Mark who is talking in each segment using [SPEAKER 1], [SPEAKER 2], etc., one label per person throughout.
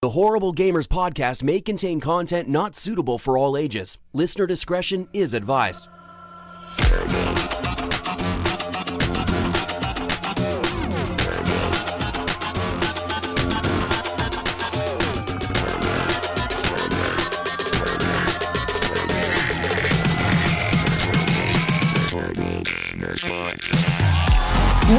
[SPEAKER 1] The Horrible Gamers podcast may contain content not suitable for all ages. Listener discretion is advised.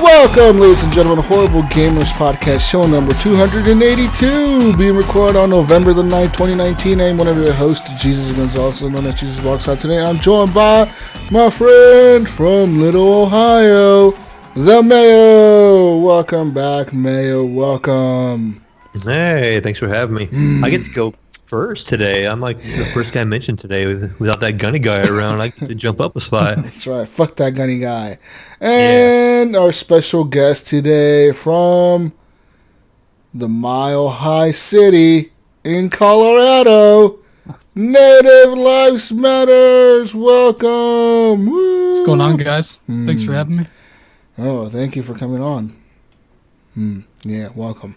[SPEAKER 2] Welcome, ladies and gentlemen, to Horrible Gamers Podcast, show number 282, being recorded on November the 9th, 2019. I'm one of your hosts, Jesus, also known as JesusWalksAlot. Today, I'm joined by my friend from Little Ohio, The Mayo. Welcome back, Mayo. Welcome.
[SPEAKER 3] Hey, thanks for having me. I get to go first today. I'm like the first guy mentioned today. Without that Gunny guy around, I get to jump up a spot.
[SPEAKER 2] That's right. Fuck that Gunny guy. And our special guest today from the Mile High City in Colorado, Native Lives Matters. Welcome. Woo.
[SPEAKER 4] What's going on, guys? Thanks for having me.
[SPEAKER 2] Oh, thank you for coming on. Yeah, welcome.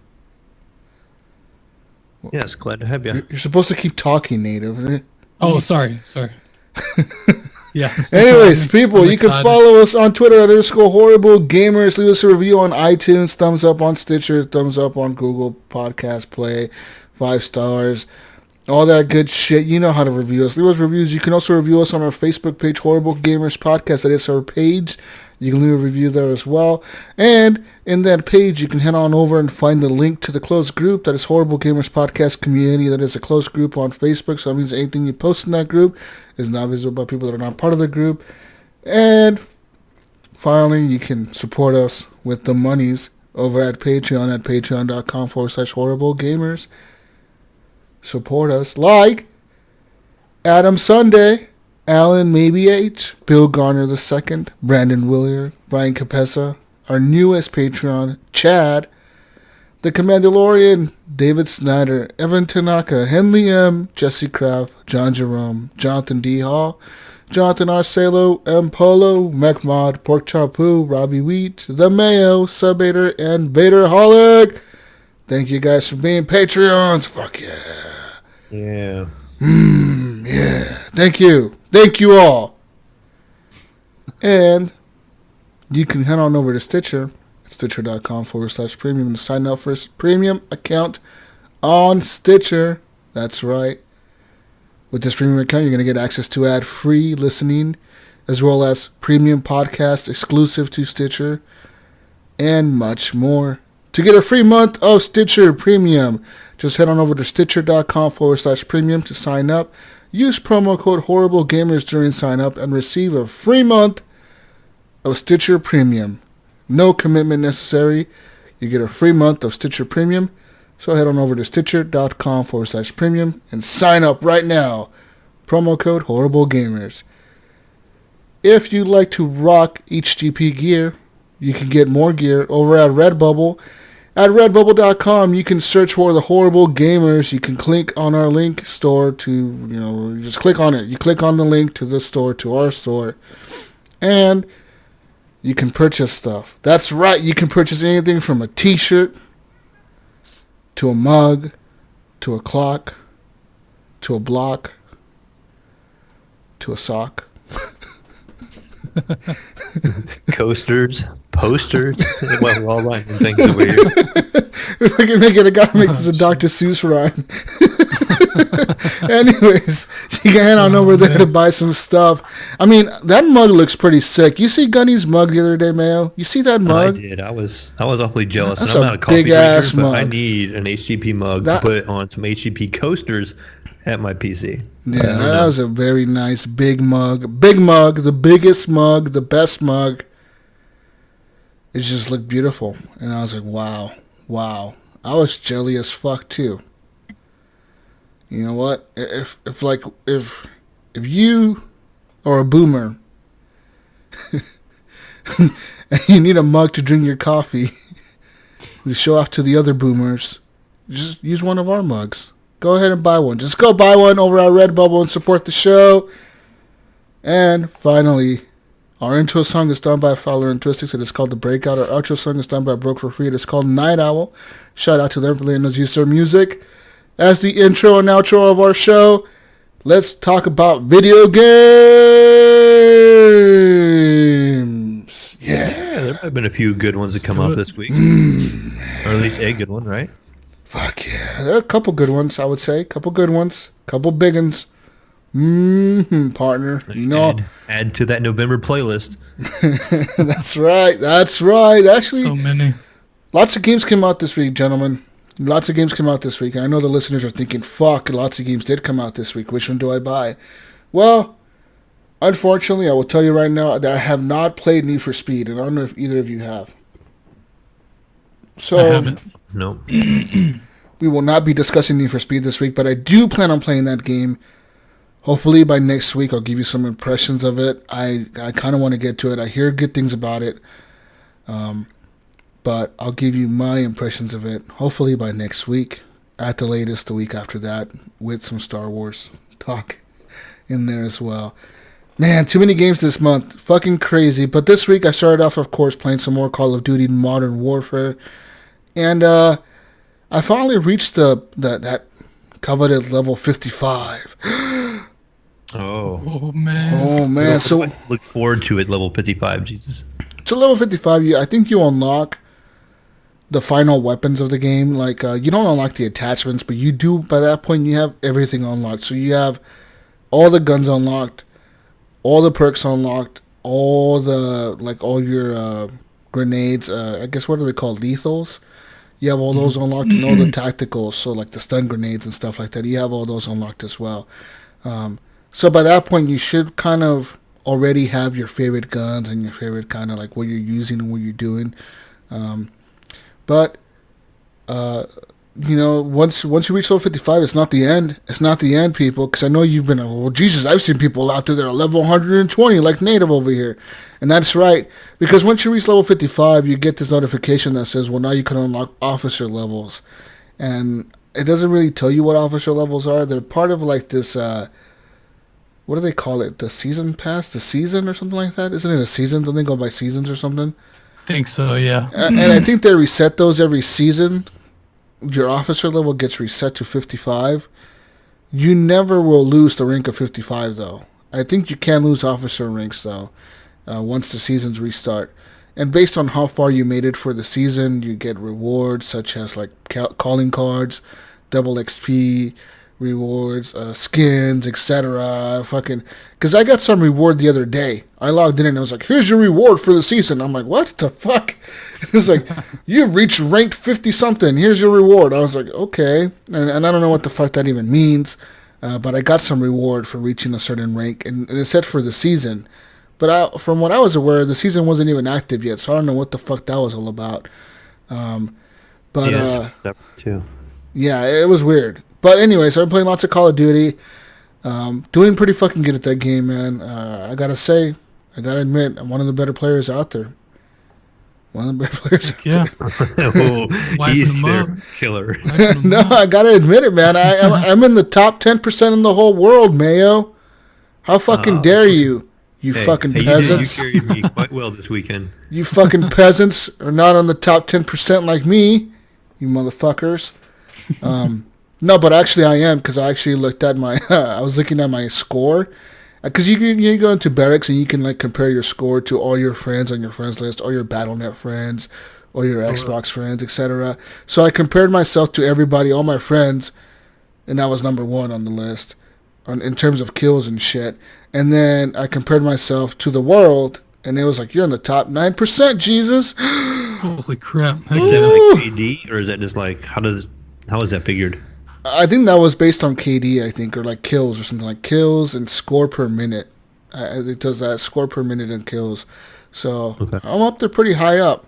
[SPEAKER 3] Yes, glad to have you.
[SPEAKER 2] You're supposed to keep talking, Native.
[SPEAKER 4] Oh, sorry. Yeah.
[SPEAKER 2] Anyways, people,
[SPEAKER 4] I'm
[SPEAKER 2] you can
[SPEAKER 4] excited.
[SPEAKER 2] follow us on Twitter at _HorribleGamers. Leave us a review on iTunes, thumbs up on Stitcher, thumbs up on Google Podcast Play, 5 stars, all that good shit. You know how to review us. Leave us reviews. You can also review us on our Facebook page, Horrible Gamers Podcast. That is our page. You can leave a review there as well. And in that page, you can head on over and find the link to the closed group. That is Horrible Gamers Podcast Community. That is a closed group on Facebook. So that means anything you post in that group is not visible by people that are not part of the group. And finally, you can support us with the monies over at Patreon at patreon.com/horriblegamers. Support us like Adam Sunday, Alan Maybe H, Bill Garner II, Brandon Willier, Brian Capessa, our newest Patreon, Chad, The Commandalorian, David Snyder, Evan Tanaka, Henley M, Jesse Kraft, John Jerome, Jonathan D. Hall, Jonathan Arcelo, M. Polo, Mechmod, Pork Chop Poo, Robbie Wheat, The Mayo, Subater, and Vaderholic. Thank you guys for being Patreons. Fuck yeah.
[SPEAKER 3] Yeah.
[SPEAKER 2] Yeah. Thank you. Thank you all. And you can head on over to Stitcher, stitcher.com/premium to sign up for a premium account on Stitcher. That's right. With this premium account, you're going to get access to ad-free listening, as well as premium podcasts exclusive to Stitcher, and much more. To get a free month of Stitcher Premium, just head on over to stitcher.com/premium to sign up. Use promo code HorribleGamers during sign up and receive a free month of Stitcher Premium. No commitment necessary. You get a free month of Stitcher Premium. So head on over to stitcher.com/premium and sign up right now. Promo code HorribleGamers. If you'd like to rock HGP gear, you can get more gear over at Redbubble. At redbubble.com, you can search for the Horrible Gamers. You can click on our link store to, you just click on it. You click on the link to the store, to our store, and you can purchase stuff. That's right. You can purchase anything from a t-shirt to a mug to a clock to a block to a sock.
[SPEAKER 3] Coasters, posters. Well, we're all writing things over here.
[SPEAKER 2] If I can make it, I gotta make this a Dr. Seuss rhyme. Anyways, you can head on over there to buy some stuff. I mean, that mug looks pretty sick. You see Gunny's mug the other day, Mayo? You see that mug?
[SPEAKER 3] I did. I was awfully jealous.
[SPEAKER 2] That's
[SPEAKER 3] and I'm
[SPEAKER 2] a
[SPEAKER 3] not a coffee
[SPEAKER 2] big-ass
[SPEAKER 3] drinker, but I
[SPEAKER 2] mug.
[SPEAKER 3] need an HGP mug to put on some HGP coasters at my PC.
[SPEAKER 2] Yeah, that was a very nice big mug. Big mug, the biggest mug, the best mug. It just looked beautiful. And I was like, wow. I was jelly as fuck too. You know what? If you are a boomer and you need a mug to drink your coffee to show off to the other boomers, just use one of our mugs. Go ahead and buy one. Just go buy one over at Redbubble and support the show. And finally, our intro song is done by Fowler and Twistics. It is called The Breakout. Our outro song is done by Broke for Free. It is called Night Owl. Shout out to them for letting us use their music. as the intro and outro of our show, let's talk about video games.
[SPEAKER 3] Yeah, there have been a few good ones that come out this week. Or at least a good one, right?
[SPEAKER 2] Fuck yeah. There are a couple good ones, I would say. Couple good ones. Couple big ones. Partner. You know.
[SPEAKER 3] Add to that November playlist.
[SPEAKER 2] That's right. That's right. Actually,
[SPEAKER 4] So many.
[SPEAKER 2] lots of games came out this week, gentlemen. Lots of games came out this week. And I know the listeners are thinking, fuck, lots of games did come out this week. Which one do I buy? Well, unfortunately, I will tell you right now that I have not played Need for Speed. And I don't know if either of you have. So,
[SPEAKER 4] I haven't.
[SPEAKER 3] No.
[SPEAKER 2] we will not be discussing Need for Speed this week, but I do plan on playing that game. Hopefully by next week I'll give you some impressions of it. I kind of want to get to it. I hear good things about it. But I'll give you my impressions of it hopefully by next week. At the latest, the week after that, with some Star Wars talk in there as well. Man, too many games this month. Fucking crazy. But this week I started off, of course, playing some more Call of Duty Modern Warfare. And I finally reached that coveted level 55.
[SPEAKER 3] Oh
[SPEAKER 4] man.
[SPEAKER 2] So
[SPEAKER 3] look forward to it. Level 55, Jesus.
[SPEAKER 2] So level 55, I think you unlock the final weapons of the game. Like you don't unlock the attachments, but you do. By that point, you have everything unlocked. So you have all the guns unlocked, all the perks unlocked, all your grenades. I guess what are they called? Lethals. You have all those unlocked, and all the tacticals. So like the stun grenades and stuff like that. You have all those unlocked as well. So by that point, you should kind of already have your favorite guns and your favorite kind of like what you're using and what you're doing. But once you reach level 55, it's not the end. It's not the end, people, because I know you've been, well, Jesus, I've seen people out there that are level 120, like Native over here. And that's right, because once you reach level 55, you get this notification that says, well, now you can unlock officer levels. And it doesn't really tell you what officer levels are. They're part of like this, what do they call it? The season pass? The season or something like that? Isn't it a season? Don't they go by seasons or something?
[SPEAKER 4] Think so, yeah.
[SPEAKER 2] And I think they reset those every season. Your officer level gets reset to 55. You never will lose the rank of 55, though. I think you can lose officer ranks, though, once the seasons restart. And based on how far you made it for the season, you get rewards such as like calling cards, double XP, rewards, skins, etc. Because I got some reward the other day. I logged in and it was like, here's your reward for the season. I'm like, what the fuck? It's like, you've reached ranked 50 something. Here's your reward. I was like, okay. And I don't know what the fuck that even means. But I got some reward for reaching a certain rank. And it said for the season. But from what I was aware, the season wasn't even active yet. So I don't know what the fuck that was all about.
[SPEAKER 3] Too.
[SPEAKER 2] Yeah, it was weird. But anyways, I'm playing lots of Call of Duty. Doing pretty fucking good at that game, man. I gotta admit, I'm one of the better players out there. One of the better players out there.
[SPEAKER 3] Oh, he's their killer.
[SPEAKER 2] No, I gotta admit it, man. I'm in the top 10% in the whole world, Mayo. How fucking dare you? You fucking peasants.
[SPEAKER 3] You carried me quite well this weekend.
[SPEAKER 2] You fucking peasants are not on the top 10% like me, you motherfuckers. No, but actually I am, because I actually looked at my, I was looking at my score, because you go into barracks and you can like compare your score to all your friends on your friends list, all your Battle.net friends, all your Xbox friends, etc. So I compared myself to everybody, all my friends, and I was number one on the list, in terms of kills and shit. And then I compared myself to the world, and it was like, you're in the top 9%, Jesus.
[SPEAKER 4] Holy crap.
[SPEAKER 3] Is that like KD, or is that just like, how is that figured?
[SPEAKER 2] I think that was based on KD, I think, or like kills or something, like kills and score per minute. It does that, score per minute and kills. So okay. I'm up there pretty high up.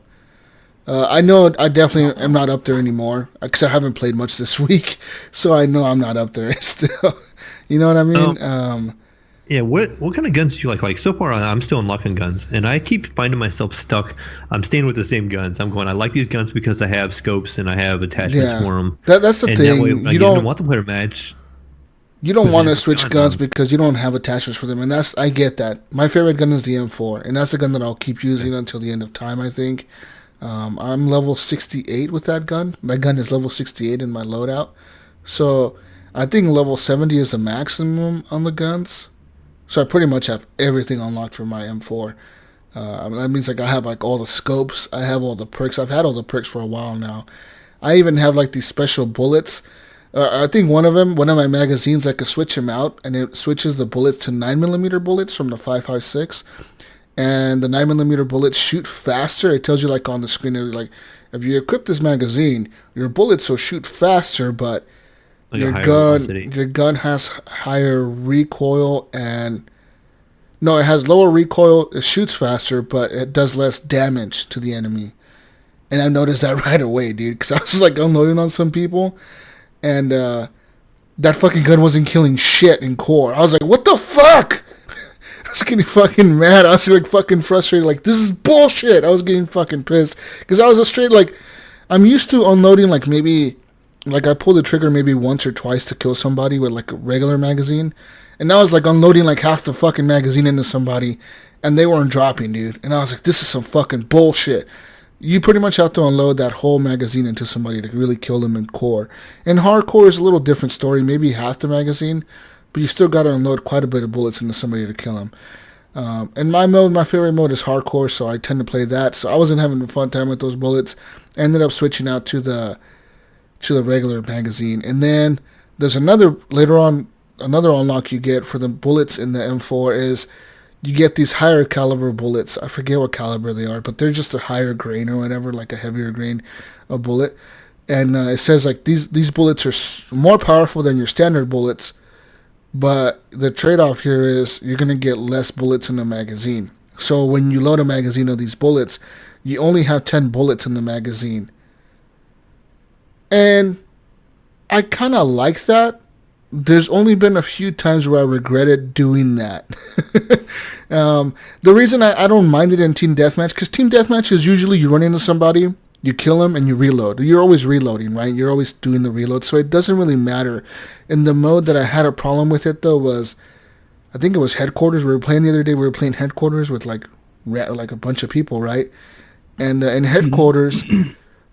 [SPEAKER 2] I know I definitely am not up there anymore, because I haven't played much this week, so I know I'm not up there still. You know what I mean?
[SPEAKER 3] Yeah, what kind of guns do you like? Like, so far, I'm still unlocking guns, and I keep finding myself stuck. I'm staying with the same guns. I'm going, I like these guns because I have scopes and I have attachments for them.
[SPEAKER 2] That's the thing.
[SPEAKER 3] That way, you don't want to play a match.
[SPEAKER 2] You don't want to switch guns because you don't have attachments for them, and I get that. My favorite gun is the M4, and that's the gun that I'll keep using until the end of time, I think. I'm level 68 with that gun. My gun is level 68 in my loadout. So I think level 70 is the maximum on the guns. So I pretty much have everything unlocked for my M4. That means like I have like all the scopes. I have all the perks. I've had all the perks for a while now. I even have like these special bullets. I think one of my magazines, I could switch them out, and it switches the bullets to 9mm bullets from the 5.56. And the 9mm bullets shoot faster. It tells you like on the screen, like if you equip this magazine, your bullets will shoot faster, but
[SPEAKER 3] like
[SPEAKER 2] your gun has higher recoil and no, it has lower recoil. It shoots faster, but it does less damage to the enemy. And I noticed that right away, dude, because I was like unloading on some people, and that fucking gun wasn't killing shit in core. I was like, what the fuck? I was getting fucking mad. I was like fucking frustrated. Like, this is bullshit. I was getting fucking pissed because I was straight like, I'm used to unloading like maybe, like I pulled the trigger maybe once or twice to kill somebody with like a regular magazine. And now I was like unloading like half the fucking magazine into somebody, and they weren't dropping, dude. And I was like, this is some fucking bullshit. You pretty much have to unload that whole magazine into somebody to really kill them in core. And hardcore is a little different story, maybe half the magazine, but you still got to unload quite a bit of bullets into somebody to kill them. And my favorite mode is hardcore, so I tend to play that. So I wasn't having a fun time with those bullets. I ended up switching out to the regular magazine. And then there's another unlock you get for the bullets in the M4 is you get these higher caliber bullets. I forget what caliber they are, but they're just a higher grain or whatever, like a heavier grain of bullet. And it says like these bullets are more powerful than your standard bullets, but the trade-off here is you're going to get less bullets in the magazine. So when you load a magazine of these bullets, you only have 10 bullets in the magazine. And I kind of like that. There's only been a few times where I regretted doing that. The reason I don't mind it in Team Deathmatch, because Team Deathmatch is usually you run into somebody, you kill them, and you reload. You're always reloading, right? You're always doing the reload, so it doesn't really matter. In the mode that I had a problem with it, though, was, I think it was Headquarters. We were playing the other day, we were playing Headquarters with like a bunch of people, right? And in Headquarters,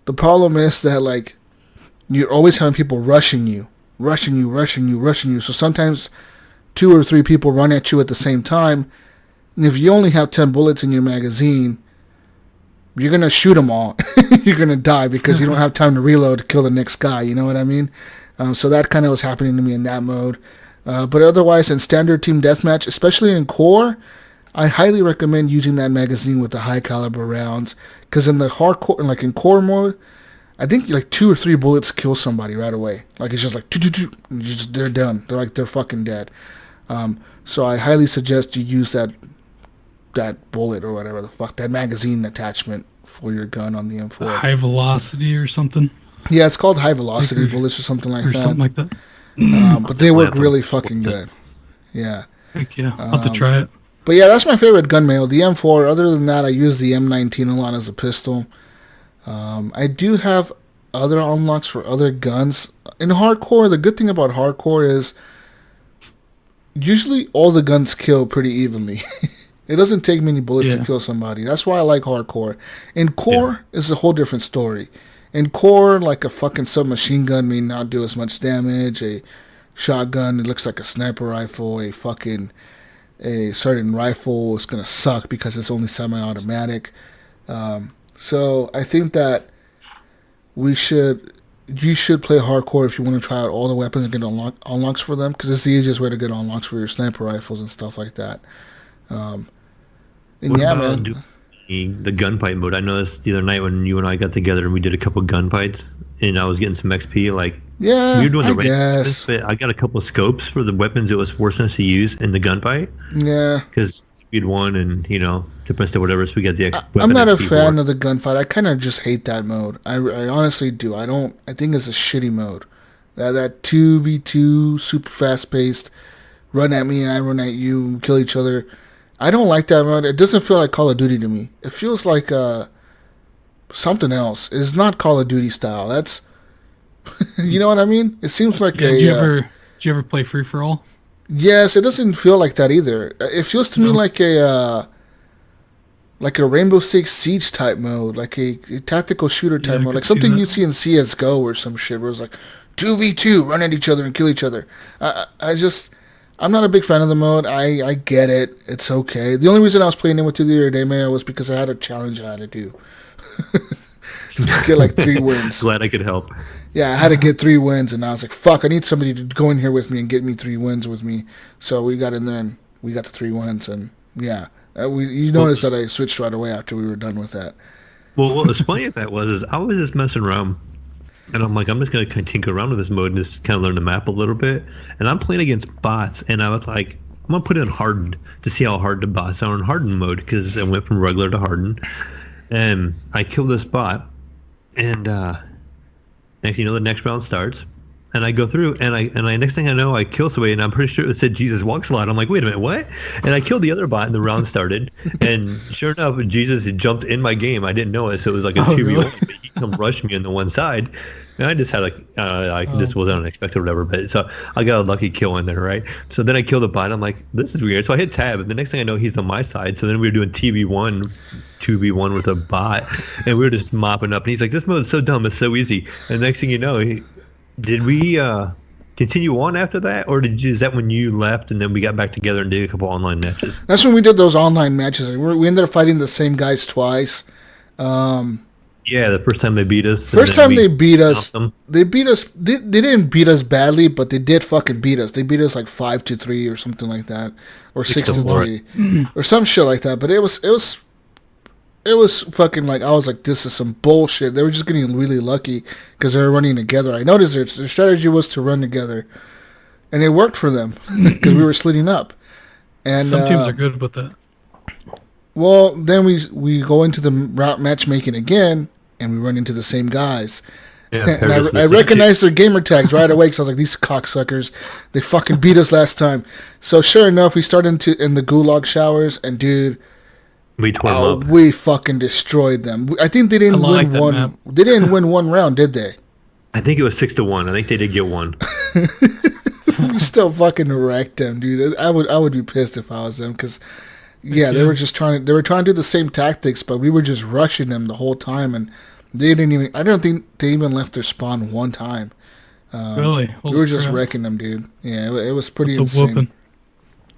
[SPEAKER 2] the problem is that like you're always having people rushing you. So sometimes 2 or 3 people run at you at the same time. And if you only have 10 bullets in your magazine, you're going to shoot them all. You're going to die because you don't have time to reload to kill the next guy. You know what I mean? So that kind of was happening to me in that mode. But otherwise, in standard team deathmatch, especially in core, I highly recommend using that magazine with the high caliber rounds. Because in the hardcore, like in core mode, I think like 2 or 3 bullets kill somebody right away. Like it's just like and they're done. They're fucking dead. So I highly suggest you use that bullet or whatever the fuck, that magazine attachment for your gun on the M4.
[SPEAKER 4] High velocity or something.
[SPEAKER 2] Yeah, it's called high velocity bullets or something like that.
[SPEAKER 4] Or something like that.
[SPEAKER 2] But they work really fucking good. Yeah.
[SPEAKER 4] Heck yeah, I'll have to try it.
[SPEAKER 2] But yeah, that's my favorite gun mail, the M4. Other than that, I use the M19 a lot as a pistol. I do have other unlocks for other guns. In hardcore, the good thing about hardcore is usually all the guns kill pretty evenly. It doesn't take many bullets to kill somebody. That's why I like hardcore. In core, it's a whole different story. In core, like a fucking submachine gun may not do as much damage. A shotgun, it looks like a sniper rifle. A certain rifle is going to suck because it's only semi-automatic. So I think that you should play hardcore if you want to try out all the weapons and get unlocks for them, because it's the easiest way to get unlocks for your sniper rifles and stuff like that.
[SPEAKER 3] What about the gunfight mode? I noticed the other night when you and I got together and we did a couple gunfights, and I was getting some XP. Like,
[SPEAKER 2] yeah,
[SPEAKER 3] we were doing the
[SPEAKER 2] guess.
[SPEAKER 3] But I got a couple of scopes for the weapons it was forcing us to use in the gunfight.
[SPEAKER 2] Yeah,
[SPEAKER 3] because speed 1 and different stuff, whatever. So we got the
[SPEAKER 2] I'm not a fan of the gunfight. I kind of just hate that mode. I honestly do. I think it's a shitty mode. That 2v2 super fast paced, run at me and I run at you, kill each other. I don't like that mode. It doesn't feel like Call of Duty to me. It feels like something else. It's not Call of Duty style. That's you know what I mean? It seems like
[SPEAKER 4] Did you ever play Free for All?
[SPEAKER 2] Yes, it doesn't feel like that either. It feels to me like a Rainbow Six Siege type mode, like a tactical shooter type mode, like something you see in CS:GO or some shit, where it's like 2v2, run at each other and kill each other. I'm not a big fan of the mode. I get it. It's okay. The only reason I was playing it with you the other day, Mayo, was because I had a challenge I had to do. Just get like 3 wins.
[SPEAKER 3] Glad I could help.
[SPEAKER 2] Yeah, I had to get 3 wins, and I was like, fuck, I need somebody to go in here with me and get me 3 wins with me. So we got in there, and we got the 3 wins, and yeah. You noticed that I switched right away after we were done with that.
[SPEAKER 3] Well, what was funny at that was I was just messing around, and I'm like, I'm just going to tinker around with this mode and just kind of learn the map a little bit. And I'm playing against bots, and I was like, I'm going to put it in hardened to see how hard the bots are in hardened mode, because I went from regular to hardened. And I killed this bot, and next, the next round starts, and I go through, and I next thing I know, I kill somebody, and I'm pretty sure it said JesusWalksAlot. I'm like, wait a minute, what? And I killed the other bot, and the round started, and sure enough, Jesus had jumped in my game. I didn't know it, so it was like a 2v1, really? But he come rush me on the one side, and I just had this was unexpected or whatever, but so I got a lucky kill in there, right? So then I killed the bot. I'm like, this is weird. So I hit tab, and the next thing I know, he's on my side. So then we were doing 2v1 with a bot, and we were just mopping up. And he's like, this mode is so dumb, it's so easy. And the next thing you know, did we continue on after that, or is that when you left and then we got back together and did a couple online matches?
[SPEAKER 2] That's when we did those online matches. We ended up fighting the same guys twice.
[SPEAKER 3] Yeah, the first time they beat us.
[SPEAKER 2] First time they beat us, they didn't beat us badly, but they did fucking beat us. They beat us like 5-3 or something like that, or 6-3, or some shit like that. But it was fucking like, I was like, this is some bullshit. They were just getting really lucky because they were running together. I noticed their strategy was to run together, and it worked for them because we were splitting up. And
[SPEAKER 4] some teams are good with that.
[SPEAKER 2] Well, then we go into the matchmaking again, and we run into the same guys. Yeah, and I recognized their gamer tags right away because I was like, these cocksuckers, they fucking beat us last time. So sure enough, we started in the gulag showers, and dude,
[SPEAKER 3] we tore them up.
[SPEAKER 2] We fucking destroyed them. I think they didn't win one. Map. They didn't win one round, did they?
[SPEAKER 3] I think it was 6-1. I think they did get one.
[SPEAKER 2] We still fucking wrecked them, dude. I would be pissed if I was them, because they were just trying to do the same tactics, but we were just rushing them the whole time, and they didn't even. I don't think they even left their spawn one time.
[SPEAKER 4] Really?
[SPEAKER 2] We were just wrecking them, dude. Yeah, it was pretty insane.
[SPEAKER 4] Whooping.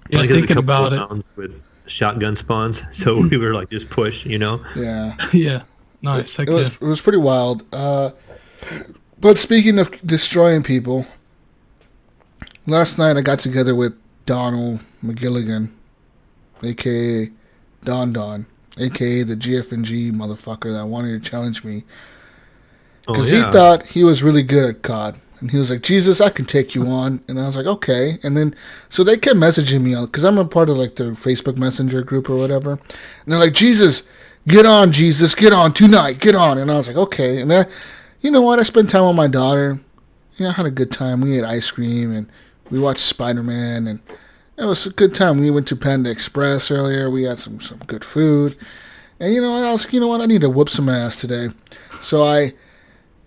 [SPEAKER 4] Yeah, thinking about it.
[SPEAKER 3] With shotgun spawns, so we were like, just push,
[SPEAKER 2] Yeah.
[SPEAKER 4] Yeah. Nice.
[SPEAKER 2] It was pretty wild. But speaking of destroying people, last night I got together with Donald McGilligan, a.k.a. Don, a.k.a. the gfng motherfucker that wanted to challenge me. Because he thought he was really good at COD. And he was like, Jesus, I can take you on. And I was like, okay. And then, so they kept messaging me, because I'm a part of like their Facebook Messenger group or whatever. And they're like, Jesus, get on tonight, get on. And I was like, okay. And then, you know what? I spent time with my daughter. I had a good time. We ate ice cream and we watched Spider-Man, and it was a good time. We went to Panda Express earlier. We had some good food. And I was like, you know what? I need to whoop some ass today. So I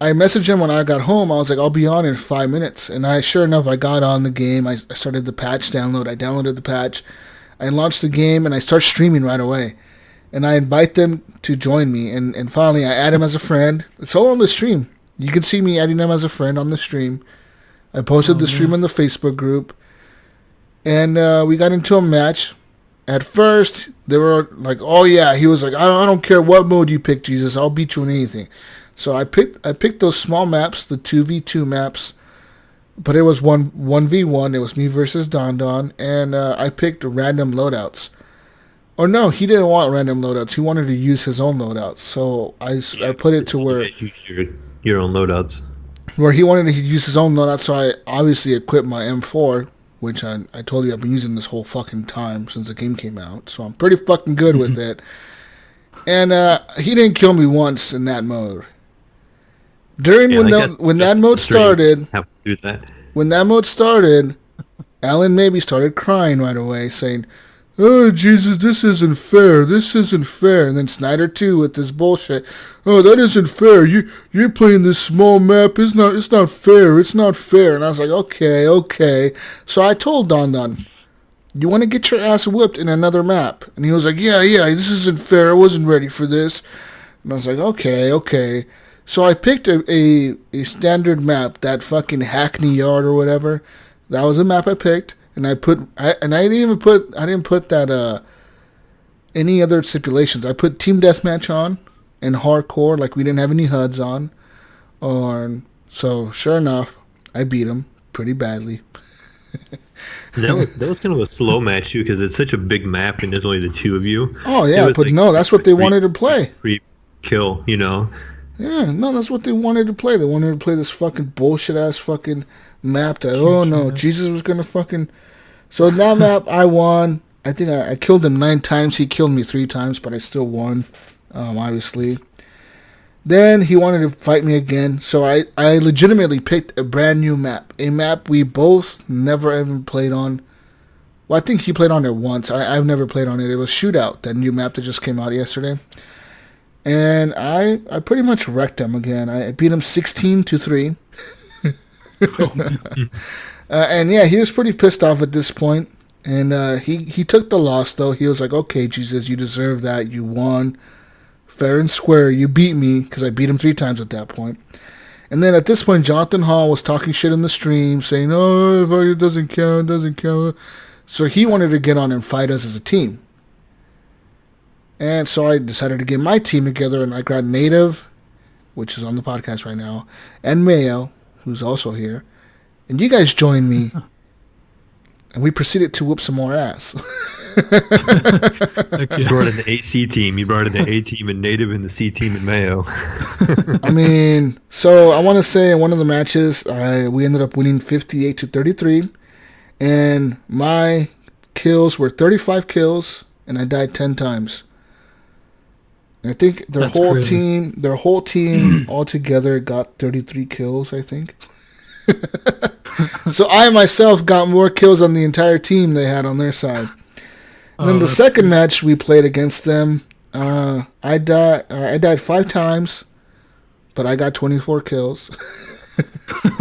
[SPEAKER 2] messaged him when I got home. I was like, I'll be on in 5 minutes. And sure enough, I got on the game. I started the patch download. I downloaded the patch. I launched the game, and I start streaming right away. And I invite them to join me. And finally, I add him as a friend. It's all on the stream. You can see me adding him as a friend on the stream. I posted the stream on the Facebook group. And we got into a match. At first, they were like, oh, yeah. He was like, I don't care what mode you pick, Jesus. I'll beat you in anything. So I picked those small maps, the 2v2 maps, but it was 1v1. It was me versus Don, and I picked random loadouts. Or no, he didn't want random loadouts. He wanted to use his own loadouts. So I put it to where
[SPEAKER 3] use your own loadouts.
[SPEAKER 2] Where he wanted to use his own loadouts, so I obviously equipped my M4, which I told you I've been using this whole fucking time since the game came out. So I'm pretty fucking good with it. And he didn't kill me once in that mode. When that mode started, Alan maybe started crying right away, saying, "Oh Jesus, this isn't fair. This isn't fair." And then Snyder too with this bullshit. "Oh, that isn't fair. You're playing this small map. It's not fair. It's not fair." And I was like, okay. So I told Don, "You want to get your ass whipped in another map?" And he was like, "Yeah. This isn't fair. I wasn't ready for this." And I was like, okay. So I picked a standard map, that fucking Hackney Yard or whatever. That was the map I picked, and I didn't put that any other stipulations. I put team deathmatch on and hardcore, like we didn't have any HUDs on. So sure enough, I beat him pretty badly.
[SPEAKER 3] That was kind of a slow match too, because it's such a big map and there's only the two of you.
[SPEAKER 2] Oh yeah, but like, no, that's what they wanted to play.
[SPEAKER 3] Kill, you know.
[SPEAKER 2] Yeah, no, that's what they wanted to play. They wanted to play this fucking bullshit ass fucking map that, oh no, Jesus was gonna fucking. So in that map, I won. I think I killed him 9 times. He killed me 3 times, but I still won, obviously. Then he wanted to fight me again, so I legitimately picked a brand new map. A map we both never even played on. Well, I think he played on it once. I've never played on it. It was Shootout, that new map that just came out yesterday. And I pretty much wrecked him again. I beat him 16-3. And yeah, he was pretty pissed off at this point. And he took the loss, though. He was like, okay, Jesus, you deserve that. You won. Fair and square. You beat me, because I beat him 3 times at that point. And then at this point, Jonathan Hall was talking shit in the stream, saying, oh, it doesn't count, it doesn't count. So he wanted to get on and fight us as a team. And so I decided to get my team together, and I grabbed Native, which is on the podcast right now, and Mayo, who's also here. And you guys joined me. And we proceeded to whoop some more ass.
[SPEAKER 3] You brought in the AC team. You brought in the A team and Native and the C team and Mayo.
[SPEAKER 2] I mean, so I want to say in one of the matches, we ended up winning 58-33. And my kills were 35 kills, and I died 10 times. And I think their whole team altogether got 33 kills, I think. So I myself got more kills on the entire team they had on their side. And then the second match we played against them, I died 5 times, but I got 24 kills.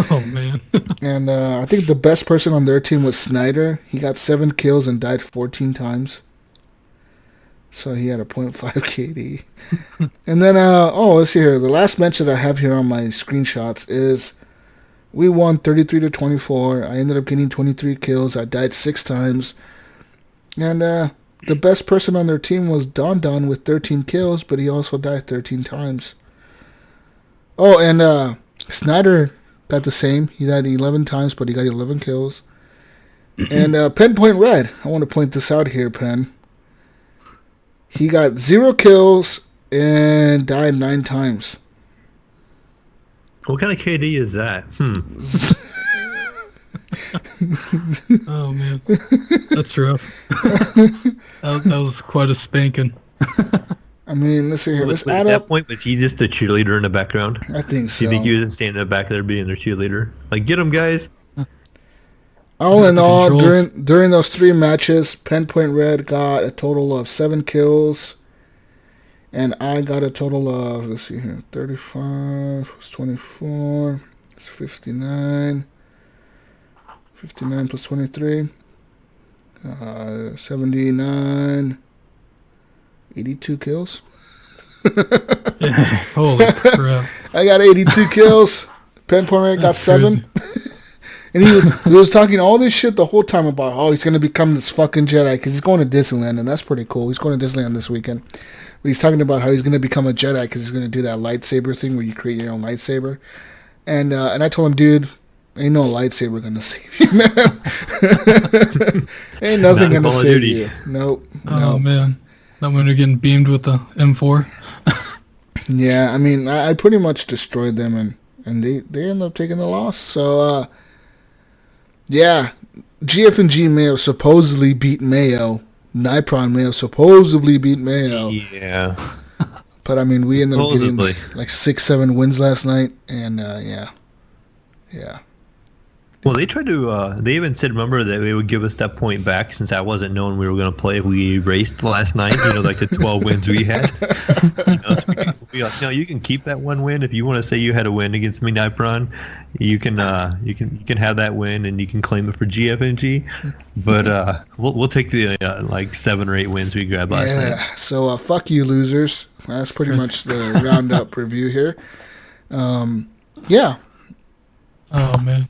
[SPEAKER 4] Oh man!
[SPEAKER 2] And I think the best person on their team was Snyder. He got 7 kills and died 14 times. So he had a 0.5 KD. And then let's see here. The last match that I have here on my screenshots is. We won 33-24. I ended up getting 23 kills. I died 6 times. And the best person on their team was Don with 13 kills, but he also died 13 times. Oh, and Snyder got the same. He died 11 times, but he got 11 kills. And Penpoint Red, I want to point this out here, Pen. He got 0 kills and died 9 times.
[SPEAKER 3] What kind of KD is that?
[SPEAKER 4] Oh man, that's rough. that was quite a spanking.
[SPEAKER 2] I mean, let's see here.
[SPEAKER 3] At that point, was he just a cheerleader in the background?
[SPEAKER 2] I think so.
[SPEAKER 3] Do you think he was standing in the back there being their cheerleader? Like, get him, guys.
[SPEAKER 2] All in all, during those 3 matches, Penpoint Red got a total of 7 kills. And I got a total of, let's see here, 35 plus 24, it's 59. 59 plus 23, 79, 82 kills.
[SPEAKER 4] Holy crap.
[SPEAKER 2] I got 82 kills. Penpoint Red got 7. And he was talking all this shit the whole time about how he's going to become this fucking Jedi because he's going to Disneyland, and that's pretty cool. He's going to Disneyland this weekend. But he's talking about how he's going to become a Jedi because he's going to do that lightsaber thing where you create your own lightsaber. And I told him, dude, ain't no lightsaber going to save you, man. Ain't nothing going to save you. Nope.
[SPEAKER 4] Oh, man. Not when you're getting beamed with the M4.
[SPEAKER 2] Yeah, I mean, I pretty much destroyed them, and they ended up taking the loss. So, yeah, gfng Mayo supposedly beat Mayo. Nipron Mayo supposedly beat Mayo.
[SPEAKER 3] Yeah.
[SPEAKER 2] But, I mean, we ended up getting like 6-7 wins last night, and, yeah.
[SPEAKER 3] Well, they tried to, they even said, remember, that they would give us that point back since I wasn't knowing we were going to play if we raced last night, like the 12 wins we had. So we like, no, you can keep that 1 win. If you want to say you had a win against me, Nipron, you can have that win and you can claim it for GFNG. But we'll take the 7 or 8 wins we grabbed last night.
[SPEAKER 2] So fuck you, losers. That's pretty much the roundup review here. Yeah.
[SPEAKER 4] Oh man,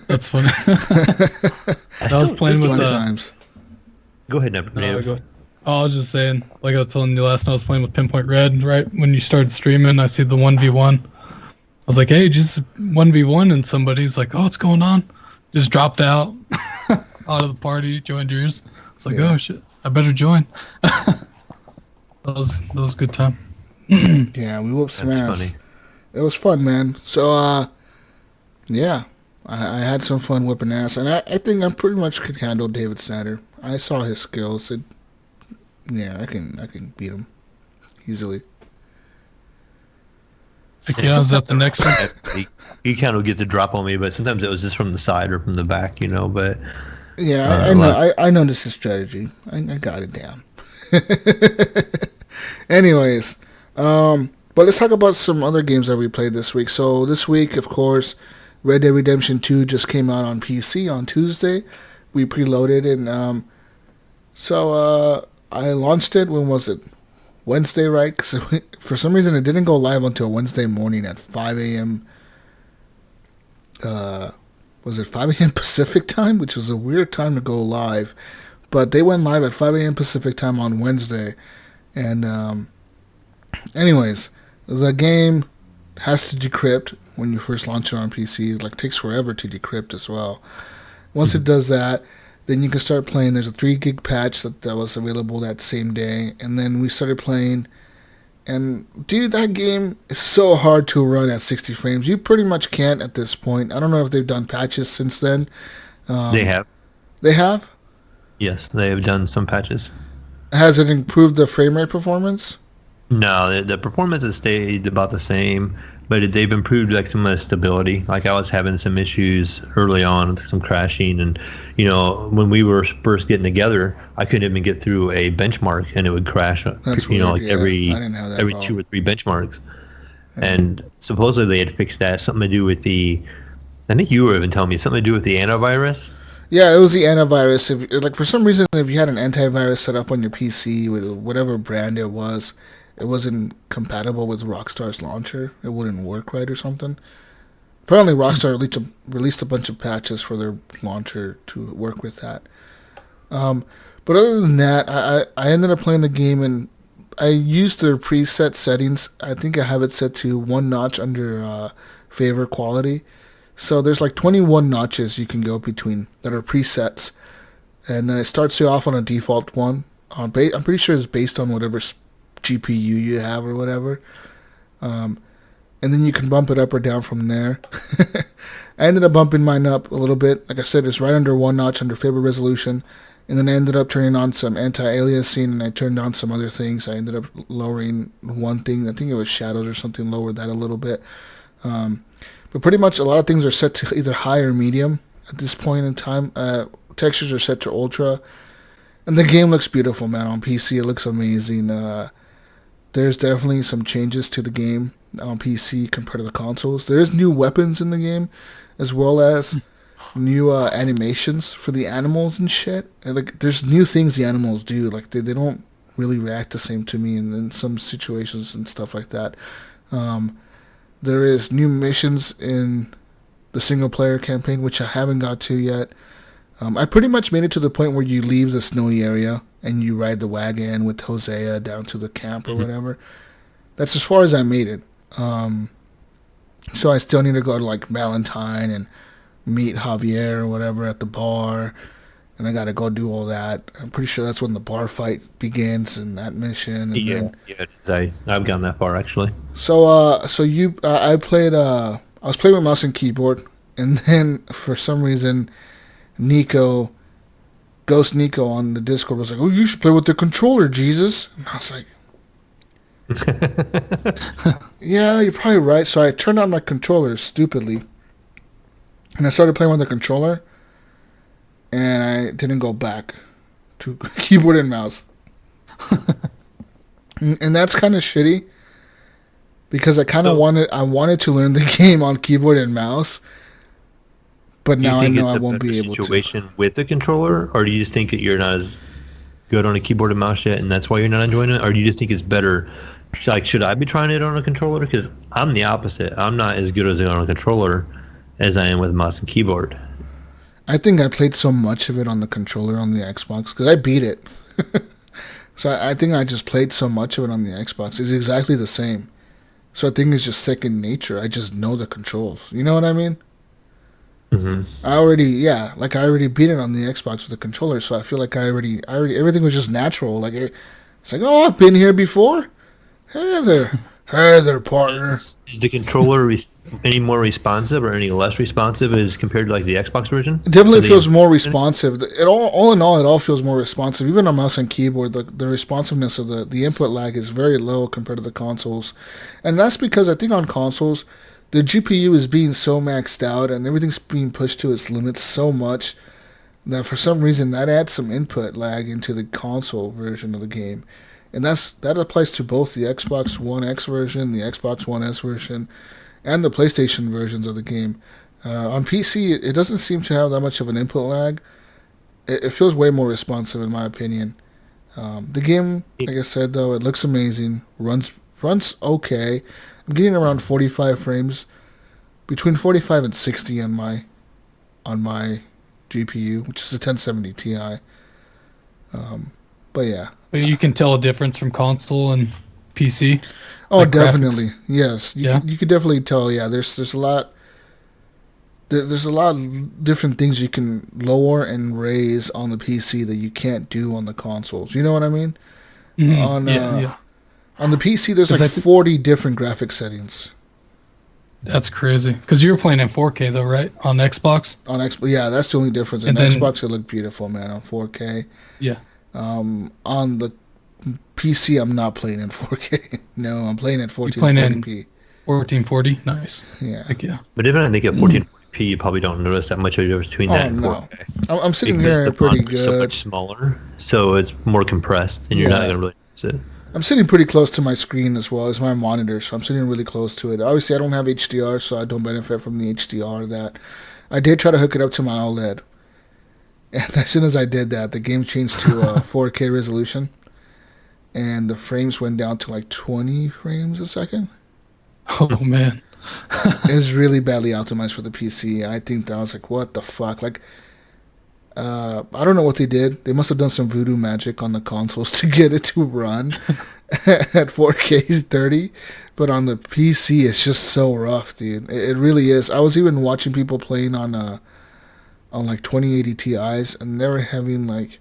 [SPEAKER 4] that's funny. I was playing with
[SPEAKER 2] Fun times.
[SPEAKER 3] Go ahead, Never.
[SPEAKER 4] Oh, I was just saying, like I was telling you last night, I was playing with Pinpoint Red. Right when you started streaming, I see the 1v1. I was like, hey, just 1v1, and somebody's like, oh, what's going on? Just dropped out of the party, joined yours. It's like, oh shit, I better join. that was a good time.
[SPEAKER 2] Yeah, we whooped some ass. Funny. It was fun, man. So, yeah, I had some fun whipping ass, and I think I pretty much could handle David Satter. I saw his skills. Yeah, I can beat him easily.
[SPEAKER 4] Yeah, is that the next one?
[SPEAKER 3] He kind of get the drop on me, but sometimes it was just from the side or from the back, But
[SPEAKER 2] yeah, I know. I know this is strategy. I got it down. Anyways, but let's talk about some other games that we played this week. So this week, of course, Red Dead Redemption 2 just came out on PC on Tuesday. We preloaded, and so I launched it. When was it? Wednesday, right? Because for some reason it didn't go live until Wednesday morning at 5 a.m. Was it 5 a.m. Pacific time? Which was a weird time to go live. But they went live at 5 a.m. Pacific time on Wednesday. And anyways, the game has to decrypt when you first launch it on PC. It takes forever to decrypt as well. Once it does that, then you can start playing. There's a 3 gig patch that was available that same day. And then we started playing. And, dude, that game is so hard to run at 60 frames. You pretty much can't at this point. I don't know if they've done patches since then.
[SPEAKER 3] They have.
[SPEAKER 2] They have?
[SPEAKER 3] Yes, they have done some patches.
[SPEAKER 2] Has it improved the frame rate performance?
[SPEAKER 3] No, the performance has stayed about the same. But they've improved some of the stability. I was having some issues early on, some crashing, and when we were first getting together, I couldn't even get through a benchmark, and it would crash.
[SPEAKER 2] That's weird,
[SPEAKER 3] every 2 or 3 benchmarks. Yeah. And supposedly they had fixed that. Something to do with I think you were even telling me something to do with the antivirus.
[SPEAKER 2] Yeah, it was the antivirus. If for some reason, if you had an antivirus set up on your PC with whatever brand it wasn't compatible with Rockstar's launcher. It wouldn't work right or something. Apparently, Rockstar released a bunch of patches for their launcher to work with that. But other than that, I ended up playing the game, and I used their preset settings. I think I have it set to 1 notch under favor quality. So there's 21 notches you can go between that are presets. And it starts you off on a default one. I'm pretty sure it's based on whatever GPU you have or whatever, and then you can bump it up or down from there. I ended up bumping mine up a little bit. Like I said, it's right under 1 notch under favor resolution, and then I ended up turning on some anti-aliasing, and I turned on some other things. I ended up lowering one thing. I think it was shadows or something. Lowered that a little bit, but pretty much a lot of things are set to either high or medium at this point in time. Textures are set to ultra, and the game looks beautiful, man. On PC, it looks amazing. There's definitely some changes to the game on PC compared to the consoles. There's new weapons in the game, as well as new animations for the animals and shit. And, there's new things the animals do. They don't really react the same to me in some situations and stuff like that. There is new missions in the single-player campaign, which I haven't got to yet. I pretty much made it to the point where you leave the snowy area and you ride the wagon with Hosea down to the camp or whatever. That's as far as I made it. So I still need to go to Valentine and meet Javier or whatever at the bar, and I got to go do all that. I'm pretty sure that's when the bar fight begins in that mission. And
[SPEAKER 3] I've gone that far actually.
[SPEAKER 2] So I played. I was playing with mouse and keyboard, and then for some reason, Ghost Nico on the Discord was like, "Oh, you should play with the controller, Jesus." And I was like, "Yeah, you're probably right." So I turned on my controller stupidly, and I started playing with the controller, and I didn't go back to keyboard and mouse. And that's kind of shitty, because I wanted to learn the game on keyboard and mouse. But now I know I won't be able to.
[SPEAKER 3] Situation with the controller, or do you just think that you're not as good on a keyboard and mouse yet, and that's why you're not enjoying it, or do you just think it's better should I be trying it on a controller? Because I'm the opposite. I'm not as good as on a controller as I am with mouse and keyboard.
[SPEAKER 2] I think I played so much of it on the controller on the Xbox because I beat it. So I think I just played so much of it on the Xbox. It's exactly the same. So I think it's just second nature. I just know the controls. You know what I mean?
[SPEAKER 3] Mm-hmm.
[SPEAKER 2] I already beat it on the Xbox with the controller, so I feel like I already everything was just natural. Like it's like, oh, I've been here before. Hey there, partner.
[SPEAKER 3] Is the controller any more responsive or any less responsive as compared to like the Xbox version?
[SPEAKER 2] It definitely feels more responsive. All in all, it all feels more responsive. Even on mouse and keyboard, the responsiveness of the input lag is very low compared to the consoles, and that's because I think on consoles, the GPU is being so maxed out and everything's being pushed to its limits so much that for some reason that adds some input lag into the console version of the game. And that applies to both the Xbox One X version, the Xbox One S version, and the PlayStation versions of the game. On PC, it doesn't seem to have that much of an input lag. It feels way more responsive in my opinion. The game, like I said, though, it looks amazing. Runs okay. I'm getting around 45 frames, between 45 and 60 on my GPU, which is a 1070 Ti. But yeah.
[SPEAKER 4] But you can tell a difference from console and PC.
[SPEAKER 2] Oh,
[SPEAKER 4] like
[SPEAKER 2] definitely.
[SPEAKER 4] graphics.
[SPEAKER 2] Yes. You could definitely tell. Yeah, there's a lot. There's a lot of different things you can lower and raise on the PC that you can't do on the consoles. You know what I mean?
[SPEAKER 4] Mm-hmm.
[SPEAKER 2] On the PC, there's like 40 different graphic settings.
[SPEAKER 4] That's crazy. Because you were playing in 4K though, right? On Xbox?
[SPEAKER 2] On Xbox, yeah, that's the only difference. On Xbox, it looked beautiful, man, on 4K.
[SPEAKER 4] Yeah.
[SPEAKER 2] On the PC, I'm not playing in 4K. No, I'm playing at 1440p.
[SPEAKER 4] 1440? Nice.
[SPEAKER 2] Yeah.
[SPEAKER 4] Heck yeah.
[SPEAKER 3] But even I think at 1440p, you probably don't notice that much of a difference between that and 4K.
[SPEAKER 2] I'm sitting
[SPEAKER 3] because
[SPEAKER 2] here
[SPEAKER 3] the
[SPEAKER 2] pretty
[SPEAKER 3] font
[SPEAKER 2] good.
[SPEAKER 3] is so much smaller, so it's more compressed, and you're not going to really notice it.
[SPEAKER 2] I'm sitting pretty close to my screen as well as my monitor, so I'm sitting really close to it. Obviously, I don't have HDR, so I don't benefit from the HDR that. I did try to hook it up to my OLED. And as soon as I did that, the game changed to 4K resolution. And the frames went down to like 20 frames a second.
[SPEAKER 4] Oh, man.
[SPEAKER 2] It's really badly optimized for the PC. I think that I was like, what the fuck? Like, I don't know what they did. They must have done some voodoo magic on the consoles to get it to run at 4K 30. But on the PC, it's just so rough, dude. It really is. I was even watching people playing on like 2080 Ti's, and they were having like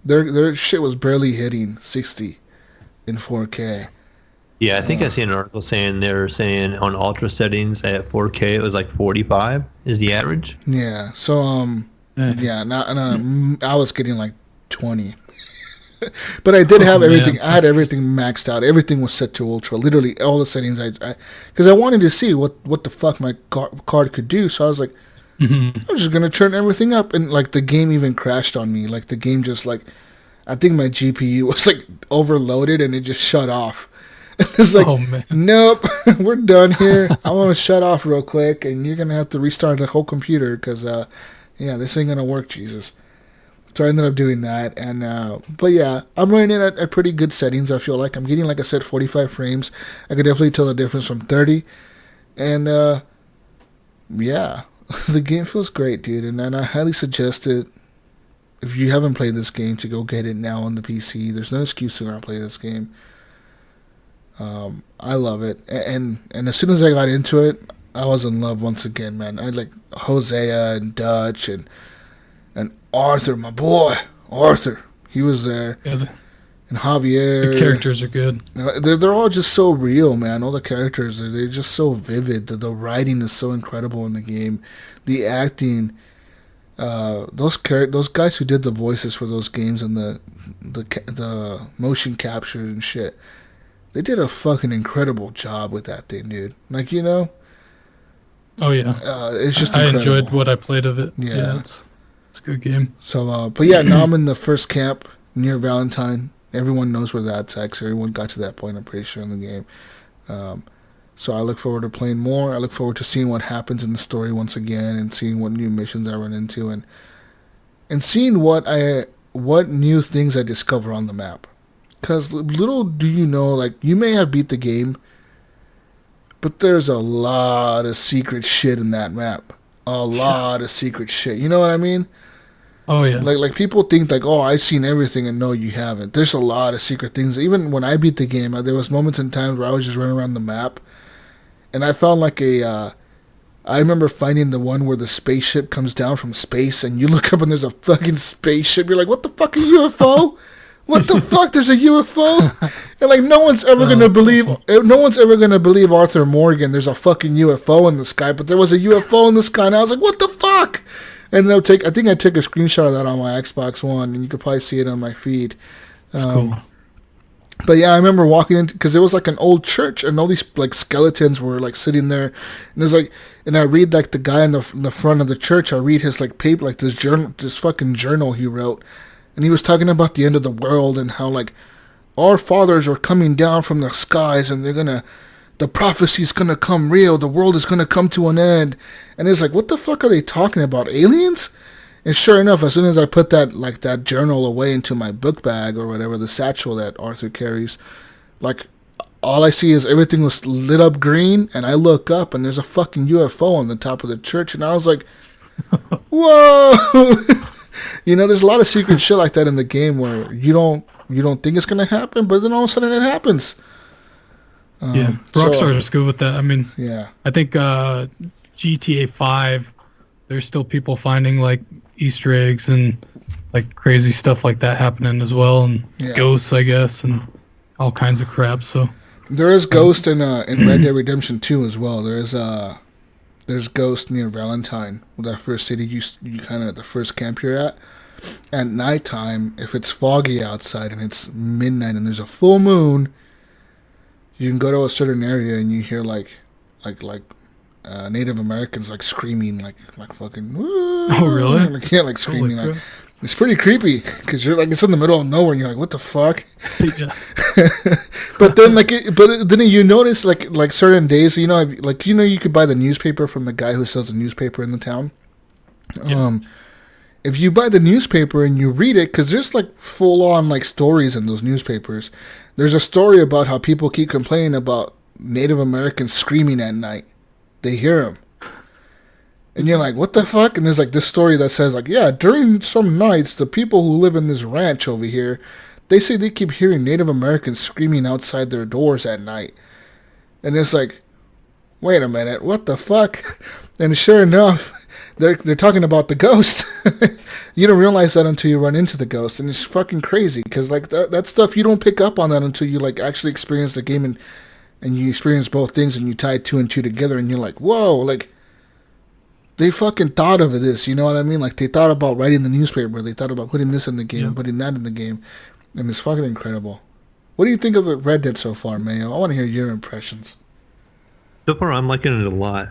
[SPEAKER 2] their shit was barely hitting 60 in 4K.
[SPEAKER 3] Yeah, I think I seen an article saying they're saying on ultra settings at 4K it was like 45 is the average.
[SPEAKER 2] Yeah. So yeah, I was getting like 20. But I did have everything. Man, I had everything maxed out. Everything was set to ultra. Literally all the settings. Because I wanted to see what the fuck my card could do. So I was like, I'm just gonna turn everything up, and like the game even crashed on me. Like the game just like, I think my GPU was like overloaded and it just shut off. It's like, nope, we're done here. I want to shut off real quick, and you're gonna have to restart the whole computer because yeah, this ain't gonna work, Jesus. So I ended up doing that, and but yeah, I'm running it at pretty good settings. I feel like I'm getting, like I said, 45 frames. I could definitely tell the difference from 30, and yeah. The game feels great, dude, and I highly suggest it if you haven't played this game to go get it now on the PC. There's no excuse to not play this game. I love it, and as soon as I got into it, I was in love once again, man. I had like Hosea and Dutch and Arthur, my boy, Arthur. He was there. Yeah, and Javier.
[SPEAKER 4] The characters are good.
[SPEAKER 2] They're all just so real, man. All the characters, they're just so vivid. The writing is so incredible in the game. The acting, those guys who did the voices for those games and the motion capture and shit, they did a fucking incredible job with that thing, dude. Like, you know.
[SPEAKER 4] Oh yeah.
[SPEAKER 2] It's just
[SPEAKER 4] I
[SPEAKER 2] incredible.
[SPEAKER 4] enjoyed what I played of it. Yeah, it's a good game.
[SPEAKER 2] So, but yeah, now I'm in the first camp near Valentine. Everyone knows where that's at, 'cause everyone got to that point, I'm pretty sure, in the game. So I look forward to playing more. I look forward to seeing what happens in the story once again, and seeing what new missions I run into, and seeing what new things I discover on the map. Because little do you know, like, you may have beat the game, but there's a lot of secret shit in that map. A lot of secret shit. You know what I mean?
[SPEAKER 4] Oh yeah.
[SPEAKER 2] Like people think like, oh, I've seen everything, and no, you haven't. There's a lot of secret things. Even when I beat the game, there was moments in times where I was just running around the map, and I found like I remember finding the one where the spaceship comes down from space, and you look up and there's a fucking spaceship. You're like, what the fuck, a UFO? What the fuck? There's a UFO? And like, no one's ever gonna believe. Awesome. No one's ever gonna believe Arthur Morgan. There's a fucking UFO in the sky, but there was a UFO in the sky, and I was like, what the fuck? And I think I took a screenshot of that on my Xbox One, and you could probably see it on my feed.
[SPEAKER 4] That's cool.
[SPEAKER 2] But yeah, I remember walking in because it was like an old church, and all these like skeletons were like sitting there, and there's like, and I read like the guy in the front of the church. I read his like paper, like this fucking journal he wrote, and he was talking about the end of the world and how like our fathers are coming down from the skies, and the prophecy's gonna come real. The world is gonna come to an end, and it's like, what the fuck are they talking about? Aliens? And sure enough, as soon as I put that journal away into my book bag or whatever, the satchel that Arthur carries, like, all I see is everything was lit up green, and I look up and there's a fucking UFO on the top of the church, and I was like, whoa! You know, there's a lot of secret shit like that in the game where you don't think it's gonna happen, but then all of a sudden it happens.
[SPEAKER 4] Yeah, Rockstar is good with that. I mean,
[SPEAKER 2] yeah, I
[SPEAKER 4] think GTA 5, there's still people finding like Easter eggs and like crazy stuff like that happening as well, and ghosts, I guess, and all kinds of crap. So
[SPEAKER 2] there is ghost in Red Dead Redemption 2 as well. There's ghost near Valentine, that first city you kind of the first camp you're at. At nighttime, if it's foggy outside and it's midnight and there's a full moon, you can go to a certain area and you hear like Native Americans like screaming like fucking.
[SPEAKER 4] Oh really?
[SPEAKER 2] Like screaming like. It's pretty creepy because you're like, it's in the middle of nowhere and you're like, what the fuck?
[SPEAKER 4] Yeah.
[SPEAKER 2] But then then you notice like certain days, you could buy the newspaper from the guy who sells the newspaper in the town. Yeah. If you buy the newspaper and you read it, because there's like full on like stories in those newspapers. There's a story about how people keep complaining about Native Americans screaming at night. They hear them. And you're like, what the fuck? And there's like this story that says like, yeah, during some nights, the people who live in this ranch over here, they say they keep hearing Native Americans screaming outside their doors at night. And it's like, wait a minute, what the fuck? And sure enough, they're talking about the ghost. You don't realize that until you run into the ghost. And it's fucking crazy because like that stuff, you don't pick up on that until you like actually experience the game and you experience both things and you tie two and two together and you're like, whoa, like, they fucking thought of this, you know what I mean? Like, they thought about writing the newspaper. They thought about putting this in the game and putting that in the game. And it's fucking incredible. What do you think of the Red Dead so far, Mayo? I want to hear your impressions.
[SPEAKER 3] So far, I'm liking it a lot.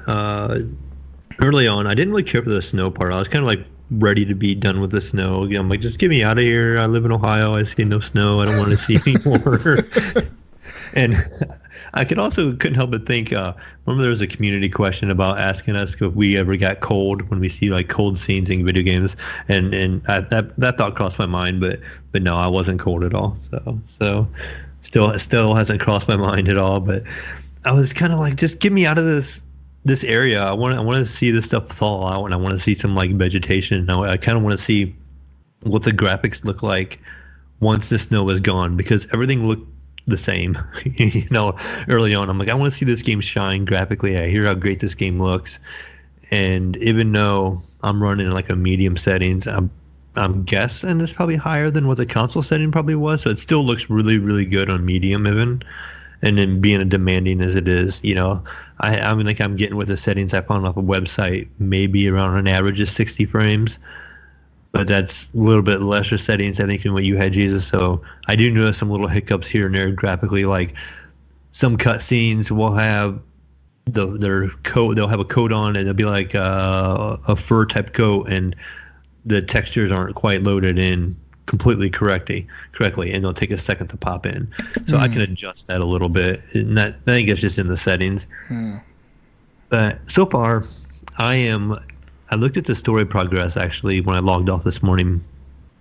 [SPEAKER 3] Early on, I didn't really care for the snow part. I was kind of like ready to be done with the snow. I'm like, just get me out of here. I live in Ohio. I see no snow. I don't want to see anymore. And I couldn't help but think, remember there was a community question about asking us if we ever got cold when we see like cold scenes in video games, and that thought crossed my mind, but no, I wasn't cold at all. So still hasn't crossed my mind at all. But I was kind of like, just get me out of this area. I want to see this stuff thaw out, and I want to see some like vegetation. I kind of want to see what the graphics look like once the snow is gone, because everything looked the same. Early on, I'm like, I want to see this game shine graphically. I hear how great this game looks, and even though I'm running like a medium settings, I'm guessing it's probably higher than what the console setting probably was, so it still looks really, really good on medium even. And then being as demanding as it is, I mean, like, I'm getting with the settings I found off a website, maybe around an average of 60 frames. But that's a little bit lesser settings, I think, than what you had, Jesus. So I do notice some little hiccups here and there graphically. Like some cutscenes will have their coat. They'll have a coat on, and it'll be like a fur type coat, and the textures aren't quite loaded in completely correctly, and it'll take a second to pop in. So I can adjust that a little bit, and I think it's just in the settings. But so far, I looked at the story progress actually when I logged off this morning,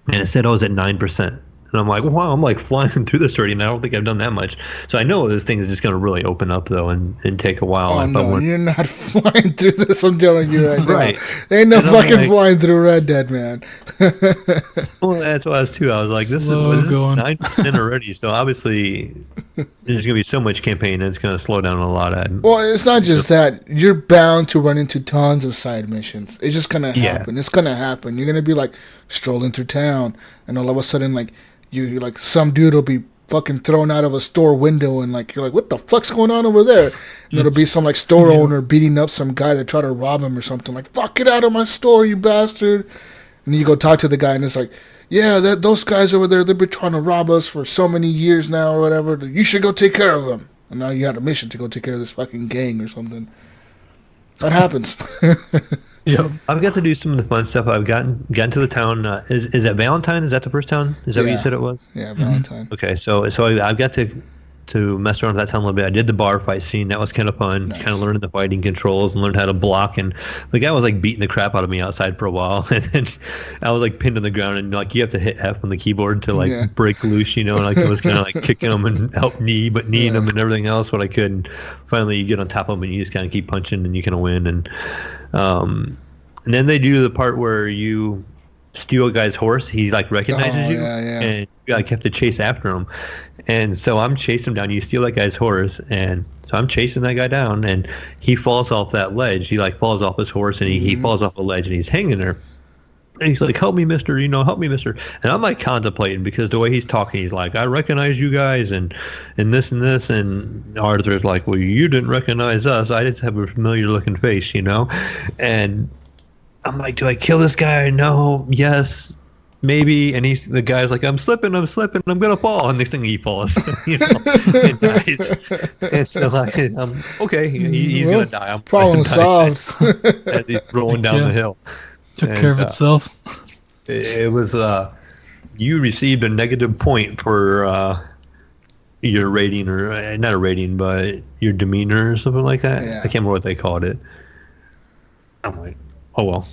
[SPEAKER 3] and it said I was at 9%. And I'm like, wow, I'm like flying through this already, and I don't think I've done that much. So I know this thing is just going to really open up, though, and take a while.
[SPEAKER 2] Oh,
[SPEAKER 3] if
[SPEAKER 2] no,
[SPEAKER 3] I want.
[SPEAKER 2] you're not flying through this. I'm telling you right now.
[SPEAKER 3] Right.
[SPEAKER 2] Ain't no
[SPEAKER 3] And I'm
[SPEAKER 2] fucking
[SPEAKER 3] like-
[SPEAKER 2] flying through Red Dead, man.
[SPEAKER 3] Well, that's what I was, too. I was like, this
[SPEAKER 4] Slow
[SPEAKER 3] is
[SPEAKER 4] going.
[SPEAKER 3] 9% already, so obviously there's going to be so much campaign, and it's going to slow down a lot.
[SPEAKER 2] Well, it's not just that. You're bound to run into tons of side missions. It's just going to happen. It's going to happen. You're going to be, like, strolling through town, and all of a sudden, like, you like, some dude will be fucking thrown out of a store window, and, like, you're like, what the fuck's going on over there? And it'll be some, like, store owner beating up some guy that tried to rob him or something. Like, fuck, get out of my store, you bastard. And then you go talk to the guy, and it's like, yeah, those guys over there, they've been trying to rob us for so many years now or whatever. You should go take care of them. And now you had a mission to go take care of this fucking gang or something. That happens.
[SPEAKER 4] Yep.
[SPEAKER 3] I've got to do some of the fun stuff. I've gotten to the town. Is that Valentine? Is that the first town? Is that what you said it was?
[SPEAKER 2] Yeah, Valentine.
[SPEAKER 3] Okay, so I've got to mess around with that town a little bit. I did the bar fight scene. That was kind of fun.
[SPEAKER 2] Nice.
[SPEAKER 3] Kind of learning the fighting controls and learned how to block. And the guy was like beating the crap out of me outside for a while. And then I was like pinned on the ground, and like you have to hit F on the keyboard to like break loose, And like I was kind of like kicking him and help kneeing him and everything else what I could. And finally, you get on top of him and you just kind of keep punching and you kind of win. And then they do the part where you steal a guy's horse. He like recognizes you, and you like have to chase after him. And so I'm chasing him down. You steal that guy's horse, and so I'm chasing that guy down, and he falls off that ledge. He like falls off his horse, and he falls off a ledge, and he's hanging there. And he's like, help me, mister, help me, mister. And I'm like contemplating, because the way he's talking, he's like, I recognize you guys and this and this. And Arthur's like, well, you didn't recognize us. I just have a familiar looking face, And I'm like, do I kill this guy? No. Yes. Maybe. And the guy's like, I'm slipping, I'm gonna fall. And next thing he falls, and dies. And so like, okay, he's gonna die. I'm
[SPEAKER 2] problem solved.
[SPEAKER 3] And he's rolling down the hill.
[SPEAKER 4] Took care of itself.
[SPEAKER 3] It was you received a negative point for your rating, or not a rating, but your demeanor or something like that.
[SPEAKER 2] Yeah.
[SPEAKER 3] I can't remember what they called it. I'm like, oh well.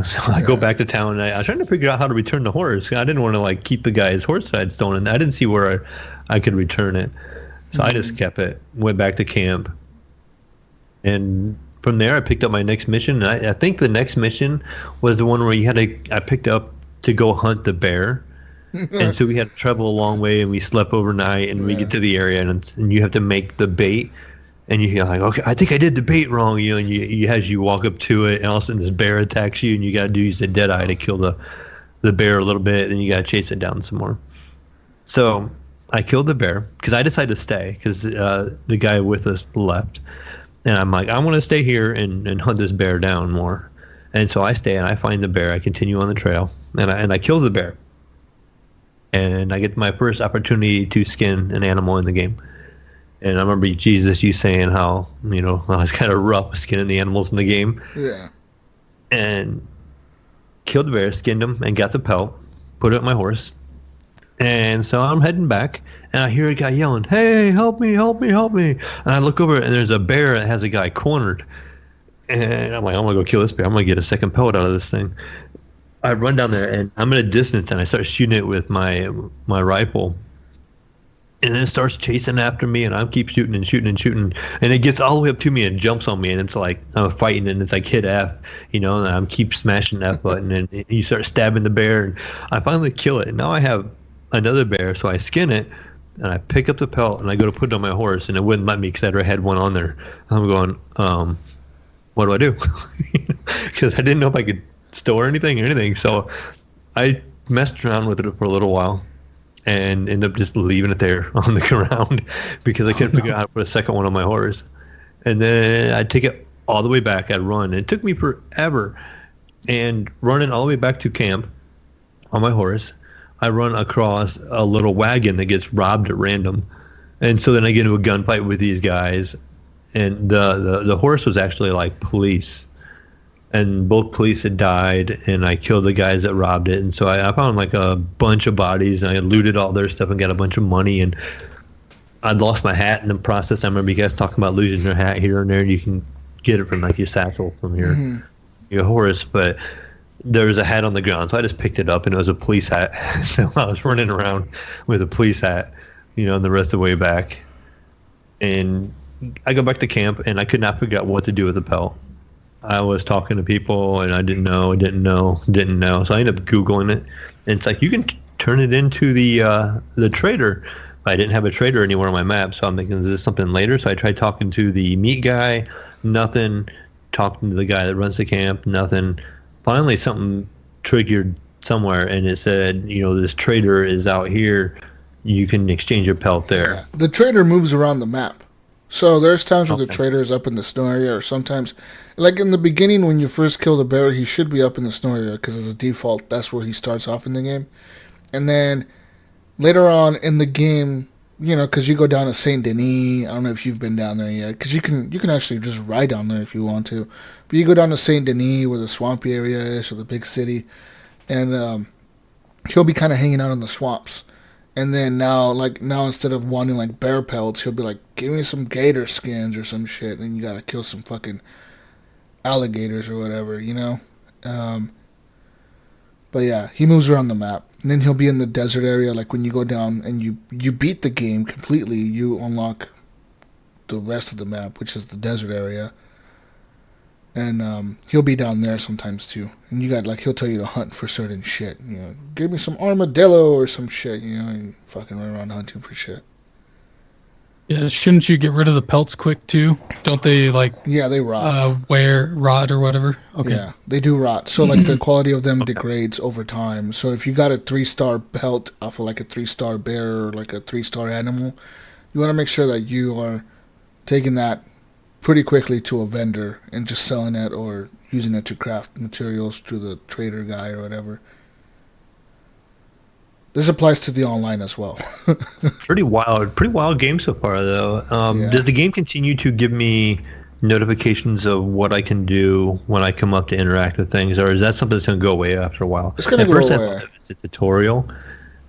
[SPEAKER 3] So I go back to town, and I was trying to figure out how to return the horse. I didn't want to like keep the guy's horse that I'd stolen. I didn't see where I could return it, so I just kept it. Went back to camp, and from there I picked up my next mission. And I think the next mission was the one where I picked up to go hunt the bear, and so we had to travel a long way, and we slept overnight, and we get to the area, and you have to make the bait. And you're like, okay, I think I did the bait wrong, and as you walk up to it, and all of a sudden this bear attacks you, and you got to use the dead eye to kill the bear a little bit, then you got to chase it down some more. So I killed the bear because I decided to stay because the guy with us left, and I'm like, I'm going to stay here and hunt this bear down more. And so I stay and I find the bear. I continue on the trail, and I kill the bear, and I get my first opportunity to skin an animal in the game. And I remember Jesus, you saying how, I was kind of rough skinning the animals in the game.
[SPEAKER 2] Yeah.
[SPEAKER 3] And killed the bear, skinned him, and got the pelt, put it on my horse. And so I'm heading back, and I hear a guy yelling, hey, help me, help me, help me. And I look over, and there's a bear that has a guy cornered. And I'm like, I'm going to go kill this bear. I'm going to get a second pelt out of this thing. I run down there, and I'm at a distance, and I start shooting it with my rifle. And it starts chasing after me, and I keep shooting and shooting and shooting. And it gets all the way up to me and jumps on me, and it's like I'm fighting, and it's like hit F, and I keep smashing the F button, and you start stabbing the bear, and I finally kill it. And now I have another bear, so I skin it, and I pick up the pelt, and I go to put it on my horse, and it wouldn't let me because I had one on there. I'm going, what do I do? Because I didn't know if I could store anything. So I messed around with it for a little while. And end up just leaving it there on the ground because I couldn't figure out how to put a second one on my horse. And then I'd take it all the way back. I'd run. It took me forever. And running all the way back to camp on my horse, I run across a little wagon that gets robbed at random. And so then I get into a gunfight with these guys. And the horse was actually like police. And both police had died, and I killed the guys that robbed it. And so I found like a bunch of bodies, and I looted all their stuff and got a bunch of money. And I'd lost my hat in the process. I remember you guys talking about losing your hat here and there. You can get it from like your satchel from your horse. But there was a hat on the ground, so I just picked it up, and it was a police hat. So I was running around with a police hat, the rest of the way back. And I go back to camp, and I could not figure out what to do with the pelt. I was talking to people, and I didn't know. So I ended up Googling it, and it's like, you can turn it into the trader. But I didn't have a trader anywhere on my map, so I'm thinking, is this something later? So I tried talking to the meat guy, nothing. Talking to the guy that runs the camp, nothing. Finally, something triggered somewhere, and it said, this trader is out here. You can exchange your pelt there.
[SPEAKER 2] Yeah. The trader moves around the map. So there's times where the trader is up in the snow area, or sometimes, like in the beginning when you first kill the bear, he should be up in the snow area because as a default, that's where he starts off in the game. And then later on in the game, because you go down to Saint Denis. I don't know if you've been down there yet, because you can actually just ride down there if you want to. But you go down to Saint Denis, where the swampy area is, or the big city, and he'll be kind of hanging out in the swamps. And then now instead of wanting like bear pelts, he'll be like, give me some gator skins or some shit, and you gotta kill some fucking alligators or whatever, But yeah, he moves around the map. And then he'll be in the desert area, like when you go down and you beat the game completely, you unlock the rest of the map, which is the desert area. And he'll be down there sometimes too. And he'll tell you to hunt for certain shit. Give me some armadillo or some shit, and fucking run around hunting for shit.
[SPEAKER 4] Yeah, shouldn't you get rid of the pelts quick too? Don't they
[SPEAKER 2] Yeah, they rot.
[SPEAKER 4] Rot or whatever. Okay.
[SPEAKER 2] Yeah, they do rot. So the quality of them degrades over time. So if you got a 3-star pelt off of like a 3-star bear or like a 3-star animal, you want to make sure that you are taking that pretty quickly to a vendor and just selling it or using it to craft materials through the trader guy or whatever. This applies to the online as well.
[SPEAKER 3] Pretty wild game so far, though. Does the game continue to give me notifications of what I can do when I come up to interact with things, or is that something that's going to go away after a while?
[SPEAKER 2] It's going to go away.
[SPEAKER 3] It's a tutorial,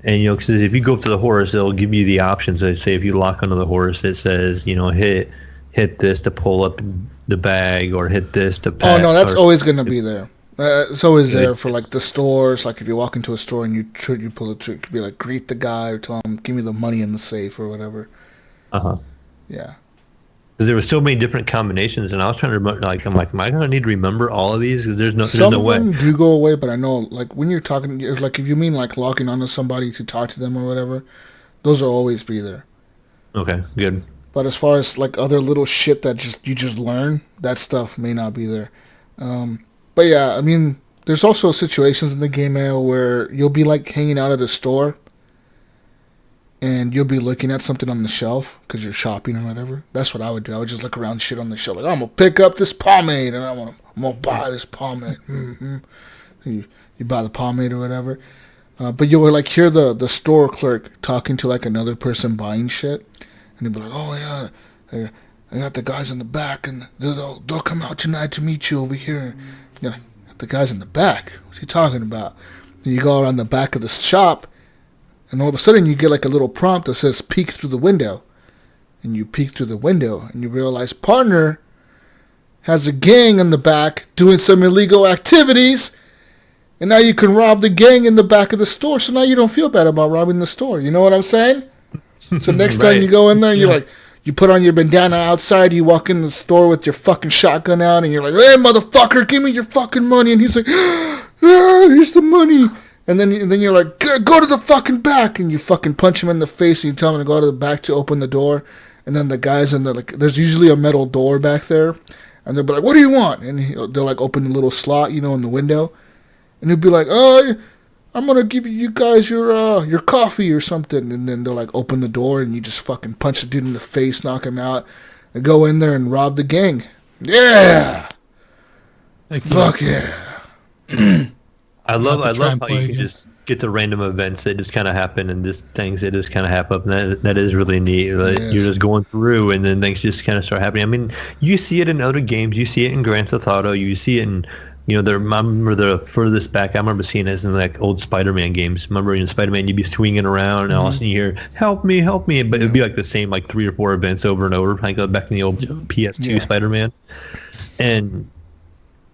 [SPEAKER 3] and because if you go up to the horse, it'll give you the options. They say if you lock onto the horse, it says hit this to pull up the bag, or hit this to pack.
[SPEAKER 2] Oh no, that's always going to be there. It's always there for like the stores. Like if you walk into a store and you pull it, it could be like greet the guy or tell him give me the money in the safe or whatever. Yeah.
[SPEAKER 3] Because there were so many different combinations, and I was trying to remember. Like am I going to need to remember all of these? Because there's no way.
[SPEAKER 2] Some of them do go away, but I know like when you're talking, like if you mean like locking onto somebody to talk to them or whatever, those will always be there.
[SPEAKER 3] Okay, good.
[SPEAKER 2] But as far as like other little shit that you just learn, that stuff may not be there. But yeah, I mean, there's also situations in the game where you'll be like hanging out at a store and you'll be looking at something on the shelf because you're shopping or whatever. That's what I would do. I would just look around shit on the shelf. Like, I'm going to pick up this pomade and I'm going to buy this pomade. Mm-hmm. You buy the pomade or whatever. But you'll like hear the store clerk talking to like another person buying shit. And he'll be like, oh yeah, I got the guys in the back and they'll come out tonight to meet you over here. The guy's in the back. What's he talking about? And you go around the back of the shop, and all of a sudden you get like a little prompt that says peek through the window. And you peek through the window, and you realize partner has a gang in the back doing some illegal activities, and now you can rob the gang in the back of the store, so now you don't feel bad about robbing the store. You know what I'm saying? So next time you go in there, you're like, you put on your bandana outside, you walk in the store with your fucking shotgun out, and you're like, hey, motherfucker, give me your fucking money. And he's like, here's the money. And then you're like, go to the fucking back. And you fucking punch him in the face, and you tell him to go to the back to open the door. And then the guys in the, like, there's usually a metal door back there. And they'll be like, what do you want? And they'll, like, open a little slot, in the window. And he'll be like, I'm going to give you guys your coffee or something. And then they'll, like, open the door, and you just fucking punch the dude in the face, knock him out, and go in there and rob the gang. Yeah! Fuck yeah.
[SPEAKER 3] I love how you can just get to random events that just kind of happen, and just things that just kind of happen. That is really neat. Like, you're just going through, and then things just kind of start happening. I mean, you see it in other games. You see it in Grand Theft Auto. You see it in, I remember the furthest back, I remember seeing this in like old Spider-Man games. Remember in Spider-Man, you'd be swinging around, and all of a sudden you hear, help me. But it'd be like the same like 3 or 4 events over and over. I go back in the old PS2 Spider-Man. And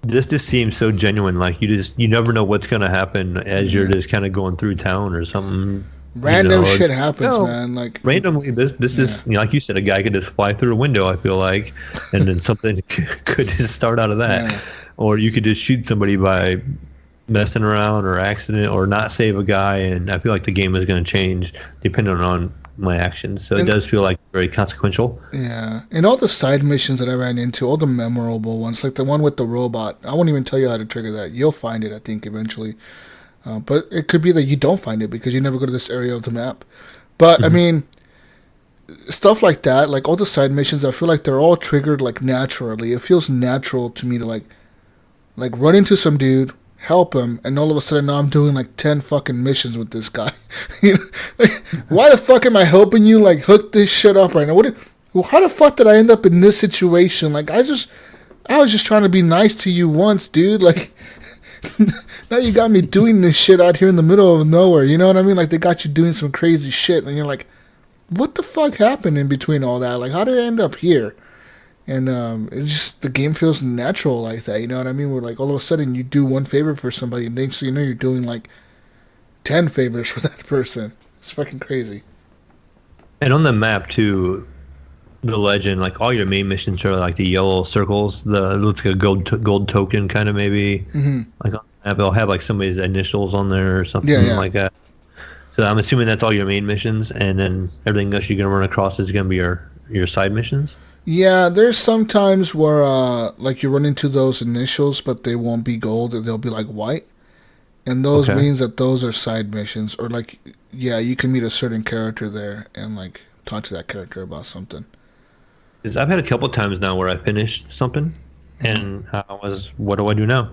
[SPEAKER 3] this just seems so genuine. Like you never know what's gonna happen as you're just kind of going through town or something.
[SPEAKER 2] Random shit happens, man. Like
[SPEAKER 3] randomly, this is like you said, a guy could just fly through a window. I feel like, and then something could just start out of that, or you could just shoot somebody by messing around or accident or not save a guy. And I feel like the game is going to change depending on my actions. So it does feel like very consequential.
[SPEAKER 2] Yeah, and all the side missions that I ran into, all the memorable ones, like the one with the robot. I won't even tell you how to trigger that. You'll find it, I think, eventually. But it could be that you don't find it because you never go to this area of the map. But, I mean, stuff like that, like all the side missions, I feel like they're all triggered, like, naturally. It feels natural to me to, like run into some dude, help him, and all of a sudden now I'm doing, like, 10 fucking missions with this guy. You know? Like, why the fuck am I helping you, like, hook this shit up right now? How the fuck did I end up in this situation? Like, I was just trying to be nice to you once, dude. Like... Now you got me doing this shit out here in the middle of nowhere. You know what I mean? Like, they got you doing some crazy shit. And you're like, what the fuck happened in between all that? Like, how did I end up here? And it's just, the game feels natural like that. You know what I mean? Where, like, all of a sudden you do one favor for somebody. And next thing you know, you're doing, like, 10 favors for that person. It's fucking crazy.
[SPEAKER 3] And on the map, too, the legend, like, all your main missions are, like, the yellow circles. It looks like a gold token, kind of, maybe. Mm-hmm. Like, on the map, it'll have, like, somebody's initials on there or something like that. So I'm assuming that's all your main missions, and then everything else you're going to run across is going to be your side missions?
[SPEAKER 2] Yeah, there's some times where, like, you run into those initials, but they won't be gold, they'll be, like, white. And those means that those are side missions. Or, like, yeah, you can meet a certain character there and, like, talk to that character about something.
[SPEAKER 3] Because I've had a couple times now where I finished something, and I was, what do I do now?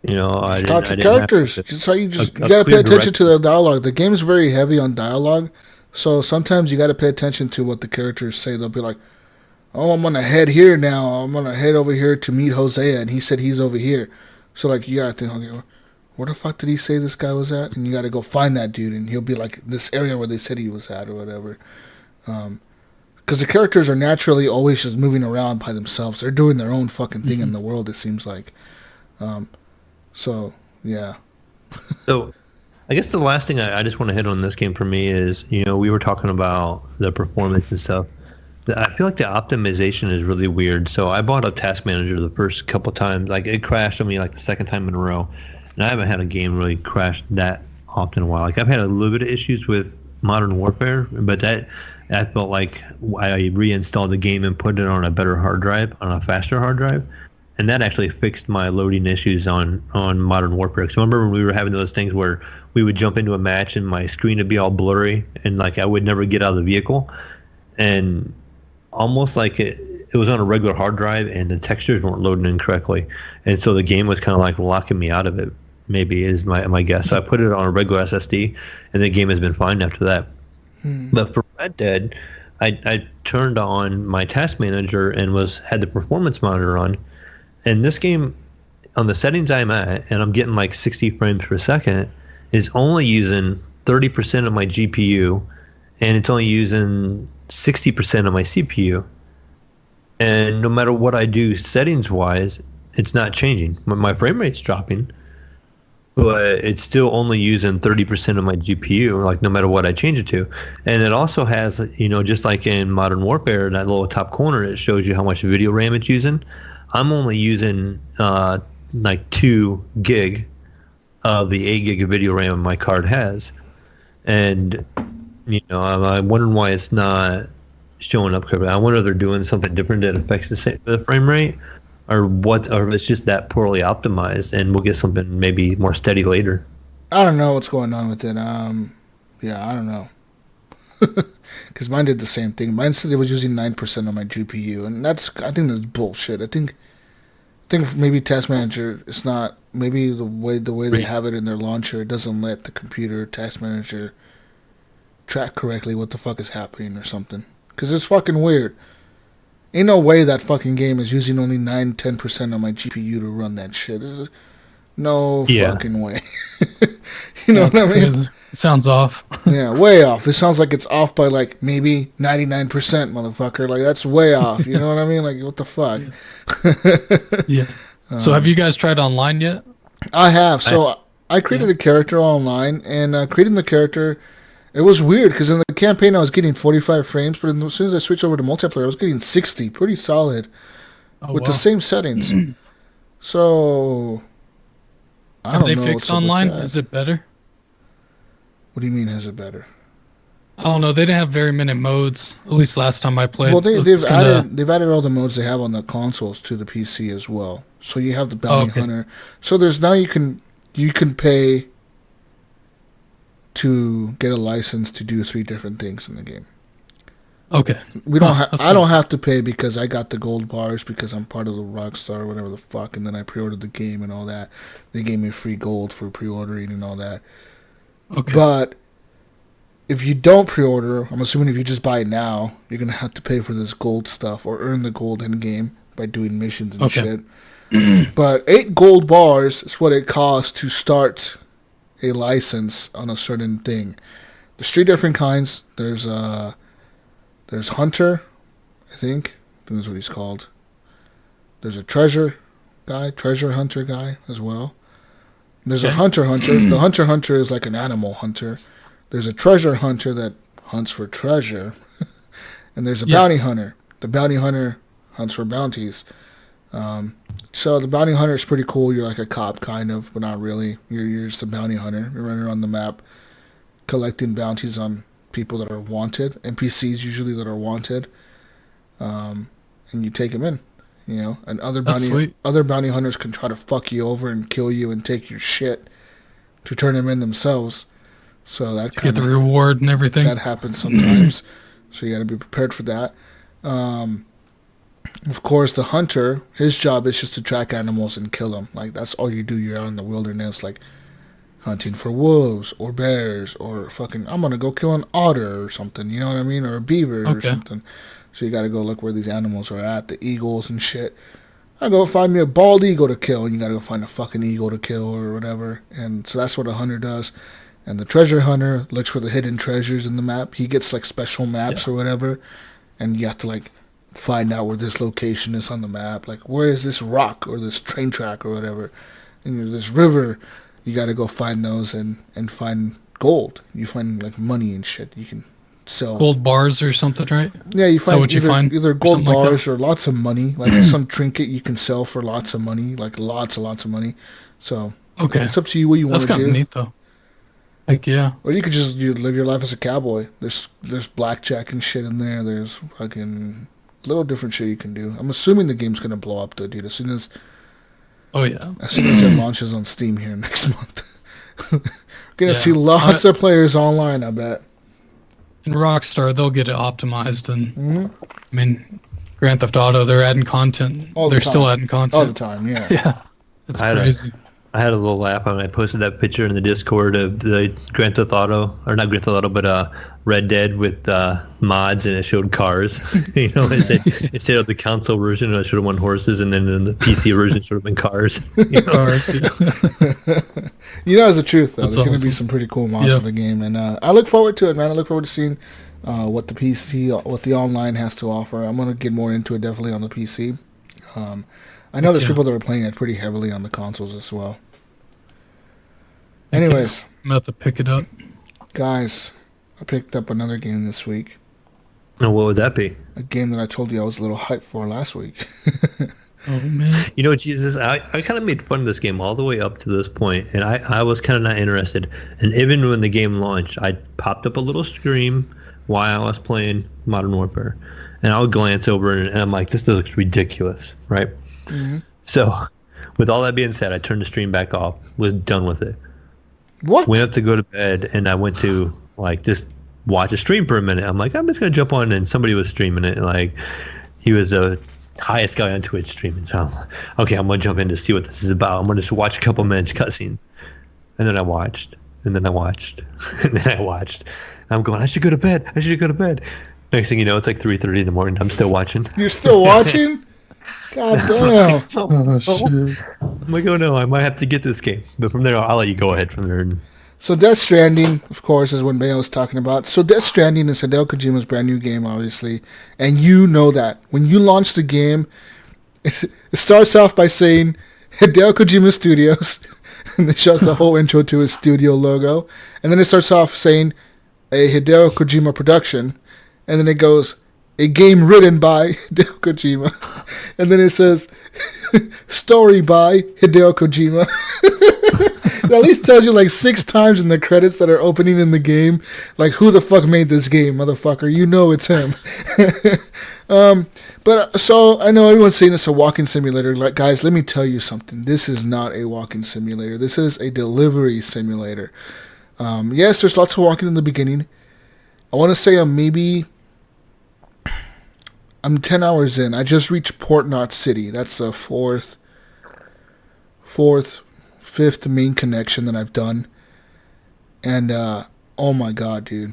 [SPEAKER 3] You know, I didn't
[SPEAKER 2] talk to characters. You gotta pay attention to the dialogue. The game's very heavy on dialogue, so sometimes you gotta pay attention to what the characters say. They'll be like, "Oh, I'm gonna head here now. I'm gonna head over here to meet Hosea, and he said he's over here." So like, you gotta think, okay, where the fuck did he say this guy was at? And you gotta go find that dude, and he'll be like this area where they said he was at or whatever. Because the characters are naturally always just moving around by themselves. They're doing their own fucking thing in the world, it seems like. So, yeah.
[SPEAKER 3] So, I guess the last thing I just want to hit on this game for me is, you know, we were talking about the performance and stuff. I feel like the optimization is really weird. So, I bought up Task Manager the first couple times. Like, it crashed on me like the second time in a row. And I haven't had a game really crash that often in a while. Like, I've had a little bit of issues with Modern Warfare, but I felt like I reinstalled the game and put it on a better hard drive, on a faster hard drive, and that actually fixed my loading issues on Modern Warfare. Because I remember when we were having those things where we would jump into a match and my screen would be all blurry and like I would never get out of the vehicle, and almost like it was on a regular hard drive and the textures weren't loading in correctly, and so the game was kind of like locking me out of it. Maybe is my guess. So I put it on a regular SSD, and the game has been fine after that. But for Red Dead, I turned on my task manager and had the performance monitor on. And this game, on the settings I'm at, and I'm getting like 60 frames per second, is only using 30% of my GPU, and it's only using 60% of my CPU. And no matter what I do settings-wise, it's not changing. My frame rate's dropping, but it's still only using 30% of my GPU, like no matter what I change it to. And it also has, you know, just like in Modern Warfare, that little top corner, it shows you how much video RAM it's using. I'm only using like 2 gig of the 8 gig of video RAM my card has. And, you know, I'm wondering why it's not showing up correctly. I wonder if they're doing something different that affects the frame rate, or if it's just that poorly optimized, and we'll get something maybe more steady later.
[SPEAKER 2] I don't know what's going on with it. Yeah, I don't know. Because mine did the same thing. Mine said it was using 9% of my GPU, and I think that's bullshit. I think maybe Task Manager, it's not, maybe the way they have it in their launcher, it doesn't let the computer Task Manager track correctly what the fuck is happening or something. Because it's fucking weird. Ain't no way that fucking game is using only 9-10% of my GPU to run that shit. No fucking way. You know what I mean?
[SPEAKER 4] Crazy. It sounds off.
[SPEAKER 2] Yeah, way off. It sounds like it's off by like maybe 99%, motherfucker. Like, that's way off. You know what I mean? Like, what the fuck?
[SPEAKER 4] Yeah. So have you guys tried online yet?
[SPEAKER 2] I have. So I created a character online, and creating the character, it was weird because in the campaign I was getting 45 frames, but as soon as I switched over to multiplayer, I was getting 60, pretty solid, with the same settings. So I don't know.
[SPEAKER 4] Have they fixed online? Is it better?
[SPEAKER 2] What do you mean? Is it better?
[SPEAKER 4] I don't know. They didn't have very many modes. At least last time I played.
[SPEAKER 2] Well, they've added all the modes they have on the consoles to the PC as well. So you have the bounty hunter. So there's now you can pay to get a license to do 3 different things in the game.
[SPEAKER 4] Okay.
[SPEAKER 2] I don't have to pay because I got the gold bars because I'm part of the Rockstar or whatever the fuck, and then I pre-ordered the game and all that. They gave me free gold for pre-ordering and all that.
[SPEAKER 4] Okay.
[SPEAKER 2] But if you don't pre-order, I'm assuming if you just buy it now, you're going to have to pay for this gold stuff or earn the gold in game by doing missions and shit. But 8 gold bars is what it costs to start a license on a certain thing. There's 3 different kinds. There's Hunter, I think that's what he's called. There's a treasure hunter guy as well. There's a hunter. The hunter is like an animal hunter. There's a treasure hunter that hunts for treasure. And there's a bounty hunter. The bounty hunter hunts for bounties. So the bounty hunter is pretty cool. You're like a cop, kind of, but not really. You're just a bounty hunter. You're running around the map collecting bounties on people that are wanted, NPCs usually that are wanted, and you take them in, and other bounty hunters can try to fuck you over and kill you and take your shit to turn them in themselves. So that
[SPEAKER 4] get the reward and everything.
[SPEAKER 2] That happens sometimes, so you got to be prepared for that. Of course, the hunter, his job is just to track animals and kill them. Like that's all you do. You're out in the wilderness, like hunting for wolves or bears or fucking, I'm going to go kill an otter or something, you know what I mean? Or a beaver or something. So you got to go look where these animals are at, the eagles and shit. I go find me a bald eagle to kill, and you got to go find a fucking eagle to kill or whatever. And so that's what a hunter does. And the treasure hunter looks for the hidden treasures in the map. He gets like special maps or whatever, and you have to like find out where this location is on the map. Like, where is this rock or this train track or whatever? And there's this river. You got to go find those and find gold. You find like money and shit. You can sell
[SPEAKER 4] gold bars or something, right?
[SPEAKER 2] Yeah, you find either gold bars or lots of money. Like some trinket you can sell for lots of money, like lots and lots of money. So it's up to you what you want to do.
[SPEAKER 4] That's kind of neat, though. Like
[SPEAKER 2] or you could just live your life as a cowboy. There's blackjack and shit in there. There's fucking little different shit you can do. I'm assuming the game's gonna blow up though, dude. As soon as it launches on Steam here next month. We're going to see lots of players online, I bet.
[SPEAKER 4] In Rockstar, they'll get it optimized. And I mean, Grand Theft Auto, they're adding content. They're still adding content.
[SPEAKER 2] All the time, yeah.
[SPEAKER 4] Yeah. It's crazy.
[SPEAKER 3] I had a little laugh when I posted that picture in the Discord of the Grand Theft Auto, or not Grand Theft Auto, but Red Dead with mods, and it showed cars. It said of the console version, it should have won horses, and then in the PC version, it should have been cars.
[SPEAKER 4] Cars,
[SPEAKER 2] it's the truth, though. There's going to be some pretty cool mods in the game, and I look forward to it, man. I look forward to seeing what the online has to offer. I'm going to get more into it, definitely, on the PC. I know there's people that are playing it pretty heavily on the consoles as well. Anyways.
[SPEAKER 4] I'm about to pick it up.
[SPEAKER 2] Guys, I picked up another game this week.
[SPEAKER 3] And what would that be?
[SPEAKER 2] A game that I told you I was a little hyped for last week.
[SPEAKER 4] Oh, man.
[SPEAKER 3] Jesus, I kind of made fun of this game all the way up to this point, and I was kind of not interested. And even when the game launched, I popped up a little screen while I was playing Modern Warfare. And I would glance over it, and I'm like, this looks ridiculous, right? Mm-hmm. So, with all that being said, I turned the stream back off, was done with it.
[SPEAKER 2] What?
[SPEAKER 3] Went up to go to bed, and I went to just watch a stream for a minute. I'm like, I'm just gonna jump on, and somebody was streaming it. Like, he was a highest guy on Twitch streaming. So, I'm like, okay, I'm gonna jump in to see what this is about. I'm gonna just watch a couple minutes cutscene, and then I watched, and then I watched, and then I watched. I'm going, I should go to bed. Next thing you know, it's like 3:30 in the morning. I'm still watching.
[SPEAKER 2] You're still watching? God damn.
[SPEAKER 4] Oh, shit.
[SPEAKER 3] I'm like, oh no, I might have to get this game. But from there, I'll let you go ahead from there.
[SPEAKER 2] So Death Stranding, of course, is what Mayo was talking about. So Death Stranding is Hideo Kojima's brand new game, obviously. And you know that. When you launch the game, it starts off by saying, Hideo Kojima Studios. And it shows the whole intro to his studio logo. And then it starts off saying a Hideo Kojima production. And then it goes, a game written by Hideo Kojima. And then it says, story by Hideo Kojima. It at least tells you like 6 times in the credits that are opening in the game, like, who the fuck made this game, motherfucker? You know it's him. But so I know everyone's saying it's a walking simulator. Like, guys, let me tell you something. This is not a walking simulator. This is a delivery simulator. Yes, there's lots of walking in the beginning. I want to say I'm 10 hours in. I just reached Port Knot City. That's the fifth main connection that I've done. And, oh my god, dude.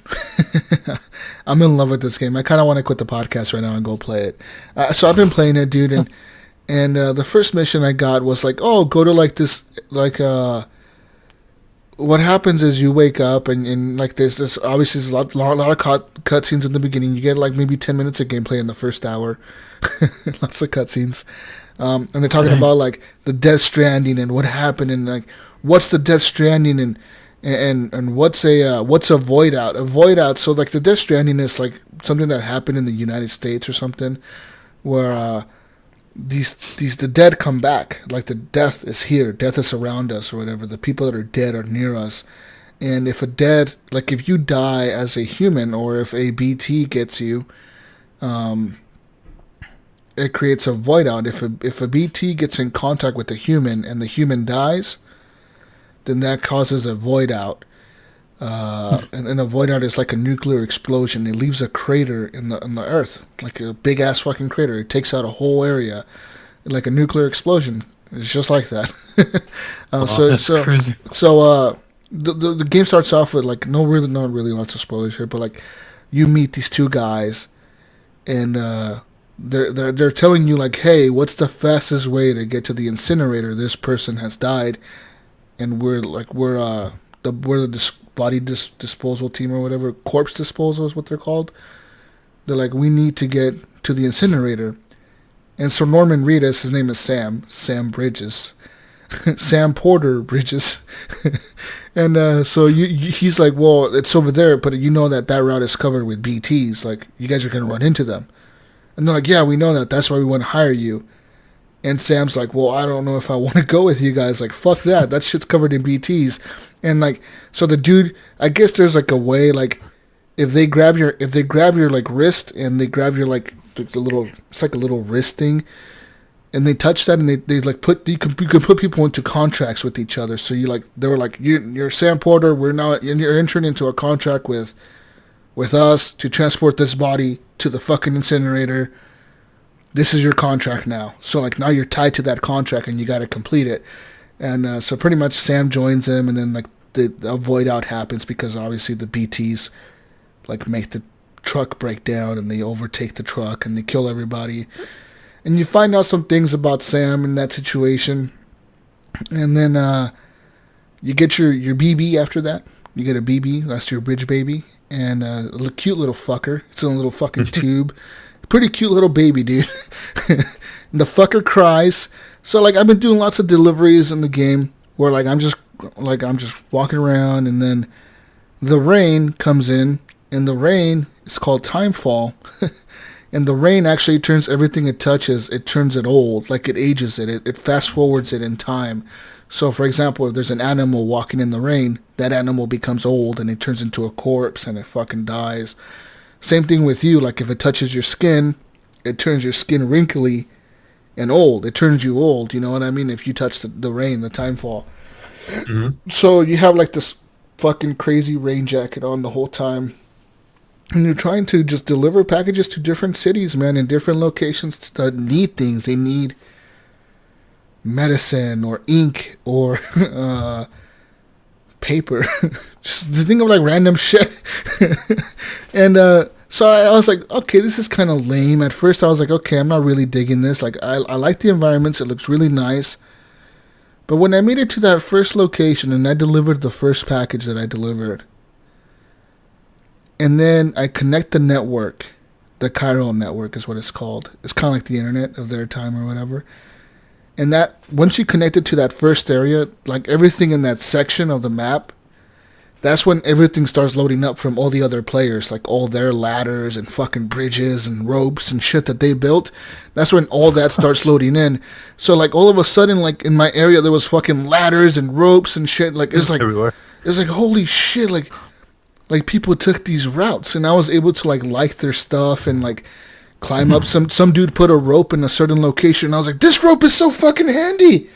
[SPEAKER 2] I'm in love with this game. I kind of want to quit the podcast right now and go play it. So I've been playing it, dude, and the first mission I got was like, oh, go to like this, like, what happens is you wake up and like this obviously there's a lot of cutscenes in the beginning. You get like maybe 10 minutes of gameplay in the first hour. Lots of cutscenes. And they're talking about like the Death Stranding and what happened and like what's the Death Stranding and what's a void out. A void out, so like the Death Stranding is like something that happened in the United States or something where the dead come back. Like the death is here, death is around us or whatever. The people that are dead are near us. And if if you die as a human or if a BT gets you, it creates a void out. If a BT gets in contact with a human and the human dies, then that causes a void out. And a void out is like a nuclear explosion. It leaves a crater in the earth, like a big ass fucking crater. It takes out a whole area, like a nuclear explosion. It's just like that.
[SPEAKER 4] That's crazy.
[SPEAKER 2] So the game starts off with like not really lots of spoilers here, but like you meet these two guys, and they're telling you like, hey, what's the fastest way to get to the incinerator? This person has died, and we're the body disposal team or whatever, corpse disposal is what they're called. They're like, we need to get to the incinerator. And so Norman Reedus, his name is Sam Bridges, Sam Porter Bridges. And so he's like, well, it's over there, but you know that route is covered with BTs. Like, you guys are going to run into them. And they're like, yeah, we know that. That's why we want to hire you. And Sam's like, well, I don't know if I want to go with you guys. Like, fuck that. That shit's covered in BTs. And like, so the dude, I guess there's like a way, like, if they grab your like wrist and they grab your like the little, it's like a little wrist thing, and they touch that and they like you can put people into contracts with each other. So they were like, you're Sam Porter. You're entering into a contract with us to transport this body to the fucking incinerator. This is your contract now. So like now you're tied to that contract and you got to complete it. And so pretty much Sam joins them, and then like a void out happens because obviously the BTs like make the truck break down and they overtake the truck and they kill everybody. And you find out some things about Sam in that situation. And then you get your BB after that. You get a BB, that's your bridge baby. And a cute little fucker. It's in a little fucking tube. Pretty cute little baby, dude. And the fucker cries. So like I've been doing lots of deliveries in the game where like I'm just walking around, and then the rain comes in, and the rain is called timefall. And the rain actually turns everything it touches, it turns it old, like it ages it. It fast forwards it in time. So for example, if there's an animal walking in the rain, that animal becomes old and it turns into a corpse and it fucking dies. Same thing with you, like if it touches your skin, it turns your skin wrinkly and old. It turns you old, you know what I mean? If you touch the rain, the timefall. Mm-hmm. So you have like this fucking crazy rain jacket on the whole time. And you're trying to just deliver packages to different cities, man, in different locations that need things. They need medicine or ink or paper. Just think of like random shit. And so I was like, okay, this is kind of lame. At first I was like, okay, I'm not really digging this. Like I like the environments. It looks really nice. But when I made it to that first location and I delivered the first package that I delivered, and then I connect the network, the chiral network is what it's called. It's kind of like the internet of their time or whatever. And that once you connect it to that first area, like everything in that section of the map, that's when everything starts loading up from all the other players, like all their ladders and fucking bridges and ropes and shit that they built. That's when all that starts loading in. So like all of a sudden, like in my area, there was fucking ladders and ropes and shit. Like it's like
[SPEAKER 3] everywhere.
[SPEAKER 2] It's like holy shit, like people took these routes, and I was able to like their stuff and like climb up. Some dude put a rope in a certain location, and I was like, this rope is so fucking handy.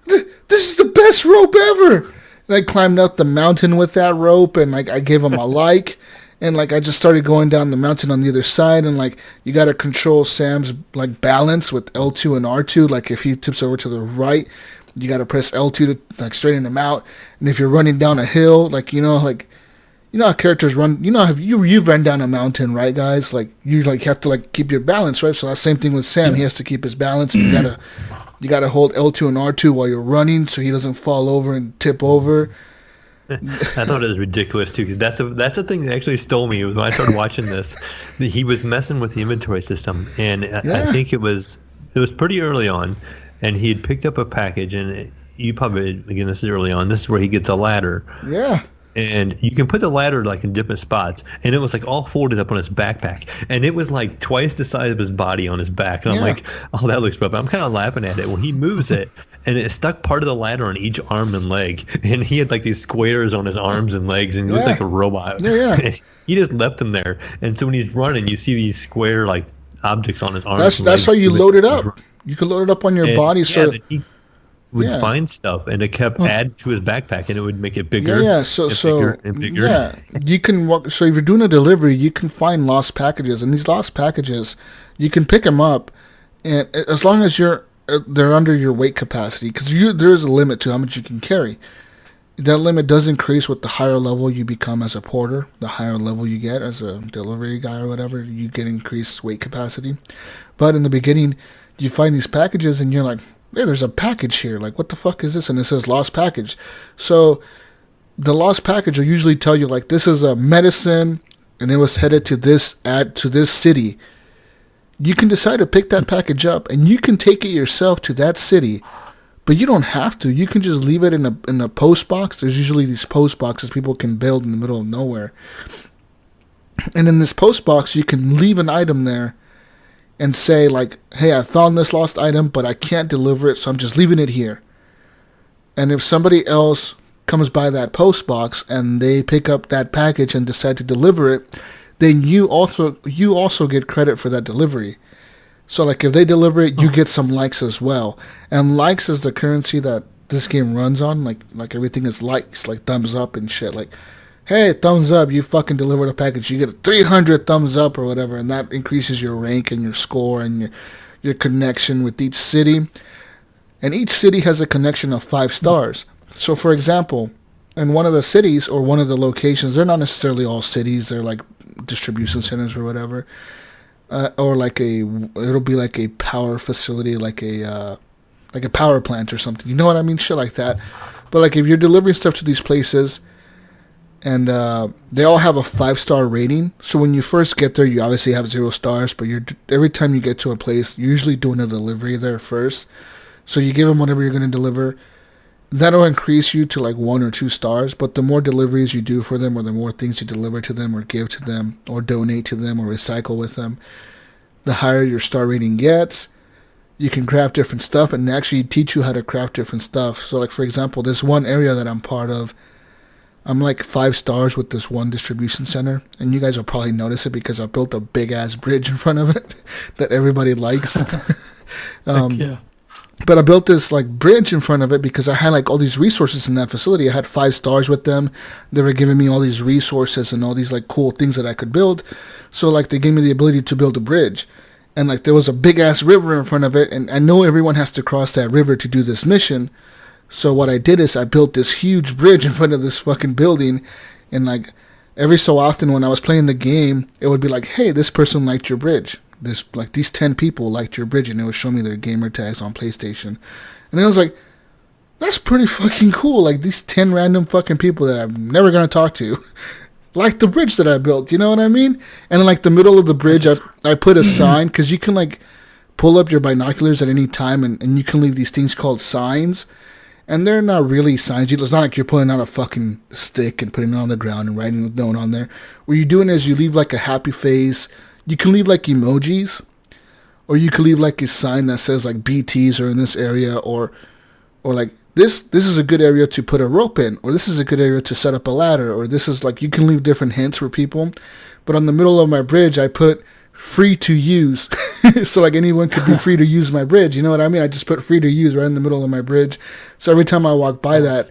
[SPEAKER 2] This is the best rope ever. And I climbed up the mountain with that rope, and like I gave him a like, and like I just started going down the mountain on the other side, and like you gotta control Sam's like balance with L2 and R2. Like if he tips over to the right, you gotta press L2 to like straighten him out. And if you're running down a hill, like you know how characters run. You know how you've run down a mountain, right, guys? Like you like have to like keep your balance, right? So that's the same thing with Sam. He has to keep his balance, and you gotta hold L2 and R2 while you're running, so he doesn't fall over and tip over.
[SPEAKER 3] I thought it was ridiculous too, because that's the thing that actually stole me when I started watching this. He was messing with the inventory system, and I think it was pretty early on, and he had picked up a package, and you probably, again, this is early on. This is where he gets a ladder.
[SPEAKER 2] Yeah.
[SPEAKER 3] And you can put the ladder like in different spots, and it was like all folded up on his backpack, and it was like twice the size of his body on his back. And I'm like, oh, that looks rough. I'm kind of laughing at it. Well, he moves it, and it stuck part of the ladder on each arm and leg, and he had like these squares on his arms and legs, and he looked like a robot.
[SPEAKER 2] Yeah.
[SPEAKER 3] He just left them there, and so when he's running, you see these square like objects on his arms.
[SPEAKER 2] That's how you load it up. You can load it up on your body. So
[SPEAKER 3] he would find stuff, and it kept adding to his backpack, and it would make it bigger.
[SPEAKER 2] Bigger and bigger. Yeah, you can walk. So if you're doing a delivery, you can find lost packages, and these lost packages, you can pick them up, and as long as they're under your weight capacity, because there is a limit to how much you can carry. That limit does increase with the higher level you become as a porter. The higher level you get as a delivery guy or whatever, you get increased weight capacity. But in the beginning, you find these packages, and you're like, hey, there's a package here. Like, what the fuck is this? And it says lost package. So the lost package will usually tell you, like, this is a medicine, and it was headed to this city. You can decide to pick that package up, and you can take it yourself to that city. But you don't have to. You can just leave it in a post box. There's usually these post boxes people can build in the middle of nowhere. And in this post box, you can leave an item there and say, like, hey, I found this lost item, but I can't deliver it, so I'm just leaving it here. And if somebody else comes by that post box and they pick up that package and decide to deliver it, then you also get credit for that delivery. So, like, if they deliver it, you get some likes as well. And likes is the currency that this game runs on. Like everything is likes, like thumbs up and shit. Like, hey, thumbs up, you fucking delivered a package. You get 300 thumbs up or whatever, and that increases your rank and your score and your connection with each city. And each city has a connection of 5 stars. So, for example, in one of the cities or one of the locations, they're not necessarily all cities. They're like distribution centers or whatever. Or like it'll be like a power facility, like a power plant or something. You know what I mean? Shit like that. But like if you're delivering stuff to these places, and they all have a 5-star rating. So when you first get there, you obviously have 0 stars. But every time you get to a place, you're usually doing a delivery there first. So you give them whatever you're going to deliver. That'll increase you to like 1 or 2 stars. But the more deliveries you do for them, or the more things you deliver to them, or give to them, or donate to them, or recycle with them, the higher your star rating gets. You can craft different stuff, and they actually teach you how to craft different stuff. So like, for example, this one area that I'm part of, I'm like 5 stars with this one distribution center, and you guys will probably notice it because I built a big ass bridge in front of it that everybody likes. But I built this like bridge in front of it because I had like all these resources in that facility. I had 5 stars with them. They were giving me all these resources and all these like cool things that I could build. So like they gave me the ability to build a bridge. And like there was a big ass river in front of it, and I know everyone has to cross that river to do this mission. So what I did is I built this huge bridge in front of this fucking building, and like every so often when I was playing the game, it would be like, hey, this person liked your bridge. These 10 people liked your bridge, and it would show me their gamer tags on PlayStation. And I was like, that's pretty fucking cool. Like these 10 random fucking people that I'm never gonna talk to like the bridge that I built, you know what I mean? And in like the middle of the bridge, I put a sign, because you can like pull up your binoculars at any time, and you can leave these things called signs. And they're not really signs. It's not like you're pulling out a fucking stick and putting it on the ground and writing a note on there. What you're doing is you leave like a happy face. You can leave like emojis. Or you can leave like a sign that says like BTs are in this area. Or like this is a good area to put a rope in. Or this is a good area to set up a ladder. Or this is like, you can leave different hints for people. But on the middle of my bridge, I put free to use. So like anyone could be free to use my bridge. You know what I mean? I just put free to use right in the middle of my bridge. So every time I walk by that,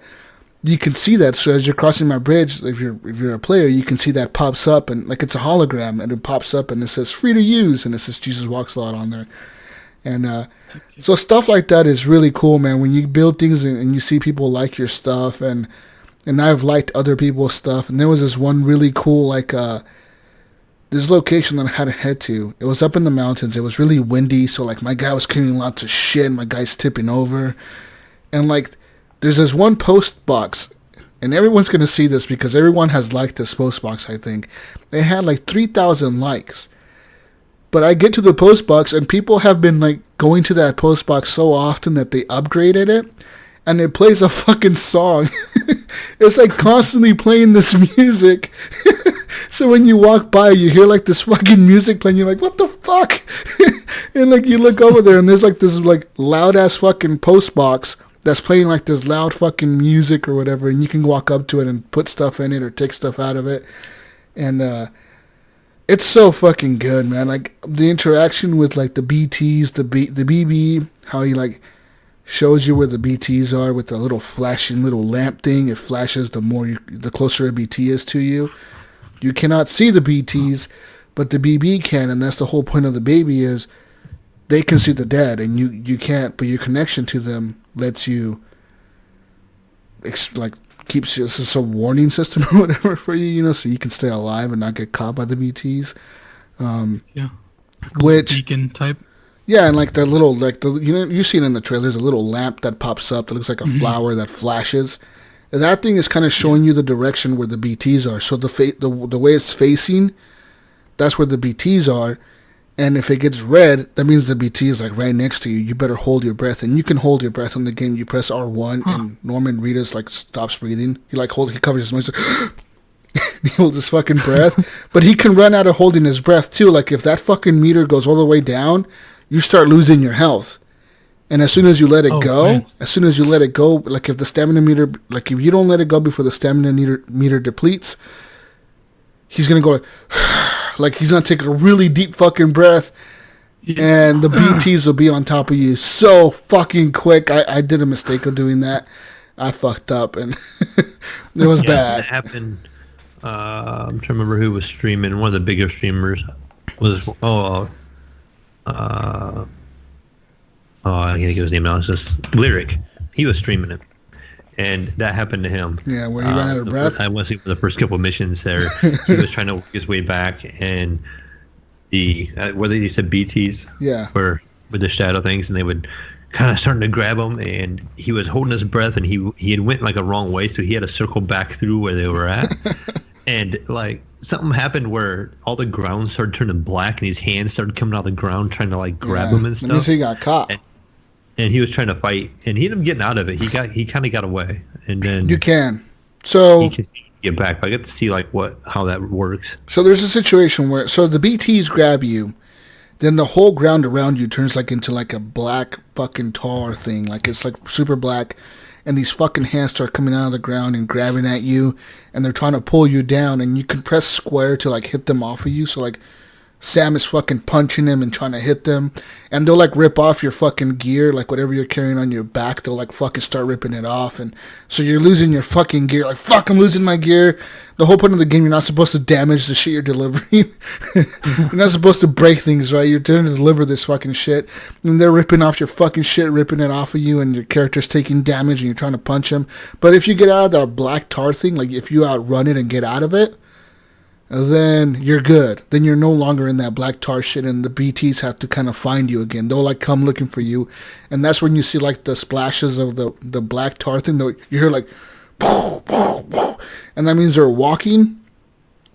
[SPEAKER 2] you can see that. So as you're crossing my bridge, if you're a player, you can see that pops up, and like it's a hologram, and it pops up and it says free to use, and it says JesusWalksAlot on there. And so stuff like that is really cool, man. When you build things and you see people like your stuff, and I've liked other people's stuff. And there was this one really cool like this location that I had to head to. It was up in the mountains. It was really windy, so like my guy was carrying lots of shit. My guy's tipping over, and like there's this one post box, and everyone's gonna see this because everyone has liked this post box. I think it had like 3,000 likes. But I get to the post box, and people have been like going to that post box so often that they upgraded it, and it plays a fucking song. It's like constantly playing this music. So when you walk by, you hear like this fucking music playing. You're like, what the fuck? And like you look over there, and there's like this like loud ass fucking post box that's playing like this loud fucking music or whatever. And you can walk up to it and put stuff in it or take stuff out of it. And it's so fucking good, man. Like the interaction with like the BTs, the BB, how he like shows you where the BTs are with the little flashing little lamp thing. It flashes the closer a BT is to you. You cannot see the BTs, but the BB can, and that's the whole point of the baby is they can see the dead, and you can't, but your connection to them lets you, like, keeps you, it's a warning system or whatever for you, you know, so you can stay alive and not get caught by the BTs.
[SPEAKER 4] Yeah.
[SPEAKER 2] Which
[SPEAKER 4] beacon type.
[SPEAKER 2] Yeah, and like that little, like the, you know, you see it in the trailers, a little lamp that pops up that looks like a flower that flashes. That thing is kind of showing you the direction where the BTs are. So the way it's facing, that's where the BTs are. And if it gets red, that means the BT is like right next to you. You better hold your breath. And you can hold your breath in the game. You press R1 and Norman Reedus like stops breathing. He covers his mouth. Like, he holds his fucking breath. But he can run out of holding his breath too. Like if that fucking meter goes all the way down, you start losing your health. And as soon as you let it go, like if the stamina meter, like if you don't let it go before the stamina meter depletes, he's going to go like he's going to take a really deep fucking breath, and the BTs will be on top of you so fucking quick. I did a mistake of doing that. I fucked up, and it was bad.
[SPEAKER 3] It happened. I'm trying to remember who was streaming. One of the bigger streamers was, I can't get his name now. It's just Lyric. He was streaming it, and that happened to him.
[SPEAKER 2] Yeah, where he ran out of breath.
[SPEAKER 3] I was the first couple of missions there. He was trying to work his way back, and the whether they said BTs, were with the shadow things, and they would kind of starting to grab him, and he was holding his breath, and he had went like a wrong way, so he had to circle back through where they were at, and like something happened where all the ground started turning black, and his hands started coming out of the ground trying to like grab him and stuff.
[SPEAKER 2] And so he got caught.
[SPEAKER 3] And he was trying to fight, and he ended up getting out of it. He kind of got away, and then
[SPEAKER 2] you can. So
[SPEAKER 3] he can get back. But I get to see like how that works.
[SPEAKER 2] So there's a situation where the BTs grab you, then the whole ground around you turns like into like a black fucking tar thing, like it's like super black, and these fucking hands start coming out of the ground and grabbing at you, and they're trying to pull you down, and you can press square to like hit them off of you. So like Sam is fucking punching him and trying to hit them, and they'll like rip off your fucking gear, like whatever you're carrying on your back, they'll like fucking start ripping it off, and so you're losing your fucking gear, like fuck, I'm losing my gear. The whole point of the game, you're not supposed to damage the shit you're delivering. You're not supposed to break things, right? You're trying to deliver this fucking shit, and they're ripping off your fucking shit, ripping it off of you, and your character's taking damage, and you're trying to punch him. But if you get out of that black tar thing, like if you outrun it and get out of it, then you're good. Then you're no longer in that black tar shit, and the BTs have to kind of find you again. They'll like come looking for you, and that's when you see like the splashes of the black tar thing. You hear like, and that means they're walking,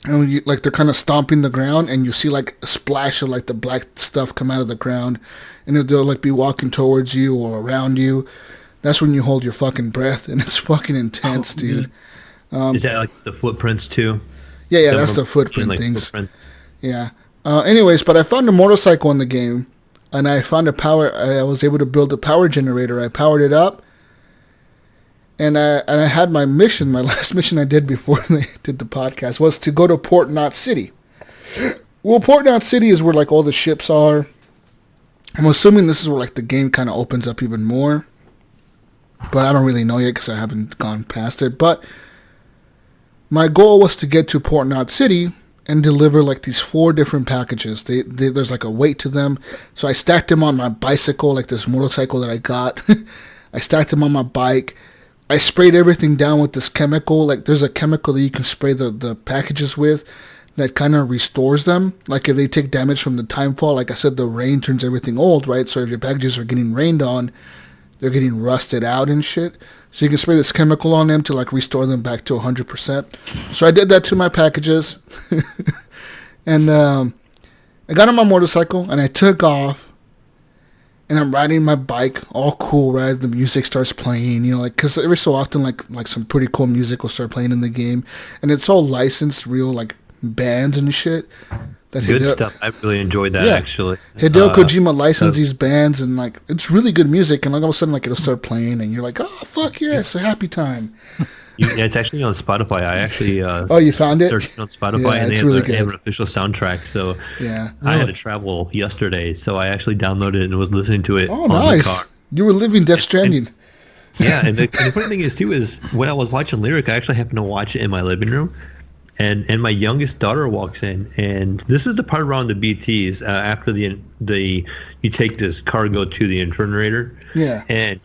[SPEAKER 2] and like they're kind of stomping the ground, and you see like a splash of like the black stuff come out of the ground, and they'll like be walking towards you or around you. That's when you hold your fucking breath, and it's fucking intense, dude.
[SPEAKER 3] Is that like the footprints too?
[SPEAKER 2] Yeah, that's the footprint
[SPEAKER 3] like
[SPEAKER 2] things.
[SPEAKER 3] Footprints.
[SPEAKER 2] Yeah. Anyways, but I found a motorcycle in the game, and I found I was able to build a power generator. I powered it up, and I had my mission. My last mission I did before they did the podcast was to go to Port Knot City. Well, Port Knot City is where like all the ships are. I'm assuming this is where like the game kind of opens up even more, but I don't really know yet because I haven't gone past it. But my goal was to get to Port Knot City and deliver like these 4 different packages. There's like a weight to them, so I stacked them on my bicycle, like this motorcycle that I got. I stacked them on my bike. I sprayed everything down with this chemical. Like there's a chemical that you can spray the packages with that kind of restores them. Like if they take damage from the timefall, like I said, the rain turns everything old, right? So if your packages are getting rained on, they're getting rusted out and shit. So you can spray this chemical on them to like restore them back to 100%. So I did that to my packages. And I got on my motorcycle and I took off. And I'm riding my bike, all cool, right? The music starts playing, you know, like, because every so often, like some pretty cool music will start playing in the game. And it's all licensed, real, like, bands and shit.
[SPEAKER 3] Good stuff. I really enjoyed that, actually.
[SPEAKER 2] Hideo Kojima licensed these bands, and, like, it's really good music. And, like, all of a sudden, like, it'll start playing, and you're like, oh, fuck yeah, it's a happy time.
[SPEAKER 3] Yeah, it's actually on Spotify. I actually
[SPEAKER 2] you found it?
[SPEAKER 3] Searched on Spotify, and they have an official soundtrack. So I had to travel yesterday, so I actually downloaded it and was listening to it on the car.
[SPEAKER 2] You were living Death Stranding.
[SPEAKER 3] And the funny thing is, too, is when I was watching Lyric, I actually happened to watch it in my living room. And my youngest daughter walks in, and this is the part around the BTs after the you take this cargo to the incinerator.
[SPEAKER 2] Yeah.
[SPEAKER 3] And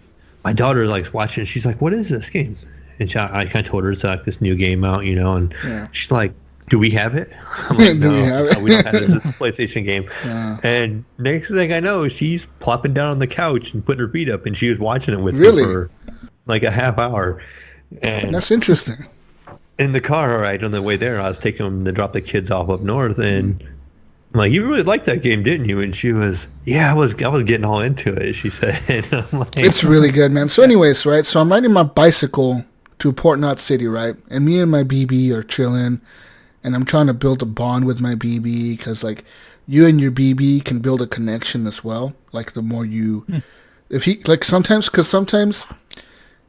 [SPEAKER 3] my daughter likes watching. She's like, "What is this game?" And I kind of told her it's like this new game out, you know. And she's like, "Do we have it?" I'm like, "No, we don't have it. It's a PlayStation game." And next thing I know, she's plopping down on the couch and putting her feet up, and she was watching it with me for like a half hour. And
[SPEAKER 2] that's interesting.
[SPEAKER 3] In the car, right on the way there, I was taking them to drop the kids off up north, and I'm like, "You really liked that game, didn't you?" And she was, "Yeah, I was getting all into it," she said. And I'm like,
[SPEAKER 2] it's really good, man. So anyways, right, so I'm riding my bicycle to Port Knot City, right, and me and my BB are chilling, and I'm trying to build a bond with my BB, because, like, you and your BB can build a connection as well, like, the more you, if he, like, sometimes,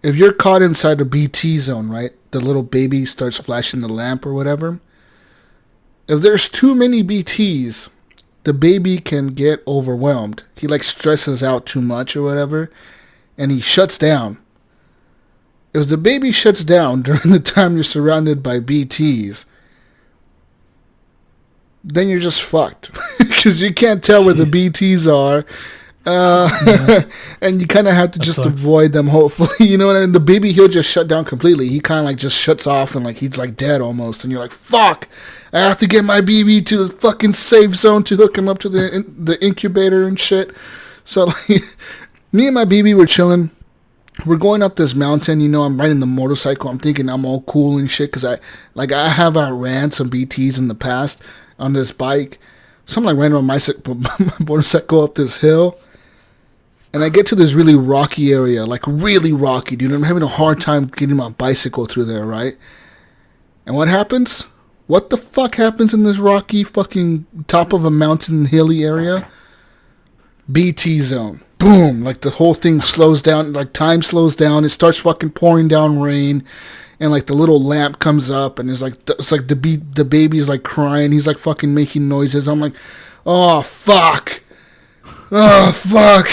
[SPEAKER 2] if you're caught inside the BT zone, right, the little baby starts flashing the lamp or whatever. If there's too many BTs, the baby can get overwhelmed. He, like, stresses out too much or whatever, and he shuts down. If the baby shuts down during the time you're surrounded by BTs, then you're just fucked. Because you can't tell where the BTs are. And you kind of have to just avoid them, hopefully. You know what I mean? The baby, he'll just shut down completely. He kind of like just shuts off, and like he's like dead almost. And you're like, fuck, I have to get my BB to the fucking safe zone to hook him up to the incubator and shit. So like, me and my BB were chilling. We're going up this mountain, you know, I'm riding the motorcycle. I'm thinking I'm all cool and shit, because I have outran some BTs in the past on this bike. So I'm like riding my motorcycle up this hill. And I get to this really rocky area, like really rocky, dude. I'm having a hard time getting my bicycle through there, right? And what happens? What the fuck happens in this rocky fucking top of a mountain hilly area? BT zone. Boom! Like the whole thing slows down, like time slows down. It starts fucking pouring down rain, and like the little lamp comes up, and it's like the baby's like crying. He's like fucking making noises. I'm like, oh fuck. Oh, fuck.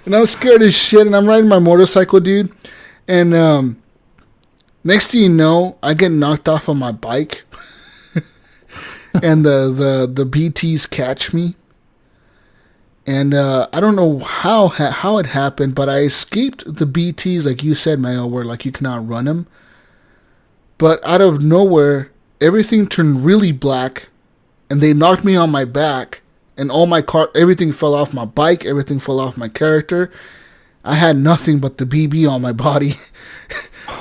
[SPEAKER 2] And I'm scared as shit, and I'm riding my motorcycle, dude. And next thing you know, I get knocked off on my bike. And the BTs catch me. And I don't know how it happened, but I escaped the BTs, like you said, Mayo, where like you cannot run them. But out of nowhere, everything turned really black, and they knocked me on my back. And all my everything fell off my bike, everything fell off my character, I had nothing but the BB on my body.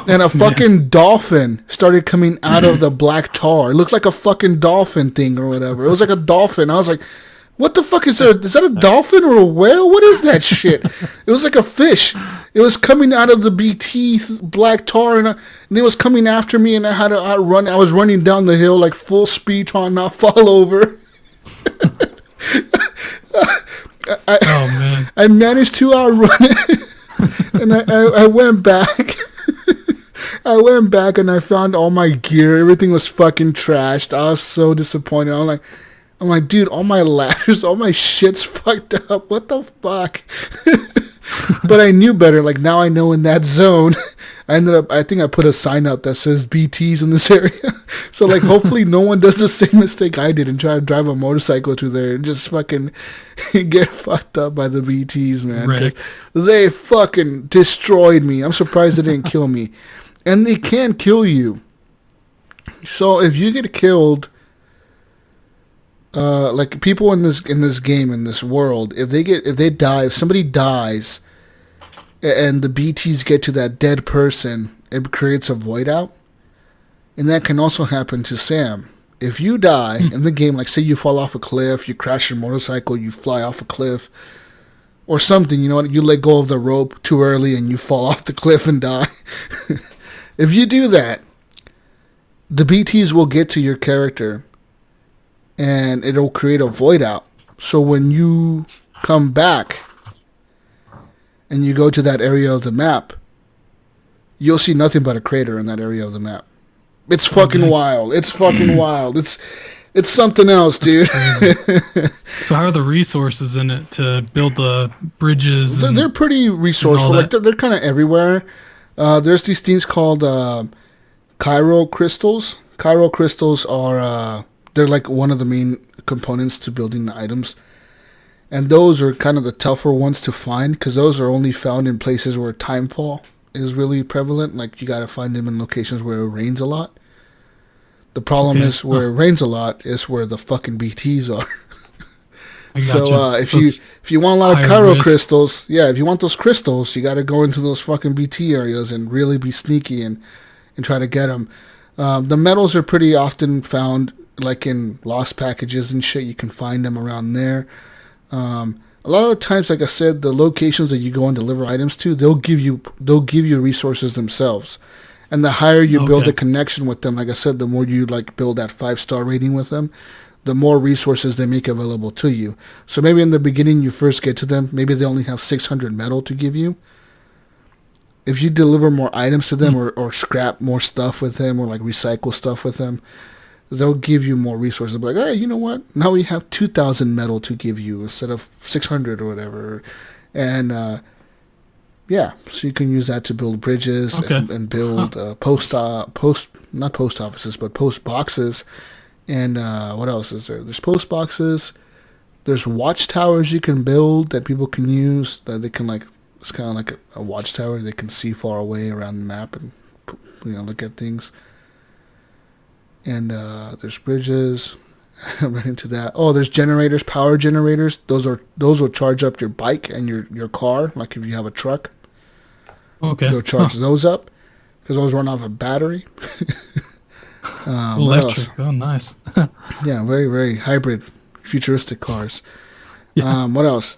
[SPEAKER 2] And a fucking dolphin started coming out of the black tar. It looked like a fucking dolphin thing or whatever. It was like a dolphin. I was like, what the fuck is there? Is that a dolphin or a whale? What is that shit? It was like a fish. It was coming out of the BT black tar, and it was coming after me, and I had to outrun. I was running down the hill like full speed trying not to fall over.
[SPEAKER 4] Oh man!
[SPEAKER 2] I managed to outrun it, and I went back. I went back and I found all my gear. Everything was fucking trashed. I was so disappointed. I'm like, dude, all my ladders, all my shit's fucked up. What the fuck? But I knew better. Like, now I know in that zone. I think I put a sign up that says BTs in this area. So, like, hopefully no one does the same mistake I did and try to drive a motorcycle through there and just fucking get fucked up by the BTs, man.
[SPEAKER 4] Right.
[SPEAKER 2] They fucking destroyed me. I'm surprised they didn't kill me. And they can kill you. So, if you get killed... like people in this game, in this world, if somebody dies and the BTs get to that dead person, it creates a void out. And that can also happen to Sam. If you die in the game, like say you fall off a cliff, you crash your motorcycle, you fly off a cliff, or something, you know, you let go of the rope too early and you fall off the cliff and die. If you do that, the BTs will get to your character and it'll create a void out. So when you come back and you go to that area of the map, you'll see nothing but a crater in that area of the map. It's fucking wild. It's fucking wild. It's something else, dude.
[SPEAKER 4] So how are the resources in it to build the bridges?
[SPEAKER 2] They're pretty resourceful. Like they're kind of everywhere. There's these things called Chiral crystals. Chiral crystals are... they're like one of the main components to building the items. And those are kind of the tougher ones to find because those are only found in places where timefall is really prevalent. Like you got to find them in locations where it rains a lot. The problem is where it rains a lot is where the fucking BTs are. So if you want a lot of chiral crystals, if you want those crystals, you got to go into those fucking BT areas and really be sneaky and try to get them. The metals are pretty often found like in lost packages and shit. You can find them around there. A lot of the times, like I said, the locations that you go and deliver items to, they'll give you resources themselves. And the higher you build a connection with them, like I said, the more you like build that 5-star rating with them, the more resources they make available to you. So maybe in the beginning you first get to them, maybe they only have 600 metal to give you. If you deliver more items to them or scrap more stuff with them or like recycle stuff with them, they'll give you more resources. They'll be like, hey, you know what? Now we have 2,000 metal to give you instead of 600 or whatever. And, so you can use that to build bridges and build not post offices, but post boxes. And what else is there? There's post boxes. There's watchtowers you can build that people can use. That they can like, it's kind of like a watchtower. They can see far away around the map and look at things. And there's bridges. I'm right into that. Oh, there's generators, power generators. Those will charge up your bike and your car. Like if you have a truck, they'll charge those up because those run off a battery.
[SPEAKER 4] Electric. Oh, nice.
[SPEAKER 2] Yeah, very very hybrid, futuristic cars. Yeah. What else?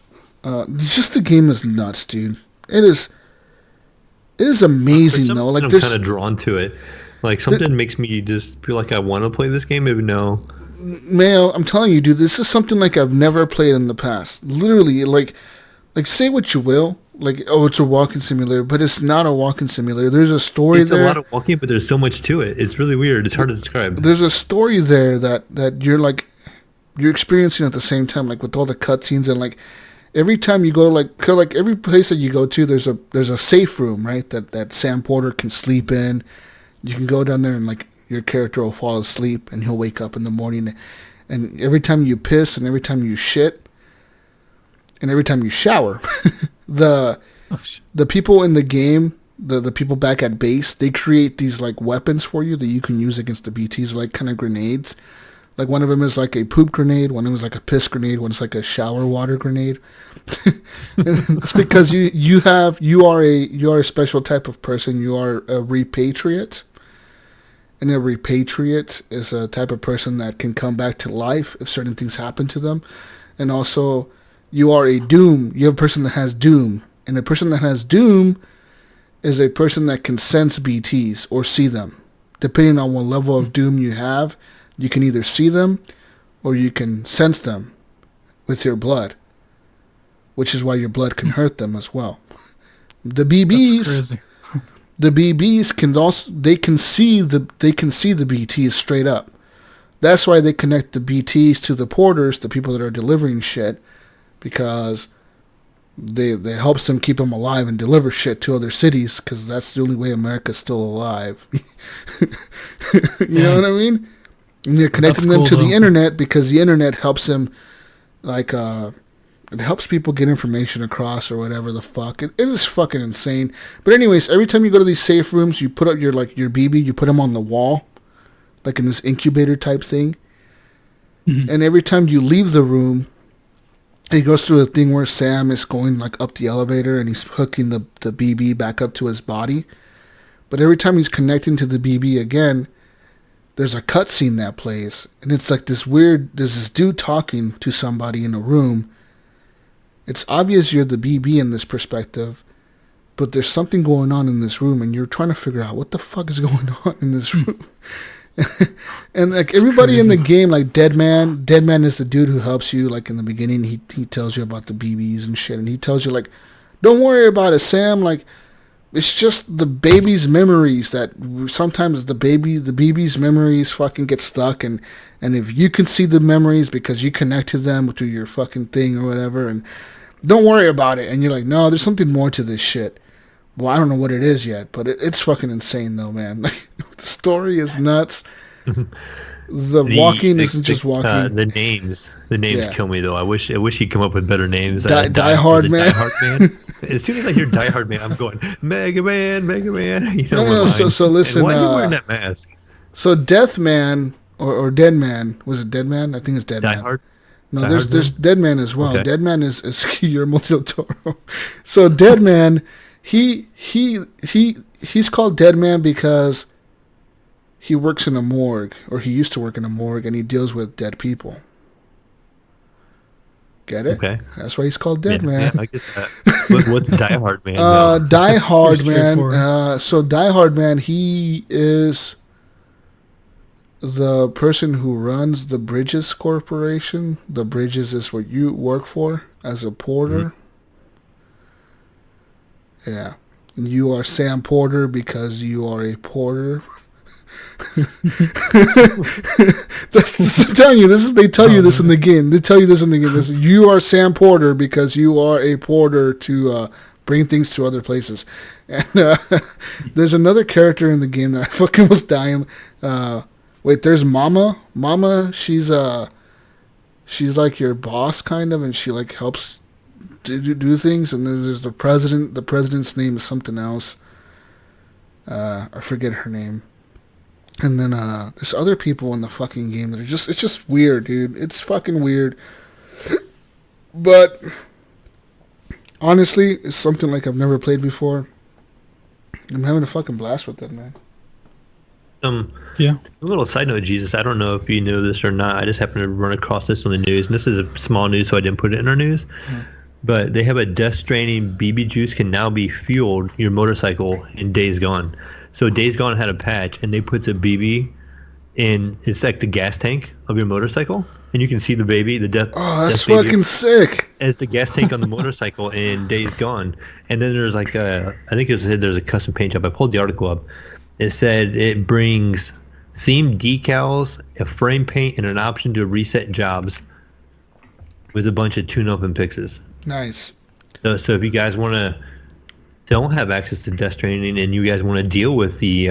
[SPEAKER 2] Just the game is nuts, dude. It is amazing though. Like
[SPEAKER 3] I'm kind of drawn to it. Like something makes me just feel like I want to play this game, even though.
[SPEAKER 2] Mayo, I'm telling you, dude, this is something like I've never played in the past. Literally, like say what you will, like it's a walking simulator, but it's not a walking simulator. There's a story there. It's a
[SPEAKER 3] lot of walking, but there's so much to it. It's really weird. It's hard to describe.
[SPEAKER 2] There's a story there that you're experiencing at the same time, like with all the cutscenes and like. Every time you go, like every place that you go to, there's a safe room, right? That Sam Porter can sleep in. You can go down there and like your character will fall asleep and he'll wake up in the morning. And every time you piss and every time you shit and every time you shower, the people in the game, the people back at base, they create these like weapons for you that you can use against the BTs, like kind of grenades. Like one of them is like a poop grenade, one of them is like a piss grenade, one's like a shower water grenade. It's because you are a special type of person. You are a repatriate. And a repatriate is a type of person that can come back to life if certain things happen to them. And also, you are a doom. You have a person that has doom. And a person that has doom is a person that can sense BTs or see them. Depending on what level of doom you have, you can either see them or you can sense them with your blood. Which is why your blood can hurt them as well. The BBs... The BBs can see the BTs straight up. That's why they connect the BTs to the porters, the people that are delivering shit, because they helps them keep them alive and deliver shit to other cities, because that's the only way America's still alive. You know what I mean? And they're connecting them to the internet because the internet helps them, like, it helps people get information across or whatever the fuck. It is fucking insane. But anyways, every time you go to these safe rooms, you put up your BB, you put them on the wall, like in this incubator type thing. Mm-hmm. And every time you leave the room, it goes through a thing where Sam is going like up the elevator and he's hooking the BB back up to his body. But every time he's connecting to the BB again, there's a cutscene that plays. And it's like there's this dude talking to somebody in a room. It's obvious you're the BB in this perspective, but there's something going on in this room, and you're trying to figure out what the fuck is going on in this room. And like everybody in the game, like Deadman is the dude who helps you. Like in the beginning, he tells you about the BBs and shit, and he tells you like, don't worry about it, Sam. Like it's just the baby's memories that sometimes the BB's memories fucking get stuck, and if you can see the memories because you connect to them through your fucking thing or whatever, and don't worry about it. And you're like, no, there's something more to this shit. Well, I don't know what it is yet, but it's fucking insane though, man. Like, the story is nuts. Walking isn't just walking.
[SPEAKER 3] The names kill me though. I wish he'd come up with better names.
[SPEAKER 2] Die Hard Man.
[SPEAKER 3] Die Hard Man. As soon as I hear Die Hard Man, I'm going Mega Man. You know,
[SPEAKER 2] no. So listen.
[SPEAKER 3] And why are you wearing that mask?
[SPEAKER 2] So Death Man or Dead Man, was it Dead Man? I think it's Dead Man.
[SPEAKER 3] Die Hard.
[SPEAKER 2] No, there's Dead Man as well.
[SPEAKER 3] Okay.
[SPEAKER 2] Dead Man is Guillermo del Toro. So Dead Man, he's called Dead Man because he works in a morgue, or he used to work in a morgue, and he deals with dead people. Get it?
[SPEAKER 3] Okay.
[SPEAKER 2] That's why he's called Dead Man.
[SPEAKER 3] Yeah, I get that. What's Die Hard Man?
[SPEAKER 2] Die Hard Man. So Die Hard Man, he is the person who runs the Bridges Corporation. The Bridges is what you work for as a porter. Mm-hmm. Yeah. And you are Sam Porter because you are a porter. I'm telling you, they tell you this in the game. They tell you this in the game. You are Sam Porter because you are a porter to bring things to other places. And there's another character in the game that I fucking was dying. Wait, there's Mama. Mama, she's like your boss kind of, and she like helps do things. And then there's the president. The president's name is something else. I forget her name. And then there's other people in the fucking game that are it's just weird, dude. It's fucking weird. But honestly, it's something like I've never played before. I'm having a fucking blast with it, man.
[SPEAKER 3] Yeah. A little side note, Jesus. I don't know if you know this or not. I just happened to run across this on the news, and this is a small news, so I didn't put it in our news. Mm. But they have a Death Stranding BB juice can now be fueled your motorcycle in Days Gone. So Days Gone had a patch, and they put a BB in. It's like the gas tank of your motorcycle, and you can see the baby, the death.
[SPEAKER 2] Oh, that's
[SPEAKER 3] death
[SPEAKER 2] fucking sick!
[SPEAKER 3] As the gas tank on the motorcycle in Days Gone, and then there's like I think it said there's a custom paint job. I pulled the article up. It said it brings themed decals, a frame paint, and an option to reset jobs with a bunch of tune-up and fixes.
[SPEAKER 2] Nice.
[SPEAKER 3] So if you guys don't have access to Death Stranding and you guys want to deal with the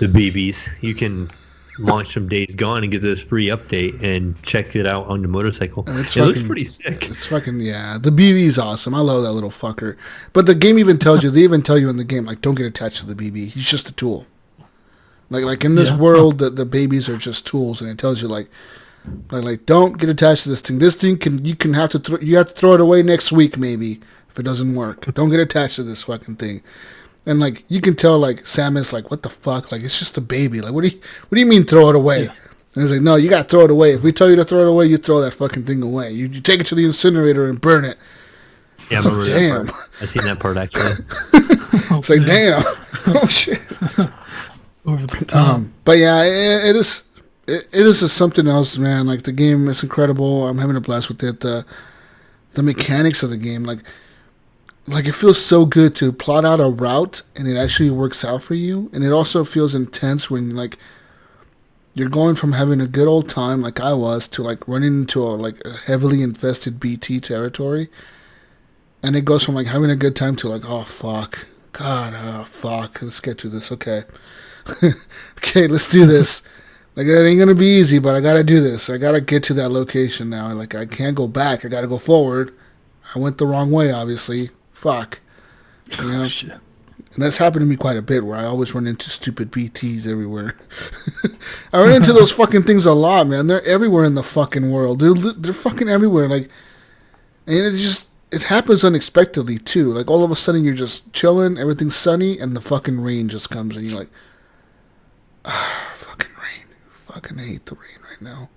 [SPEAKER 3] BBs, you can launch some Days Gone and get this free update and check it out on the motorcycle. It looks pretty sick.
[SPEAKER 2] It's fucking, yeah. The BB is awesome. I love that little fucker. But the game even tells you, they even tell you in the game, like, don't get attached to the BB. He's just a tool. Like in this world, the babies are just tools, and it tells you, like, Like don't get attached to this thing. This thing you have to throw it away next week maybe if it doesn't work. Don't get attached to this fucking thing. And like you can tell like Samus like what the fuck, like it's just a baby. Like what do you mean throw it away? Yeah. And it's like, no, you gotta throw it away. If we tell you to throw it away, you throw that fucking thing away. You take it to the incinerator and burn it.
[SPEAKER 3] Yeah,
[SPEAKER 2] so, damn.
[SPEAKER 3] That part. I've seen that part actually.
[SPEAKER 2] It's like, damn. Oh shit.
[SPEAKER 4] Over the top.
[SPEAKER 2] But yeah, it is just something else, man. Like the game is incredible. I'm having a blast with it. The mechanics of the game, like it feels so good to plot out a route and it actually works out for you. And it also feels intense when like you're going from having a good old time like I was to like running into a heavily infested BT territory. And it goes from like having a good time to like, oh fuck. God, oh fuck. Let's get through this. Okay. Okay, let's do this. Like it ain't gonna be easy, but I gotta do this. I gotta get to that location now. Like I can't go back. I gotta go forward. I went the wrong way, obviously. Fuck. You know?
[SPEAKER 4] Oh, shit.
[SPEAKER 2] And that's happened to me quite a bit, where I always run into stupid BTs everywhere. I run into those fucking things a lot, man. They're everywhere in the fucking world. They're fucking everywhere. Like, and it happens unexpectedly too. Like all of a sudden you're just chilling, everything's sunny, and the fucking rain just comes, and you're like, fucking rain. Fucking hate the rain right now.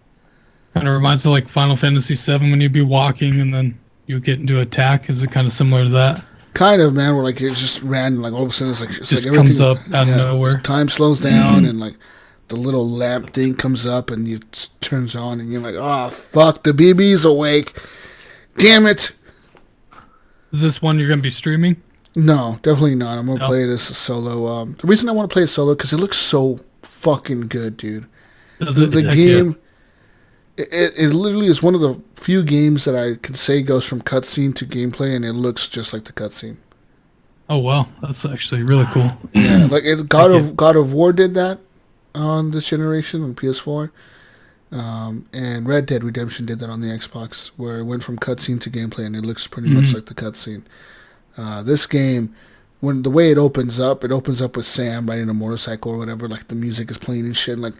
[SPEAKER 4] Kind of reminds me of like Final Fantasy VII when you'd be walking and then you get into attack. Is it kind of similar to that?
[SPEAKER 2] Kind of, man. Where like it's just random. Like all of a sudden it's
[SPEAKER 4] just
[SPEAKER 2] like
[SPEAKER 4] comes up out of nowhere.
[SPEAKER 2] Time slows down and like the little lamp thing comes up and it turns on and you're like, oh fuck, the BB's awake. Damn it.
[SPEAKER 4] Is this one you're gonna be streaming?
[SPEAKER 2] No, definitely not. I'm gonna play this solo. The reason I want to play it solo because it looks so fucking good, dude. The game. Yeah. It literally is one of the few games that I can say goes from cutscene to gameplay, and it looks just like the cutscene.
[SPEAKER 4] Oh wow, that's actually really cool.
[SPEAKER 2] Yeah, like God of War did that on this generation on PS4, and Red Dead Redemption did that on the Xbox, where it went from cutscene to gameplay, and it looks pretty much like the cutscene. This game, when the way it opens up with Sam riding a motorcycle or whatever, like the music is playing and shit, and like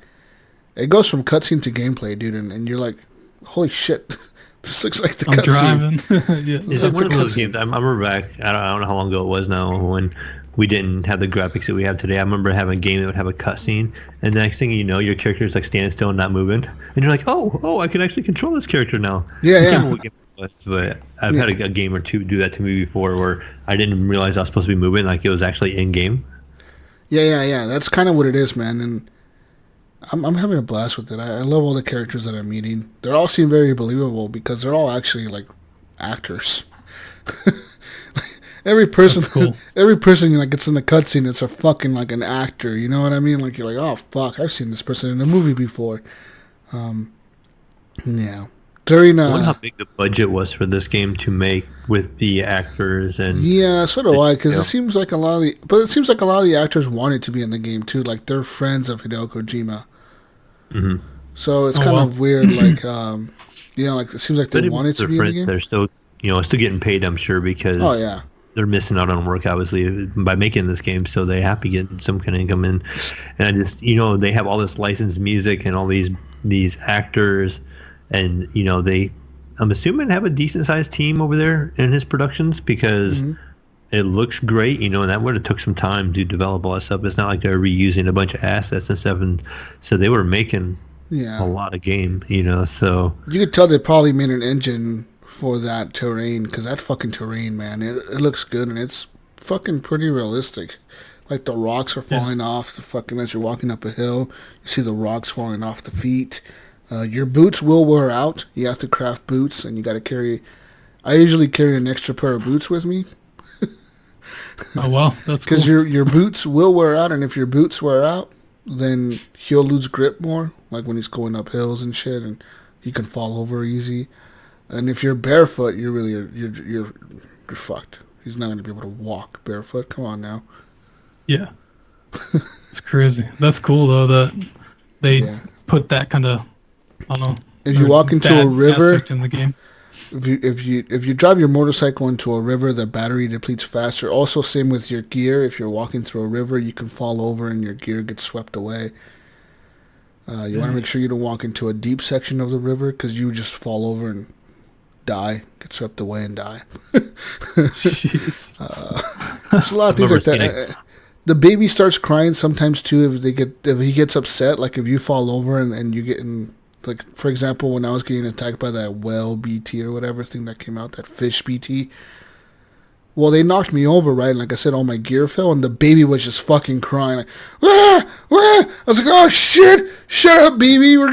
[SPEAKER 2] it goes from cutscene to gameplay, dude, and you're like, holy shit, this looks like the cutscene.
[SPEAKER 4] Driving. Yeah,
[SPEAKER 3] is it one of those games? I remember back, I don't know how long ago it was now, when we didn't have the graphics that we have today. I remember having a game that would have a cutscene, and the next thing you know, your character is like standing still and not moving, and you're like, oh, I can actually control this character now.
[SPEAKER 2] Yeah.
[SPEAKER 3] I can't remember what game it was, but I've had a game or two do that to me before, where I didn't realize I was supposed to be moving, like it was actually in game.
[SPEAKER 2] Yeah. That's kind of what it is, man, and I'm having a blast with it. I love all the characters that I'm meeting. They all seem very believable because they're all actually like actors. Every person,
[SPEAKER 4] cool.
[SPEAKER 2] Every person like gets in the cutscene, it's a fucking like an actor. You know what I mean? Like you're like, oh fuck, I've seen this person in a movie before. Yeah. During
[SPEAKER 3] I wonder how big the budget was for this game to make with the actors and.
[SPEAKER 2] Yeah, so do I, because it seems like a lot of the actors wanted to be in the game too. Like they're friends of Hideo Kojima.
[SPEAKER 3] Mm-hmm.
[SPEAKER 2] So it's kind of weird, like like it seems like they wanted to be in the game.
[SPEAKER 3] They're still, still getting paid, I'm sure, because they're missing out on work, obviously, by making this game. So they have to get some kind of income in, and I just, they have all this licensed music and all these actors, and I'm assuming have a decent sized team over there in his productions because. Mm-hmm. It looks great, and that would have took some time to develop all that stuff. It's not like they're reusing a bunch of assets and stuff, and so they were making a lot of game, so... You
[SPEAKER 2] could tell they probably made an engine for that terrain, because that fucking terrain, man, it looks good, and it's fucking pretty realistic. Like, the rocks are falling off the fucking... As you're walking up a hill, you see the rocks falling off the feet. Your boots will wear out. You have to craft boots, and you got to carry... I usually carry an extra pair of boots with me.
[SPEAKER 4] Oh well, that's cool.
[SPEAKER 2] Because your boots will wear out, and if your boots wear out, then he'll lose grip more, like when he's going up hills and shit, and he can fall over easy. And if you're barefoot, you're fucked. He's not going to be able to walk barefoot. Come on now.
[SPEAKER 4] Yeah, it's crazy. That's cool though that they put that kind of, I don't know.
[SPEAKER 2] If you walk into a river
[SPEAKER 4] in the game.
[SPEAKER 2] If you drive your motorcycle into a river, the battery depletes faster. Also, same with your gear. If you're walking through a river, you can fall over and your gear gets swept away. You want to make sure you don't walk into a deep section of the river because you just fall over and die, get swept away and die.
[SPEAKER 4] Jeez.
[SPEAKER 2] There's a lot of things like that. The baby starts crying sometimes too if he gets upset. Like if you fall over and you get in, like for example, when I was getting attacked by that whale BT or whatever thing that came out, that fish BT. Well, they knocked me over, right? And like I said, all my gear fell, and the baby was just fucking crying. Like, ah, ah. I was like, oh, shit. Shut up, baby. We're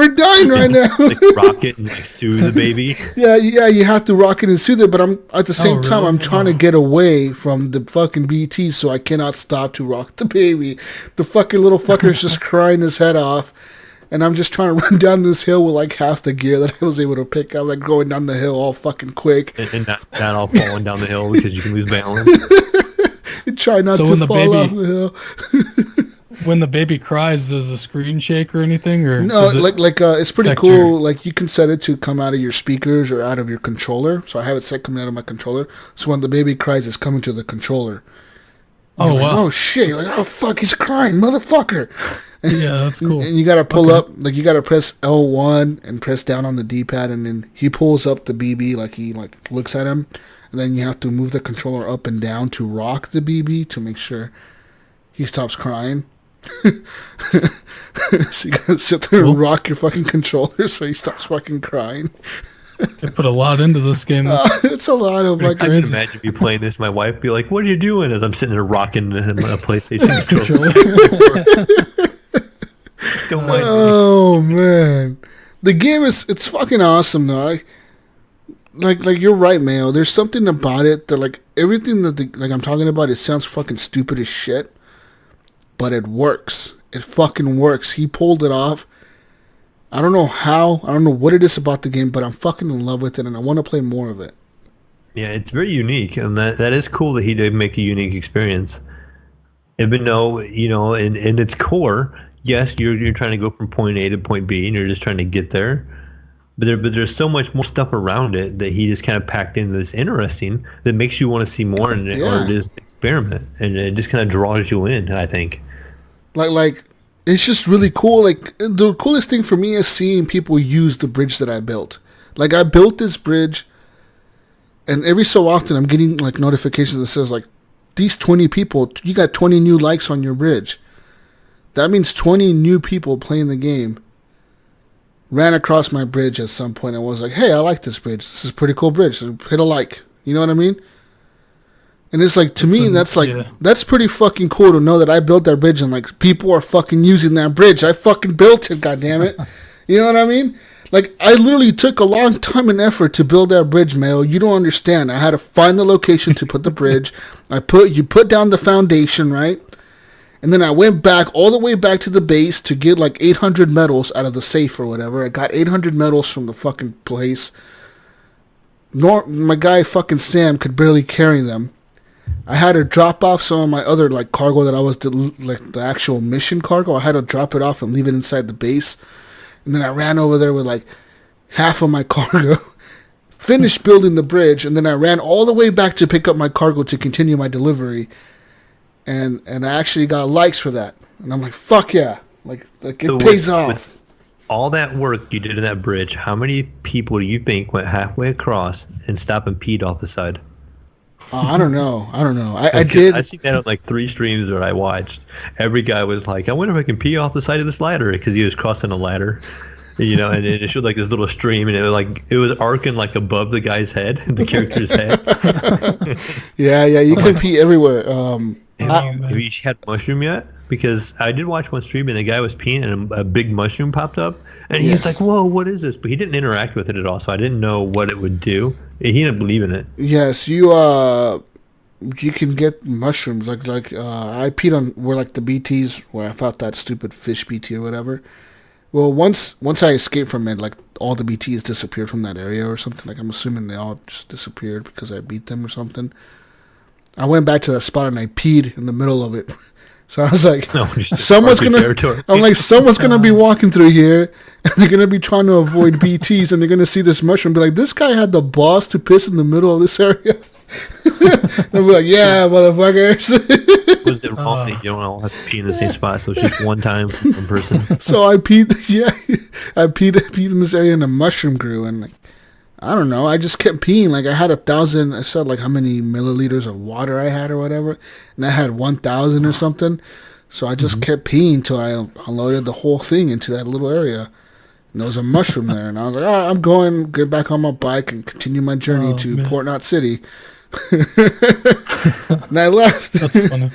[SPEAKER 2] dying right now.
[SPEAKER 3] Like rock it and like soothe the baby.
[SPEAKER 2] Yeah, you have to rock it and soothe it, but I'm at the same time, I'm trying to get away from the fucking BT, so I cannot stop to rock the baby. The fucking little fucker is just crying his head off. And I'm just trying to run down this hill with like half the gear that I was able to pick up, like going down the hill all fucking quick.
[SPEAKER 3] And not all falling down the hill because you can lose balance.
[SPEAKER 2] And try not to fall off the hill.
[SPEAKER 4] When the baby cries, does the screen shake or anything? Or
[SPEAKER 2] no, it's pretty cool. Like you can set it to come out of your speakers or out of your controller. So I have it set coming out of my controller. So when the baby cries, it's coming to the controller.
[SPEAKER 4] Oh, wow.
[SPEAKER 2] Like, oh, shit. You're like, oh, fuck, he's crying, motherfucker.
[SPEAKER 4] Yeah, that's cool.
[SPEAKER 2] And you got to pull up, like, you got to press L1 and press down on the D-pad, and then he pulls up the BB, like, he, like, looks at him, and then you have to move the controller up and down to rock the BB to make sure he stops crying. So you got to sit there and rock your fucking controller so he stops fucking crying.
[SPEAKER 4] They put a lot into this game.
[SPEAKER 2] It's a lot of like.
[SPEAKER 3] I can imagine me playing this. My wife be like, "What are you doing?" As I'm sitting there rocking a PlayStation controller. Don't mind
[SPEAKER 2] me. Man, the game it's fucking awesome though. Like you're right, Mayo. There's something about it that like everything that like I'm talking about. It sounds fucking stupid as shit, but it works. It fucking works. He pulled it off. I don't know how. I don't know what it is about the game, but I'm fucking in love with it, and I want to play more of it.
[SPEAKER 3] Yeah, it's very unique, and that is cool that he did make a unique experience. Even though, in its core, yes, you're trying to go from point A to point B, and you're just trying to get there. But there's so much more stuff around it that he just kind of packed into this interesting that makes you want to see more in it, or it is an experiment, and it just kind of draws you in, I think.
[SPEAKER 2] Like. It's just really cool. Like, the coolest thing for me is seeing people use the bridge that I built. Like, I built this bridge, and every so often I'm getting, like, notifications that says, like, these 20 people, you got 20 new likes on your bridge. That means 20 new people playing the game ran across my bridge at some point and was like, hey, I like this bridge. This is a pretty cool bridge. So hit a like. You know what I mean? And it's like, to me, that's pretty fucking cool to know that I built that bridge and, like, people are fucking using that bridge. I fucking built it, goddammit. You know what I mean? Like, I literally took a long time and effort to build that bridge, Mayo. You don't understand. I had to find the location to put the bridge. You put down the foundation, right? And then I went back, all the way back to the base to get, like, 800 medals out of the safe or whatever. I got 800 medals from the fucking place. My guy, fucking Sam, could barely carry them. I had to drop off some of my other, like, cargo that I was, the actual mission cargo. I had to drop it off and leave it inside the base. And then I ran over there with, like, half of my cargo, finished building the bridge, and then I ran all the way back to pick up my cargo to continue my delivery. And I actually got likes for that. And I'm like, fuck yeah. Like it pays off. With
[SPEAKER 3] all that work you did in that bridge, how many people do you think went halfway across and stopped and peed off the side?
[SPEAKER 2] I don't know. I did.
[SPEAKER 3] I seen that on like 3 streams that I watched. Every guy was like, I wonder if I can pee off the side of this ladder, because he was crossing a ladder, and it showed like this little stream, and it was arcing like above the guy's head, the character's head.
[SPEAKER 2] Yeah, you can pee everywhere.
[SPEAKER 3] Have you had mushroom yet? Because I did watch one stream, and the guy was peeing, and a big mushroom popped up, and he was like, "Whoa, what is this?" But he didn't interact with it at all, so I didn't know what it would do. He didn't believe in it.
[SPEAKER 2] Yes, you can get mushrooms. Like I peed on where like the BTs where I fought that stupid fish BT or whatever. Well, once I escaped from it, like all the BTs disappeared from that area or something. Like I'm assuming they all just disappeared because I beat them or something. I went back to that spot and I peed in the middle of it. So I was like, someone's gonna be walking through here, and they're gonna be trying to avoid BTs, and they're gonna see this mushroom, and be like, this guy had the balls to piss in the middle of this area. I'll be like, yeah, motherfuckers.
[SPEAKER 3] Was it wrong that you don't all have to pee in the same spot? So it's just one time for one person.
[SPEAKER 2] So I peed, yeah, I peed in this area and a mushroom grew, and like, I don't know, I just kept peeing. Like, I had 1,000, I said like how many milliliters of water I had or whatever, and I had 1,000 or something. So I just kept peeing till I unloaded the whole thing into that little area. And there was a mushroom there, and I was like, oh, I'm going, get back on my bike and continue my journey to Port Knot City. And I left.
[SPEAKER 4] That's funny.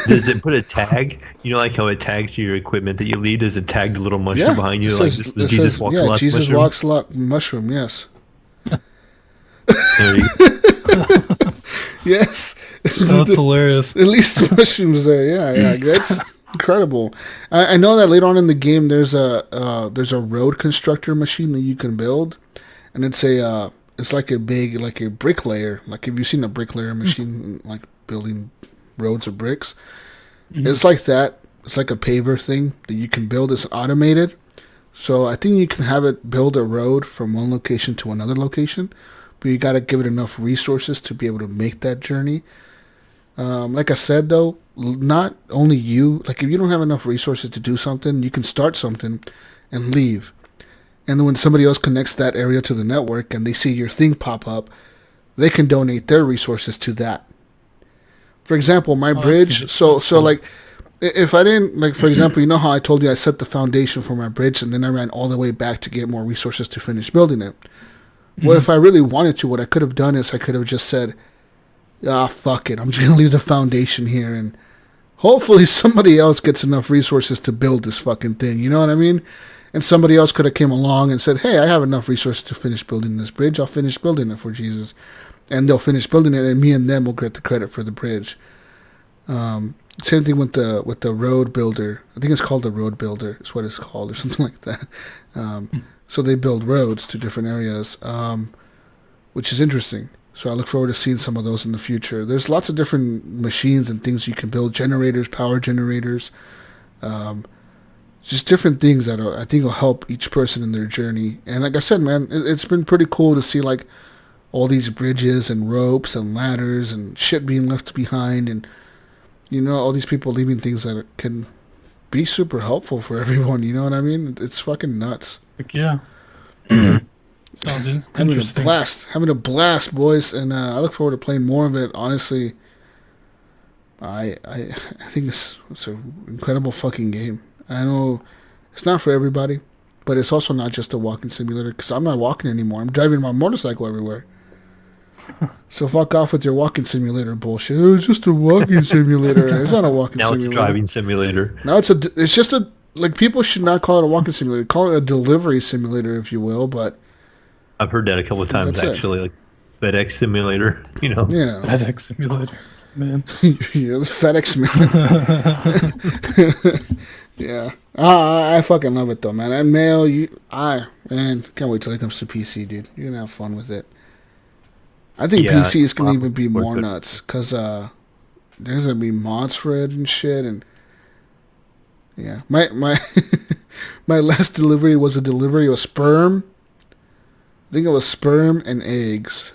[SPEAKER 3] Does it put a tag? You know, like how it tags your equipment that you leave? Does it tag the little mushroom behind you? Like, this is the Jesus Walks Alot
[SPEAKER 2] Jesus
[SPEAKER 3] mushroom?
[SPEAKER 2] Walks Alot mushroom, yes.
[SPEAKER 3] There you go.
[SPEAKER 2] Yes.
[SPEAKER 4] That's hilarious.
[SPEAKER 2] At least the mushrooms there, yeah. That's incredible. I know that later on in the game there's a road constructor machine that you can build, and it's like a big, like a bricklayer. Like, have you seen a bricklayer machine, like building roads or bricks? It's like that. It's like a paver thing that you can build. It's automated, so I think you can have it build a road from one location to another location, but you got to give it enough resources to be able to make that journey. Like I said, though, not only you, like, if you don't have enough resources to do something, you can start something and leave. And then when somebody else connects that area to the network and they see your thing pop up, they can donate their resources to that. For example, my bridge, so like, if I didn't, like, for example, you know how I told you I set the foundation for my bridge and then I ran all the way back to get more resources to finish building it. Well, if I really wanted to, what I could have done is I could have just said, fuck it, I'm just going to leave the foundation here, and hopefully somebody else gets enough resources to build this fucking thing, you know what I mean? And somebody else could have came along and said, hey, I have enough resources to finish building this bridge, I'll finish building it for Jesus. And they'll finish building it, and me and them will get the credit for the bridge. Same thing with the road builder. I think it's called the road builder, is what it's called, or something like that. So they build roads to different areas, which is interesting. So I look forward to seeing some of those in the future. There's lots of different machines and things you can build, generators, power generators, just different things that I think will help each person in their journey. And like I said, man, it's been pretty cool to see, like, all these bridges and ropes and ladders and shit being left behind, and, you know, all these people leaving things that can be super helpful for everyone, you know what I mean? It's fucking nuts.
[SPEAKER 4] Like, yeah. Sounds interesting.
[SPEAKER 2] Having a blast, boys, and I look forward to playing more of it. Honestly, I think it's an incredible fucking game. I know it's not for everybody, but it's also not just a walking simulator, because I'm not walking anymore. I'm driving my motorcycle everywhere. So fuck off with your walking simulator bullshit. Oh, it's just a walking simulator. It's not a walking simulator.
[SPEAKER 3] Now it's driving simulator.
[SPEAKER 2] Now it's just a, like, people should not call it a walking simulator. Call it a delivery simulator, if you will, but
[SPEAKER 3] I've heard that a couple of times, actually, like FedEx simulator, you know.
[SPEAKER 2] Yeah.
[SPEAKER 4] FedEx simulator, man.
[SPEAKER 2] You're the FedEx man. Yeah. I fucking love it, though, man. And Mayo, man, can't wait till it comes to PC, dude. You're gonna have fun with it. I think PC is gonna even be more nuts, because there's gonna be mods for it and shit, and yeah. My my last delivery was a delivery of sperm. I think it was sperm and eggs.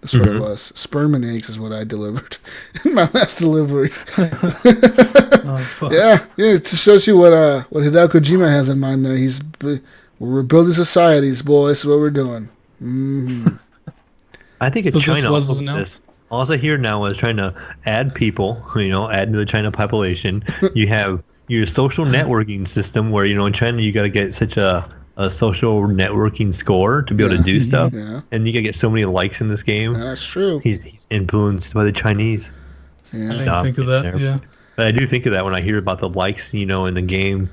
[SPEAKER 2] That's what it was. Sperm and eggs is what I delivered in my last delivery.
[SPEAKER 4] Oh, fuck.
[SPEAKER 2] Yeah, it shows you what Hideo Kojima has in mind there. We're building societies, boys. That's what we're doing. Mm-hmm.
[SPEAKER 3] I think it's China. All I hear now is trying to add people, you know, add to the China population. You have your social networking system where, you know, in China you got to get such a social networking score to be able to do stuff. Yeah. And you got to get so many likes in this game.
[SPEAKER 2] That's true.
[SPEAKER 3] He's influenced by the Chinese.
[SPEAKER 4] Yeah. I didn't think of that, yeah.
[SPEAKER 3] But I do think of that when I hear about the likes, you know, in the game.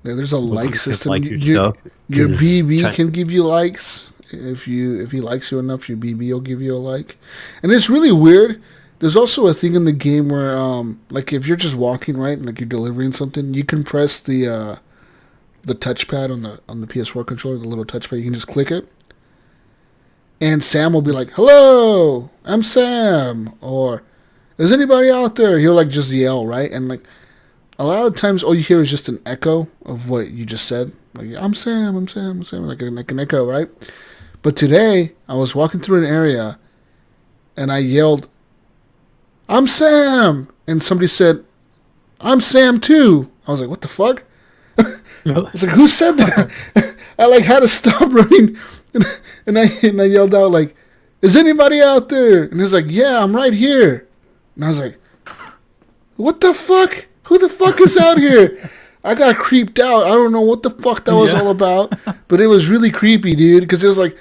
[SPEAKER 2] Yeah, there's a like system.
[SPEAKER 3] Like
[SPEAKER 2] your BB can give you likes. If he likes you enough, your BB will give you a like. And it's really weird. There's also a thing in the game where, like, if you're just walking, right, and like you're delivering something, you can press the touchpad on the PS4 controller, the little touchpad. You can just click it, and Sam will be like, "Hello, I'm Sam," or "Is anybody out there?" He'll, like, just yell, right, and, like, a lot of times all you hear is just an echo of what you just said. Like, I'm Sam, like an echo, right? But today, I was walking through an area, and I yelled, "I'm Sam!" And somebody said, "I'm Sam too." I was like, "What the fuck?" I was like, "Who said that?" I like had to stop running, and I yelled out like, "Is anybody out there?" And he was like, "Yeah, I'm right here." And I was like, "What the fuck? Who the fuck is out here?" I got creeped out. I don't know what the fuck that was all about, but it was really creepy, dude. Because it was like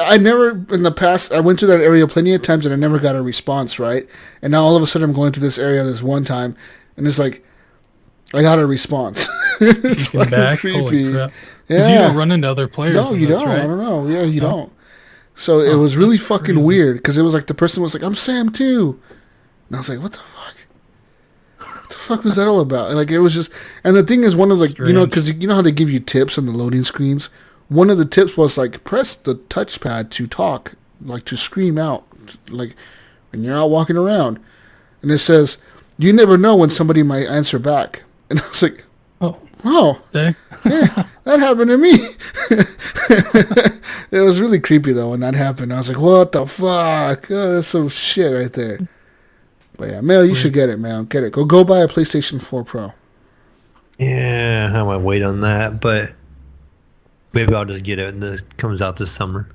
[SPEAKER 2] I never in the past I went to that area plenty of times and I never got a response, right? And now all of a sudden I'm going to this area this one time, and it's like I got a response. It's fucking
[SPEAKER 4] back,
[SPEAKER 2] creepy.
[SPEAKER 4] holy crap! Because you don't run into other players.
[SPEAKER 2] No,
[SPEAKER 4] in
[SPEAKER 2] you
[SPEAKER 4] this,
[SPEAKER 2] don't.
[SPEAKER 4] right?
[SPEAKER 2] I don't know. Yeah, you don't. So it was really fucking
[SPEAKER 4] crazy.
[SPEAKER 2] weird because it was like the person was like, "I'm Sam too," and I was like, "What the fuck? What the fuck was that all about?" And like it was just, and the thing is, one of the because you know how they give you tips on the loading screens. One of the tips was like press the touchpad to talk, like to scream out, like when you're out walking around, and it says you never know when somebody might answer back, and I was like, "Oh,
[SPEAKER 4] Dang.
[SPEAKER 2] yeah, that happened to me." It was really creepy though when that happened. I was like, "What the fuck? Oh, that's some shit right there." But yeah, Mayo, you should get it, man. Get it. Go buy a PlayStation 4 Pro.
[SPEAKER 3] Yeah, I might wait on that, but maybe I'll just get it when it comes out this summer.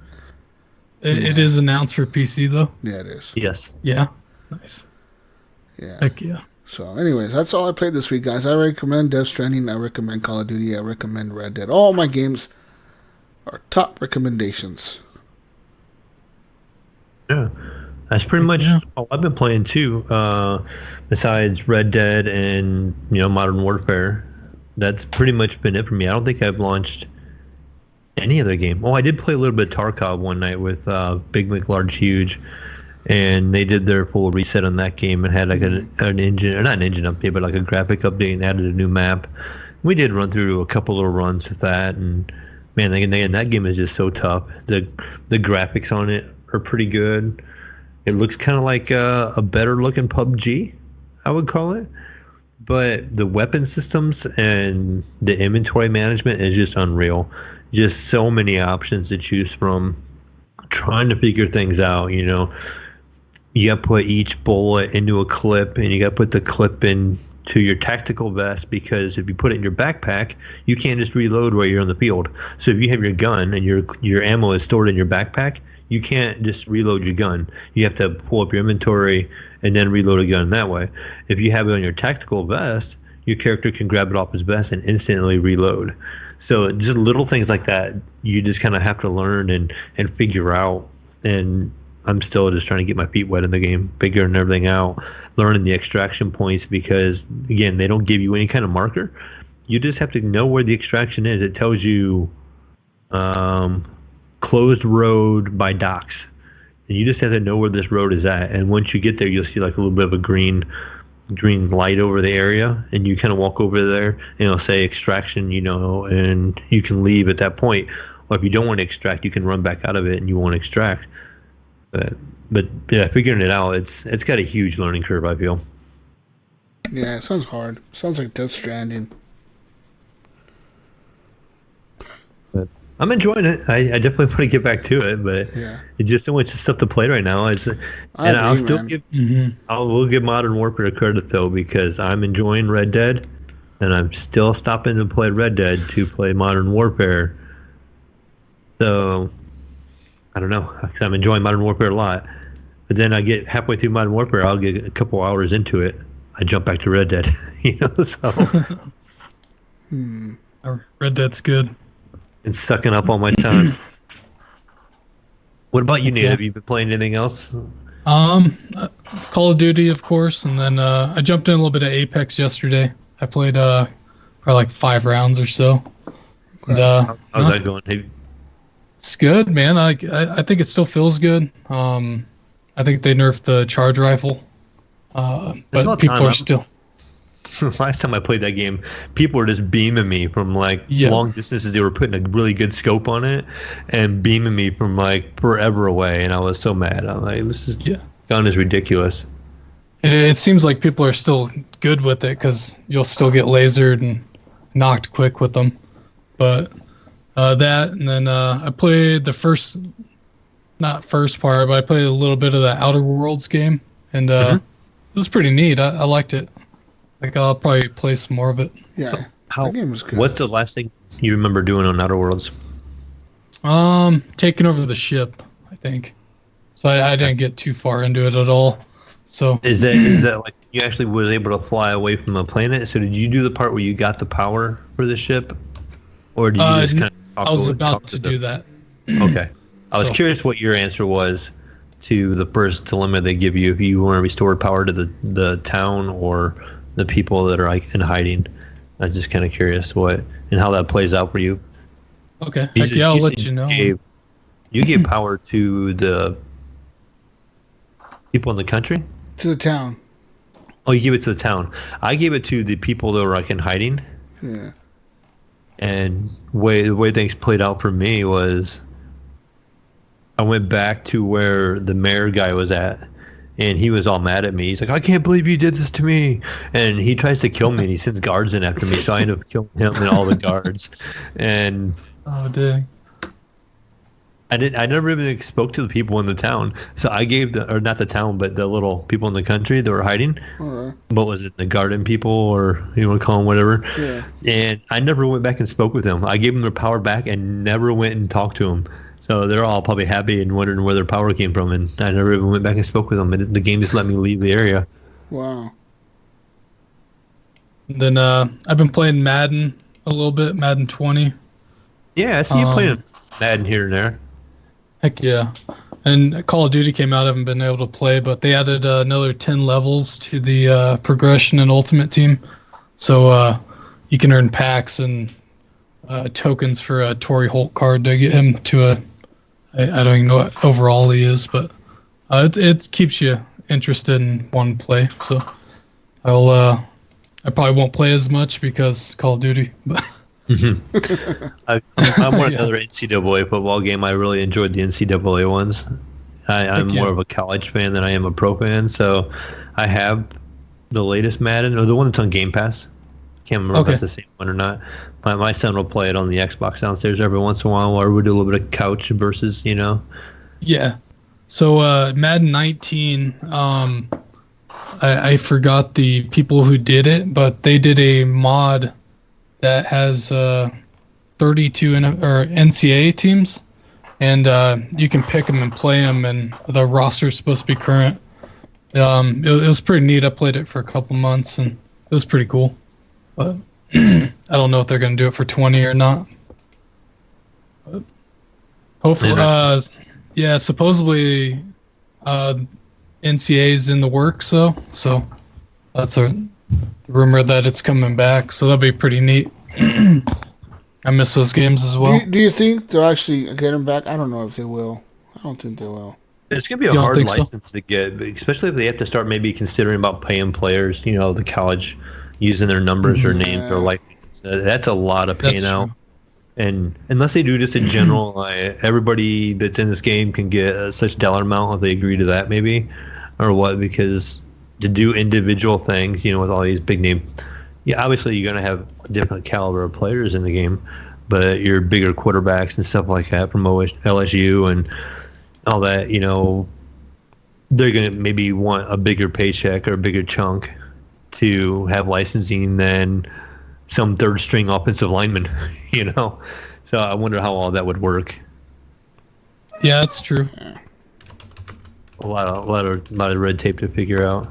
[SPEAKER 4] It is announced for PC though.
[SPEAKER 2] Yeah, it is.
[SPEAKER 3] Yes.
[SPEAKER 4] Yeah. Nice.
[SPEAKER 2] Yeah.
[SPEAKER 4] Heck yeah.
[SPEAKER 2] So, anyways, that's all I played this week, guys. I recommend Death Stranding. I recommend Call of Duty. I recommend Red Dead. All my games are top recommendations.
[SPEAKER 3] Yeah. That's pretty much all I've been playing too. Besides Red Dead and Modern Warfare, that's pretty much been it for me. I don't think I've launched any other game. Oh, I did play a little bit of Tarkov one night with Big McLarge Huge, and they did their full reset on that game and had like an engine, or not an engine update, but like a graphic update and added a new map. We did run through a couple little runs with that, and man, again, that game is just so tough. The graphics on it are pretty good. It looks kind of like a better looking PUBG, I would call it. But the weapon systems and the inventory management is just unreal. Just so many options to choose from. Trying to figure things out, you got to put each bullet into a clip, and you got to put the clip into your tactical vest, because if you put it in your backpack, you can't just reload while you're on the field. So if you have your gun and your ammo is stored in your backpack, you can't just reload your gun. You have to pull up your inventory and then reload a gun that way. If you have it on your tactical vest, your character can grab it off his vest and instantly reload. So just little things like that, you just kind of have to learn and figure out. And I'm still just trying to get my feet wet in the game, figuring everything out, learning the extraction points, because, again, they don't give you any kind of marker. You just have to know where the extraction is. It tells you closed road by docks. And you just have to know where this road is at. And once you get there, you'll see like a little bit of a green light over the area, and you kind of walk over there and it'll say extraction, and you can leave at that point. Or if you don't want to extract, you can run back out of it and you won't extract. But yeah, figuring it out, it's got a huge learning curve, I feel.
[SPEAKER 2] Yeah, it sounds hard. Sounds like Death Stranding.
[SPEAKER 3] But I'm enjoying it. I definitely want to get back to it, but it's just so much stuff to play right now. I'll still give Modern Warfare credit though, because I'm enjoying Red Dead, and I'm still stopping to play Red Dead to play Modern Warfare. So I don't know, because I'm enjoying Modern Warfare a lot. But then I get halfway through Modern Warfare, I'll get a couple hours into it, I jump back to Red Dead. So
[SPEAKER 4] Red Dead's good.
[SPEAKER 3] It's sucking up all my time. What about you, Nate? Have you been playing anything else?
[SPEAKER 4] Call of Duty, of course, and then I jumped in a little bit of Apex yesterday. I played probably like 5 rounds or so. And,
[SPEAKER 3] how's that going?
[SPEAKER 4] It's good, man. I think it still feels good. I think they nerfed the charge rifle, but people are still.
[SPEAKER 3] Last time I played that game, people were just beaming me from like long distances. They were putting a really good scope on it and beaming me from like forever away, and I was so mad. I'm like, this gun is ridiculous.
[SPEAKER 4] It seems like people are still good with it because you'll still get lasered and knocked quick with them, but That, and then I played not first part, but I played a little bit of the Outer Worlds game, and it was pretty neat. I liked it. Like, I'll probably play some more of it.
[SPEAKER 2] Yeah,
[SPEAKER 4] So,
[SPEAKER 2] that game was good.
[SPEAKER 3] What's the last thing you remember doing on Outer Worlds?
[SPEAKER 4] taking over the ship, I think. So I didn't get too far into it at all. So
[SPEAKER 3] is that like you actually was able to fly away from the planet? So did you do the part where you got the power for the ship, or did you just kind of?
[SPEAKER 4] I was about to do that.
[SPEAKER 3] Okay, I was curious what your answer was to the first dilemma they give you if you want to restore power to the town or the people that are like in hiding. I was just kind of curious what and how that plays out for you.
[SPEAKER 4] Okay, yeah, I'll let you know.
[SPEAKER 3] You gave power to the people in the country?
[SPEAKER 2] To the town.
[SPEAKER 3] Oh, you gave it to the town. I gave it to the people that were like in hiding.
[SPEAKER 2] Yeah.
[SPEAKER 3] And the way things played out for me was I went back to where the mayor guy was at, and he was all mad at me. He's like, I can't believe you did this to me. And he tries to kill me, and he sends guards in after me. So I end up killing him and all the guards. And
[SPEAKER 4] oh, dang.
[SPEAKER 3] I never even spoke to the people in the town. So I gave or not the town, but the little people in the country that were hiding. What was it, the garden people, or you want to call them whatever?
[SPEAKER 2] Yeah.
[SPEAKER 3] And I never went back and spoke with them. I gave them their power back and never went and talked to them. So they're all probably happy and wondering where their power came from. And I never even went back and spoke with them. And the game just let me leave the area.
[SPEAKER 2] Wow.
[SPEAKER 4] Then I've been playing Madden a little bit, Madden 20.
[SPEAKER 3] Yeah, I see you playing Madden here and there.
[SPEAKER 4] Heck yeah. And Call of Duty came out. I haven't been able to play, but they added another 10 levels to the progression and ultimate team. So you can earn packs and tokens for a Torrey Holt card to get him to I don't even know what overall he is, but it keeps you interested in one play. So I probably won't play as much because Call of Duty, but
[SPEAKER 3] I want another NCAA football game. I really enjoyed the NCAA ones. I'm more of a college fan than I am a pro fan, so I have the latest Madden, or the one that's on Game Pass. Can't remember if it's the same one or not. My son will play it on the Xbox downstairs every once in a while, or we do a little bit of couch versus,
[SPEAKER 4] Yeah. So Madden 19, I forgot the people who did it, but they did a mod that has 32 NCAA teams, and you can pick them and play them, and the roster is supposed to be current. It was pretty neat. I played it for a couple months, and it was pretty cool. But I don't know if they're going to do it for 20 or not. But hopefully, yeah, supposedly NCAA's in the works, though, so that's a rumor that it's coming back, so that'll be pretty neat. I miss those games as well.
[SPEAKER 2] Do you think they'll actually get them back? I don't know if they will. I don't think they will.
[SPEAKER 3] It's going to be a hard license to get, especially if they have to start maybe considering about paying players, the college, using their numbers or names or license. That's a lot of paying out. And unless they do just in general, everybody that's in this game can get such dollar amount if they agree to that maybe, or what, because to do individual things, with all these big name, obviously you're going to have different caliber of players in the game, but your bigger quarterbacks and stuff like that from LSU and all that, they're going to maybe want a bigger paycheck or a bigger chunk to have licensing than some third string offensive lineman, So I wonder how all that would work.
[SPEAKER 4] Yeah, that's true.
[SPEAKER 3] A lot of red tape to figure out.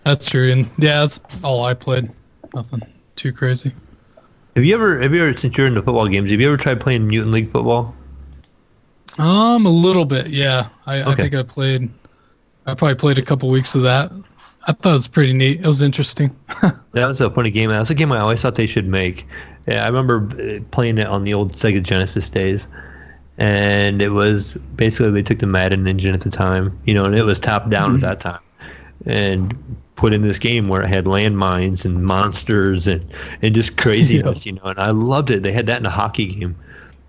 [SPEAKER 4] That's true, and yeah, that's all I played. Nothing too crazy.
[SPEAKER 3] Have you ever, since you're into football games, have you ever tried playing Mutant League football?
[SPEAKER 4] A little bit, yeah. I think I probably played a couple weeks of that. I thought it was pretty neat. It was interesting.
[SPEAKER 3] That was a funny game. That was a game I always thought they should make. Yeah, I remember playing it on the old Sega Genesis days, and it was basically they took the Madden engine at the time, and it was top down at that time, and put in this game where it had landmines and monsters and just craziness, and I loved it. They had that in a hockey game,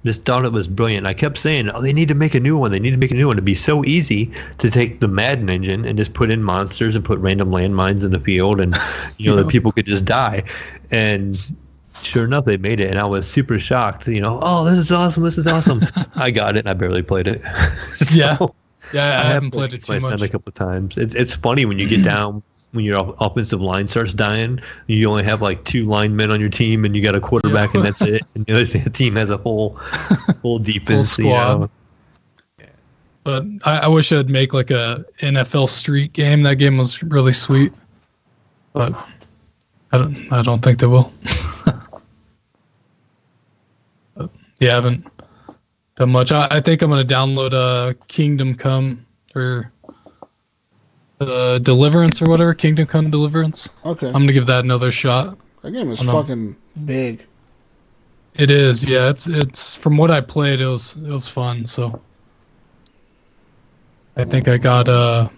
[SPEAKER 3] just thought it was brilliant. I kept saying, "Oh, they need to make a new one. They need to make a new one." It'd be so easy to take the Madden engine and just put in monsters and put random landmines in the field, and the people could just die. And sure enough, they made it, and I was super shocked. Oh, this is awesome! This is awesome! I got it, and I barely played it. So,
[SPEAKER 4] yeah, I haven't played it too
[SPEAKER 3] my
[SPEAKER 4] much.
[SPEAKER 3] son a couple of times. It's funny when you get down. When your offensive line starts dying, you only have like 2 linemen on your team, and you got a quarterback, and that's it. And the other team has a full defense.
[SPEAKER 4] Full squad. But I wish I'd make like a NFL Street game. That game was really sweet, but I don't think they will. But, I haven't done much. I think I'm gonna download Kingdom Come or Deliverance or whatever, Kingdom Come Deliverance.
[SPEAKER 2] Okay.
[SPEAKER 4] I'm gonna give that another shot.
[SPEAKER 2] That game is fucking big.
[SPEAKER 4] It is, yeah. It's from what I played, it was fun. So I think I got to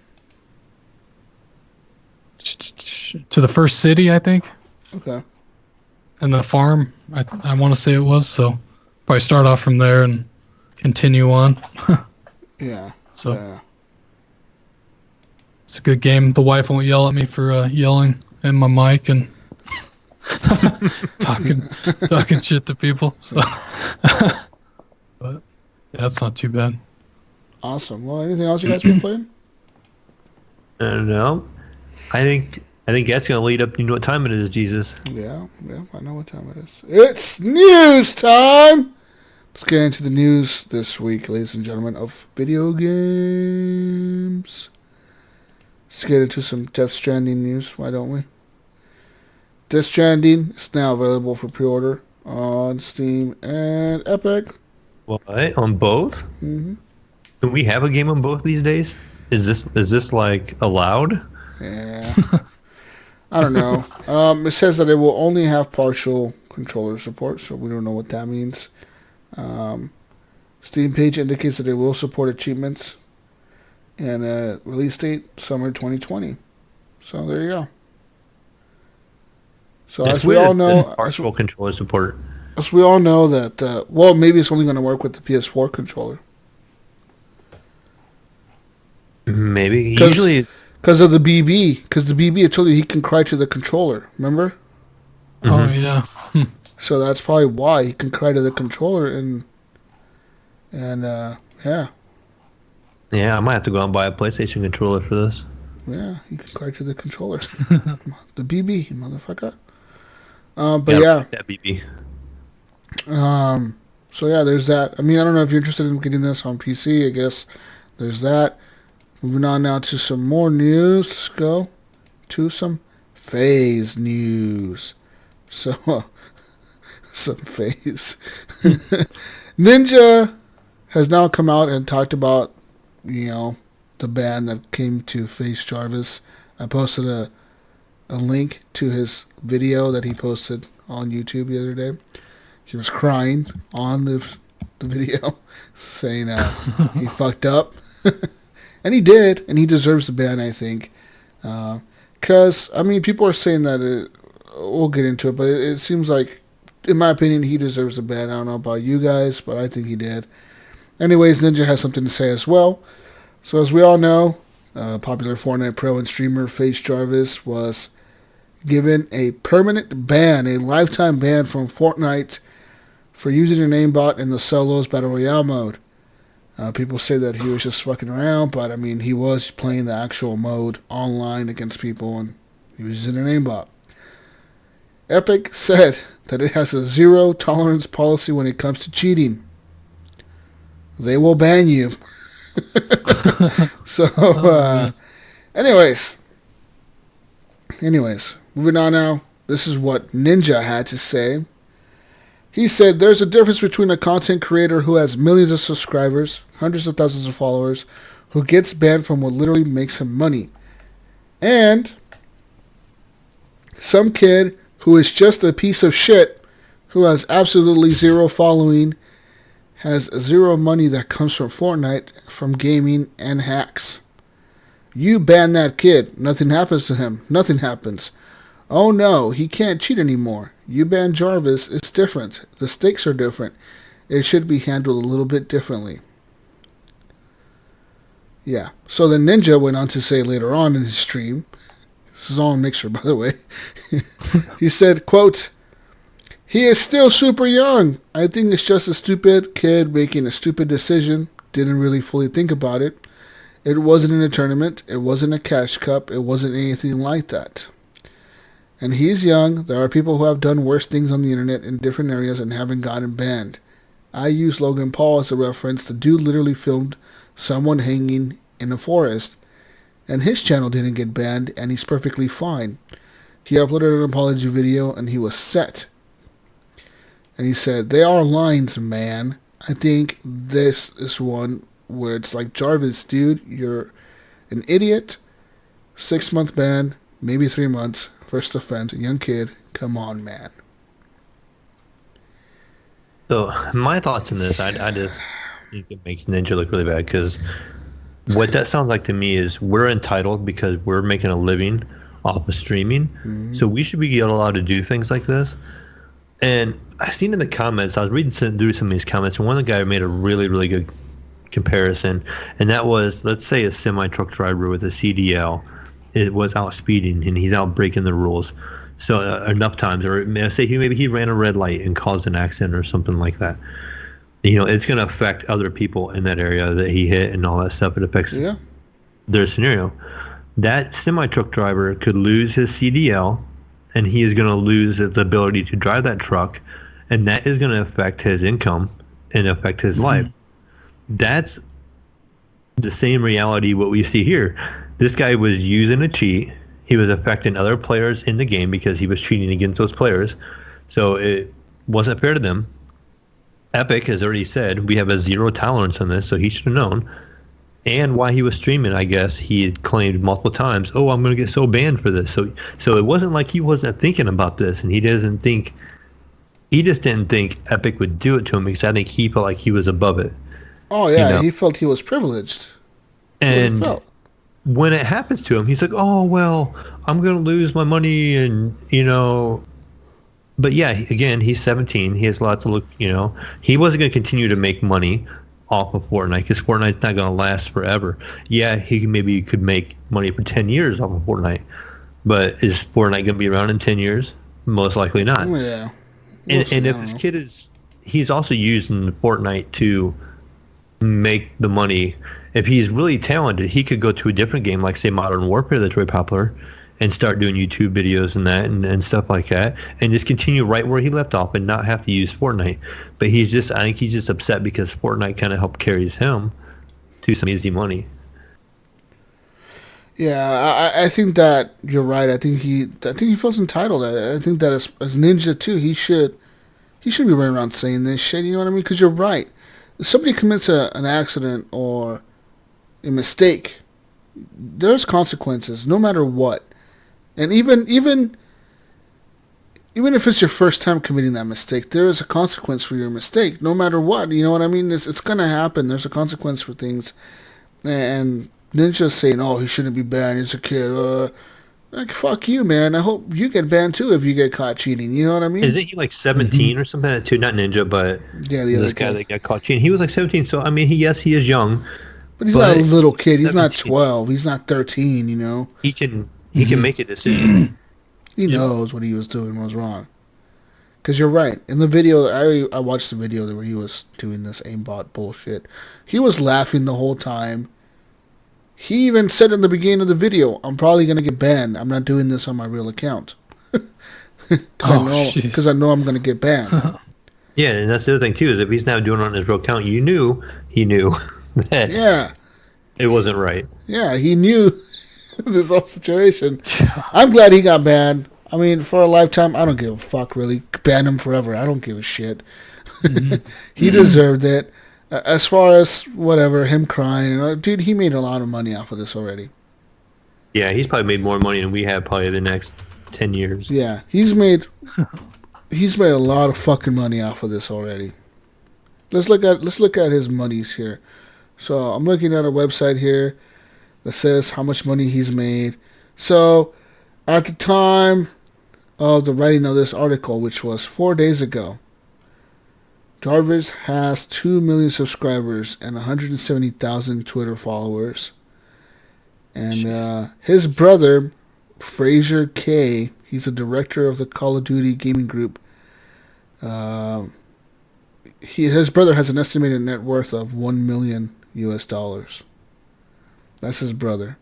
[SPEAKER 4] the first city, I think.
[SPEAKER 2] Okay.
[SPEAKER 4] And the farm, I want to say it was. So probably start off from there and continue on.
[SPEAKER 2] Yeah.
[SPEAKER 4] So.
[SPEAKER 2] Yeah.
[SPEAKER 4] It's a good game. The wife won't yell at me for yelling in my mic and talking shit to people. So, but that's not too bad.
[SPEAKER 2] Awesome. Well, anything else you guys been playing?
[SPEAKER 3] I don't know. I think that's gonna lead up. You know what time it is, Jesus?
[SPEAKER 2] Yeah, I know what time it is. It's news time. Let's get into the news this week, ladies and gentlemen, of video games. Let's get into some Death Stranding news, why don't we? Death Stranding is now available for pre-order on Steam and Epic.
[SPEAKER 3] What? On both?
[SPEAKER 2] Mm-hmm.
[SPEAKER 3] Can we have a game on both these days? Is this like allowed?
[SPEAKER 2] Yeah. I don't know. It says that it will only have partial controller support, so we don't know what that means. Steam page indicates that it will support achievements. And release date, summer 2020. So there you go. So
[SPEAKER 3] it's
[SPEAKER 2] as we all know,
[SPEAKER 3] partial controller support.
[SPEAKER 2] As we all know that, maybe it's only going to work with the PS4 controller.
[SPEAKER 3] Maybe. Usually...
[SPEAKER 2] Because of the BB. Because the BB, I told you he can cry to the controller. Remember?
[SPEAKER 4] Mm-hmm. Oh, yeah.
[SPEAKER 2] So that's probably why he can cry to the controller and yeah.
[SPEAKER 3] Yeah, I might have to go out and buy a PlayStation controller for this.
[SPEAKER 2] Yeah, you can cry to the controller. The BB, you motherfucker. But yeah.
[SPEAKER 3] That BB.
[SPEAKER 2] So yeah, there's that. I mean, I don't know if you're interested in getting this on PC. I guess there's that. Moving on now to some more news. Let's go to some phase news. So, some phase. Ninja has now come out and talked about, the band that came to face Jarvis. I posted a link to his video that he posted on YouTube the other day. He was crying on the video, saying he fucked up. And he did, and he deserves the ban, I think. Because, people are saying that, we'll get into it, but it seems like, in my opinion, he deserves the ban. I don't know about you guys, but I think he did. Anyways, Ninja has something to say as well. So as we all know, popular Fortnite pro and streamer Face Jarvis was given a permanent ban, a lifetime ban from Fortnite for using an aimbot in the solos battle royale mode. People say that he was just fucking around, but he was playing the actual mode online against people, and he was using an aimbot. Epic said that it has a zero tolerance policy when it comes to cheating. They will ban you. So, anyways, moving on now. This is what Ninja had to say. He said, there's a difference between a content creator who has millions of subscribers, hundreds of thousands of followers, who gets banned from what literally makes him money, and some kid who is just a piece of shit, who has absolutely zero following, has zero money that comes from Fortnite, from gaming, and hacks. You ban that kid. Nothing happens to him. Nothing happens. Oh no, he can't cheat anymore. You ban Jarvis, it's different. The stakes are different. It should be handled a little bit differently. Yeah. So the Ninja went on to say later on in his stream, this is all a mixture, by the way. He said, quote, "He is still super young. I think it's just a stupid kid making a stupid decision. Didn't really fully think about it. It wasn't in a tournament. It wasn't a cash cup. It wasn't anything like that. And he's young. There are people who have done worse things on the internet in different areas and haven't gotten banned. I use Logan Paul as a reference. The dude literally filmed someone hanging in a forest, and his channel didn't get banned, and he's perfectly fine. He uploaded an apology video, and he was set." And he said, "They are lines, man. I think this is one where it's like, Jarvis, dude, you're an idiot. 6-month ban, maybe 3 months. First offense, a young kid. Come on, man."
[SPEAKER 3] So my thoughts on this, I just think it makes Ninja look really bad, because what that sounds like to me is we're entitled because we're making a living off of streaming. So we should be allowed to do things like this. And I seen in the comments, I was reading through some of these comments, and one of the guys made a really, really good comparison. And that was, let's say a semi-truck driver with a CDL, it was out speeding and he's out breaking the rules. So enough times, or say maybe he ran a red light and caused an accident or something like that. You know, it's going to affect other people in that area that he hit and all that stuff. It affects their scenario. That semi-truck driver could lose his CDL, and he is going to lose his ability to drive that truck, and that is going to affect his income and affect his life. That's the same reality what we see here. This guy was using a cheat. He was affecting other players in the game because he was cheating against those players. So it wasn't fair to them. Epic has already said we have a zero tolerance on this, so he should have known. And while he was streaming, I guess he had claimed multiple times, "Oh, I'm going to get so banned for this." So it wasn't like he wasn't thinking about this, and he just didn't think Epic would do it to him, because I think he felt like he was above it.
[SPEAKER 2] Oh yeah,
[SPEAKER 3] you know?
[SPEAKER 2] He felt he was privileged.
[SPEAKER 3] And when it happens to him, he's like, "Oh well, I'm going to lose my money," and But yeah, again, he's 17. He has a lot to look. He wasn't going to continue to make money off of Fortnite, because Fortnite's not going to last forever. Yeah, he maybe could make money for 10 years off of Fortnite, but is Fortnite going to be around in 10 years? Most likely not.
[SPEAKER 2] Yeah.
[SPEAKER 3] And if this kid he's also using Fortnite to make the money. If he's really talented, he could go to a different game, like say Modern Warfare, that's very popular, and start doing YouTube videos and that and stuff like that, and just continue right where he left off and not have to use Fortnite. But I think he's just upset because Fortnite kind of helped carries him to some easy money.
[SPEAKER 2] Yeah, I think that you're right. I think he feels entitled. I think that as Ninja too, he should be running around saying this shit. You know what I mean? Because you're right. If somebody commits an accident or a mistake, there's consequences no matter what. And even if it's your first time committing that mistake, there is a consequence for your mistake, no matter what. You know what I mean? It's going to happen. There's a consequence for things. And Ninja's saying, "Oh, he shouldn't be banned. He's a kid." Like, fuck you, man. I hope you get banned too if you get caught cheating. You know what I mean?
[SPEAKER 3] Isn't he like 17 or something too? Not Ninja, but this guy that got caught cheating. He was like 17. So I mean, he is young,
[SPEAKER 2] but he's not a little kid. 17. He's not 12. He's not 13. You know.
[SPEAKER 3] He can make a decision.
[SPEAKER 2] He knows what he was doing was wrong. Because you're right. In the video, I watched the video where he was doing this aimbot bullshit. He was laughing the whole time. He even said in the beginning of the video, "I'm probably going to get banned. I'm not doing this on my real account." Because I know I'm going to get banned.
[SPEAKER 3] Yeah, and that's the other thing, too, is if he's now doing it on his real account, he knew that it wasn't right.
[SPEAKER 2] Yeah, he knew this whole situation. I'm glad he got banned. I mean, for a lifetime, I don't give a fuck, really. Ban him forever. I don't give a shit. He deserved it. As far as whatever, him crying, dude, he made a lot of money off of this already.
[SPEAKER 3] Yeah, he's probably made more money than we have probably the next 10 years.
[SPEAKER 2] Yeah, he's made a lot of fucking money off of this already. Let's look at his monies here. So I'm looking at a website here that says how much money he's made. So at the time of the writing of this article, which was 4 days ago, Jarvis has 2 million subscribers and 170,000 Twitter followers. And his brother, Fraser K, he's a director of the Call of Duty gaming group. His brother has an estimated net worth of $1 million US. That's his brother.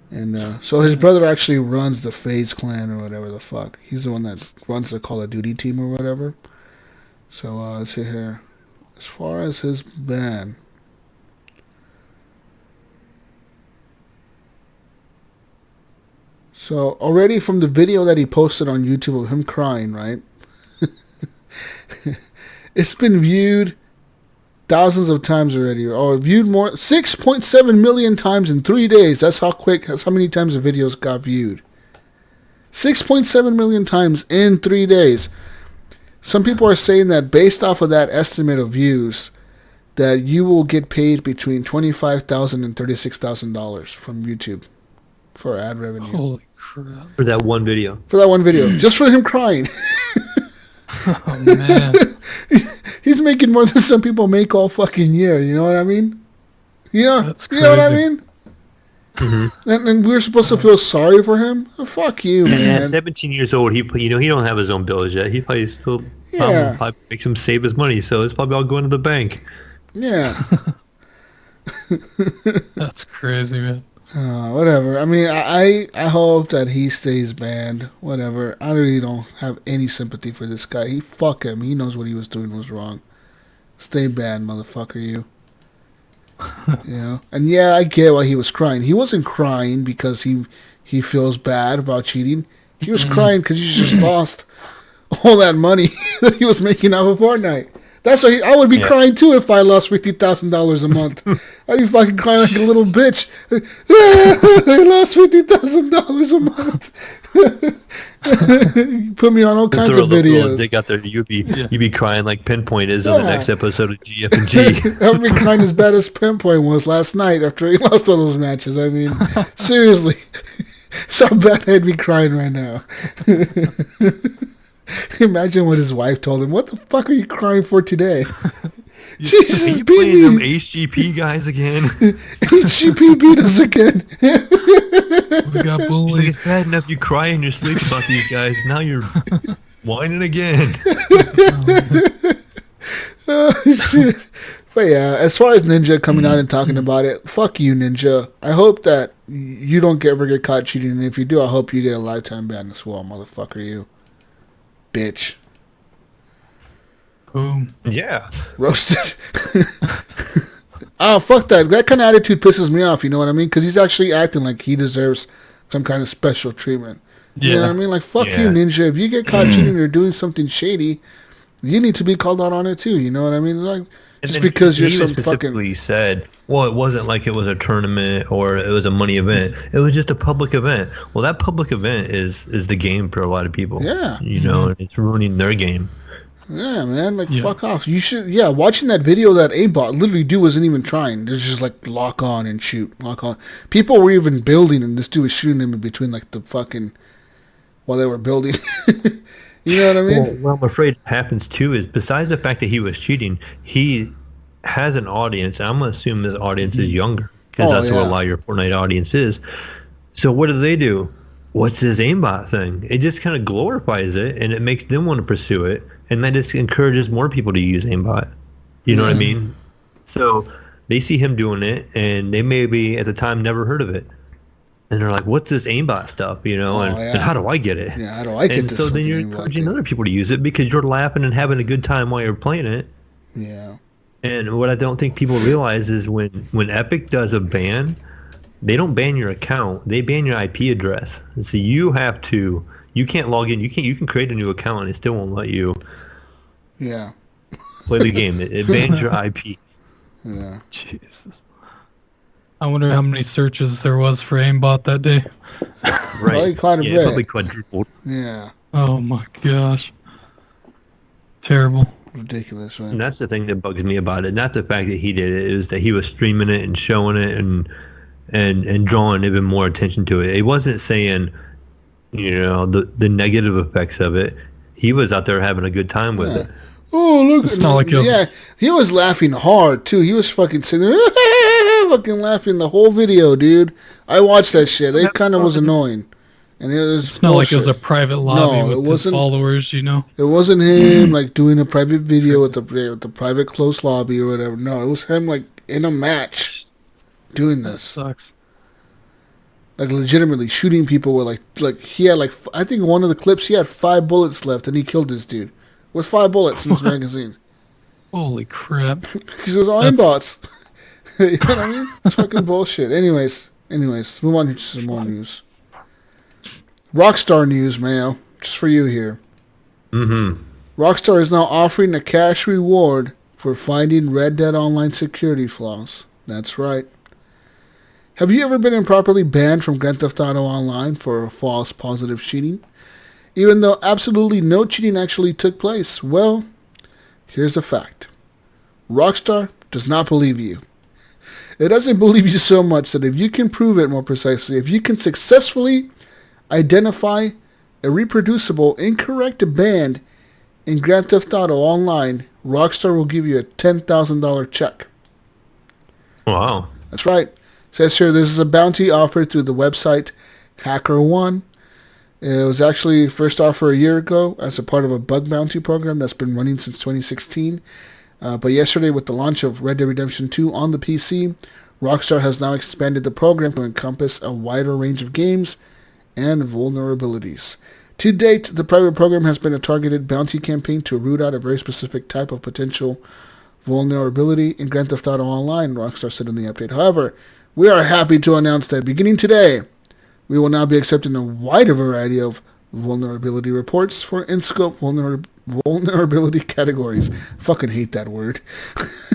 [SPEAKER 2] And so his brother actually runs the FaZe clan or whatever the fuck. He's the one that runs the Call of Duty team or whatever. So let's see here. As far as his ban. So already from the video that he posted on YouTube of him crying, right? It's been viewed thousands of times already. Or viewed more, 6.7 million times in 3 days. That's how many times the videos got viewed. 6.7 million times in 3 days. Some people are saying that based off of that estimate of views, that you will get paid between $25,000 and $36,000 from YouTube for ad revenue.
[SPEAKER 4] Holy crap.
[SPEAKER 3] For that one video.
[SPEAKER 2] For that one video. Just for him crying.
[SPEAKER 4] Oh, man.
[SPEAKER 2] He's making more than some people make all fucking year. You know what I mean? Yeah.
[SPEAKER 4] That's
[SPEAKER 2] You know what I
[SPEAKER 4] crazy.
[SPEAKER 2] mean?
[SPEAKER 3] Mm-hmm.
[SPEAKER 2] And we're supposed to feel sorry for him? Oh, fuck you,
[SPEAKER 3] Yeah,
[SPEAKER 2] man.
[SPEAKER 3] 17 years old. He don't have his own bills yet. He probably still
[SPEAKER 2] Yeah.
[SPEAKER 3] probably makes him save his money. So it's probably all going to the bank.
[SPEAKER 2] Yeah.
[SPEAKER 4] That's crazy, man.
[SPEAKER 2] Whatever. I mean, I hope that he stays banned. Whatever. I really don't have any sympathy for this guy. Fuck him. He knows what he was doing was wrong. Stay banned, motherfucker, you. You know? And yeah, I get why he was crying. He wasn't crying because he feels bad about cheating. He was crying because he just lost all that money that he was making off of Fortnite. That's why I would be crying too if I lost $50,000 a month. I'd be fucking crying like a little bitch. I lost $50,000 a month. You put me on all kinds of videos.
[SPEAKER 3] They got there. You'd be crying like Pinpoint is on the next episode of GFNG.
[SPEAKER 2] I'd be crying as bad as Pinpoint was last night after he lost all those matches. I mean, seriously. So bad I'd be crying right now. Imagine what his wife told him. What the fuck are you crying for today? Jesus,
[SPEAKER 3] Are you playing them HGP guys again?
[SPEAKER 2] HGP beat us again.
[SPEAKER 4] We got
[SPEAKER 3] He's like,
[SPEAKER 4] bullied.
[SPEAKER 3] it's bad enough you cry in your sleep about these guys. Now you're whining again.
[SPEAKER 2] Oh, shit. But yeah, as far as Ninja coming out and talking about it, fuck you, Ninja. I hope that you don't ever get caught cheating. And if you do, I hope you get a lifetime ban as well, motherfucker, you. Bitch.
[SPEAKER 4] Boom.
[SPEAKER 3] Yeah.
[SPEAKER 2] Roasted. Oh, fuck that. That kind of attitude pisses me off, you know what I mean? Because he's actually acting like he deserves some kind of special treatment. You know what I mean? Like, fuck you, Ninja. If you get caught cheating or doing something shady, you need to be called out on it too, you know what I mean? Like, just because you're some
[SPEAKER 3] specifically
[SPEAKER 2] fucking...
[SPEAKER 3] said, well, it wasn't like it was a tournament or it was a money event. It was just a public event. Well, that public event is the game for a lot of people.
[SPEAKER 2] Yeah.
[SPEAKER 3] You know, and it's ruining their game.
[SPEAKER 2] Yeah, man, like, fuck off. You should, watching that video that aimbot literally dude wasn't even trying. There's just like lock on and shoot, lock on. People were even building and this dude was shooting them in between like the fucking, while they were building. You know what I mean?
[SPEAKER 3] Well, I'm afraid it happens too is besides the fact that he was cheating, he has an audience. I'm going to assume his audience is younger because that's what a lot of your Fortnite audience is. So what do? What's this aimbot thing? It just kind of glorifies it and it makes them want to pursue it. And that just encourages more people to use aimbot. You know what I mean? So they see him doing it and they maybe at the time never heard of it. And they're like, what's this aimbot stuff, you know, and how do I get it?
[SPEAKER 2] Yeah, how do I get
[SPEAKER 3] and
[SPEAKER 2] this?
[SPEAKER 3] So then you're encouraging other people to use it because you're laughing and having a good time while you're playing it.
[SPEAKER 2] Yeah.
[SPEAKER 3] And what I don't think people realize is when Epic does a ban, they don't ban your account. They ban your IP address. And so you can't log in. You can create a new account and it still won't let you play the game. It bans your IP.
[SPEAKER 2] Yeah.
[SPEAKER 4] Jesus. I wonder how many searches there was for aimbot that day.
[SPEAKER 3] Right.
[SPEAKER 2] Probably quite a bit.
[SPEAKER 3] Probably quadrupled.
[SPEAKER 2] Yeah.
[SPEAKER 4] Oh my gosh. Terrible.
[SPEAKER 2] Ridiculous, right?
[SPEAKER 3] And that's the thing that bugs me about it. Not the fact that he did it. It was that he was streaming it and showing it and drawing even more attention to it. It wasn't saying, you know, the negative effects of it. He was out there having a good time with it.
[SPEAKER 2] Oh, look.
[SPEAKER 4] It's not like
[SPEAKER 2] he was laughing hard, too. He was fucking sitting there, fucking laughing the whole video, dude. I watched that shit. It kind of was annoying. And
[SPEAKER 4] it's not like it was a private lobby with his followers, you know?
[SPEAKER 2] It wasn't him, like, doing a private video with the private close lobby or whatever. No, it was him, like, in a match doing this.
[SPEAKER 4] That sucks.
[SPEAKER 2] Like, legitimately shooting people with, like he had, like, I think one of the clips, he had 5 bullets left, and he killed this dude with 5 bullets in his magazine.
[SPEAKER 4] Holy crap.
[SPEAKER 2] Because it was all aimbots. You know what I mean? It's fucking bullshit. Anyways, move on to some more news. Rockstar news, Mayo. Just for you here.
[SPEAKER 3] Mm-hmm.
[SPEAKER 2] Rockstar is now offering a cash reward for finding Red Dead Online security flaws. That's right. Have you ever been improperly banned from Grand Theft Auto Online for false positive cheating? Even though absolutely no cheating actually took place? Well, here's the fact. Rockstar does not believe you. It doesn't believe you so much that if you can prove it more precisely, if you can successfully identify a reproducible incorrect band in Grand Theft Auto Online, Rockstar will give you a $10,000 check.
[SPEAKER 3] Wow.
[SPEAKER 2] That's right. It says here this is a bounty offered through the website HackerOne. It was actually first offered a year ago as a part of a bug bounty program that's been running since 2016. But yesterday, with the launch of Red Dead Redemption 2 on the PC, Rockstar has now expanded the program to encompass a wider range of games and vulnerabilities. To date, the private program has been a targeted bounty campaign to root out a very specific type of potential vulnerability in Grand Theft Auto Online, Rockstar said in the update. However, we are happy to announce that beginning today, we will now be accepting a wider variety of vulnerability reports for in-scope vulnerability categories. Fucking hate that word.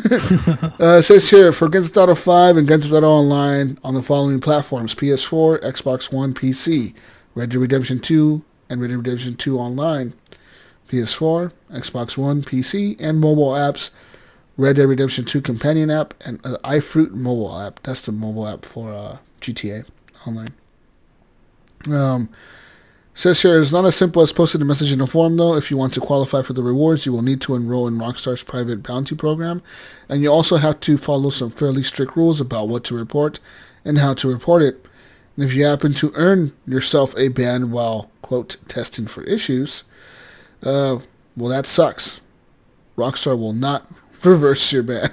[SPEAKER 2] It says here, for Grand Theft Auto 5 and Grand Theft Auto Online on the following platforms: PS4, Xbox One, PC, Red Dead Redemption 2 and Red Dead Redemption 2 Online, PS4, Xbox One, PC, and mobile apps, Red Dead Redemption 2 companion app, and iFruit mobile app. That's the mobile app for GTA Online. Says here, it's not as simple as posting a message in a form, though. If you want to qualify for the rewards, you will need to enroll in Rockstar's private bounty program, and you also have to follow some fairly strict rules about what to report and how to report it. And if you happen to earn yourself a ban while, quote, testing for issues, well, that sucks. Rockstar will not reverse your ban.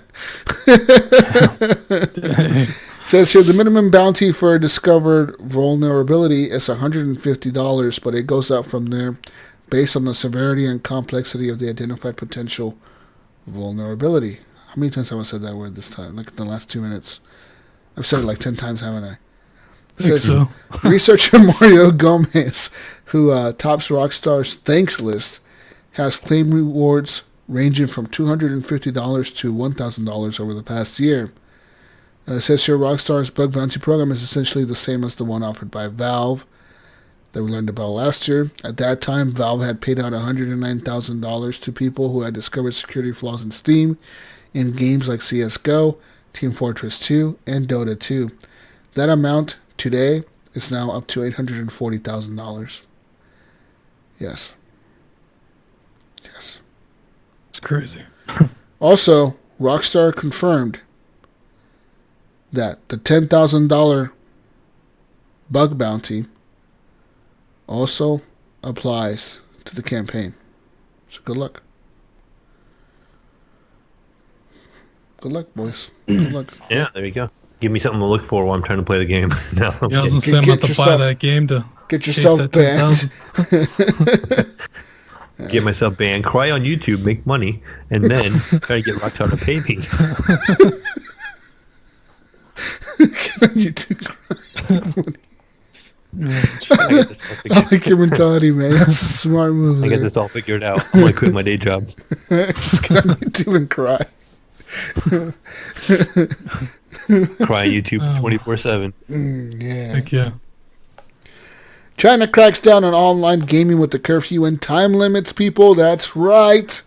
[SPEAKER 2] Says here, the minimum bounty for a discovered vulnerability is $150, but it goes up from there based on the severity and complexity of the identified potential vulnerability. How many times have I said that word this time? Like in the last 2 minutes. I've said it like 10 times, haven't I?
[SPEAKER 4] I think so.
[SPEAKER 2] Researcher Mario Gomez, who tops Rockstar's thanks list, has claimed rewards ranging from $250 to $1,000 over the past year. It says here Rockstar's bug bounty program is essentially the same as the one offered by Valve that we learned about last year. At that time, Valve had paid out $109,000 to people who had discovered security flaws in Steam in games like CSGO, Team Fortress 2, and Dota 2. That amount today is now up to $840,000. Yes. Yes.
[SPEAKER 4] It's crazy.
[SPEAKER 2] Also, Rockstar confirmed that the $10,000 bug bounty also applies to the campaign. So good luck. Good luck, boys. Good luck.
[SPEAKER 3] Yeah, there you go. Give me something to look for while I'm trying to play the game. No,
[SPEAKER 4] yeah, I was going to say I'm about to buy that game to
[SPEAKER 2] get yourself banned.
[SPEAKER 3] Get myself banned, cry on YouTube, make money, and then try to get Rockstar to pay me.
[SPEAKER 2] You I like your mentality, man. That's a smart move.
[SPEAKER 3] I got this all figured out. I'm gonna quit my day job.
[SPEAKER 2] Just get on YouTube and cry.
[SPEAKER 3] Cry on YouTube 24/7.
[SPEAKER 2] Yeah.
[SPEAKER 4] Heck yeah.
[SPEAKER 2] China cracks down on online gaming with the curfew and time limits, people. That's right.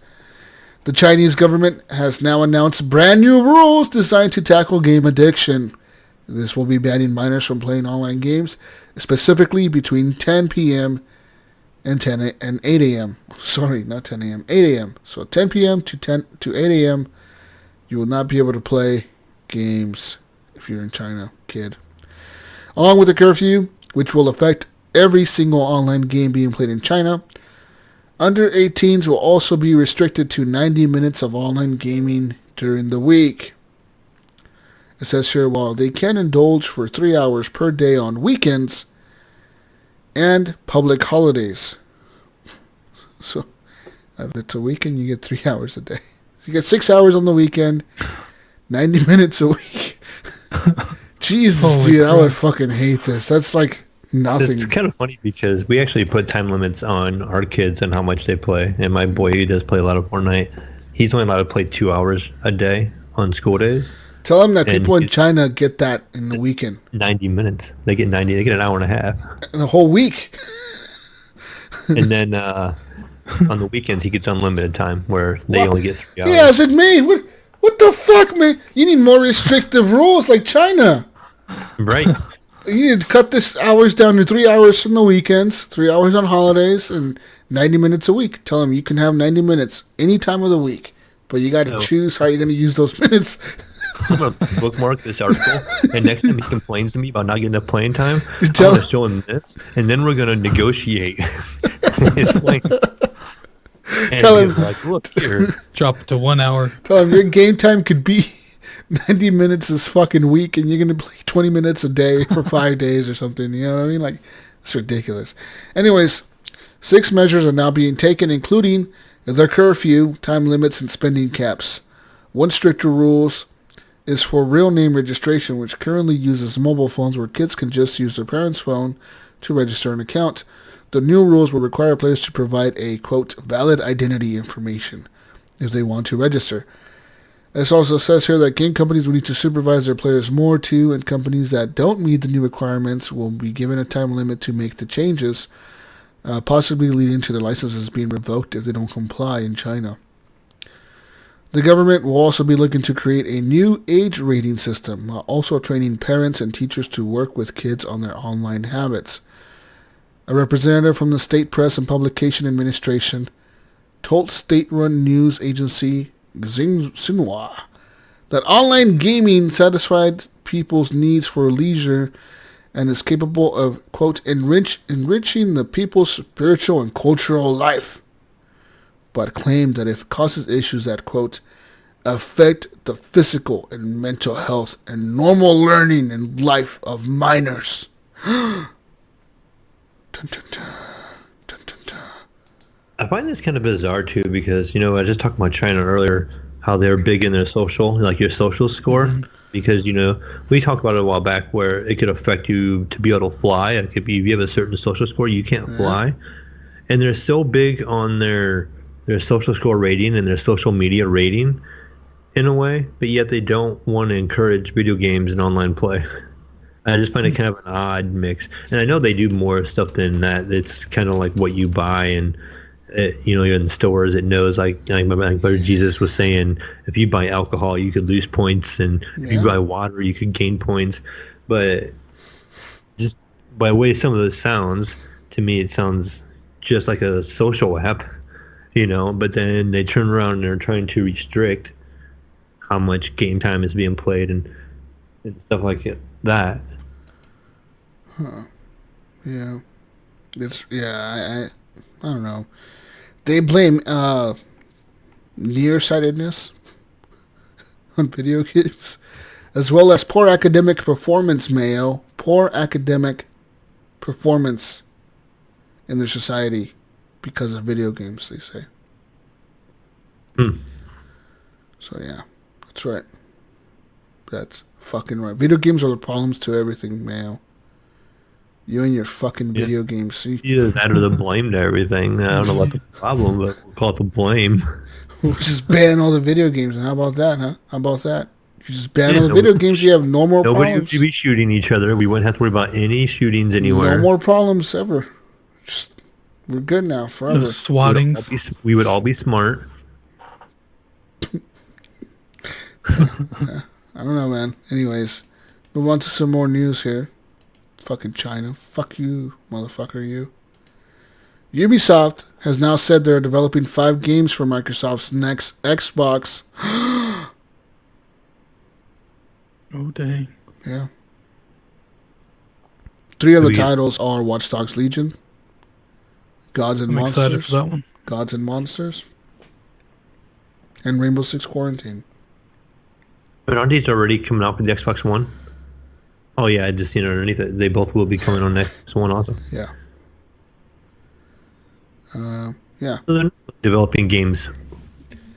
[SPEAKER 2] The Chinese government has now announced brand new rules designed to tackle game addiction. This will be banning minors from playing online games, specifically between 10 p.m. and 8 a.m. Sorry, not 10 a.m. 8 a.m. So 10 p.m. to 8 a.m. you will not be able to play games if you're in China, kid. Along with the curfew, which will affect every single online game being played in China, under 18s will also be restricted to 90 minutes of online gaming during the week. It says here, while they can indulge for 3 hours per day on weekends and public holidays. So, if it's a weekend, you get 3 hours a day. So you get 6 hours on the weekend, 90 minutes a week. Jesus,
[SPEAKER 4] Holy
[SPEAKER 2] dude,
[SPEAKER 4] crap.
[SPEAKER 2] I would fucking hate this. That's like nothing.
[SPEAKER 3] It's kind of funny because we actually put time limits on our kids and how much they play. And my boy, he does play a lot of Fortnite. He's only allowed to play 2 hours a day on school days.
[SPEAKER 2] Tell them that
[SPEAKER 3] And
[SPEAKER 2] people in China get that in the weekend.
[SPEAKER 3] 90 minutes. They get an hour and a half.
[SPEAKER 2] In a whole week.
[SPEAKER 3] And then on the weekends, he gets unlimited time where they only get 3 hours.
[SPEAKER 2] Yeah, I said, man, what the fuck, man? You need more restrictive rules like China.
[SPEAKER 3] Right.
[SPEAKER 2] You need to cut this hours down to 3 hours from the weekends, 3 hours on holidays, and 90 minutes a week. Tell them you can have 90 minutes any time of the week, but you got to choose how you're going to use those minutes.
[SPEAKER 3] I'm going to bookmark this article, and next time he complains to me about not getting enough playing time, I'm
[SPEAKER 2] tell-
[SPEAKER 3] going to show him this, and then we're going to negotiate his playing. And
[SPEAKER 2] Tell
[SPEAKER 3] be
[SPEAKER 2] him-
[SPEAKER 3] like, look here.
[SPEAKER 4] Drop it to 1 hour.
[SPEAKER 2] Tell them your game time could be 90 minutes this fucking week, and you're going to play 20 minutes a day for 5 days or something. You know what I mean? Like, it's ridiculous. Anyways, 6 measures are now being taken, including the curfew, time limits, and spending caps. One stricter rules is for real name registration, which currently uses mobile phones where kids can just use their parents' phone to register an account. The new rules will require players to provide a, quote, valid identity information if they want to register. This also says here that game companies will need to supervise their players more too, and companies that don't meet the new requirements will be given a time limit to make the changes, possibly leading to their licenses being revoked if they don't comply in China. The government will also be looking to create a new age rating system, while also training parents and teachers to work with kids on their online habits. A representative from the State Press and Publication Administration told state-run news agency Xinhua that online gaming satisfied people's needs for leisure and is capable of, quote, enriching the people's spiritual and cultural life, but claimed that it causes issues that, quote, affect the physical and mental health and normal learning and life of minors. Dun, dun, dun. Dun, dun, dun.
[SPEAKER 3] I find this kind of bizarre too because, I was just talking about China earlier, how they're big in their social, like your social score. Mm-hmm. Because, we talked about it a while back where it could affect you to be able to fly. It could be if you have a certain social score, you can't fly. And they're so big on their social score rating and their social media rating in a way, but yet they don't want to encourage video games and online play. I just find it kind of an odd mix. And I know they do more stuff than that. It's kind of like what you buy and, in stores, it knows, like Brother Jesus was saying, if you buy alcohol, you could lose points. And if you buy water, you could gain points. But just by the way some of this sounds, to me, it sounds just like a social app, but then they turn around and they're trying to restrict how much game time is being played and stuff like that.
[SPEAKER 2] Huh. Yeah. I don't know. They blame nearsightedness on video games, as well as poor academic performance, Mayo. Poor academic performance in their society because of video games, they say. So, yeah. That's right. That's fucking right. Video games are the problems to everything, Mayo. You and your fucking video games.
[SPEAKER 3] Either that or the blame to everything. I don't know what the problem, but we'll call it the blame.
[SPEAKER 2] We'll just ban all the video games. And how about that, huh? How about that? You just ban all the video games, you have no more problems.
[SPEAKER 3] Nobody would be shooting each other. We wouldn't have to worry about any shootings anywhere.
[SPEAKER 2] No more problems ever. We're good now, forever.
[SPEAKER 4] The swattings.
[SPEAKER 3] We would all be smart.
[SPEAKER 2] I don't know, man. Anyways, move on to some more news here. Fucking China. Fuck you, motherfucker, you. Ubisoft has now said they're developing 5 games for Microsoft's next Xbox.
[SPEAKER 4] Oh, dang.
[SPEAKER 2] Yeah. 3 of the
[SPEAKER 3] We-
[SPEAKER 2] titles are Watch Dogs Legion, Gods and
[SPEAKER 4] I'm
[SPEAKER 2] Monsters,
[SPEAKER 4] excited for that one.
[SPEAKER 2] Gods and Monsters, and Rainbow Six Quarantine.
[SPEAKER 3] But aren't these already coming out with the Xbox One? Oh yeah, I just seen it underneath it. They both will be coming on next One also.
[SPEAKER 2] Yeah. Yeah.
[SPEAKER 3] So they're not developing games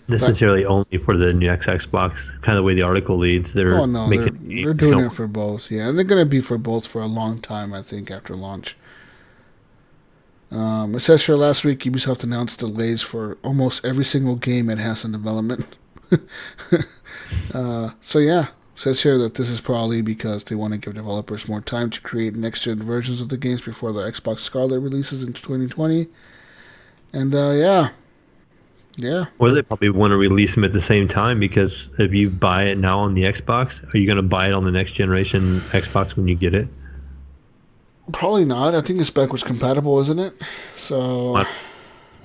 [SPEAKER 3] necessarily only for the new Xbox. Kind of the way the article leads. They're
[SPEAKER 2] Oh no,
[SPEAKER 3] making
[SPEAKER 2] they're doing it for both. Yeah, and they're going to be for both for a long time, I think, after launch. It says here last week Ubisoft announced delays for almost every single game it has in development. So yeah, it says here that this is probably because they want to give developers more time to create next-gen versions of the games before the Xbox Scarlet releases in 2020. And yeah.
[SPEAKER 3] Or they probably want to release them at the same time, because if you buy it now on the Xbox, are you going to buy it on the next generation Xbox when you get it?
[SPEAKER 2] Probably not. I think it's backwards compatible, isn't it? So,
[SPEAKER 3] What?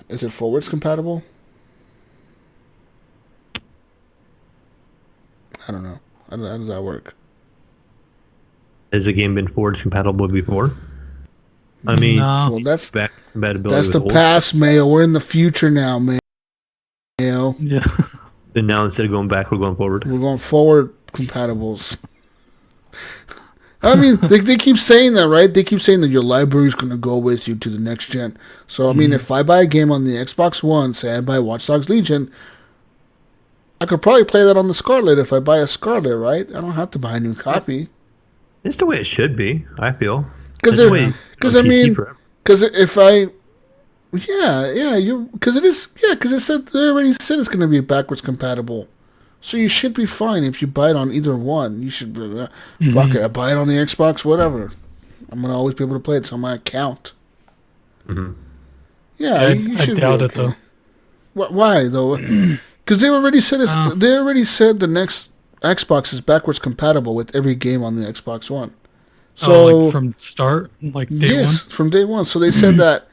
[SPEAKER 2] is it forwards compatible? I don't know. How does that work?
[SPEAKER 3] Has the game been forwards compatible before? I mean,
[SPEAKER 4] No.
[SPEAKER 2] Well, that's
[SPEAKER 3] back compatibility.
[SPEAKER 2] that's
[SPEAKER 3] with
[SPEAKER 2] the
[SPEAKER 3] old
[SPEAKER 2] past, Mayo. We're in the future now, Mayo.
[SPEAKER 4] Yeah.
[SPEAKER 3] Then now instead of going back, we're going forward.
[SPEAKER 2] We're going forward compatibles. I mean, they keep saying that, right? They keep saying that your library is going to go with you to the next gen. So, I mean, if I buy a game on the Xbox One, say I buy Watch Dogs Legion, I could probably play that on the Scarlet if I buy a Scarlet, right? I don't have to buy a new copy.
[SPEAKER 3] It's the way it should be, I feel.
[SPEAKER 2] Because
[SPEAKER 3] It's the way on
[SPEAKER 2] I
[SPEAKER 3] PC
[SPEAKER 2] mean,
[SPEAKER 3] forever.
[SPEAKER 2] because if I, because it said they already said it's going to be backwards compatible, so you should be fine if you buy it on either one. You should fuck it. I buy it on the Xbox, whatever. I'm gonna always be able to play it. It's on my account.
[SPEAKER 3] Mhm.
[SPEAKER 2] Yeah, you
[SPEAKER 4] I
[SPEAKER 2] should
[SPEAKER 4] doubt
[SPEAKER 2] be
[SPEAKER 4] it
[SPEAKER 2] okay.
[SPEAKER 4] though.
[SPEAKER 2] Why though? Because they already said they already said the next Xbox is backwards compatible with every game on the Xbox One. So
[SPEAKER 4] like from start, like day one.
[SPEAKER 2] from day one. So they said that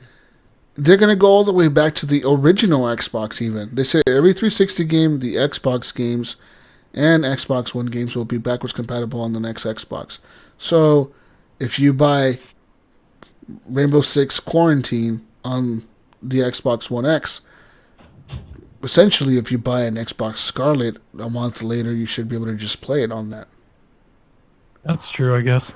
[SPEAKER 2] they're going to go all the way back to the original Xbox even. They say every 360 game, the Xbox games and Xbox One games will be backwards compatible on the next Xbox. So if you buy Rainbow Six Quarantine on the Xbox One X, essentially if you buy an Xbox Scarlet a month later, you should be able to just play it on that.
[SPEAKER 4] That's true, I guess.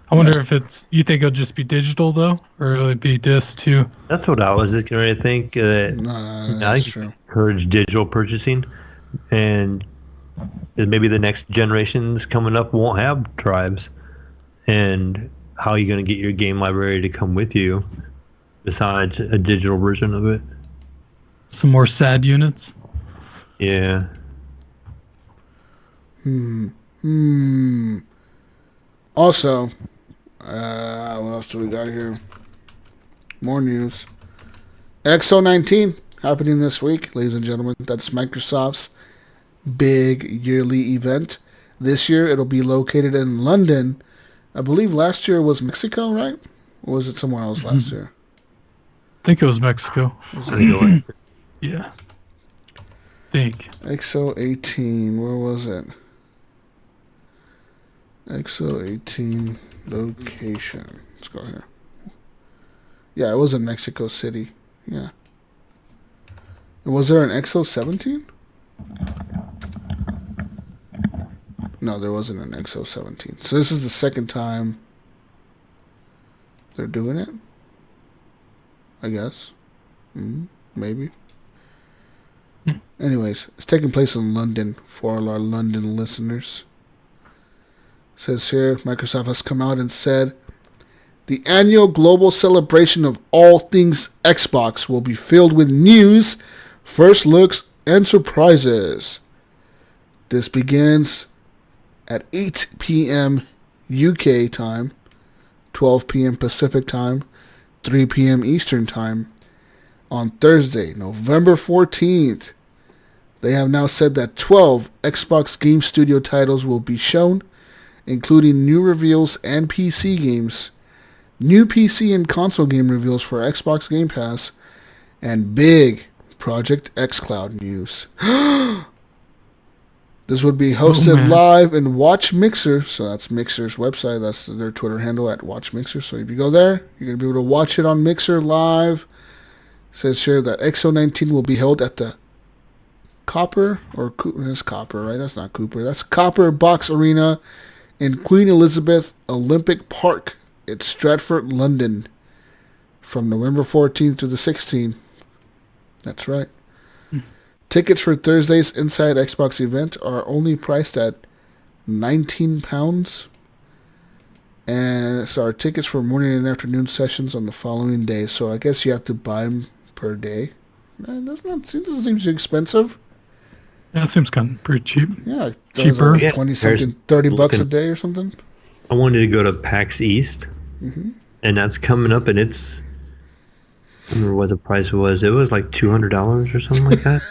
[SPEAKER 4] I wonder if you think it'll just be digital though, or will it be disc too?
[SPEAKER 3] That's what I was just going to think. I
[SPEAKER 2] That's
[SPEAKER 3] think
[SPEAKER 2] true.
[SPEAKER 3] encourage digital purchasing, and maybe the next generations coming up won't have drives. And how are you going to get your game library to come with you besides a digital version of it?
[SPEAKER 4] Some more sad units.
[SPEAKER 3] Yeah.
[SPEAKER 2] Also, what else do we got here? More news. XO19 happening this week, ladies and gentlemen. That's Microsoft's big yearly event. This year it'll be located in London. I believe last year was Mexico, right? Or was it somewhere else last year?
[SPEAKER 4] I think it was Mexico. Yeah. Think.
[SPEAKER 2] XO18, where was it? XO18 location. Let's go here. Yeah, it was in Mexico City. Yeah. And was there an XO17? No, there wasn't an XO17. So this is the second time they're doing it? I guess. Maybe. Anyways, it's taking place in London for all our London listeners. It says here, Microsoft has come out and said the annual global celebration of all things Xbox will be filled with news, first looks, and surprises. This begins at 8 p.m. UK time, 12 p.m. Pacific time, 3 p.m. Eastern time on Thursday, November 14th. They have now said that 12 Xbox Game Studio titles will be shown, including new reveals and PC games. New PC and console game reveals for Xbox Game Pass, and big Project xCloud news. This would be hosted live in Watch Mixer, so that's Mixer's website. That's their Twitter handle at Watch Mixer. So if you go there, you're going to be able to watch it on Mixer live. It says here that XO19 will be held at the Copper, or it's Copper, right? That's not Cooper. That's Copper Box Arena in Queen Elizabeth Olympic Park at Stratford, London, from November 14th to the 16th. That's right. Tickets for Thursday's Inside Xbox event are only priced at £19. And so our tickets for morning and afternoon sessions on the following day. So I guess you have to buy them per day. Doesn't seem too expensive.
[SPEAKER 4] Yeah, it seems kind of pretty cheap.
[SPEAKER 2] Yeah,
[SPEAKER 4] cheaper.
[SPEAKER 2] Like 20 something, $30 a day or something.
[SPEAKER 3] I wanted to go to PAX East, and that's coming up, and it's, I don't remember what the price was. It was like $200 or something like that.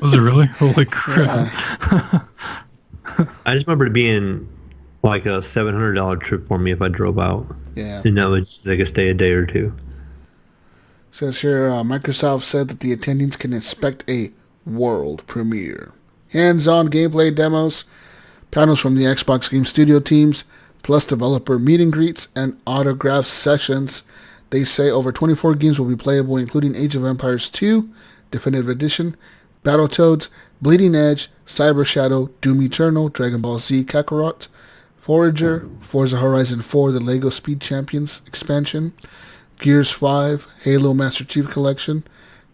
[SPEAKER 4] Was it really? Holy crap.
[SPEAKER 3] I just remember it being like a $700 trip for me if I drove out.
[SPEAKER 2] Yeah.
[SPEAKER 3] And that would just like a stay a day or two.
[SPEAKER 2] Says here, Microsoft said that the attendees can expect a world premiere. Hands-on gameplay demos, panels from the Xbox Game Studio teams, plus developer meet and greets and autograph sessions. They say over 24 games will be playable, including Age of Empires 2, Definitive Edition, Battletoads, Bleeding Edge, Cyber Shadow, Doom Eternal, Dragon Ball Z Kakarot, Forager, Forza Horizon 4, the LEGO Speed Champions expansion, Gears 5, Halo Master Chief Collection,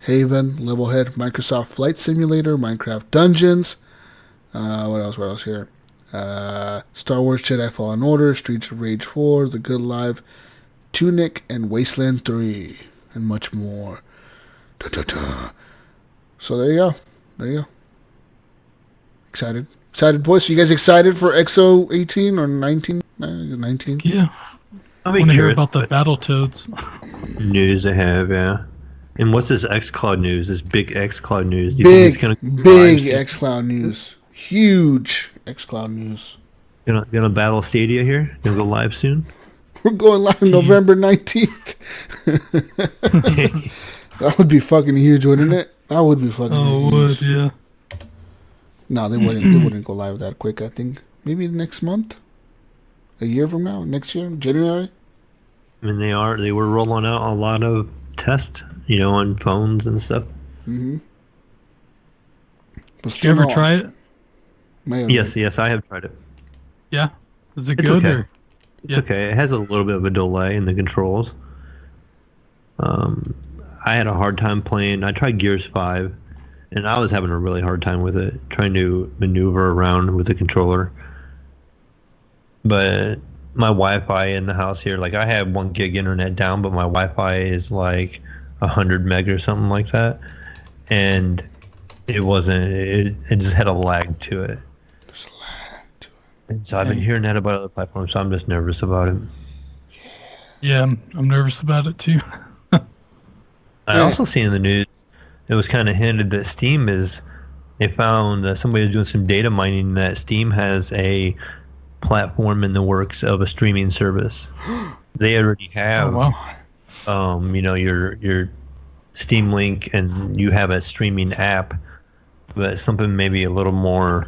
[SPEAKER 2] Haven, Levelhead, Microsoft Flight Simulator, Minecraft Dungeons, what else here? Star Wars Jedi Fallen Order, Streets of Rage 4, The Good Life, Tunic, and Wasteland 3, and much more. Ta-ta-ta. So there you go. Excited, boys. You guys excited for XO 18 or 19? 19.
[SPEAKER 4] Yeah. I want to hear about the Battletoads.
[SPEAKER 3] News I have, yeah. And what's this xCloud news? This big xCloud news?
[SPEAKER 2] Big xCloud news. Huge xCloud news.
[SPEAKER 3] Gonna battle Stadia here? Gonna go live soon?
[SPEAKER 2] We're going live November 19th. That would be fucking huge, wouldn't it? That would be fucking huge.
[SPEAKER 4] Oh, would, yeah.
[SPEAKER 2] No, they wouldn't go live that quick, I think. Maybe next month? A year from now? Next year? January?
[SPEAKER 3] I mean, they were rolling out a lot of tests, on phones and stuff.
[SPEAKER 2] Mm-hmm.
[SPEAKER 4] Did you ever try it?
[SPEAKER 3] Yes, I have tried it.
[SPEAKER 4] Yeah? Is it
[SPEAKER 3] It's
[SPEAKER 4] good?
[SPEAKER 3] okay. It's okay. It has a little bit of a delay in the controls. I had a hard time playing. I tried Gears 5, and I was having a really hard time with it, trying to maneuver around with the controller. But my Wi-Fi in the house here, like I have 1 gig internet down, but my Wi-Fi is like 100 meg or something like that. And it just had a lag to it.
[SPEAKER 2] There's a lag to it.
[SPEAKER 3] And so I've been hearing that about other platforms, so I'm just nervous about it.
[SPEAKER 4] Yeah, I'm nervous about it too.
[SPEAKER 3] I also see in the news, it was kind of hinted that they found somebody was doing some data mining that Steam has a platform in the works of a streaming service. They already have, your Steam Link, and you have a streaming app, but something maybe a little more,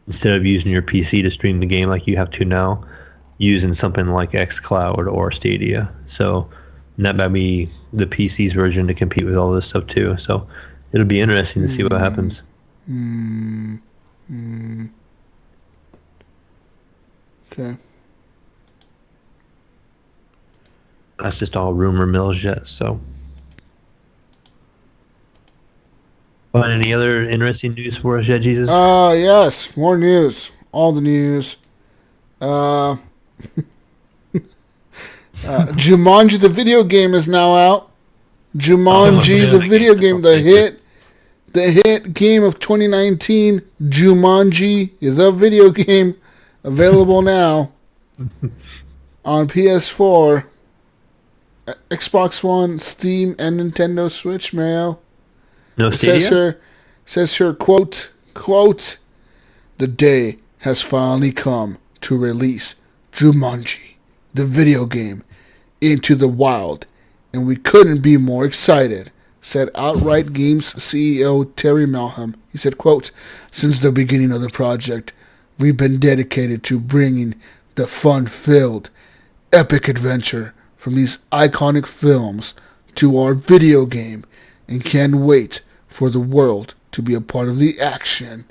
[SPEAKER 3] instead of using your PC to stream the game like you have to now, using something like xCloud or Stadia. So that might be the PC's version to compete with all this stuff too. So it'll be interesting to see what happens.
[SPEAKER 2] Okay.
[SPEAKER 3] That's just all rumor mills yet, so. But any other interesting news for us yet, Jesus?
[SPEAKER 2] Yes, more news. All the news. Jumanji the video game is now out. Jumanji the video game, the hit game of 2019, Jumanji the video game, available now on PS4, Xbox One, Steam, and Nintendo Switch, Mayo.
[SPEAKER 3] No Stadia?
[SPEAKER 2] Says here, quote, the day has finally come to release Jumanji, the video game, into the wild, and we couldn't be more excited, said Outright Games CEO Terry Malham. He said, quote, "Since the beginning of the project, we've been dedicated to bringing the fun-filled, epic adventure from these iconic films to our video game, and can't wait for the world to be a part of the action."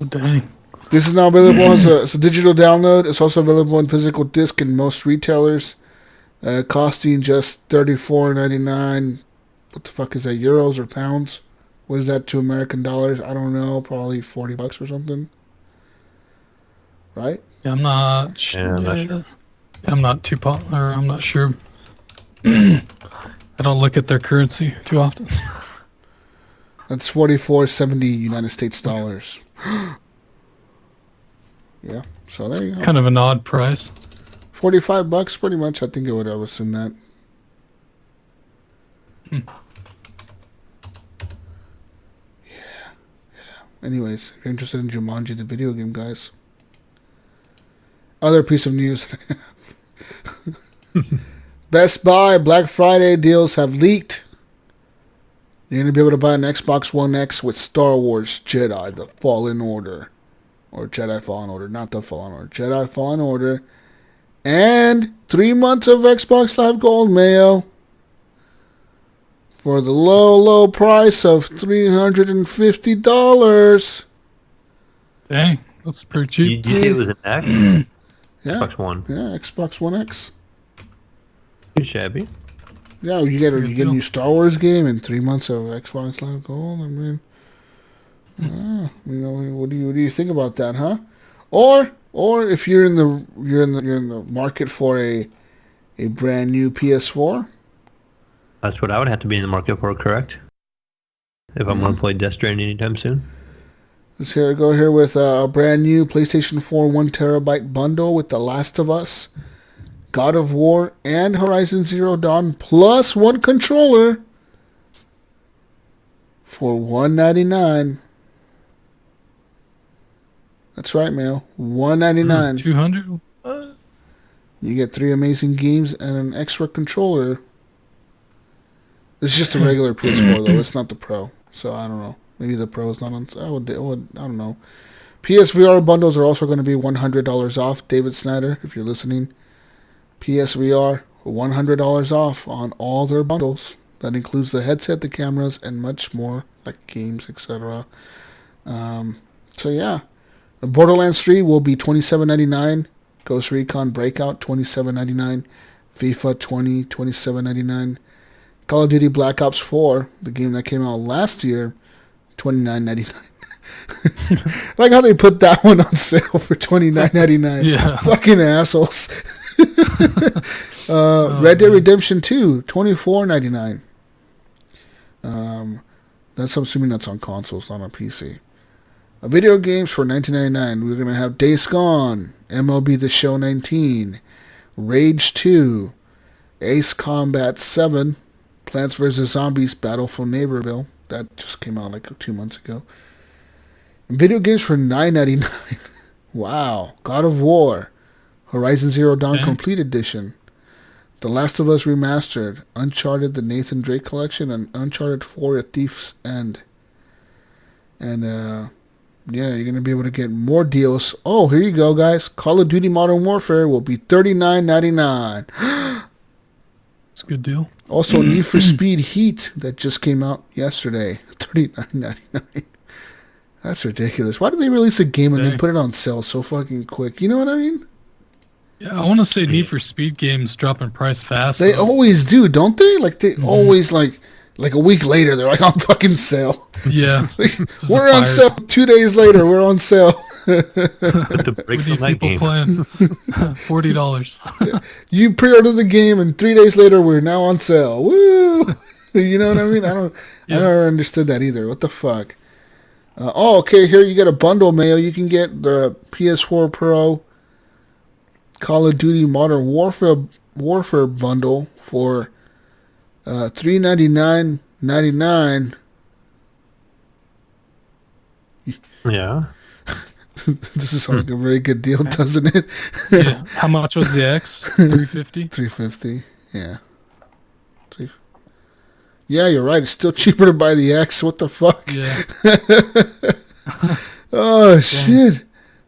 [SPEAKER 4] Dang.
[SPEAKER 2] This is now available as a digital download. It's also available in physical disc in most retailers, costing just $34.99. What the fuck is that, euros or pounds? What is that to American dollars? I don't know. Probably $40 or something. Right?
[SPEAKER 4] Yeah, I'm not sure.
[SPEAKER 3] Yeah, I'm not sure.
[SPEAKER 4] I'm not sure. I don't look at their currency too often.
[SPEAKER 2] That's $44.70 United States dollars. Yeah, so there you go.
[SPEAKER 4] Kind of an odd price.
[SPEAKER 2] $45, pretty much. I think I would have assumed that. Yeah. Anyways, if you're interested in Jumanji, the video game, guys. Other piece of news. Best Buy Black Friday deals have leaked. You're going to be able to buy an Xbox One X with Star Wars Jedi, The Fallen Order. Or Jedi Fallen Order, not The Fallen Order. Jedi Fallen Order. And 3 months of Xbox Live Gold, Mayo. For the low, low price of $350.
[SPEAKER 4] Dang, that's pretty cheap.
[SPEAKER 3] You say it was an X?
[SPEAKER 2] Yeah.
[SPEAKER 3] Xbox One.
[SPEAKER 2] Yeah, Xbox One X.
[SPEAKER 3] Too shabby.
[SPEAKER 2] Yeah, you get a new Star Wars game and 3 months of Xbox Live Gold. I mean, what do you think about that, huh? Or if you're in the market for a brand new PS4.
[SPEAKER 3] That's what I would have to be in the market for, correct? If I'm going to play Death Stranding anytime soon.
[SPEAKER 2] Let's go here with a brand new PlayStation 4 1 terabyte bundle with The Last of Us, God of War, and Horizon Zero Dawn, plus one controller for $199. That's right, Mail. $199.
[SPEAKER 4] 200.
[SPEAKER 2] You get 3 amazing games and an extra controller. It's just a regular PS4 though. It's not the Pro, so I don't know. Maybe the Pro is not on. I don't know. PSVR bundles are also going to be $100 off. David Snyder, if you're listening, PSVR $100 off on all their bundles. That includes the headset, the cameras, and much more, like games, etc. So yeah. Borderlands 3 will be $27.99. Ghost Recon Breakout $27.99. FIFA 20 $27.99. Call of Duty Black Ops 4, the game that came out last year, $29.99. Like how they put that one on sale for $29.99.
[SPEAKER 4] Yeah.
[SPEAKER 2] Fucking assholes. Red Dead Redemption 2 $24.99. I'm assuming that's on consoles, not on PC. Video games for $19.99. We're going to have Days Gone, MLB The Show 19, Rage 2, Ace Combat 7, Plants vs. Zombies Battle for Neighborville. That just came out like 2 months ago. And video games for $9.99. Wow. God of War, Horizon Zero Dawn Complete Edition, The Last of Us Remastered, Uncharted The Nathan Drake Collection, and Uncharted 4 A Thief's End. And, yeah, you're going to be able to get more deals. Oh, here you go, guys. Call of Duty Modern Warfare will be $39.99.
[SPEAKER 4] It's a good deal.
[SPEAKER 2] Also, Need for Speed Heat that just came out yesterday. $39.99. That's ridiculous. Why did they release a game and then put it on sale so fucking quick? You know what I mean?
[SPEAKER 4] Yeah, I want to say Need for Speed games drop in price fast.
[SPEAKER 2] They always do, don't they? Like, they always, like a week later, they're like on fucking sale.
[SPEAKER 4] Yeah.
[SPEAKER 2] We're on sale. 2 days later, we're on sale.
[SPEAKER 3] The breaks on that
[SPEAKER 4] people
[SPEAKER 3] game.
[SPEAKER 4] playing $40.
[SPEAKER 2] You pre-order the game, and 3 days later, we're now on sale. Woo! You know what I mean? I never understood that either. What the fuck? Okay, here you get a bundle, Mayo. You can get the PS4 Pro Call of Duty Modern Warfare bundle for $399.99.
[SPEAKER 3] Yeah.
[SPEAKER 2] This is like a very good deal, doesn't it?
[SPEAKER 4] Yeah. How much was the X? 350.
[SPEAKER 2] 350. Yeah. Yeah, you're right. It's still cheaper to buy the X. What the fuck?
[SPEAKER 4] Yeah.
[SPEAKER 2] Oh shit.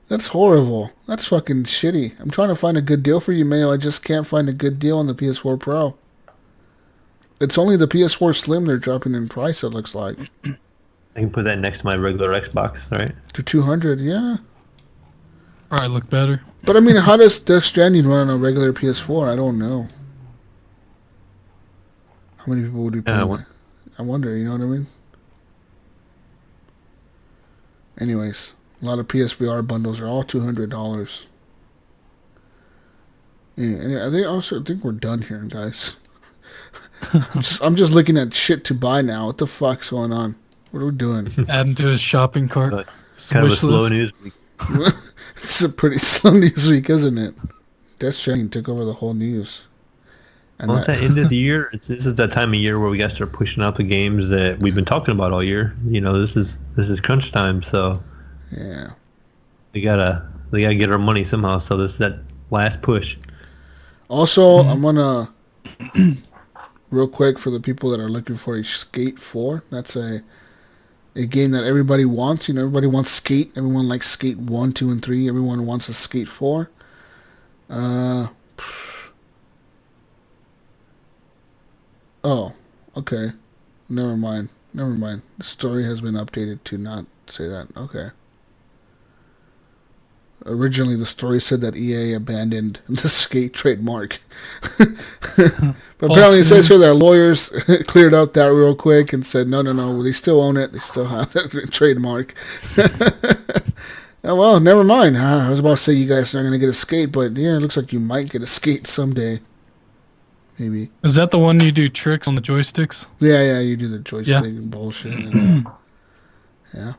[SPEAKER 2] That's horrible. That's fucking shitty. I'm trying to find a good deal for you, Mayo. I just can't find a good deal on the PS4 Pro. It's only the PS4 Slim they're dropping in price, it looks like.
[SPEAKER 3] I can put that next to my regular Xbox, right?
[SPEAKER 2] To 200, yeah.
[SPEAKER 4] Probably look better.
[SPEAKER 2] But I mean, how does Death Stranding run on a regular PS4? I don't know. How many people would be playing it? I wonder, you know what I mean? Anyways, a lot of PSVR bundles are all $200. Yeah, and I think we're done here, guys. I'm just looking at shit to buy now. What the fuck's going on? What are we doing?
[SPEAKER 4] Adding to his shopping cart.
[SPEAKER 3] Kind of a slow news week.
[SPEAKER 2] It's a pretty slow news week, isn't it? Death Stranding took over the whole news. And
[SPEAKER 3] Well, it's at the end of the year. This is that time of year where we got to start pushing out the games that we've been talking about all year. You know, this is crunch time, so
[SPEAKER 2] yeah,
[SPEAKER 3] we gotta get our money somehow. So this is that last push.
[SPEAKER 2] Also, I'm gonna real quick for the people that are looking for a Skate 4. That's a game that everybody wants. You know, everybody wants Skate. Everyone likes Skate 1, 2, and 3. Everyone wants a Skate 4. Oh, okay. Never mind. The story has been updated to not say that. Okay. Originally, the story said that EA abandoned the Skate trademark. But apparently, it says here that lawyers cleared out that real quick and said, no, they still own it. They still have that trademark. Oh, well, never mind. I was about to say you guys aren't going to get a Skate, but yeah, it looks like you might get a Skate someday. Maybe.
[SPEAKER 4] Is that the one you do tricks on the joysticks?
[SPEAKER 2] Yeah, you do the joystick and bullshit. And, yeah.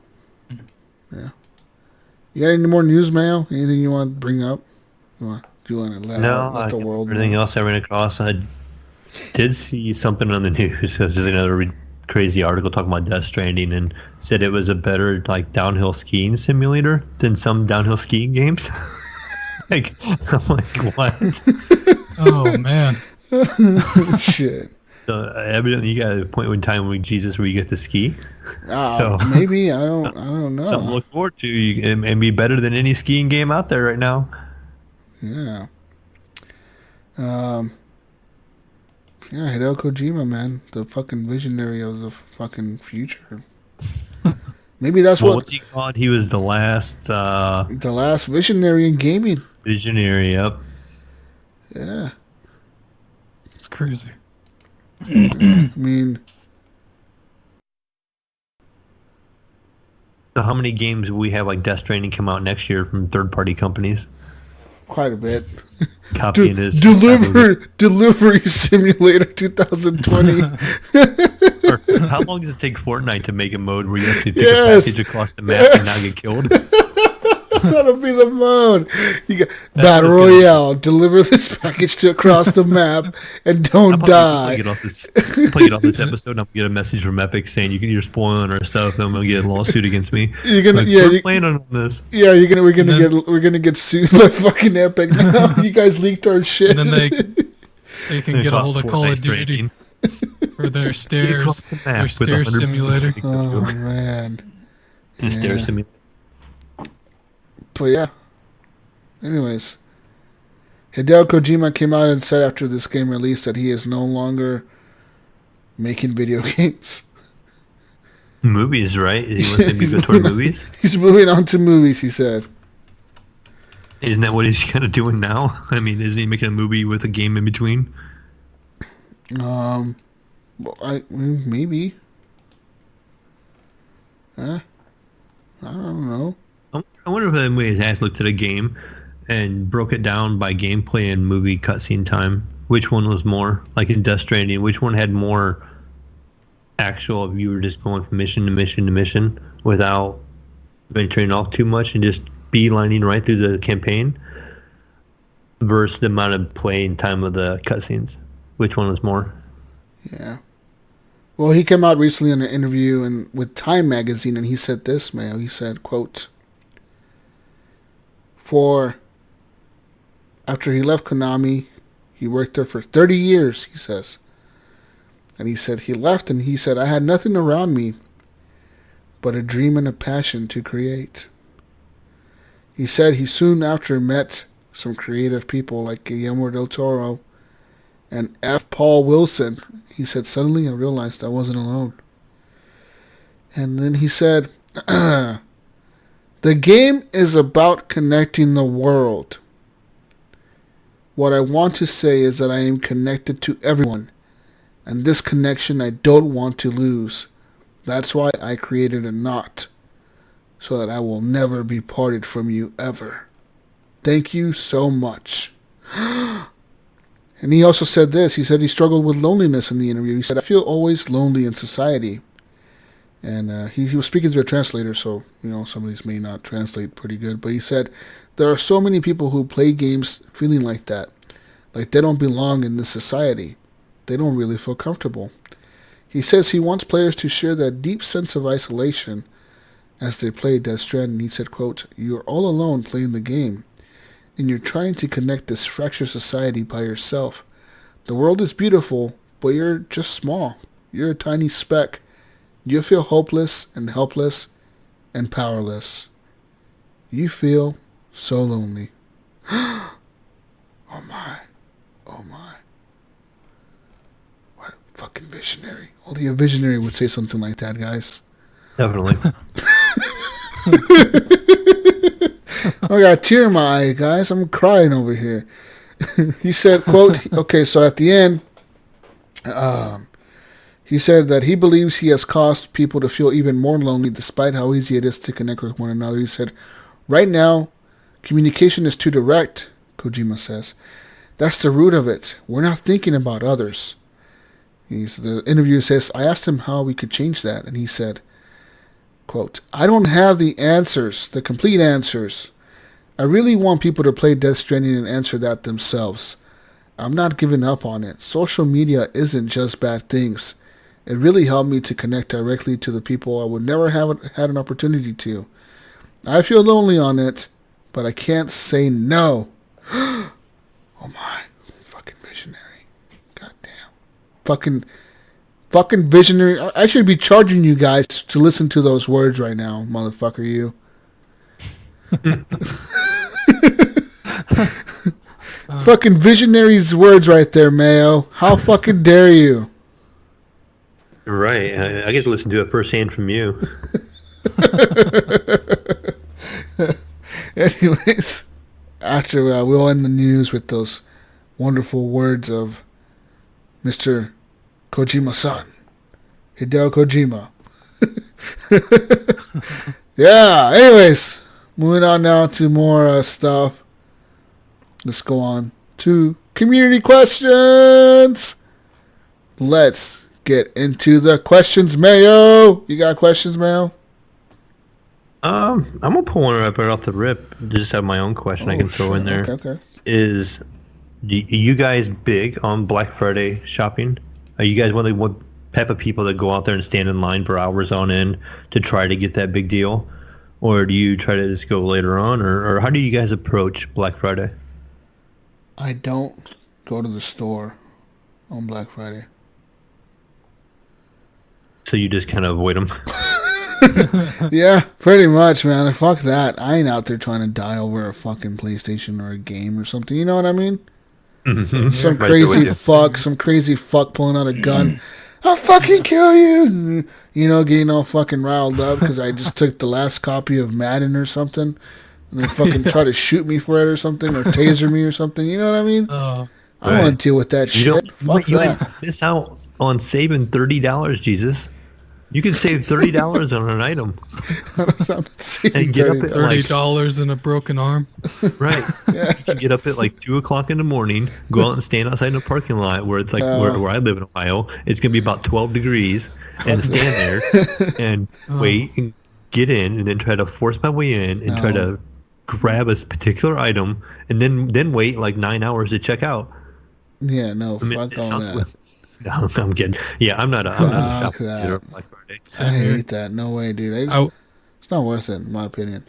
[SPEAKER 2] You got any more news, Mayo? Anything you want to bring up? Do you want to let the world
[SPEAKER 3] everything
[SPEAKER 2] know?
[SPEAKER 3] else I ran across, I did see something on the news. This is another crazy article talking about Death Stranding and said it was a better like downhill skiing simulator than some downhill skiing games. I'm like, what?
[SPEAKER 4] Oh, man.
[SPEAKER 2] Shit.
[SPEAKER 3] So evidently, you got a point in time with Jesus where you get to ski.
[SPEAKER 2] Maybe I don't know.
[SPEAKER 3] Something to look forward to and be better than any skiing game out there right now.
[SPEAKER 2] Yeah. Hideo Kojima, man, the fucking visionary of the fucking future. Maybe that's
[SPEAKER 3] what's he called? He was the last
[SPEAKER 2] visionary in gaming.
[SPEAKER 3] Visionary, yep.
[SPEAKER 2] Yeah.
[SPEAKER 4] It's crazy.
[SPEAKER 2] I mean,
[SPEAKER 3] so how many games will we have like Death Stranding come out next year from third-party companies?
[SPEAKER 2] Quite a bit.
[SPEAKER 3] Copying his
[SPEAKER 2] Delivery Simulator 2020.
[SPEAKER 3] How long does it take Fortnite to make a mode where you actually take a package across the map and not get killed?
[SPEAKER 2] That'll be the mode. You got Battle Royale. Deliver this package across the map and don't die.
[SPEAKER 3] Play it off this episode, and I'm gonna get a message from Epic saying you're spoiling our stuff, and I'm gonna get a lawsuit against me. We're planning on this.
[SPEAKER 2] Yeah, we're gonna get sued by fucking Epic now. You guys leaked our shit.
[SPEAKER 4] And then they can get a hold of Call of Duty for their stairs simulator.
[SPEAKER 2] Oh man.
[SPEAKER 3] And stair simulator.
[SPEAKER 2] But yeah. Anyways, Hideo Kojima came out and said after this game released that he is no longer making video games.
[SPEAKER 3] Movies, right? He wants to go toward movies?
[SPEAKER 2] He's moving on to movies, he said.
[SPEAKER 3] Isn't that what he's kind of doing now? I mean, isn't he making a movie with a game in between?
[SPEAKER 2] Maybe. I don't know.
[SPEAKER 3] I wonder if anybody has looked at a game and broke it down by gameplay and movie cutscene time. Which one was more? Like in Death Stranding, which one had more actual, if you were just going from mission to mission to mission without venturing off too much and just beelining right through the campaign versus the amount of playing time of the cutscenes? Which one was more?
[SPEAKER 2] Yeah. Well, he came out recently in an interview with Time magazine, and he said this, Mayo. He said, quote, after he left Konami, he worked there for 30 years, he says. And he said he left and he said, I had nothing around me but a dream and a passion to create. He said he soon after met some creative people like Guillermo del Toro and F. Paul Wilson. He said, suddenly I realized I wasn't alone. And then he said, the game is about connecting the world. What I want to say is that I am connected to everyone. And this connection I don't want to lose. That's why I created a knot. So that I will never be parted from you ever. Thank you so much. And he also said this. He said he struggled with loneliness in the interview. He said, I feel always lonely in society. And he was speaking to a translator, so, some of these may not translate pretty good. But he said, there are so many people who play games feeling like that. Like they don't belong in this society. They don't really feel comfortable. He says he wants players to share that deep sense of isolation as they play Death Stranding. He said, quote, you're all alone playing the game, and you're trying to connect this fractured society by yourself. The world is beautiful, but you're just small. You're a tiny speck. You feel hopeless and helpless and powerless. You feel so lonely. Oh my. Oh my. What a fucking visionary. Only a visionary would say something like that, guys.
[SPEAKER 3] Definitely.
[SPEAKER 2] I got a tear in my eye, guys. I'm crying over here. He said, quote, okay, so at the end, he said that he believes he has caused people to feel even more lonely despite how easy it is to connect with one another. He said, right now, communication is too direct, Kojima says. That's the root of it. We're not thinking about others. The interviewer says, I asked him how we could change that, and he said, quote, I don't have the answers, the complete answers. I really want people to play Death Stranding and answer that themselves. I'm not giving up on it. Social media isn't just bad things. It really helped me to connect directly to the people I would never have had an opportunity to. I feel lonely on it, but I can't say no. Oh my. Fucking visionary. Goddamn. Fucking visionary. I should be charging you guys to listen to those words right now, motherfucker you. Fucking visionary's words right there, Mayo. How fucking dare you?
[SPEAKER 3] Right. I get to listen to it firsthand from you.
[SPEAKER 2] Anyways, after we'll end the news with those wonderful words of Mr. Kojima-san, Hideo Kojima. Yeah, anyways, moving on now to more stuff. Let's go on to community questions. Let's get into the questions, Mayo. You got questions, Mayo?
[SPEAKER 3] I'm gonna pull one right off the rip. Just have my own question I can throw in there.
[SPEAKER 2] Okay.
[SPEAKER 3] Is you guys big on Black Friday shopping? Are you guys one of the type of people that go out there and stand in line for hours on end to try to get that big deal? Or do you try to just go later on? Or how do you guys approach Black Friday?
[SPEAKER 2] I don't go to the store on Black Friday.
[SPEAKER 3] So you just kind of avoid them?
[SPEAKER 2] Yeah, pretty much, man. Fuck that. I ain't out there trying to die over a fucking PlayStation or a game or something. You know what I mean?
[SPEAKER 3] Mm-hmm.
[SPEAKER 2] Some crazy fuck pulling out a gun. I'll fucking kill you. Getting all fucking riled up because I just took the last copy of Madden or something. And they fucking try to shoot me for it or something or taser me or something. You know what I mean? I don't want to deal with that shit.
[SPEAKER 3] You might miss out on saving $30, Jesus. You can save $30 on an item.
[SPEAKER 2] And
[SPEAKER 3] get up at
[SPEAKER 4] $30 and a broken arm.
[SPEAKER 3] Right. Yeah. You can get up at 2 o'clock in the morning, go out and stand outside in a parking lot where it's where I live in Ohio. It's going to be about 12 degrees and stand there and wait and get in and then try to force my way in and try to grab a particular item and then wait 9 hours to check out.
[SPEAKER 2] Yeah, no, fuck all that.
[SPEAKER 3] No, I'm kidding. Yeah, I'm not a shopper.
[SPEAKER 2] I hate that. No way, dude. It's not worth it, in my opinion.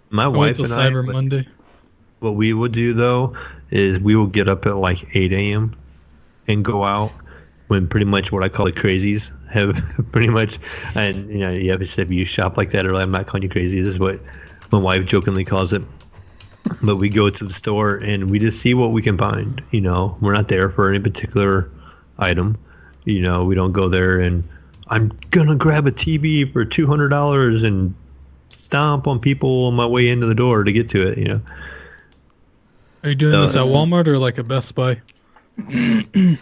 [SPEAKER 3] My
[SPEAKER 4] I
[SPEAKER 3] wife
[SPEAKER 4] wait till
[SPEAKER 3] and
[SPEAKER 4] Cyber Monday.
[SPEAKER 3] What we would do though is we will get up at like 8 a.m. and go out when pretty much what I call the crazies have pretty much, and you know, you have said you shop like that earlier. I'm not calling you crazy. This is what my wife jokingly calls it. But we go to the store and we just see what we can find. You know, we're not there for any particular item. You know, we don't go there and I'm gonna grab a TV for $200 and stomp on people on my way into the door to get to it. You know.
[SPEAKER 4] Are you doing this at Walmart or like a Best Buy?
[SPEAKER 3] We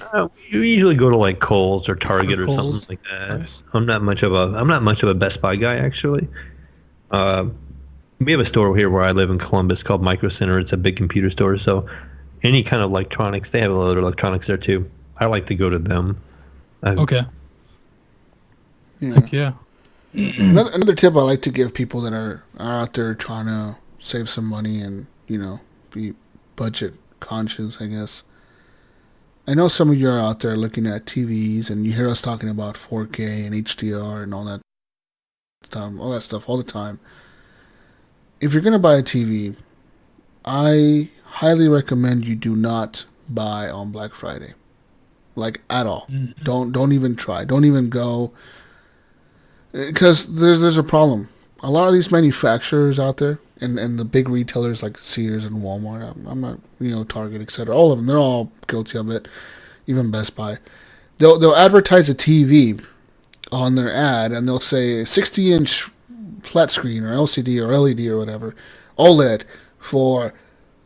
[SPEAKER 3] usually go to like Kohl's or Target or
[SPEAKER 4] Kohl's.
[SPEAKER 3] something like that.
[SPEAKER 4] Nice.
[SPEAKER 3] I'm not much of a Best Buy guy actually. We have a store here where I live in Columbus called Micro Center. It's a big computer store, so any kind of electronics, they have a lot of electronics there too. I like to go to them.
[SPEAKER 4] Okay.
[SPEAKER 2] Yeah.
[SPEAKER 4] Heck yeah.
[SPEAKER 2] Another tip I like to give people that are out there trying to save some money and, you know, be budget conscious, I guess. I know some of you are out there looking at TVs and you hear us talking about 4K and HDR and all that stuff all the time. If you're going to buy a TV, I highly recommend you do not buy on Black Friday. Like, at all. Mm-hmm. Don't even try. Don't even go. Because there's a problem. A lot of these manufacturers out there and the big retailers like Sears and Walmart, I'm not, you know, Target, etc. All of them, they're all guilty of it. Even Best Buy. They'll advertise a TV on their ad and they'll say 60-inch flat screen or LCD or LED or whatever, OLED for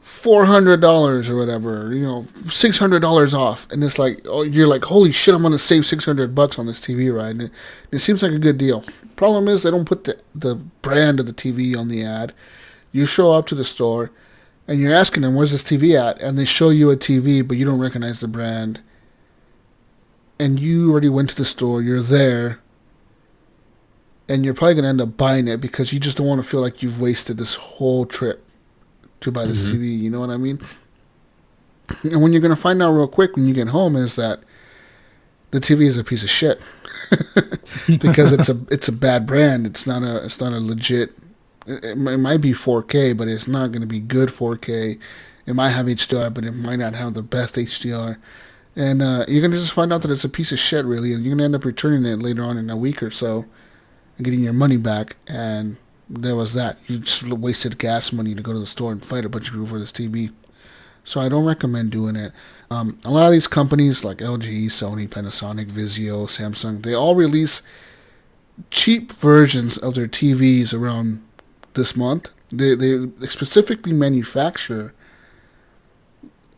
[SPEAKER 2] $400 or whatever, you know, $600 off, and it's like, oh, you're like, holy shit, I'm gonna save $600 on this TV, right? And it seems like a good deal. Problem is, they don't put the brand of the TV on the ad. You show up to the store, and you're asking them, where's this TV at? And they show you a TV, but you don't recognize the brand. And you already went to the store, you're there, and you're probably gonna end up buying it because you just don't want to feel like you've wasted this whole trip to buy this TV, you know what I mean? And when you're going to find out real quick when you get home is that the TV is a piece of shit. Because it's a bad brand. It's not a legit, it might be 4K, but it's not going to be good 4K. It might have HDR, but it might not have the best HDR. And you're going to just find out that it's a piece of shit, really, and you're going to end up returning it later on in a week or so and getting your money back, and there was that. You just wasted gas money to go to the store and fight a bunch of people for this TV. So I don't recommend doing it. A lot of these companies like LG, Sony, Panasonic, Vizio, Samsung, they all release cheap versions of their TVs around this month. They specifically manufacture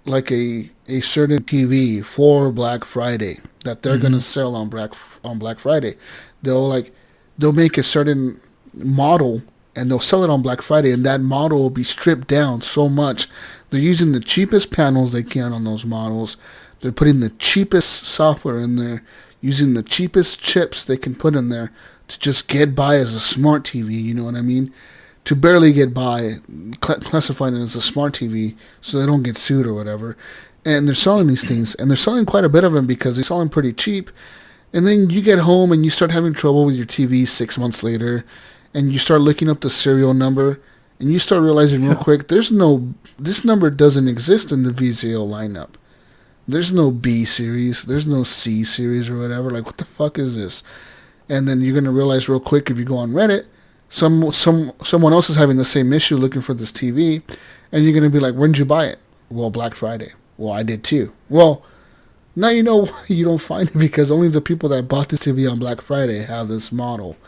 [SPEAKER 2] like a certain TV for Black Friday that they're gonna sell on Black Friday. They'll make a certain model and they'll sell it on Black Friday, and that model will be stripped down so much. They're using the cheapest panels they can on those models. They're putting the cheapest software in there, using the cheapest chips they can put in there to just get by as a smart TV, you know what I mean? To barely get by, classifying it as a smart TV so they don't get sued or whatever. And they're selling these things, and they're selling quite a bit of them because they sell them pretty cheap. And then you get home and you start having trouble with your TV 6 months later, and you start looking up the serial number, and you start realizing real quick, this number doesn't exist in the Vizio lineup. There's no B series, there's no C series or whatever. Like, what the fuck is this? And then you're gonna realize real quick if you go on Reddit, someone else is having the same issue looking for this TV, and you're gonna be like, when did you buy it? Well, Black Friday. Well, I did too. Well, now you know why you don't find it, because only the people that bought this TV on Black Friday have this model.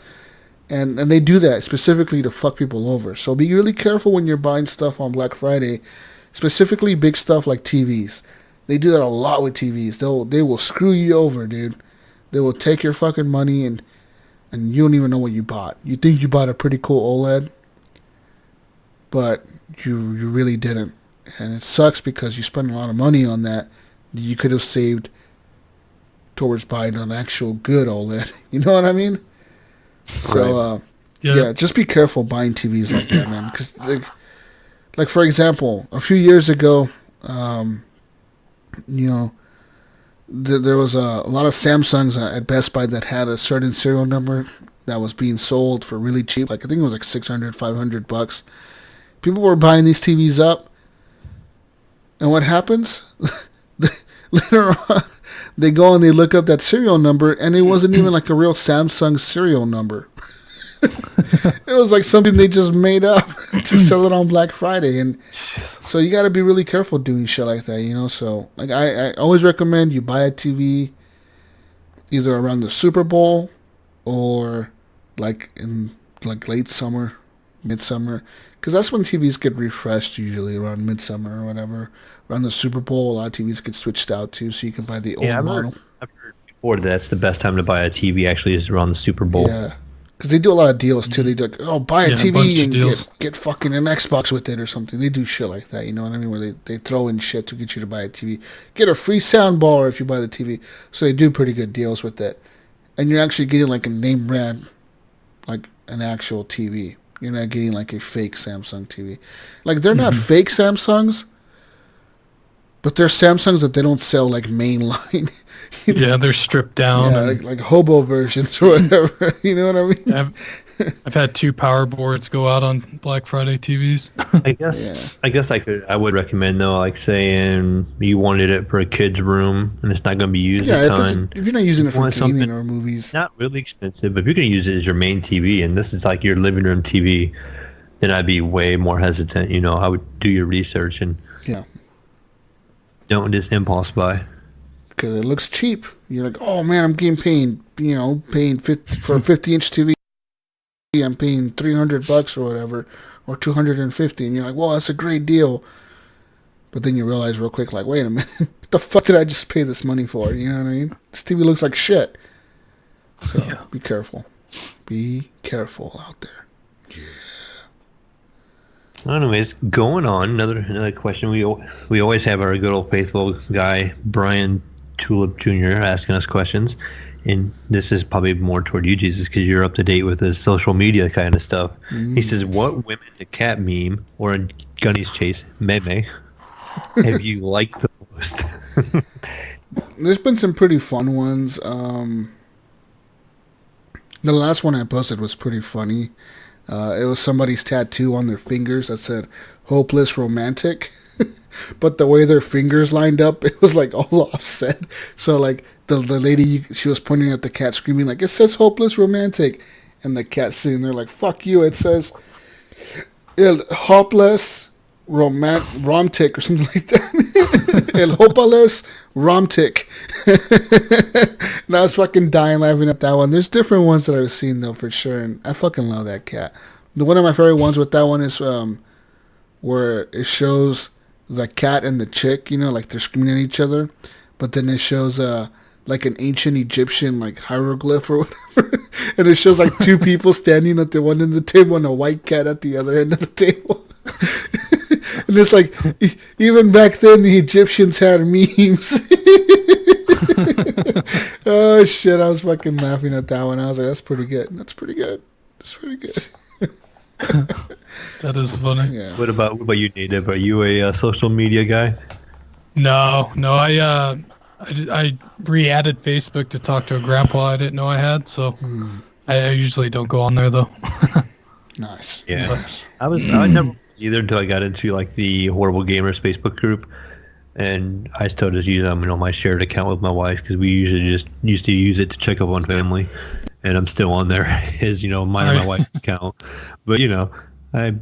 [SPEAKER 2] And they do that specifically to fuck people over. So be really careful when you're buying stuff on Black Friday, specifically big stuff like TVs. They do that a lot with TVs. They will screw you over, dude. They will take your fucking money and you don't even know what you bought. You think you bought a pretty cool OLED, but you really didn't. And it sucks because you spent a lot of money on that you could have saved towards buying an actual good OLED. You know what I mean? So, yeah, just be careful buying TVs like that, man. Because, like for example, a few years ago, you know, there was a lot of Samsungs at Best Buy that had a certain serial number that was being sold for really cheap. Like, I think it was like $600, $500. People were buying these TVs up, And what happens? Later on, they go and they look up that serial number, and it wasn't even like a real Samsung serial number. It was like something they just made up to sell it on Black Friday. And so you got to be really careful doing shit like that, you know? So like I always recommend you buy a TV either around the Super Bowl or like in like late summer, midsummer, because that's when TVs get refreshed, usually around midsummer or whatever. Around the Super Bowl, a lot of TVs get switched out too, so you can buy the old model.
[SPEAKER 3] I've heard before that's the best time to buy a TV actually is around the Super Bowl.
[SPEAKER 2] Yeah. Because they do a lot of deals too. They do like, oh, buy a TV and
[SPEAKER 4] deals.
[SPEAKER 2] get fucking an Xbox with it or something. They do shit like that, you know what I mean? Where they throw in shit to get you to buy a TV. Get a free sound bar if you buy the TV. So they do pretty good deals with it. And you're actually getting like a name brand, like an actual TV. You're not getting like a fake Samsung TV. Like they're not fake Samsungs, but they're Samsungs that they don't sell like mainline.
[SPEAKER 4] Yeah, they're stripped down.
[SPEAKER 2] Yeah, like hobo versions or whatever. You know what I mean?
[SPEAKER 4] I've had 2 power boards go out on Black Friday TVs.
[SPEAKER 3] I guess I would recommend though, like saying you wanted it for a kid's room and it's not going to be used a ton.
[SPEAKER 2] If you're not using it for gaming or movies,
[SPEAKER 3] not really expensive. But if you're going to use it as your main TV and this is like your living room TV, then I'd be way more hesitant. You know, I would do your research and don't just impulse buy.
[SPEAKER 2] Because it looks cheap. You're like, oh man, I'm paying for a 50-inch TV. I'm paying $300 or whatever, or $250, and you're like, well, that's a great deal. But then you realize real quick, like, wait a minute, what the fuck did I just pay this money for? You know what I mean? This TV looks like shit. So be careful. Be careful out there.
[SPEAKER 3] Anyways, going on, another question. We always have our good old faithful guy Brian Tulip Jr. asking us questions, and this is probably more toward you, Jesus, because you're up to date with his social media kind of stuff. He says, "What women the cat meme or in Gunny's case meme have you liked the most?"
[SPEAKER 2] There's been some pretty fun ones. The last one I posted was pretty funny. It was somebody's tattoo on their fingers that said "hopeless romantic," but the way their fingers lined up, it was like all offset. So like the lady, she was pointing at the cat, screaming like, "It says hopeless romantic," and the cat sitting there like, "Fuck you! It says el hopeless romtic or something like that." El hopeless romtic. And I was fucking dying laughing at that one. There's different ones that I've seen though for sure, and I fucking love that cat. One of my favorite ones with that one is where it shows the cat and the chick, you know, like they're screaming at each other, but then it shows like an ancient Egyptian like hieroglyph or whatever, and it shows like 2 people standing at the one end of the table and a white cat at the other end of the table. And it's like, even back then the Egyptians had memes. Oh shit, I was fucking laughing at that one. I was like, that's pretty good. That's pretty good.
[SPEAKER 4] That is funny.
[SPEAKER 2] Yeah.
[SPEAKER 3] What about you, Native? Are you a social media guy?
[SPEAKER 4] No, I re-added Facebook to talk to a grandpa I didn't know I had, so I usually don't go on there though.
[SPEAKER 2] Nice.
[SPEAKER 3] Yeah.
[SPEAKER 2] Nice.
[SPEAKER 3] I never either until I got into like the Horrible Gamers Facebook group, and I still just use my shared account with my wife because we usually just used to use it to check up on family, and I'm still on there as mine and my wife's account, but I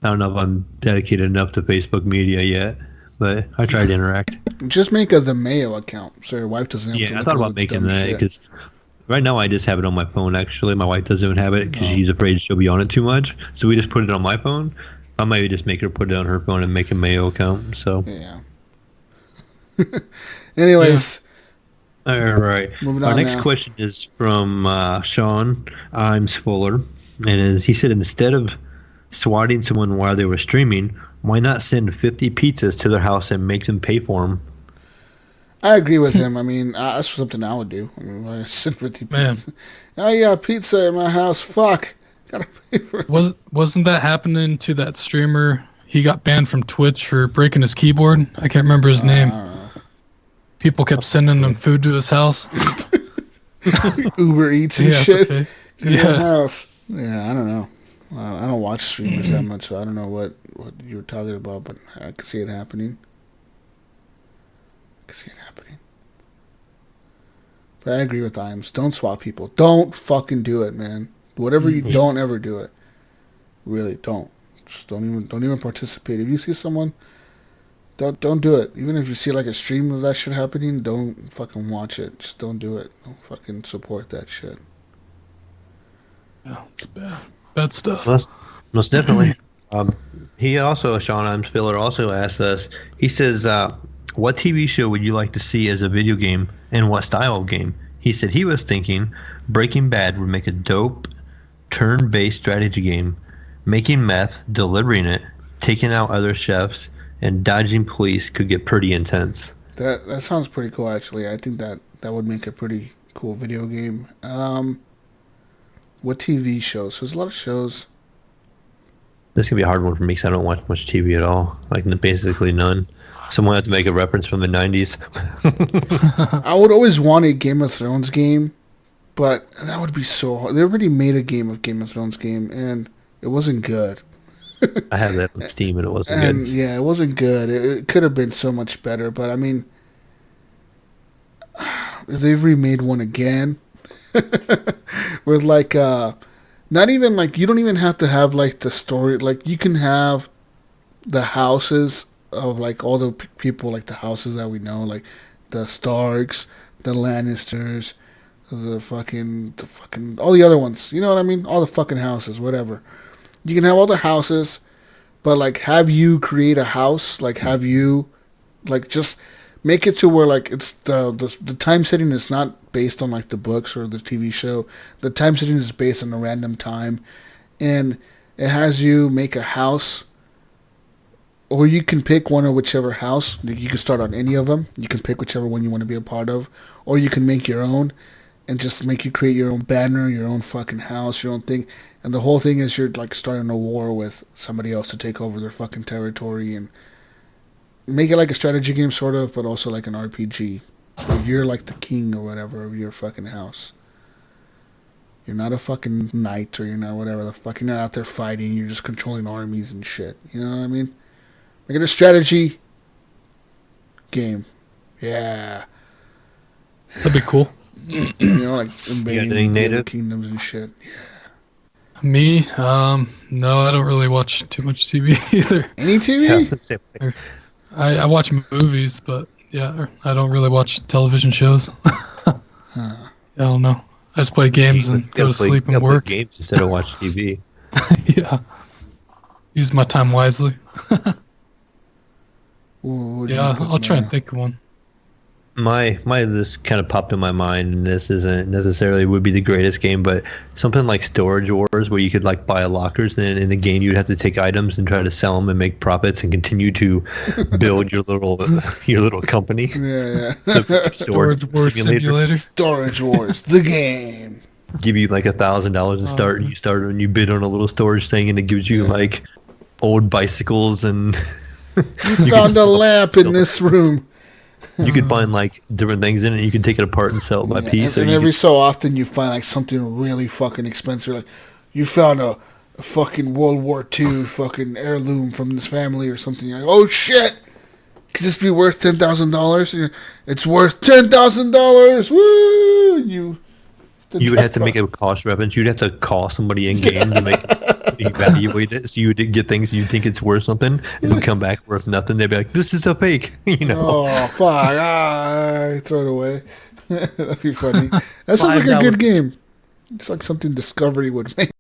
[SPEAKER 3] don't know if I'm dedicated enough to Facebook media yet, but I try to interact.
[SPEAKER 2] Just make a The Mayo account so your wife doesn't have to.
[SPEAKER 3] I thought about making that because right now I just have it on my phone. Actually, my wife doesn't even have it because she's afraid she'll be on it too much. So we just put it on my phone. I might just make her put it on her phone and make a Mayo account. So
[SPEAKER 2] yeah. Anyways.
[SPEAKER 3] Yeah. All right.
[SPEAKER 2] Moving
[SPEAKER 3] Our
[SPEAKER 2] on
[SPEAKER 3] next
[SPEAKER 2] now.
[SPEAKER 3] question is from Sean Imes Fuller, and he said instead of swatting someone while they were streaming, why not send 50 pizzas to their house and make them pay for them?
[SPEAKER 2] I agree with him. I mean, that's something I would do. I mean, I sit with you.
[SPEAKER 4] Man,
[SPEAKER 2] I got pizza in my house. Fuck. Gotta pay for it.
[SPEAKER 4] wasn't that happening to that streamer? He got banned from Twitch for breaking his keyboard. I can't remember his name. People kept sending him food to his house.
[SPEAKER 2] Uber Eats and shit.
[SPEAKER 4] Okay.
[SPEAKER 2] In your house. Yeah, I don't know. I don't watch streamers that much, so I don't know what you were talking about, but I could see it happening. can see it happening. But I agree with Iams. Don't swap people. Don't fucking do it, man. Whatever you don't ever do it. Really, don't. Just don't even participate. If you see someone, don't do it. Even if you see like a stream of that shit happening, don't fucking watch it. Just don't do it. Don't fucking support that shit.
[SPEAKER 4] Yeah, it's bad. Bad stuff.
[SPEAKER 3] Most definitely. He also, Sean M. Spiller, also asked us, he says, what TV show would you like to see as a video game and what style of game? He said he was thinking Breaking Bad would make a dope turn-based strategy game. Making meth, delivering it, taking out other chefs, and dodging police could get pretty intense.
[SPEAKER 2] That sounds pretty cool, actually. I think that would make a pretty cool video game. What TV shows? There's a lot of shows.
[SPEAKER 3] This could be a hard one for me because I don't watch much TV at all. Like, basically none. Someone had to make a reference from the 90s.
[SPEAKER 2] I would always want a Game of Thrones game, but that would be so hard. They already made a Game of Thrones game, and it wasn't good.
[SPEAKER 3] I have that on Steam, and it wasn't good.
[SPEAKER 2] Yeah, it wasn't good. It could have been so much better, but I mean, if they've remade one again, with like, not even like, you don't even have to have like the story. Like, you can have the houses of like all the people, like the houses that we know, like the Starks, the Lannisters, the fucking all the other ones. You know what I mean? All the fucking houses, whatever. You can have all the houses, but like have you create a house, like have you, like just make it to where like it's the time setting is not based on like the books or the TV show. The time setting is based on a random time, and it has you make a house, or you can pick one or whichever house. You can start on any of them. You can pick whichever one you want to be a part of, or you can make your own and just make you create your own banner, your own fucking house, your own thing. And the whole thing is you're like starting a war with somebody else to take over their fucking territory, and make it like a strategy game sort of, but also like an RPG. Where you're like the king or whatever of your fucking house. You're not a fucking knight, or you're not whatever the fuck. You're not out there fighting. You're just controlling armies and shit. You know what I mean? Make it a strategy game. Yeah.
[SPEAKER 4] That'd be cool.
[SPEAKER 2] You know, like invading
[SPEAKER 3] native
[SPEAKER 2] kingdoms and shit. Yeah.
[SPEAKER 4] Me? No, I don't really watch too much TV either.
[SPEAKER 2] Any TV?
[SPEAKER 3] Yeah,
[SPEAKER 4] I watch movies, but yeah, I don't really watch television shows. I don't know. I just play games and go to sleep and work.
[SPEAKER 3] Play games instead of watch TV.
[SPEAKER 4] Yeah. Use my time wisely. Yeah, I'll try and think of one.
[SPEAKER 3] My this kind of popped in my mind, and this isn't necessarily would be the greatest game, but something like Storage Wars, where you could like buy lockers, and in the game you'd have to take items and try to sell them and make profits and continue to build your little company.
[SPEAKER 2] Yeah.
[SPEAKER 4] Storage Wars Simulator.
[SPEAKER 2] Storage Wars, the game.
[SPEAKER 3] Give you like $1,000 to start, and you start and you bid on a little storage thing, and it gives you like old bicycles and.
[SPEAKER 2] You found a lamp in this room.
[SPEAKER 3] You could find like different things in it. You can take it apart and sell it by piece.
[SPEAKER 2] And every so often you find like something really fucking expensive. Like you found a fucking World War II fucking heirloom from this family or something. You're like, oh shit! Could this be worth $10,000? It's worth $10,000. Woo! You
[SPEAKER 3] would have to make a cost reference. You'd have to call somebody in game to make evaluate it, so you would get things you think it's worth something, and you come back worth nothing. They'd be like, "This is a fake," you know.
[SPEAKER 2] Oh fuck! Throw it away. That'd be funny. That sounds like a good game. It's like something Discovery would make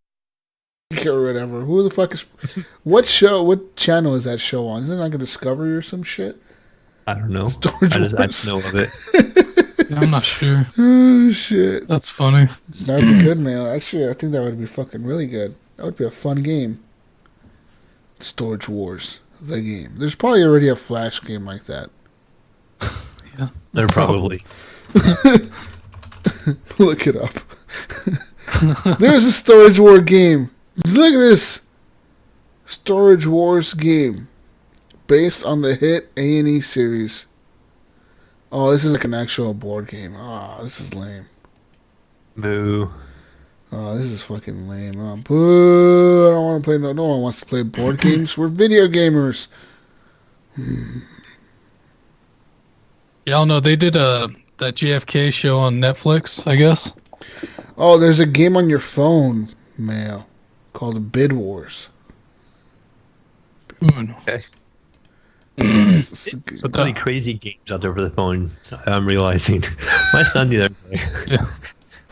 [SPEAKER 2] or whatever. Who the fuck is? What channel is that show on? Isn't it like a Discovery or some shit?
[SPEAKER 3] I don't know.
[SPEAKER 2] I
[SPEAKER 3] just know of it.
[SPEAKER 4] Yeah, I'm not sure.
[SPEAKER 2] Oh shit!
[SPEAKER 4] That's funny.
[SPEAKER 2] That'd be good, man. Actually, I think that would be fucking really good. That would be a fun game. Storage Wars, the game. There's probably already a Flash game like that.
[SPEAKER 4] Yeah,
[SPEAKER 3] there probably.
[SPEAKER 2] Look it up. There's a Storage War game. Look at this. Storage Wars game. Based on the hit A&E series. Oh, this is like an actual board game. Oh, this is lame.
[SPEAKER 3] Moo.
[SPEAKER 2] Oh, this is fucking lame. Oh, boo. I don't want to play. No one wants to play board games. We're video gamers.
[SPEAKER 4] Yeah, I don't know. They did that JFK show on Netflix, I guess.
[SPEAKER 2] Oh, there's a game on your phone, Mayo, called Bid Wars.
[SPEAKER 3] Okay. Some really crazy games out there for the phone. I'm realizing. My son the other day.
[SPEAKER 4] Yeah.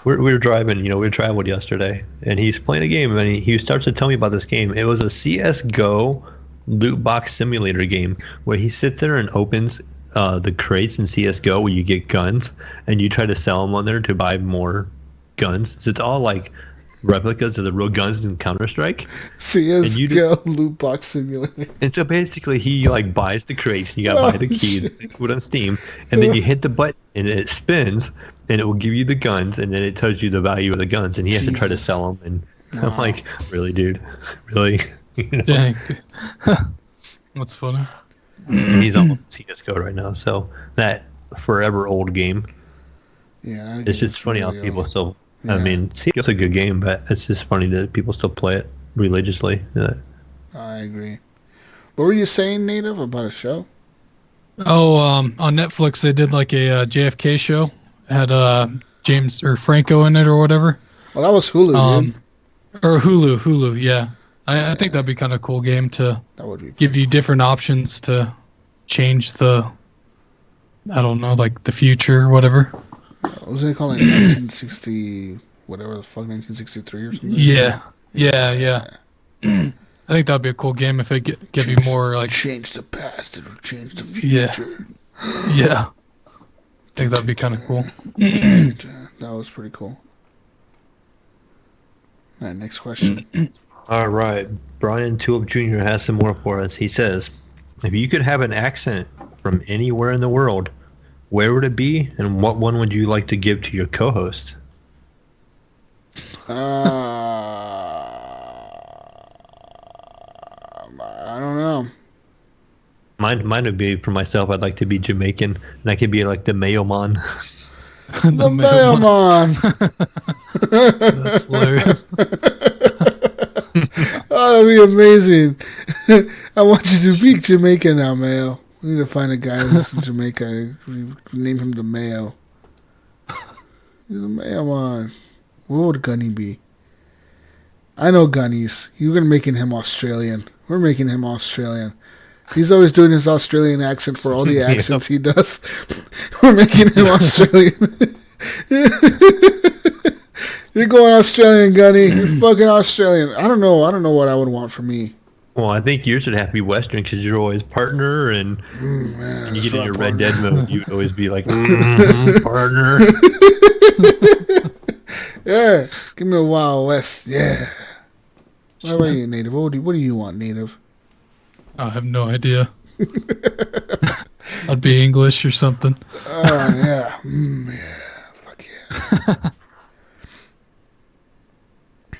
[SPEAKER 3] We were driving, we traveled yesterday, and he's playing a game, and he starts to tell me about this game. It was a CSGO loot box simulator game where he sits there and opens the crates in CSGO where you get guns, and you try to sell them on there to buy more guns. So it's all like replicas of the real guns in Counter-Strike.
[SPEAKER 2] CSGO loot box simulator.
[SPEAKER 3] And so basically he buys the crates, you gotta buy the key, put on Steam, and then you hit the button and it spins and it will give you the guns, and then it tells you the value of the guns, and he has to try to sell them. And I'm like, really, dude? Really?
[SPEAKER 4] Dang, dude. That's funny.
[SPEAKER 3] And he's on CSGO right now, so that forever old game.
[SPEAKER 2] Yeah,
[SPEAKER 3] it's just funny how people still. I mean, CSGO's a good game, but it's just funny that people still play it religiously.
[SPEAKER 2] I agree. What were you saying, Native, about a show?
[SPEAKER 4] Oh, on Netflix they did like a JFK show. It had James or Franco in it or whatever.
[SPEAKER 2] Well, that was Hulu, dude.
[SPEAKER 4] Or Hulu, yeah. I think that'd be kind of a cool game to give you different options to change the, I don't know, like the future or whatever.
[SPEAKER 2] What was it called? Like 1960, whatever the fuck, 1963 or something?
[SPEAKER 4] Yeah. I think that'd be a cool game if it give you more like...
[SPEAKER 2] Change the past, it'll change the future.
[SPEAKER 4] Yeah. I think that'd be kind of cool.
[SPEAKER 2] That was pretty cool. All right, next question.
[SPEAKER 3] All right. Brian Tulip Jr. has some more for us. He says, if you could have an accent from anywhere in the world, where would it be, and what one would you like to give to your co-host?
[SPEAKER 2] I don't know.
[SPEAKER 3] Mine would be, for myself, I'd like to be Jamaican, and I could be like the Mayo Man.
[SPEAKER 2] The Mayo Man.
[SPEAKER 4] That's hilarious.
[SPEAKER 2] Oh, that'd be amazing. I want you to be Jamaican now, Mayo. We need to find a guy who's in Jamaica. We name him the Mayo. He's the Mayo Man. What would Gunny be? I know Gunny's. You're gonna making him Australian. We're making him Australian. He's always doing his Australian accent for all the accents he does. We're making him Australian. You're going Australian, Gunny. You're fucking Australian. I don't know what I would want for me.
[SPEAKER 3] Well, I think yours would have to be Western because you're always partner, and when you get in your Red Dead mode, you would always be like, partner.
[SPEAKER 2] Yeah, give me a Wild West. Yeah. What about you, Native? What do you want, Native?
[SPEAKER 4] I have no idea. I'd be English or something.
[SPEAKER 2] Oh, yeah. Yeah. Fuck yeah.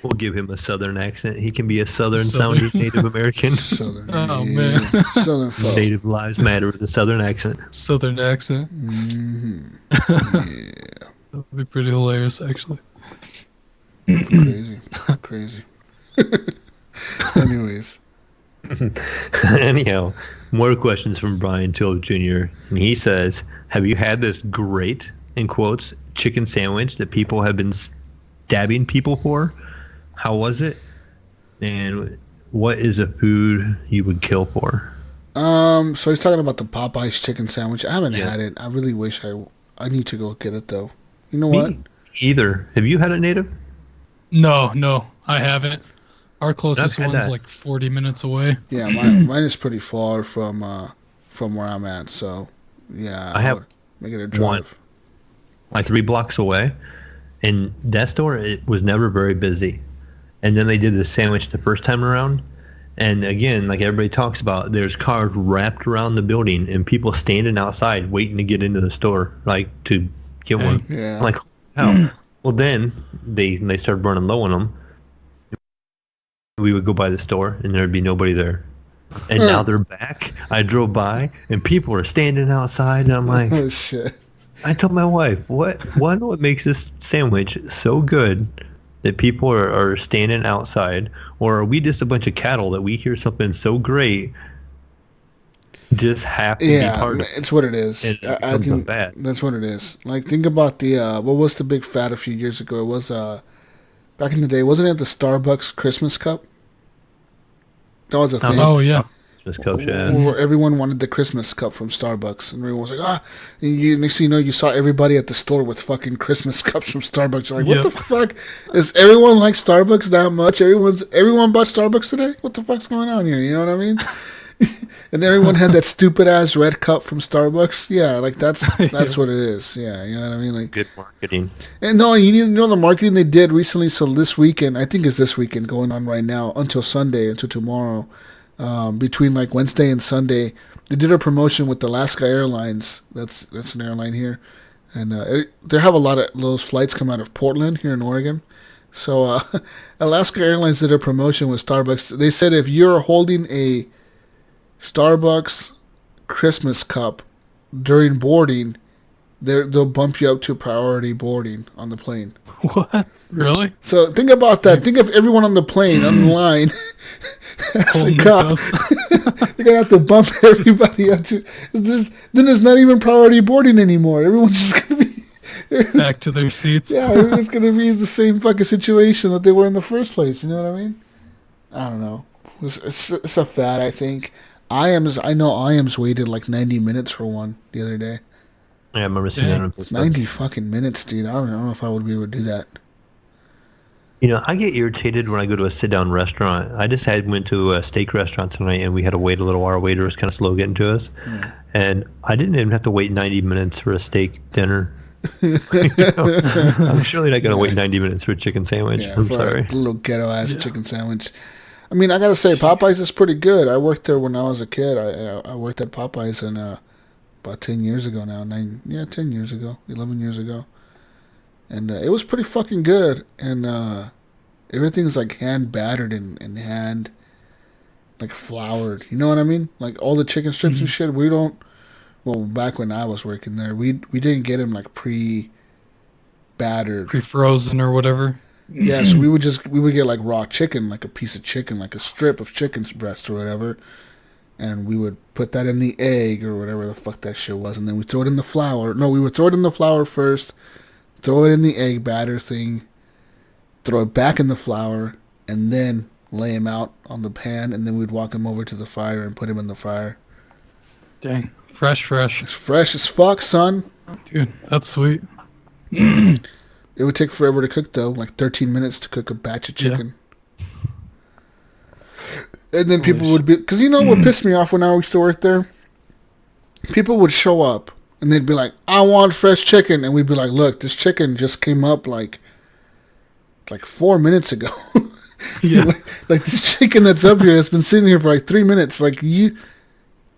[SPEAKER 3] We'll give him a Southern accent. He can be a Southern-sounding Native American.
[SPEAKER 2] Southern.
[SPEAKER 4] Oh, man.
[SPEAKER 2] Southern folk.
[SPEAKER 3] Native Lives Matter with a Southern accent.
[SPEAKER 4] Southern accent.
[SPEAKER 2] Mm-hmm. Yeah.
[SPEAKER 4] That would be pretty hilarious, actually.
[SPEAKER 2] Crazy. Anyways.
[SPEAKER 3] Anyhow, more questions from Brian Tulip Jr. And he says, have you had this great, in quotes, chicken sandwich that people have been stabbing people for? How was it? And what is a food you would kill for?
[SPEAKER 2] So he's talking about the Popeyes chicken sandwich. I haven't had it. I really wish I need to go get it though. You know what?
[SPEAKER 3] Either. Have you had it, Native?
[SPEAKER 4] No, I haven't. Our closest one's like 40 minutes away.
[SPEAKER 2] Yeah, mine is pretty far from where I'm at. So yeah,
[SPEAKER 3] I have
[SPEAKER 2] make it a drive.
[SPEAKER 3] Like 3 blocks away, and that store, it was never very busy. And then they did the sandwich the first time around, and again, like everybody talks about, there's cars wrapped around the building and people standing outside waiting to get into the store, like to get one.
[SPEAKER 2] Yeah.
[SPEAKER 3] I'm like, how? Well, then they started running low on them. We would go by the store and there'd be nobody there. And now they're back. I drove by and people are standing outside, and I'm like,
[SPEAKER 2] oh shit.
[SPEAKER 3] I told my wife, what makes this sandwich so good that people are standing outside? Or are we just a bunch of cattle that we hear something so great just have to be part of it.
[SPEAKER 2] It's what it is.
[SPEAKER 3] And it becomes bad.
[SPEAKER 2] That's what it is. Like, think about the what was the big fad a few years ago? It was back in the day. Wasn't it the Starbucks Christmas cup? That was a thing.
[SPEAKER 4] Oh yeah.
[SPEAKER 3] Christmas cup, yeah.
[SPEAKER 2] Where everyone wanted the Christmas cup from Starbucks, and everyone was like, And next thing you know, you saw everybody at the store with fucking Christmas cups from Starbucks. You're like, what the fuck? Is everyone like Starbucks that much? Everyone bought Starbucks today? What the fuck's going on here? You know what I mean? And everyone had that stupid ass red cup from Starbucks. Yeah, like that's what it is. Yeah, you know what I mean? Like,
[SPEAKER 3] good marketing.
[SPEAKER 2] And no, you need to know the marketing they did recently. So this weekend, I think it's this weekend going on right now until Sunday, until tomorrow. Between like Wednesday and Sunday, they did a promotion with Alaska Airlines. That's an airline here, and they have a lot of those flights come out of Portland here in Oregon. So Alaska Airlines did a promotion with Starbucks. They said if you're holding a Starbucks Christmas cup during boarding, they'll bump you up to priority boarding on the plane.
[SPEAKER 4] What? Really?
[SPEAKER 2] So think about that. Think of everyone on the plane on the line has a cup. They're gonna have to bump everybody up to this. Then it's not even priority boarding anymore. Everyone's just gonna be
[SPEAKER 4] back to their seats.
[SPEAKER 2] Yeah, everyone's gonna be in the same fucking situation that they were in the first place. You know what I mean? I don't know. It's a fad. I think I know IAMS waited like 90 minutes for one the other day.
[SPEAKER 3] Yeah, I remember seeing that on Facebook.
[SPEAKER 2] 90 fucking minutes, dude. I don't know if I would be able to do that.
[SPEAKER 3] You know, I get irritated when I go to a sit-down restaurant. I just went to a steak restaurant tonight, and we had to wait a little while. Our waiter was kind of slow getting to us. Yeah. And I didn't even have to wait 90 minutes for a steak dinner. I'm surely not going to wait 90 minutes for a chicken sandwich.
[SPEAKER 2] Yeah,
[SPEAKER 3] I'm sorry.
[SPEAKER 2] A little ghetto-ass chicken sandwich. I mean, I got to say, Popeyes is pretty good. I worked there when I was a kid. I worked at Popeyes about 10 years ago now. 10 years ago. 11 years ago. And it was pretty fucking good. And everything's like hand battered and hand like floured. You know what I mean? Like all the chicken strips and shit, we don't... Well, back when I was working there, we didn't get them like pre-battered.
[SPEAKER 4] Pre-frozen or whatever.
[SPEAKER 2] Yeah, so we would get like raw chicken, like a piece of chicken, like a strip of chicken's breast or whatever. And we would put that in the egg or whatever the fuck that shit was. And then we throw it in the flour. No, we would throw it in the flour first. Throw it in the egg batter thing, throw it back in the flour, and then lay him out on the pan, and then we'd walk him over to the fire and put him in the fire.
[SPEAKER 4] Dang. Fresh.
[SPEAKER 2] It's fresh as fuck, son.
[SPEAKER 4] Dude, that's sweet.
[SPEAKER 2] It would take forever to cook, though, like 13 minutes to cook a batch of chicken. Yeah. And then people would be... Because you know what pissed me off when I used to work there? People would show up. And they'd be like, I want fresh chicken. And we'd be like, look, this chicken just came up like 4 minutes ago.
[SPEAKER 4] Yeah.
[SPEAKER 2] like this chicken that's up here has been sitting here for like 3 minutes. Like, you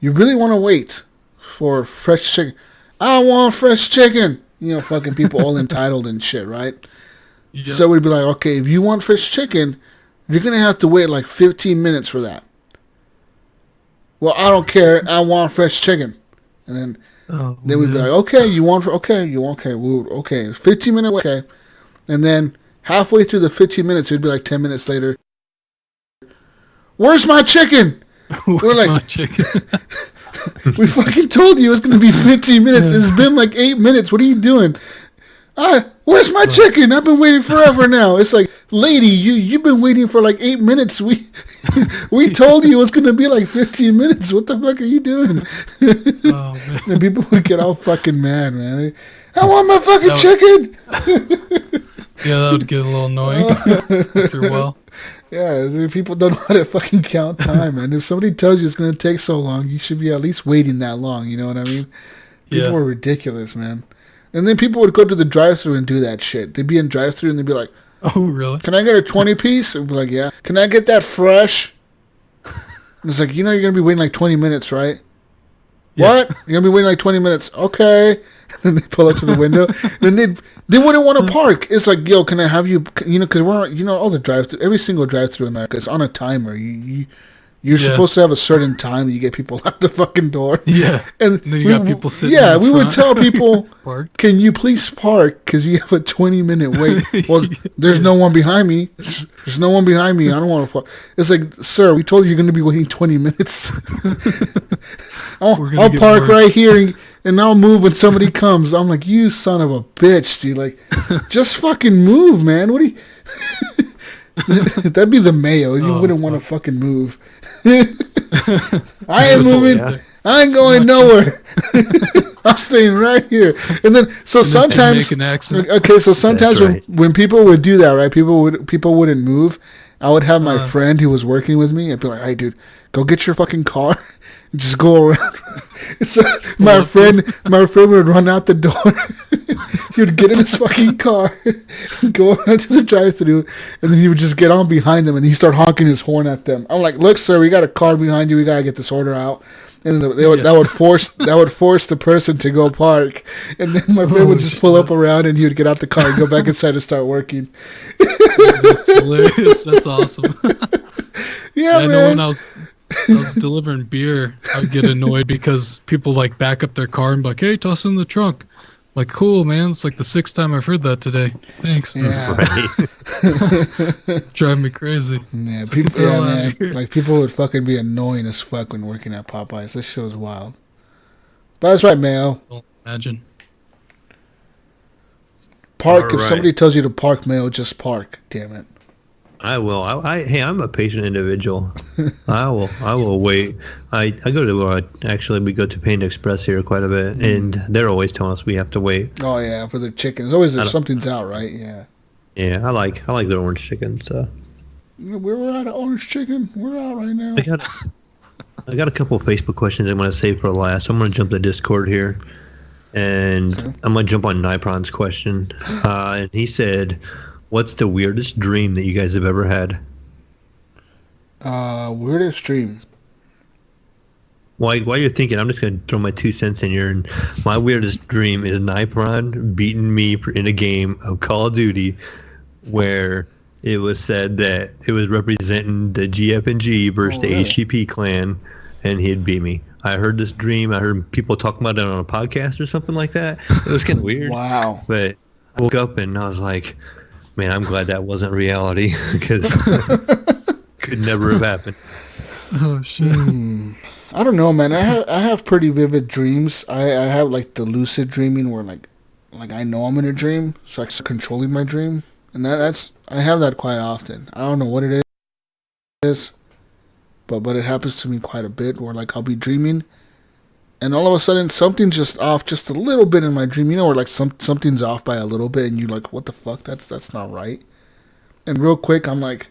[SPEAKER 2] really want to wait for fresh chicken? I want fresh chicken. You know, fucking people all entitled and shit, right? Yep. So we'd be like, okay, if you want fresh chicken, you're going to have to wait like 15 minutes for that. Well, I don't care. I want fresh chicken. And then... then we'd be like, okay, 15 minutes, okay. And then halfway through the 15 minutes, it would be like 10 minutes later. Where's my chicken?
[SPEAKER 4] Where's my chicken?
[SPEAKER 2] We fucking told you it was going to be 15 minutes. It's been like 8 minutes. What are you doing? Where's my chicken? I've been waiting forever now. It's like, lady, you've been waiting for like 8 minutes. We told you it was going to be like 15 minutes. What the fuck are you doing? Oh, man. And people would get all fucking mad, man. I want my fucking chicken.
[SPEAKER 4] Yeah, that would get a little annoying after a while.
[SPEAKER 2] Yeah, people don't know how to fucking count time, man. If somebody tells you it's going to take so long, you should be at least waiting that long. You know what I mean? People are ridiculous, man. And then people would go to the drive-thru and do that shit. They'd be in drive-thru and they'd be like,
[SPEAKER 4] oh, really?
[SPEAKER 2] Can I get a 20-piece? I'd be like, yeah. Can I get that fresh? And it's like, you know you're going to be waiting like 20 minutes, right? Yeah. What? You're going to be waiting like 20 minutes. Okay. And then they pull up to the window. And they wouldn't want to park. It's like, yo, can I have you, you know, because we're, you know, all the drive-thru, every single drive-thru in America is on a timer. You're supposed to have a certain time that you get people out the fucking door.
[SPEAKER 4] Yeah.
[SPEAKER 2] And
[SPEAKER 4] then you got people sitting
[SPEAKER 2] Yeah,
[SPEAKER 4] in the
[SPEAKER 2] we would
[SPEAKER 4] front.
[SPEAKER 2] tell people, can you please park? Because you have a 20-minute wait. Well, there's no one behind me. There's no one behind me. I don't want to park. It's like, sir, we told you you're going to be waiting 20 minutes. I'll park right here and I'll move when somebody comes. I'm like, you son of a bitch, dude. Like, just fucking move, man. What do you... That'd be the Mayo. You wouldn't want to fucking move. I ain't moving. Yeah. I ain't going nowhere. I'm staying right here. And then sometimes okay, so sometimes when people would do that, right? People wouldn't move. I would have my friend who was working with me. I'd be like, "Hey, dude, go get your fucking car and just go around." So my friend would run out the door. He would get in his fucking car, go around to the drive-thru, and then he would just get on behind them and he'd start honking his horn at them. I'm like, "Look, sir, we got a car behind you. We gotta get this order out." And that would force the person to go park, and then my friend would just pull up around, and he would get out the car and go back inside and start working.
[SPEAKER 4] That's hilarious. That's awesome.
[SPEAKER 2] Yeah, man.
[SPEAKER 4] I know when I was delivering beer, I would get annoyed because people like back up their car and be like, "Hey, toss it in the trunk." Like, cool, man. It's like the 6th time I've heard that today. Thanks.
[SPEAKER 2] Yeah.
[SPEAKER 4] Right. Drive me crazy.
[SPEAKER 2] Yeah, people, man. Like, people would fucking be annoying as fuck when working at Popeyes. This show's wild. But that's right, Mayo.
[SPEAKER 4] Don't imagine.
[SPEAKER 2] Park. If somebody tells you to park, Mayo, just park. Damn it.
[SPEAKER 3] I will. Hey, I'm a patient individual. I will wait. I go to we go to Panda Express here quite a bit, and they're always telling us we have to wait.
[SPEAKER 2] Oh yeah, for the chicken. It's always something's out, right? Yeah.
[SPEAKER 3] Yeah, I like the orange chicken. So
[SPEAKER 2] we're out of orange chicken. We're out right now.
[SPEAKER 3] I got a couple of Facebook questions I'm going to save for last. So I'm going to jump to Discord here, and I'm going to jump on Nipron's question. And he said, "What's the weirdest dream that you guys have ever had?"
[SPEAKER 2] Weirdest dream.
[SPEAKER 3] While you're thinking, I'm just going to throw my 2 cents in here. And my weirdest dream is Nipron beating me in a game of Call of Duty where it was said that it was representing the gfng versus the HGP clan, and he'd beat me. I heard this dream. I heard people talking about it on a podcast or something like that. It was kind of weird.
[SPEAKER 2] Wow.
[SPEAKER 3] But I woke up and I was like, man, I'm glad that wasn't reality because could never have happened.
[SPEAKER 4] Oh, shit.
[SPEAKER 2] I don't know, man. I have pretty vivid dreams. I have like the lucid dreaming where like I know I'm in a dream, so I'm controlling my dream, and I have that quite often. I don't know what it is, but it happens to me quite a bit where like I'll be dreaming, and all of a sudden something's just off just a little bit in my dream. You know, where like something's off by a little bit, and you're like, what the fuck? That's not right. And real quick, I'm like,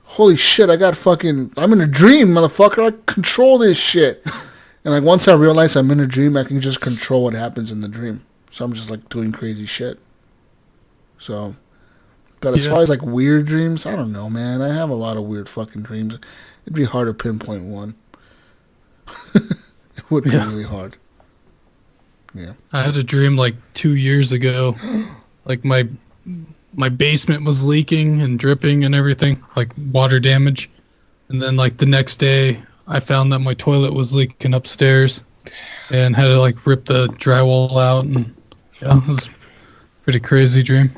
[SPEAKER 2] holy shit, I'm in a dream, motherfucker. I control this shit. And like once I realize I'm in a dream, I can just control what happens in the dream. So I'm just like doing crazy shit. So, but as far as like weird dreams, I don't know, man. I have a lot of weird fucking dreams. It'd be hard to pinpoint one. It would be really hard. Yeah.
[SPEAKER 4] I had a dream like 2 years ago. Like my basement was leaking and dripping and everything, like water damage. And then like the next day, I found that my toilet was leaking upstairs and had to like rip the drywall out. And yeah, it was a pretty crazy dream.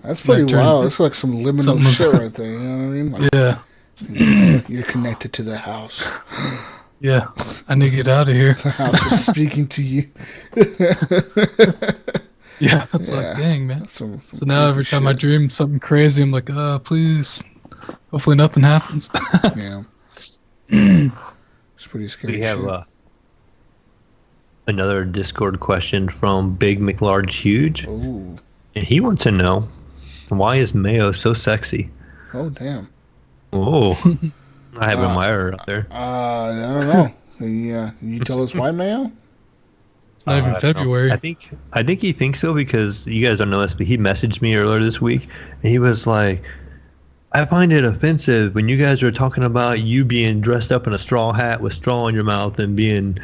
[SPEAKER 2] That's pretty wild. It's like some liminal shit right there. You know what I mean? Like,
[SPEAKER 4] yeah.
[SPEAKER 2] You're connected to the house.
[SPEAKER 4] Yeah. I need to get out of here.
[SPEAKER 2] The house is speaking to you.
[SPEAKER 4] Yeah, it's like, dang, man. So now every time I dream something crazy, I'm like, please, hopefully nothing happens.
[SPEAKER 2] Yeah. It's pretty scary.
[SPEAKER 3] We have another Discord question from Big McLarge Huge.
[SPEAKER 2] Ooh.
[SPEAKER 3] And he wants to know, why is Mayo so sexy?
[SPEAKER 2] Oh, damn.
[SPEAKER 3] Oh, I have an admirer out there.
[SPEAKER 2] I don't know. You tell us why, Mayo?
[SPEAKER 4] It's not even February.
[SPEAKER 3] I think he thinks so because you guys don't know this, but he messaged me earlier this week, and he was like, I find it offensive when you guys are talking about you being dressed up in a straw hat with straw in your mouth and being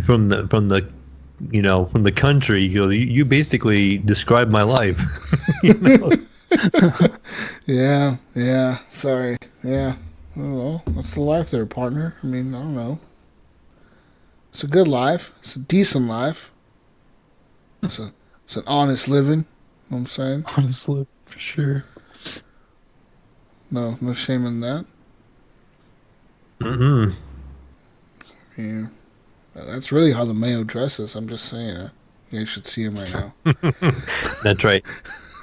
[SPEAKER 3] from the country. You basically describe my life. You know?
[SPEAKER 2] Yeah. Sorry. Yeah. Well, that's the life there, partner. I mean, I don't know. It's a good life. It's a decent life. It's an honest living. You know what I'm saying?
[SPEAKER 4] Honestly, for sure.
[SPEAKER 2] No shame in that.
[SPEAKER 3] Mm-hmm.
[SPEAKER 2] Yeah. That's really how the Mayo dresses. I'm just saying. You should see him right now.
[SPEAKER 3] That's right.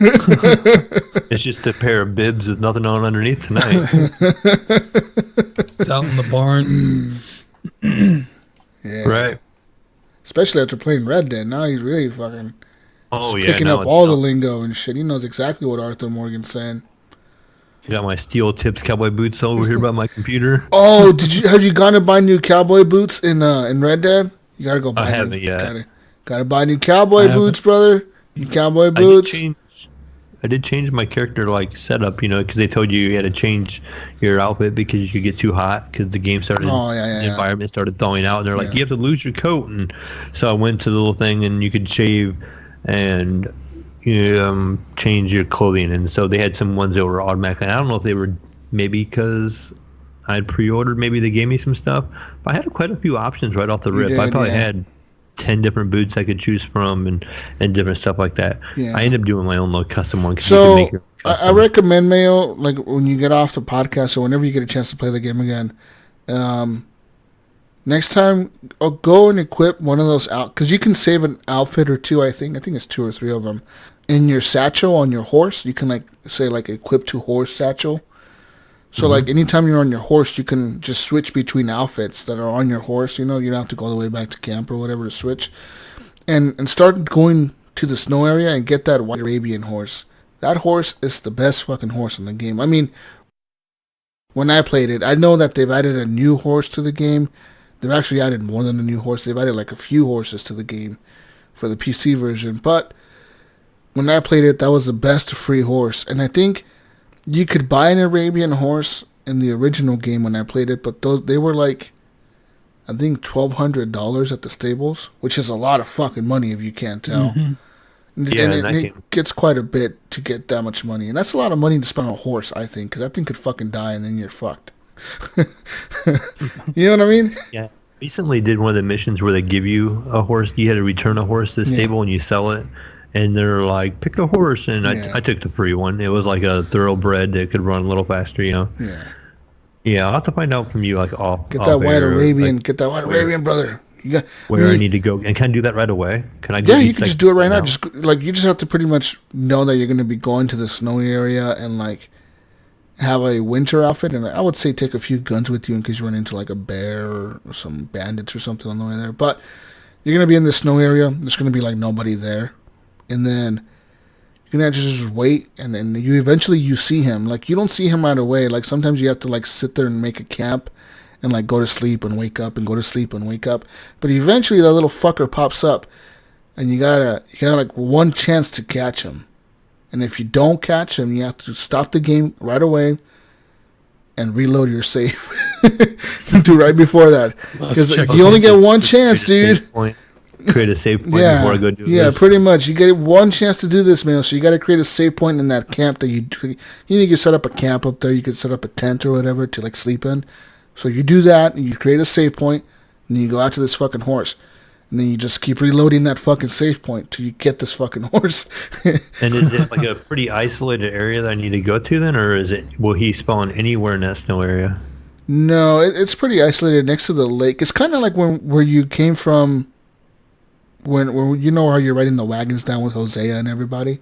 [SPEAKER 3] It's just a pair of bibs with nothing on underneath tonight.
[SPEAKER 4] It's out in the barn.
[SPEAKER 2] Yeah.
[SPEAKER 3] Right.
[SPEAKER 2] Especially after playing Red Dead. Now he's really fucking picking
[SPEAKER 3] now
[SPEAKER 2] up all the lingo and shit. He knows exactly what Arthur Morgan's saying.
[SPEAKER 3] Got my steel tips cowboy boots over here by my computer.
[SPEAKER 2] Oh, have you gone to buy new cowboy boots in Red Dead? You gotta go buy.
[SPEAKER 3] I haven't yet.
[SPEAKER 2] Gotta buy new cowboy boots, brother. New cowboy boots.
[SPEAKER 3] I did change my character setup, because they told you had to change your outfit because you could get too hot because the game started. The environment started thawing out, and they're like, you have to lose your coat, and so I went to the little thing, and you could shave and change your clothing, and so they had some ones that were automatic. I don't know if they were maybe because I'd pre-ordered, maybe they gave me some stuff, but I had quite a few options right off the rip. I probably had 10 different boots I could choose from and different stuff like that. Yeah. I ended up doing my own little custom one.
[SPEAKER 2] So I recommend, Mayo, like when you get off the podcast or whenever you get a chance to play the game again, next time I'll go and equip one of those out, because you can save an outfit or two. I think it's 2 or 3 of them in your satchel on your horse. You can say equip to horse satchel. So anytime you're on your horse, you can just switch between outfits that are on your horse. You don't have to go all the way back to camp or whatever to switch, and start going to the snow area and get that white Arabian horse. That horse is the best fucking horse in the game. I mean, when I played it, I know that they've added a new horse to the game. They've actually added more than a new horse. They've added a few horses to the game for the PC version. But when I played it, that was the best free horse. And I think you could buy an Arabian horse in the original game when I played it, but they were I think $1,200 at the stables, which is a lot of fucking money if you can't tell.
[SPEAKER 4] Mm-hmm.
[SPEAKER 2] And it gets quite a bit to get that much money. And that's a lot of money to spend on a horse, I think, because that thing could fucking die and then you're fucked. You know what I mean?
[SPEAKER 3] Yeah. Recently did one of the missions where they give you a horse. You had to return a horse to the stable and you sell it. And they're like, pick a horse. And I took the free one. It was like a thoroughbred that could run a little faster, Yeah. Yeah, I'll have to find out from you, get
[SPEAKER 2] that white Arabian. Get that white Arabian, brother.
[SPEAKER 3] I need to go. And can I do that right away? Can I?
[SPEAKER 2] Yeah, you can just do it right now. Just you just have to pretty much know that you're going to be going to the snowy area and have a winter outfit. And I would say take a few guns with you in case you run into a bear or some bandits or something on the way there. But you're going to be in the snow area. There's going to be nobody there. And then you're going to just wait, and then you see him. You don't see him right away. Sometimes you have to sit there and make a camp and go to sleep and wake up and go to sleep and wake up. But eventually that little fucker pops up, and you got one chance to catch him. And if you don't catch him, you have to stop the game right away and reload your save. Do right before that. Because you only get one chance, dude.
[SPEAKER 3] Create a save point before I go do this.
[SPEAKER 2] Yeah, pretty much. You get one chance to do this, man. So you got to create a save point in that camp that you can set up a camp up there. You could set up a tent or whatever to sleep in. So you do that, and you create a save point, and then you go out to this fucking horse. And then you just keep reloading that fucking save point till you get this fucking horse.
[SPEAKER 3] And is it a pretty isolated area that I need to go to then, or will he spawn anywhere in that snow area?
[SPEAKER 2] No, it's pretty isolated next to the lake. It's kind of like where you came from. When you know how you're riding the wagons down with Hosea and everybody,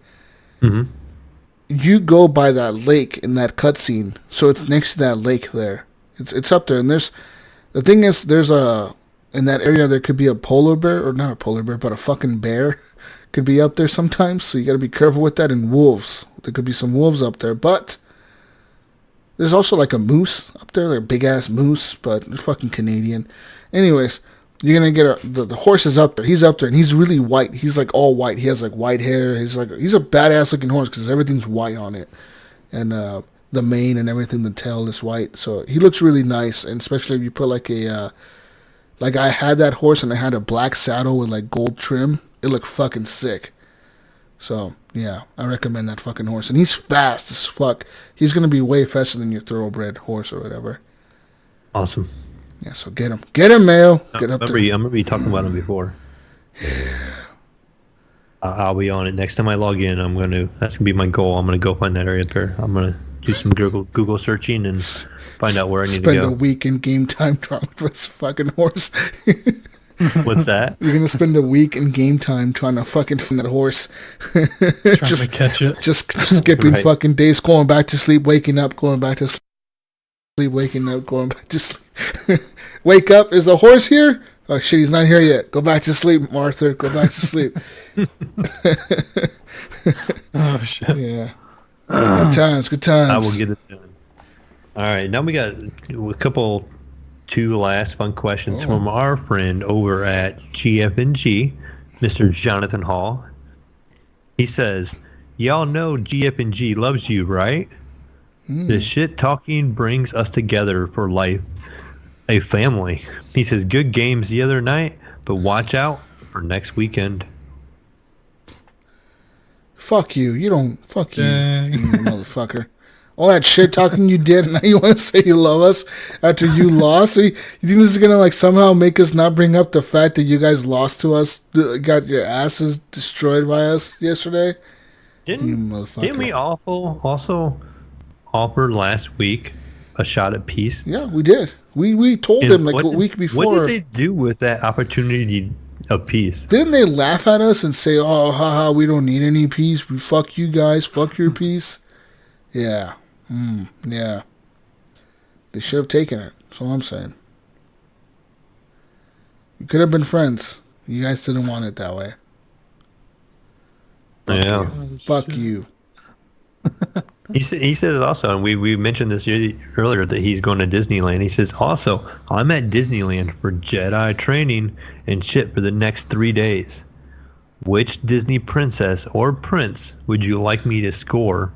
[SPEAKER 2] you go by that lake in that cutscene, so it's next to that lake there. It's up there, and there's in that area there could be a polar bear, or not a polar bear, but a fucking bear could be up there sometimes. So you got to be careful with that. And wolves, there could be some wolves up there, but there's also a moose up there, a big ass moose, but it's fucking Canadian. Anyways. You're going to get the horse is up there. He's up there, and he's really white. He's all white. He has white hair. He's a badass looking horse because everything's white on it. And the mane and everything, the tail is white. So he looks really nice, and especially if you put I had that horse and I had a black saddle with gold trim. It looked fucking sick. So, yeah, I recommend that fucking horse. And he's fast as fuck. He's going to be way faster than your thoroughbred horse or whatever.
[SPEAKER 3] Awesome.
[SPEAKER 2] Yeah, so get him. Get him, Mayo. Get up there.
[SPEAKER 3] I remember you talking about him before.
[SPEAKER 2] Yeah.
[SPEAKER 3] I'll be on it. Next time I log in, that's going to be my goal. I'm going to go find that area there. I'm going to do some Google searching and find out where I need to go.
[SPEAKER 2] Spend a week in game time trying for this fucking horse.
[SPEAKER 3] What's that?
[SPEAKER 2] You're going to spend a week in game time trying to fucking find that horse.
[SPEAKER 4] Trying to catch it.
[SPEAKER 2] Just skipping fucking days, going back to sleep, waking up, going back to sleep, waking up, going back to sleep. Wake up, is the horse here? Oh shit, he's not here yet. Go back to sleep, Arthur. Go back to sleep.
[SPEAKER 4] Oh shit.
[SPEAKER 2] Yeah. Good times, good times.
[SPEAKER 3] I will get it done. All right, now we got a two last fun questions from our friend over at GFNG, Mr. Jonathan Hall. He says, y'all know GFNG loves you, right? The shit talking brings us together for life, a family. He says, good games the other night, but watch out for next weekend.
[SPEAKER 2] Fuck you. You don't. Fuck you, you motherfucker. All that shit talking you did, and now you want to say you love us after you lost? So you think this is going to somehow make us not bring up the fact that you guys lost to us, got your asses destroyed by us yesterday?
[SPEAKER 3] Didn't we also offer last week a shot at peace?
[SPEAKER 2] Yeah, we did. We told them a week before.
[SPEAKER 3] What did they do with that opportunity of peace?
[SPEAKER 2] Didn't they laugh at us and say, oh, haha, we don't need any peace. We fuck you guys. Fuck your peace. Yeah. Yeah. They should have taken it. That's all I'm saying. You could have been friends. You guys didn't want it that way.
[SPEAKER 3] Yeah.
[SPEAKER 2] Fuck you.
[SPEAKER 3] He said it also, and we mentioned this earlier, that he's going to Disneyland. He says, also, I'm at Disneyland for Jedi training and shit for the next 3 days. Which Disney princess or prince would you like me to score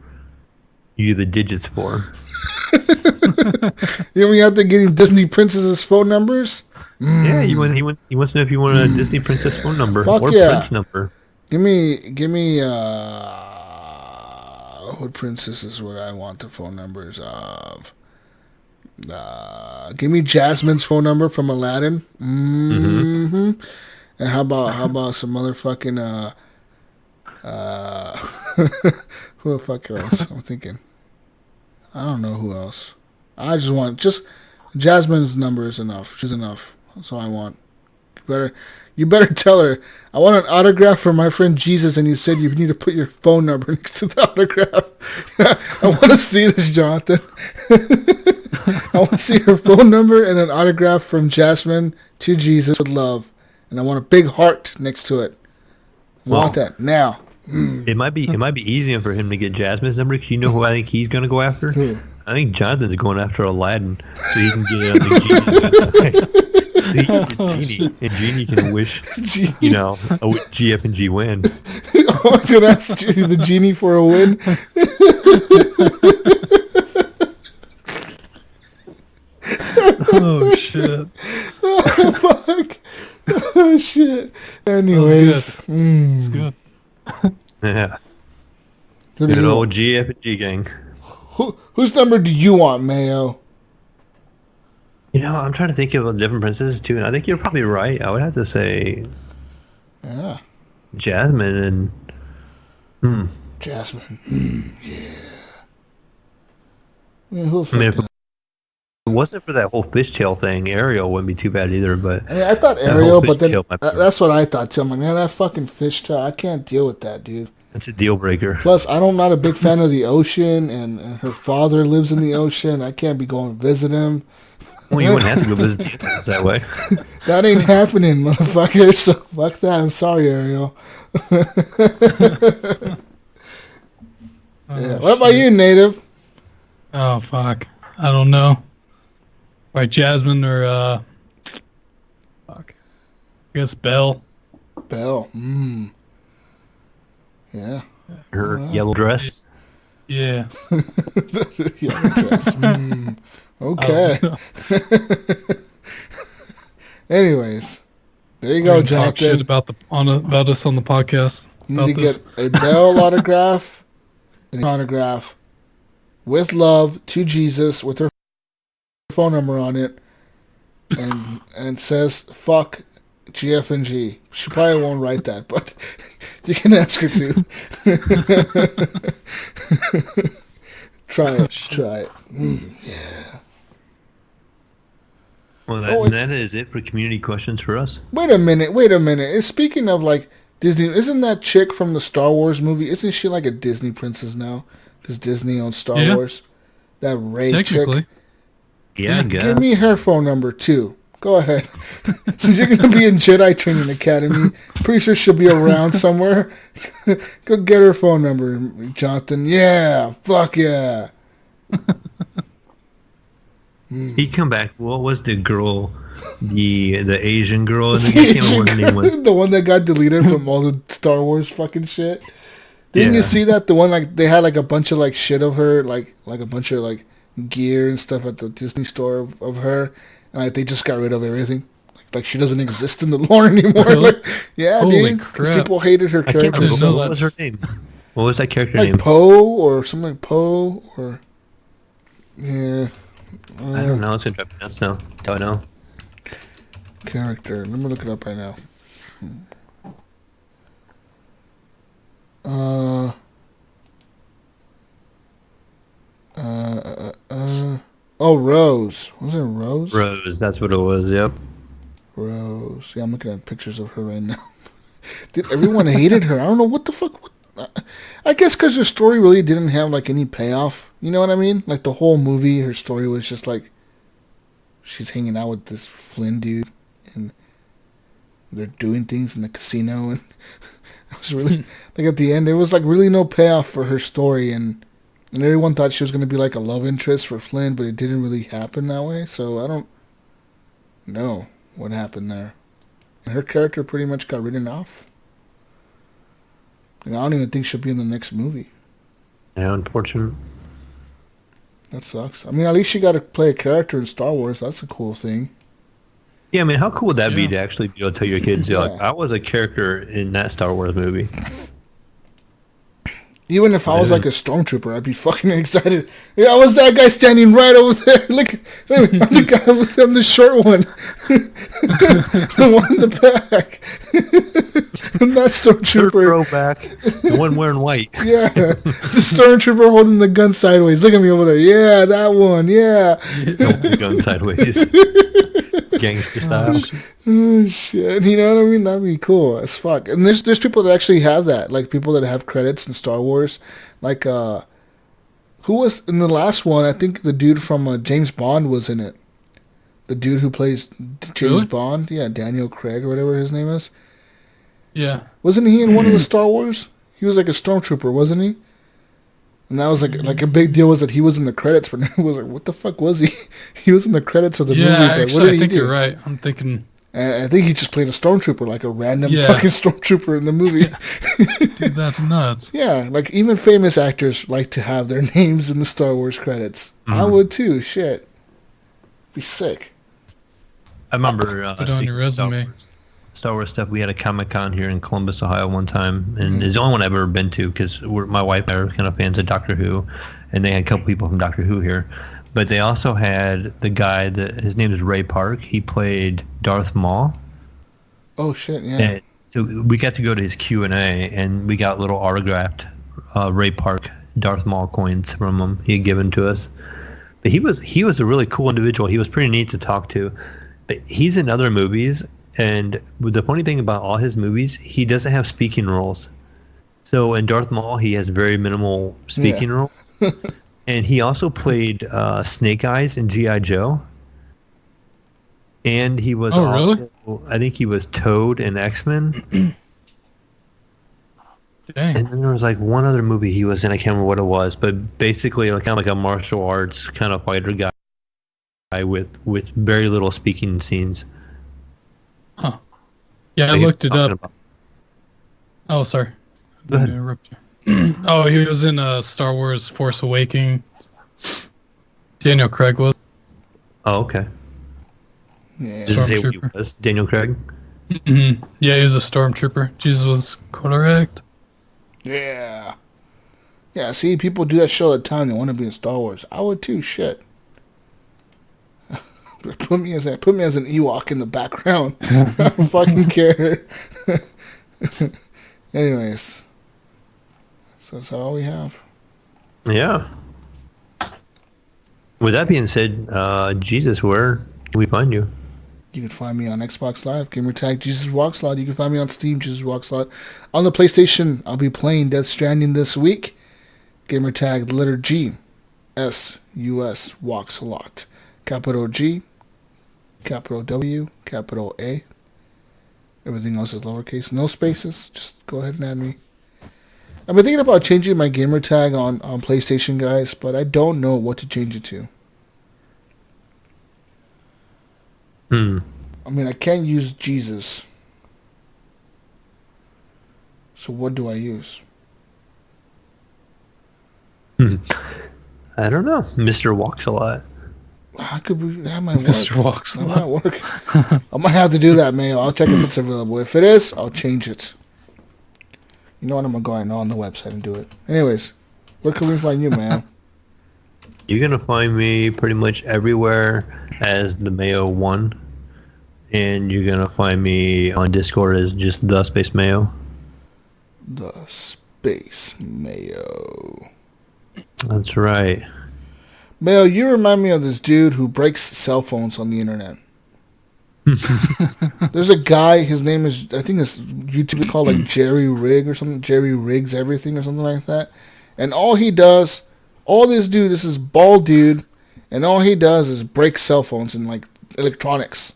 [SPEAKER 3] you the digits for?
[SPEAKER 2] You know, we out there getting Disney princesses' phone numbers?
[SPEAKER 3] Yeah, he wants to know if you want a Disney princess phone number or prince number.
[SPEAKER 2] Give me what princesses would I want the phone numbers of? Give me Jasmine's phone number from Aladdin. Mm-hmm. And how about some motherfucking who the fuck else? I'm thinking. I don't know who else. I just want Jasmine's number is enough. She's enough. That's all I want. You better tell her I want an autograph from my friend Jesus, and you said you need to put your phone number next to the autograph. I want to see this, Jonathan. I want to see her phone number and an autograph from Jasmine to Jesus with love, and I want a big heart next to it. I want that now.
[SPEAKER 3] It might be easier for him to get Jasmine's number, because you know who I think he's going to go after?
[SPEAKER 2] Who?
[SPEAKER 3] I think Jonathan's going after Aladdin, so he can get it on the Genie's website. So he can get Genie, and Genie can wish, a GF&G win.
[SPEAKER 2] I was going to ask the Genie for a win.
[SPEAKER 4] Oh, shit.
[SPEAKER 2] Oh, fuck. Oh, shit. Anyways.
[SPEAKER 4] It's good.
[SPEAKER 3] Yeah. Good old GF&G gang.
[SPEAKER 2] Whose number do you want, Mayo?
[SPEAKER 3] I'm trying to think of different princesses too, and I think you're probably right. I would have to say, Jasmine and
[SPEAKER 2] Jasmine. Yeah.
[SPEAKER 3] If it wasn't for that whole fishtail thing, Ariel wouldn't be too bad either. But
[SPEAKER 2] I thought Ariel, but then that's what I thought too. I'm like, man, that fucking fishtail, I can't deal with that, dude.
[SPEAKER 3] That's a deal breaker.
[SPEAKER 2] Plus, I'm not a big fan of the ocean, and her father lives in the ocean. I can't be going to visit him.
[SPEAKER 3] Well, you wouldn't have to go visit the aliens that way.
[SPEAKER 2] That ain't happening, motherfucker. So fuck that. I'm sorry, Ariel. What about you, Native?
[SPEAKER 4] Oh, fuck. I don't know. Right, Jasmine or, fuck. I guess Belle.
[SPEAKER 2] Belle. Yeah.
[SPEAKER 3] Her yellow dress.
[SPEAKER 4] Yeah.
[SPEAKER 2] Yellow dress. Okay. Anyways, there you go, Jonathan.
[SPEAKER 4] Talk shit about us on the podcast.
[SPEAKER 2] You need to get a Bell autograph, an autograph with love to Jesus with her phone number on it, and says "fuck GFNG." She probably won't write that, but you can ask her to. Try it. Yeah.
[SPEAKER 3] Well, that is it for community questions for us.
[SPEAKER 2] Wait a minute. Speaking of like Disney, isn't that chick from the Star Wars movie? Isn't she like a Disney princess now? Because Disney owns Star Wars. That Rey
[SPEAKER 4] technically.
[SPEAKER 2] chick.
[SPEAKER 3] Yeah, I guess.
[SPEAKER 2] Give me her phone number too. Go ahead. Since you're gonna be in Jedi Training Academy, pretty sure she'll be around somewhere. Go get her phone number, Jonathan. Yeah, fuck yeah.
[SPEAKER 3] He'd come back. What was the girl, the Asian girl? I can't remember what her name was.
[SPEAKER 2] The one that got deleted from all the Star Wars fucking shit. Didn't you see that? The one like they had like a bunch of like shit of her, like a bunch of like gear and stuff at the Disney store of her, and like they just got rid of everything. Like she doesn't exist in the lore anymore.
[SPEAKER 4] Really?
[SPEAKER 2] Like, yeah,
[SPEAKER 4] Holy
[SPEAKER 2] dude.
[SPEAKER 4] crap.
[SPEAKER 2] People hated her
[SPEAKER 3] I can't
[SPEAKER 2] character.
[SPEAKER 3] remember.
[SPEAKER 4] know
[SPEAKER 3] What
[SPEAKER 4] that.
[SPEAKER 3] was her name? What was that character
[SPEAKER 2] Like
[SPEAKER 3] name?
[SPEAKER 2] Poe or something like Poe or yeah.
[SPEAKER 3] I don't know. It's gonna drive me nuts now. Do I know?
[SPEAKER 2] Character. Let me look it up right now. Oh, Rose. Was it Rose?
[SPEAKER 3] Rose. That's what it was. Yep.
[SPEAKER 2] Rose. Yeah, I'm looking at pictures of her right now. Dude, everyone hated her. I don't know what the fuck. I guess because her story really didn't have like any payoff. You know what I mean? Like the whole movie, her story was just like she's hanging out with this Flynn dude, and they're doing things in the casino, and it was really like at the end there was like really no payoff for her story, and everyone thought she was going to be like a love interest for Flynn, but it didn't really happen that way. So I don't know what happened there. And her character pretty much got written off. Like, I don't even think she'll be in the next movie.
[SPEAKER 3] Yeah, unfortunate.
[SPEAKER 2] That sucks. I mean, at least she got to play a character in Star Wars. That's a cool thing.
[SPEAKER 3] Yeah, I mean, how cool would that be to actually be able to tell your kids, like,
[SPEAKER 2] Yeah.
[SPEAKER 3] I was a character in that Star Wars movie?
[SPEAKER 2] Even if I was like a stormtrooper, I'd be fucking excited. Yeah, I was that guy standing right over there. Look, I'm the guy. I'm the short one. The one in the back. I'm not
[SPEAKER 3] Third
[SPEAKER 2] stormtrooper.
[SPEAKER 3] row back, the one wearing white.
[SPEAKER 2] Yeah, the stormtrooper holding the gun sideways. Look at me over there. Yeah, that one. Yeah.
[SPEAKER 3] Don't be gun sideways. Gangster style.
[SPEAKER 2] Oh, shit. You know what I mean? That'd be cool as fuck. And there's people that actually have that. Like people that have credits in Star Wars. Like, who was in the last one? I think the dude from James Bond was in it. The dude who plays James
[SPEAKER 4] Really?
[SPEAKER 2] Bond. Yeah, Daniel Craig or whatever his name is.
[SPEAKER 4] Yeah.
[SPEAKER 2] Wasn't he in one of the Star Wars? He was like a stormtrooper, wasn't he? And that was like a big deal was that he was in the credits, but it was like, what the fuck was he? He was in the credits of the movie.
[SPEAKER 4] Yeah,
[SPEAKER 2] But what
[SPEAKER 4] actually,
[SPEAKER 2] did
[SPEAKER 4] I
[SPEAKER 2] he
[SPEAKER 4] think
[SPEAKER 2] do?
[SPEAKER 4] you're right. I'm thinking,
[SPEAKER 2] I think he just played a stormtrooper, like a random
[SPEAKER 4] Yeah.
[SPEAKER 2] fucking stormtrooper in the movie.
[SPEAKER 4] dude, that's nuts.
[SPEAKER 2] Yeah, like even famous actors like to have their names in the Star Wars credits. I would too. Shit, be sick.
[SPEAKER 3] I remember
[SPEAKER 4] Put it on your resume.
[SPEAKER 3] Star Wars stuff. We had a Comic-Con here in Columbus, Ohio one time, and it's the only one I've ever been to because my wife and I are kind of fans of Doctor Who, and they had a couple people from Doctor Who here. But they also had the guy that his name is Ray Park. He played Darth Maul.
[SPEAKER 2] Oh shit, yeah.
[SPEAKER 3] And so we got to go to his Q&A, and we got little autographed Ray Park Darth Maul coins from him. He had given to us. But he was a really cool individual. He was pretty neat to talk to. But he's in other movies, and the funny thing about all his movies, he doesn't have speaking roles. So in Darth Maul, he has very minimal speaking role. And he also played Snake Eyes in G.I. Joe. And he was
[SPEAKER 4] really?
[SPEAKER 3] I think he was Toad in X-Men.
[SPEAKER 4] Dang.
[SPEAKER 3] And then there was like one other movie he was in. I can't remember what it was, but basically like kind of like a martial arts kind of fighter guy with very little speaking scenes.
[SPEAKER 4] Huh. Yeah, I
[SPEAKER 3] Like,
[SPEAKER 4] looked it
[SPEAKER 3] talking
[SPEAKER 4] up.
[SPEAKER 3] about-
[SPEAKER 4] Oh, sorry.
[SPEAKER 3] Go ahead.
[SPEAKER 4] Interrupt you. Oh, he was in Star Wars Force Awakens. Daniel Craig was.
[SPEAKER 3] Oh, okay.
[SPEAKER 2] Yeah.
[SPEAKER 3] Does it say what he
[SPEAKER 4] Stormtrooper.
[SPEAKER 3] was? Daniel Craig?
[SPEAKER 4] Yeah, he was a stormtrooper. Jesus was correct.
[SPEAKER 2] Yeah. Yeah, see, people do that show all the time. They want to be in Star Wars. I would too, shit. Put me as an Ewok in the background. I don't fucking care. Anyways. So that's all we have.
[SPEAKER 3] Yeah. With that being said, Jesus, where can we find you?
[SPEAKER 2] You can find me on Xbox Live, gamertag JesusWalksAlot. You can find me on Steam, JesusWalksAlot. On the PlayStation, I'll be playing Death Stranding this week. Gamertag the letter G, S-U-S, Walks-A-Lot. Capital G, capital W, capital A. Everything else is lowercase, no spaces. Just go ahead and add me. I've been thinking about changing my gamertag on PlayStation, guys, but I don't know what to change it to. I mean, I can't use Jesus. So what do I use?
[SPEAKER 3] I don't know. Mr. Walks a Lot.
[SPEAKER 2] That might work.
[SPEAKER 4] Mr. Walks a
[SPEAKER 2] That
[SPEAKER 4] Lot.
[SPEAKER 2] might work. I might have to do that, Mayo. I'll check if it's available. If it is, I'll change it. You know what? I'm going to go right now on the website and do it. Anyways, where can we find you, Mayo?
[SPEAKER 3] You're going to find me pretty much everywhere as the Mayo 1. And you're going to find me on Discord as just the Space Mayo.
[SPEAKER 2] The Space Mayo.
[SPEAKER 3] That's right.
[SPEAKER 2] Mayo, you remind me of this dude who breaks cell phones on the internet. There's a guy, his name is, I think it's YouTube called like Jerry Rig or something, Jerry Rigs Everything or something like that. And all he does, this is bald dude, and all he does is break cell phones and like electronics.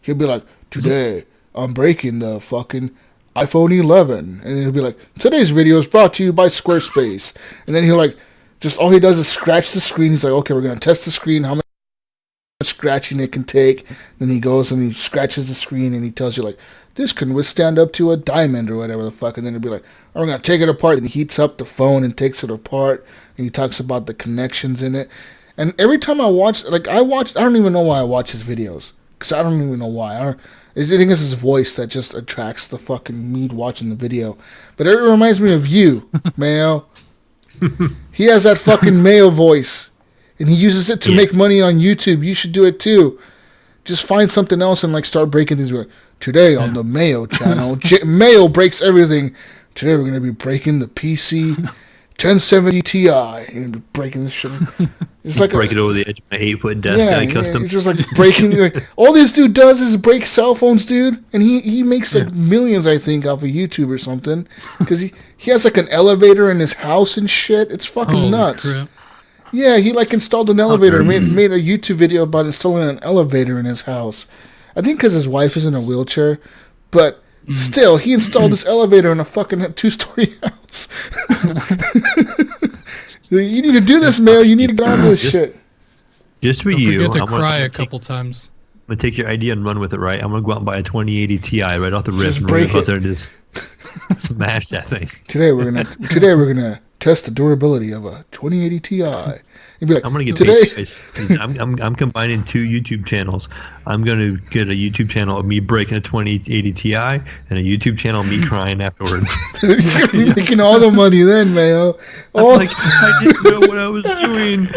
[SPEAKER 2] He'll be like, today I'm breaking the fucking iPhone 11. And he'll be like, today's video is brought to you by Squarespace. And then he'll like, just all he does is scratch the screen. He's like, okay, we're going to test the screen, how much scratching it can take. Then he goes and he scratches the screen and he tells you like, this can withstand up to a diamond or whatever the fuck. And then he'll be like, oh, we're going to take it apart. And he heats up the phone and takes it apart. And he talks about the connections in it. And every time I watch, I don't even know why I watch his videos. Because I don't even know why. I think it's his voice that just attracts the fucking me watching the video. But it reminds me of you, Mayo. He has that fucking Mayo voice. And he uses it to make money on YouTube. You should do it too. Just find something else and like start breaking things. Like, today on the Mayo channel, Mayo breaks everything. Today we're going to be breaking the PC 1070 Ti. And breaking this shit. It's like
[SPEAKER 3] break it over the edge of my 8-foot desk that I custom.
[SPEAKER 2] It's just like breaking. Like, all this dude does is break cell phones, dude. And he makes like millions, I think, off of YouTube or something. Because he has like an elevator in his house and shit. It's fucking nuts. Crap. Yeah, he like installed an elevator. Made a YouTube video about installing an elevator in his house. I think because his wife is in a wheelchair. But still, he installed this elevator in a fucking 2-story house. You need to do this, Mayo. You need to get on this shit.
[SPEAKER 3] Just for
[SPEAKER 4] Don't
[SPEAKER 3] you.
[SPEAKER 4] forget to cry a couple times.
[SPEAKER 3] I'm going to take your idea and run with it, right? I'm going to go out and buy a 2080 Ti right off the rip and
[SPEAKER 2] break
[SPEAKER 3] run out there and just smash that thing.
[SPEAKER 2] Today we're gonna test the durability of a 2080 Ti. You'd be like,
[SPEAKER 3] I'm gonna get
[SPEAKER 2] today.
[SPEAKER 3] paid. I'm combining 2 YouTube channels. I'm gonna get a YouTube channel of me breaking a 2080 Ti and a YouTube channel of me crying afterwards.
[SPEAKER 2] You're gonna be making all the money then, Mayo.
[SPEAKER 3] I didn't know what I was doing.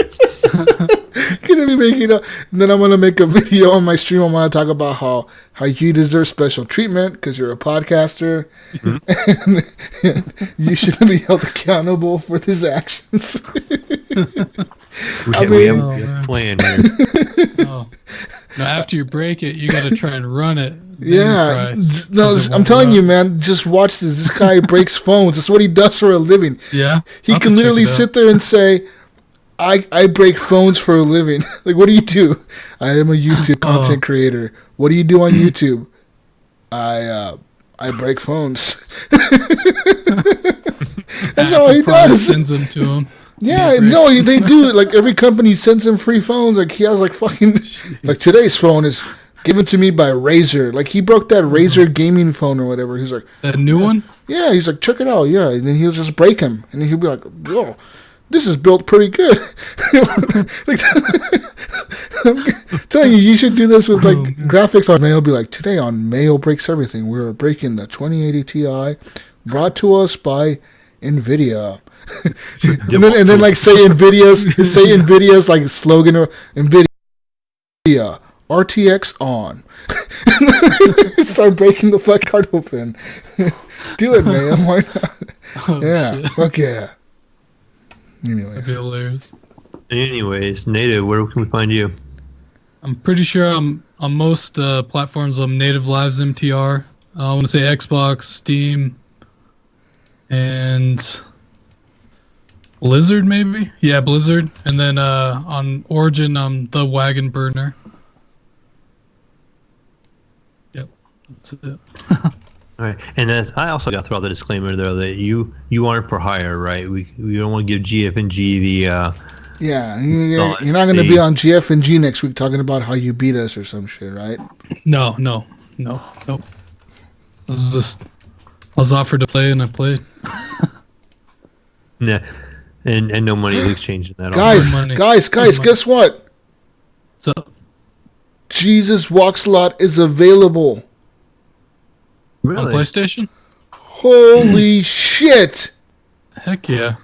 [SPEAKER 2] Gonna be making and then I'm gonna make a video on my stream. I'm gonna talk about how you deserve special treatment because you're a podcaster, and you shouldn't be held accountable for his actions.
[SPEAKER 3] We have a plan here.
[SPEAKER 4] Now, after you break it, you got to try and run it.
[SPEAKER 2] Yeah, no, I'm telling you, man. Just watch this. This guy breaks phones. That's what he does for a living.
[SPEAKER 4] Yeah,
[SPEAKER 2] he can literally sit there and say, I break phones for a living. Like, what do you do? I am a YouTube content creator. What do you do on YouTube? I break phones. That's all he does.
[SPEAKER 4] Sends them to him.
[SPEAKER 2] Yeah, no, they do. Like, every company sends him free phones. Like, he has like fucking like today's phone is given to me by Razer. Like, he broke that Razer gaming phone or whatever. He's like,
[SPEAKER 4] that new one.
[SPEAKER 2] Yeah, he's like, check it out. Yeah, and then he'll just break him, and then he'll be like, oh, this is built pretty good. Like, I'm telling you, you should do this with like graphics on Mayo. Be like, today on Mayo Breaks Everything, we're breaking the 2080 Ti, brought to us by NVIDIA. and then like say NVIDIA's like slogan or NVIDIA RTX on. Start breaking the fuck card open. Do it, man. Why not?
[SPEAKER 4] Oh,
[SPEAKER 2] yeah.
[SPEAKER 4] shit.
[SPEAKER 2] Fuck yeah.
[SPEAKER 4] That'd be hilarious.
[SPEAKER 3] Anyways, Native, where can we find you?
[SPEAKER 4] I'm pretty sure I'm on most platforms. I'm NativeLivesMtr. I want to say Xbox, Steam, and Blizzard maybe. Yeah, Blizzard. And then on Origin, I'm the Wagon Burner. Yep, that's it.
[SPEAKER 3] All right, and then I also got to throw out the disclaimer there that you aren't for hire, right? We don't want to give GFNG the.
[SPEAKER 2] Yeah, you're not going to be on GFNG next week talking about how you beat us or some shit, right?
[SPEAKER 4] No. This is just, I was offered to play and I played.
[SPEAKER 3] Yeah, and no money is exchanged in that.
[SPEAKER 2] Guys, guess what?
[SPEAKER 4] What's up?
[SPEAKER 2] JesusWalksAlot is available.
[SPEAKER 3] Really?
[SPEAKER 4] On PlayStation?
[SPEAKER 2] Holy shit!
[SPEAKER 4] Heck yeah.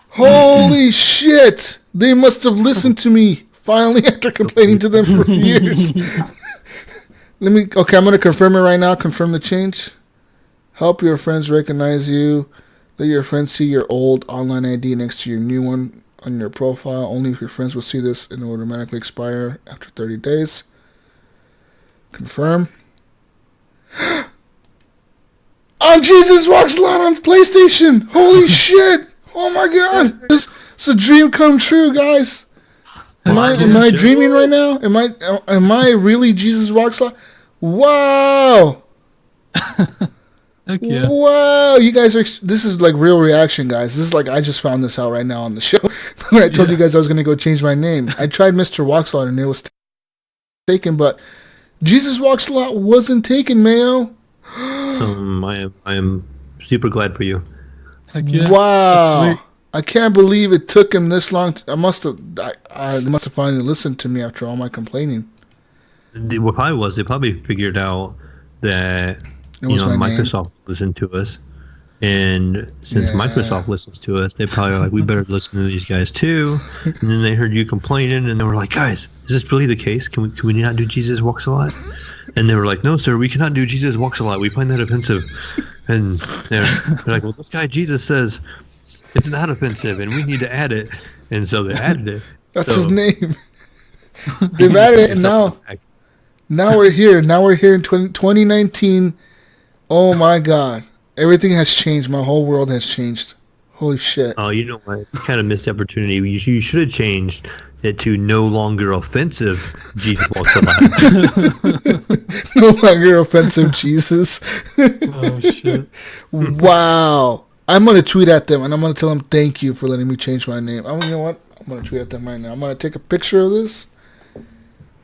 [SPEAKER 2] Holy shit! They must have listened to me finally after complaining to them for years. Okay, I'm going to confirm it right now. Confirm the change. Help your friends recognize you. Let your friends see your old online ID next to your new one on your profile. Only if your friends will see this, and it will automatically expire after 30 days. Confirm. On JesusWalksAlot on PlayStation! Holy shit! Oh my god! It's a dream come true, guys. Am I dreaming right now? Am I really JesusWalksAlot? Wow!
[SPEAKER 4] Heck yeah.
[SPEAKER 2] Wow! You guys are. This is like real reaction, guys. This is like I just found this out right now on the show. When I told you guys I was gonna go change my name. I tried Mr. Walksalot and it was taken, but JesusWalksAlot wasn't taken, Mayo.
[SPEAKER 3] So I am super glad for you.
[SPEAKER 4] Heck yeah.
[SPEAKER 2] Wow! I can't believe it took him this long. They must have finally listened to me after all my complaining.
[SPEAKER 3] What probably was they probably figured out that Microsoft listened to us, and since Microsoft listens to us, they probably were like, we better listen to these guys too. And then they heard you complaining, and they were like, guys, is this really the case? Can we not do JesusWalksAlot? And they were like, no, sir, we cannot do JesusWalksAlot. We find that offensive. And they're like, well, this guy Jesus says it's not offensive, and we need to add it. And so they added it.
[SPEAKER 2] That's his name. They've added it, and now we're here. Now we're here in 2019. Oh my God. Everything has changed. My whole world has changed. Holy shit.
[SPEAKER 3] Oh, you know what? You kind of missed the opportunity. You should have changed it to no longer offensive JesusWalksAlot.
[SPEAKER 2] No longer offensive Jesus.
[SPEAKER 4] Oh, shit.
[SPEAKER 2] Wow. I'm going to tweet at them, and I'm going to tell them thank you for letting me change my name. You know what? I'm going to tweet at them right now. I'm going to take a picture of this.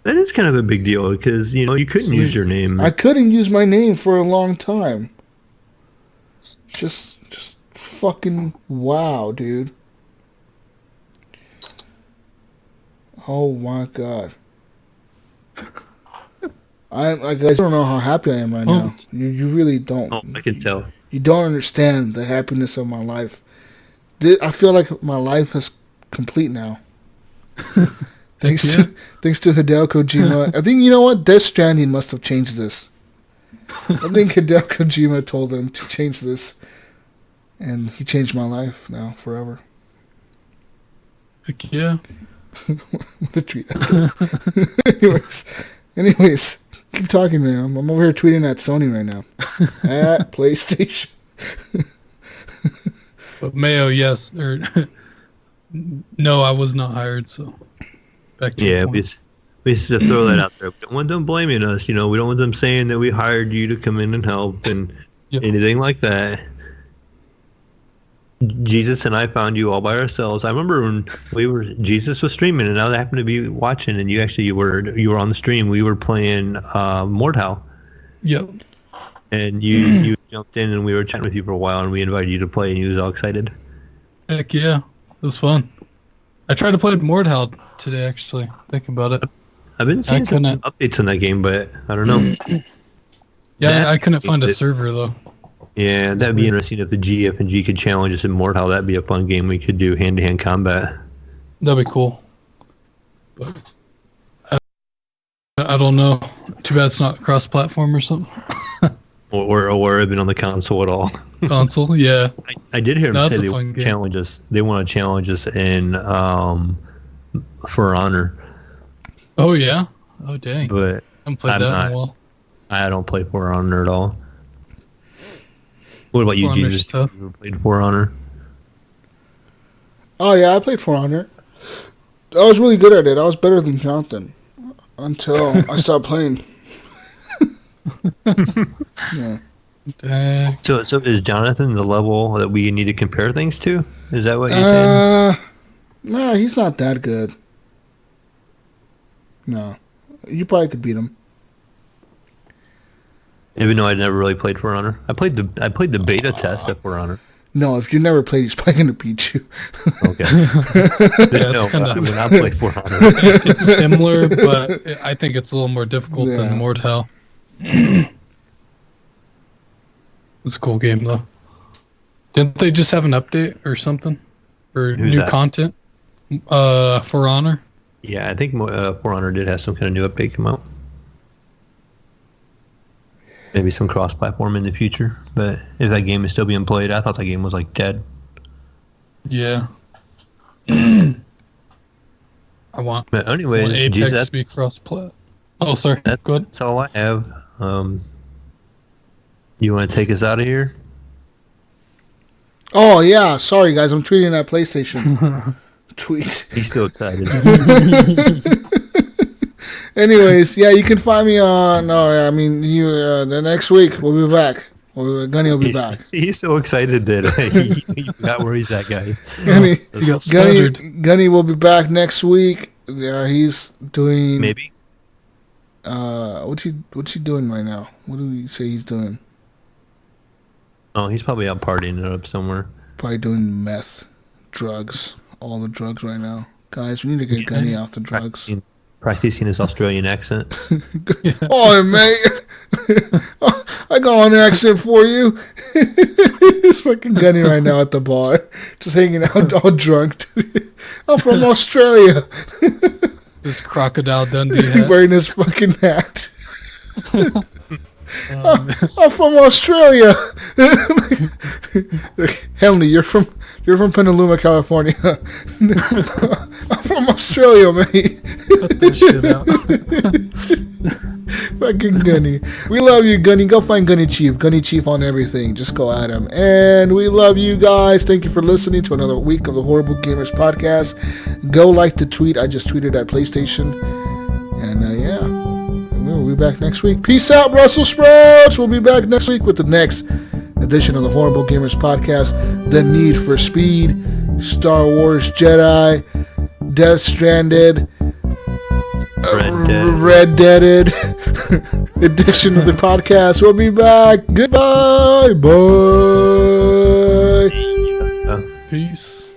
[SPEAKER 3] That is kind of a big deal because, you couldn't use your name.
[SPEAKER 2] I couldn't use my name for a long time. Just fucking wow, dude. Oh my God. I don't know how happy I am right now. You really don't.
[SPEAKER 3] Oh, I can tell.
[SPEAKER 2] You don't understand the happiness of my life. I feel like my life is complete now. Thanks to Hideo Kojima. I think, you know what? Death Stranding must have changed this. I think Hideo Kojima told him to change this. And he changed my life now forever.
[SPEAKER 4] Heck yeah.
[SPEAKER 2] What a tweet. Anyways, keep talking, man. I'm over here tweeting at Sony right now. At PlayStation.
[SPEAKER 4] But Mayo, yes. No, I was not hired, so back to your point.
[SPEAKER 3] We used to throw that out there. We don't want them blaming us, we don't want them saying that we hired you to come in and help and anything like that. Jesus and I found you all by ourselves. I remember when Jesus was streaming, and I happened to be watching, and you were on the stream. We were playing Mortal.
[SPEAKER 4] Yep.
[SPEAKER 3] And you jumped in, and we were chatting with you for a while, and we invited you to play, and you was all excited.
[SPEAKER 4] Heck yeah, it was fun. I tried to play Mortal today, actually. Thinking about it.
[SPEAKER 3] I've been seeing some updates on that game, but I don't know.
[SPEAKER 4] Yeah, I couldn't find a server though.
[SPEAKER 3] Yeah, that'd be interesting if the gfng could challenge us in Mortal. That'd be a fun game we could do hand-to-hand combat.
[SPEAKER 4] That'd be cool. But I don't know. Too bad it's not cross-platform or something.
[SPEAKER 3] or even on the console at all.
[SPEAKER 4] Console, yeah.
[SPEAKER 3] I did hear them say they
[SPEAKER 4] want
[SPEAKER 3] want to challenge us. They want to challenge us in For Honor.
[SPEAKER 4] Oh yeah. Oh dang.
[SPEAKER 3] But
[SPEAKER 4] I haven't played that in a while.
[SPEAKER 3] I don't play For Honor at all. What about you, Jesus? You ever played For Honor?
[SPEAKER 2] Oh yeah, I played For Honor. I was really good at it. I was better than Jonathan until I stopped playing. Yeah.
[SPEAKER 4] Dang.
[SPEAKER 3] So is Jonathan the level that we need to compare things to? Is that what you're saying?
[SPEAKER 2] No, he's not that good. No, you probably could beat him.
[SPEAKER 3] Even though I never really played For Honor, I played the beta test at For Honor.
[SPEAKER 2] No, if you never played, he's probably gonna beat you.
[SPEAKER 3] Okay.
[SPEAKER 4] It's kinda,
[SPEAKER 3] I would not play For Honor.
[SPEAKER 4] It's similar, but I think it's a little more difficult than Mortal. It's a cool game though. Didn't they just have an update or something for new content? For Honor.
[SPEAKER 3] Yeah, I think For Honor did have some kind of new update come out. Maybe some cross-platform in the future, but if that game is still being played, I thought that game was like dead.
[SPEAKER 4] Yeah. I want.
[SPEAKER 3] But anyways,
[SPEAKER 4] Apex to be cross-plat. Oh, sorry. Go ahead.
[SPEAKER 3] That's all I have. You want to take us out of here?
[SPEAKER 2] Oh yeah, sorry guys, I'm tweeting at PlayStation. Tweet.
[SPEAKER 3] He's still excited.
[SPEAKER 2] Anyways, yeah, you can find me on. No, I mean the next week we'll be back. Gunny will be back.
[SPEAKER 3] He's so excited that he got where he's at, guys.
[SPEAKER 2] Gunny will be back next week. Yeah, he's doing
[SPEAKER 3] maybe.
[SPEAKER 2] What's he doing right now? What do we say he's doing?
[SPEAKER 3] Oh, he's probably out partying it up somewhere.
[SPEAKER 2] Probably doing meth, drugs, all the drugs right now. Guys, we need to get Gunny off the drugs.
[SPEAKER 3] Practicing his Australian accent.
[SPEAKER 2] Oh, mate. I got an accent for you. It's fucking Gunny right now at the bar. Just hanging out all drunk. I'm from Australia.
[SPEAKER 4] This Crocodile Dundee hat.
[SPEAKER 2] Wearing his fucking hat. I'm from Australia. Henley, you're from Petaluma, California. I'm from Australia, mate.
[SPEAKER 4] Cut this shit out.
[SPEAKER 2] Fucking Gunny. We love you, Gunny. Go find Gunny Chief on everything. Just go at him. And we love you guys. Thank you for listening to another week of the Horrible Gamers podcast. Go like the tweet. I just tweeted at PlayStation. And yeah. We'll be back next week. Peace out, Brussels sprouts. We'll be back next week with the next edition of the Horrible Gamers podcast. The Need for Speed, Star Wars Jedi, Death Stranded, Red Deaded edition of the podcast. We'll be back. Goodbye. Bye.
[SPEAKER 4] Peace.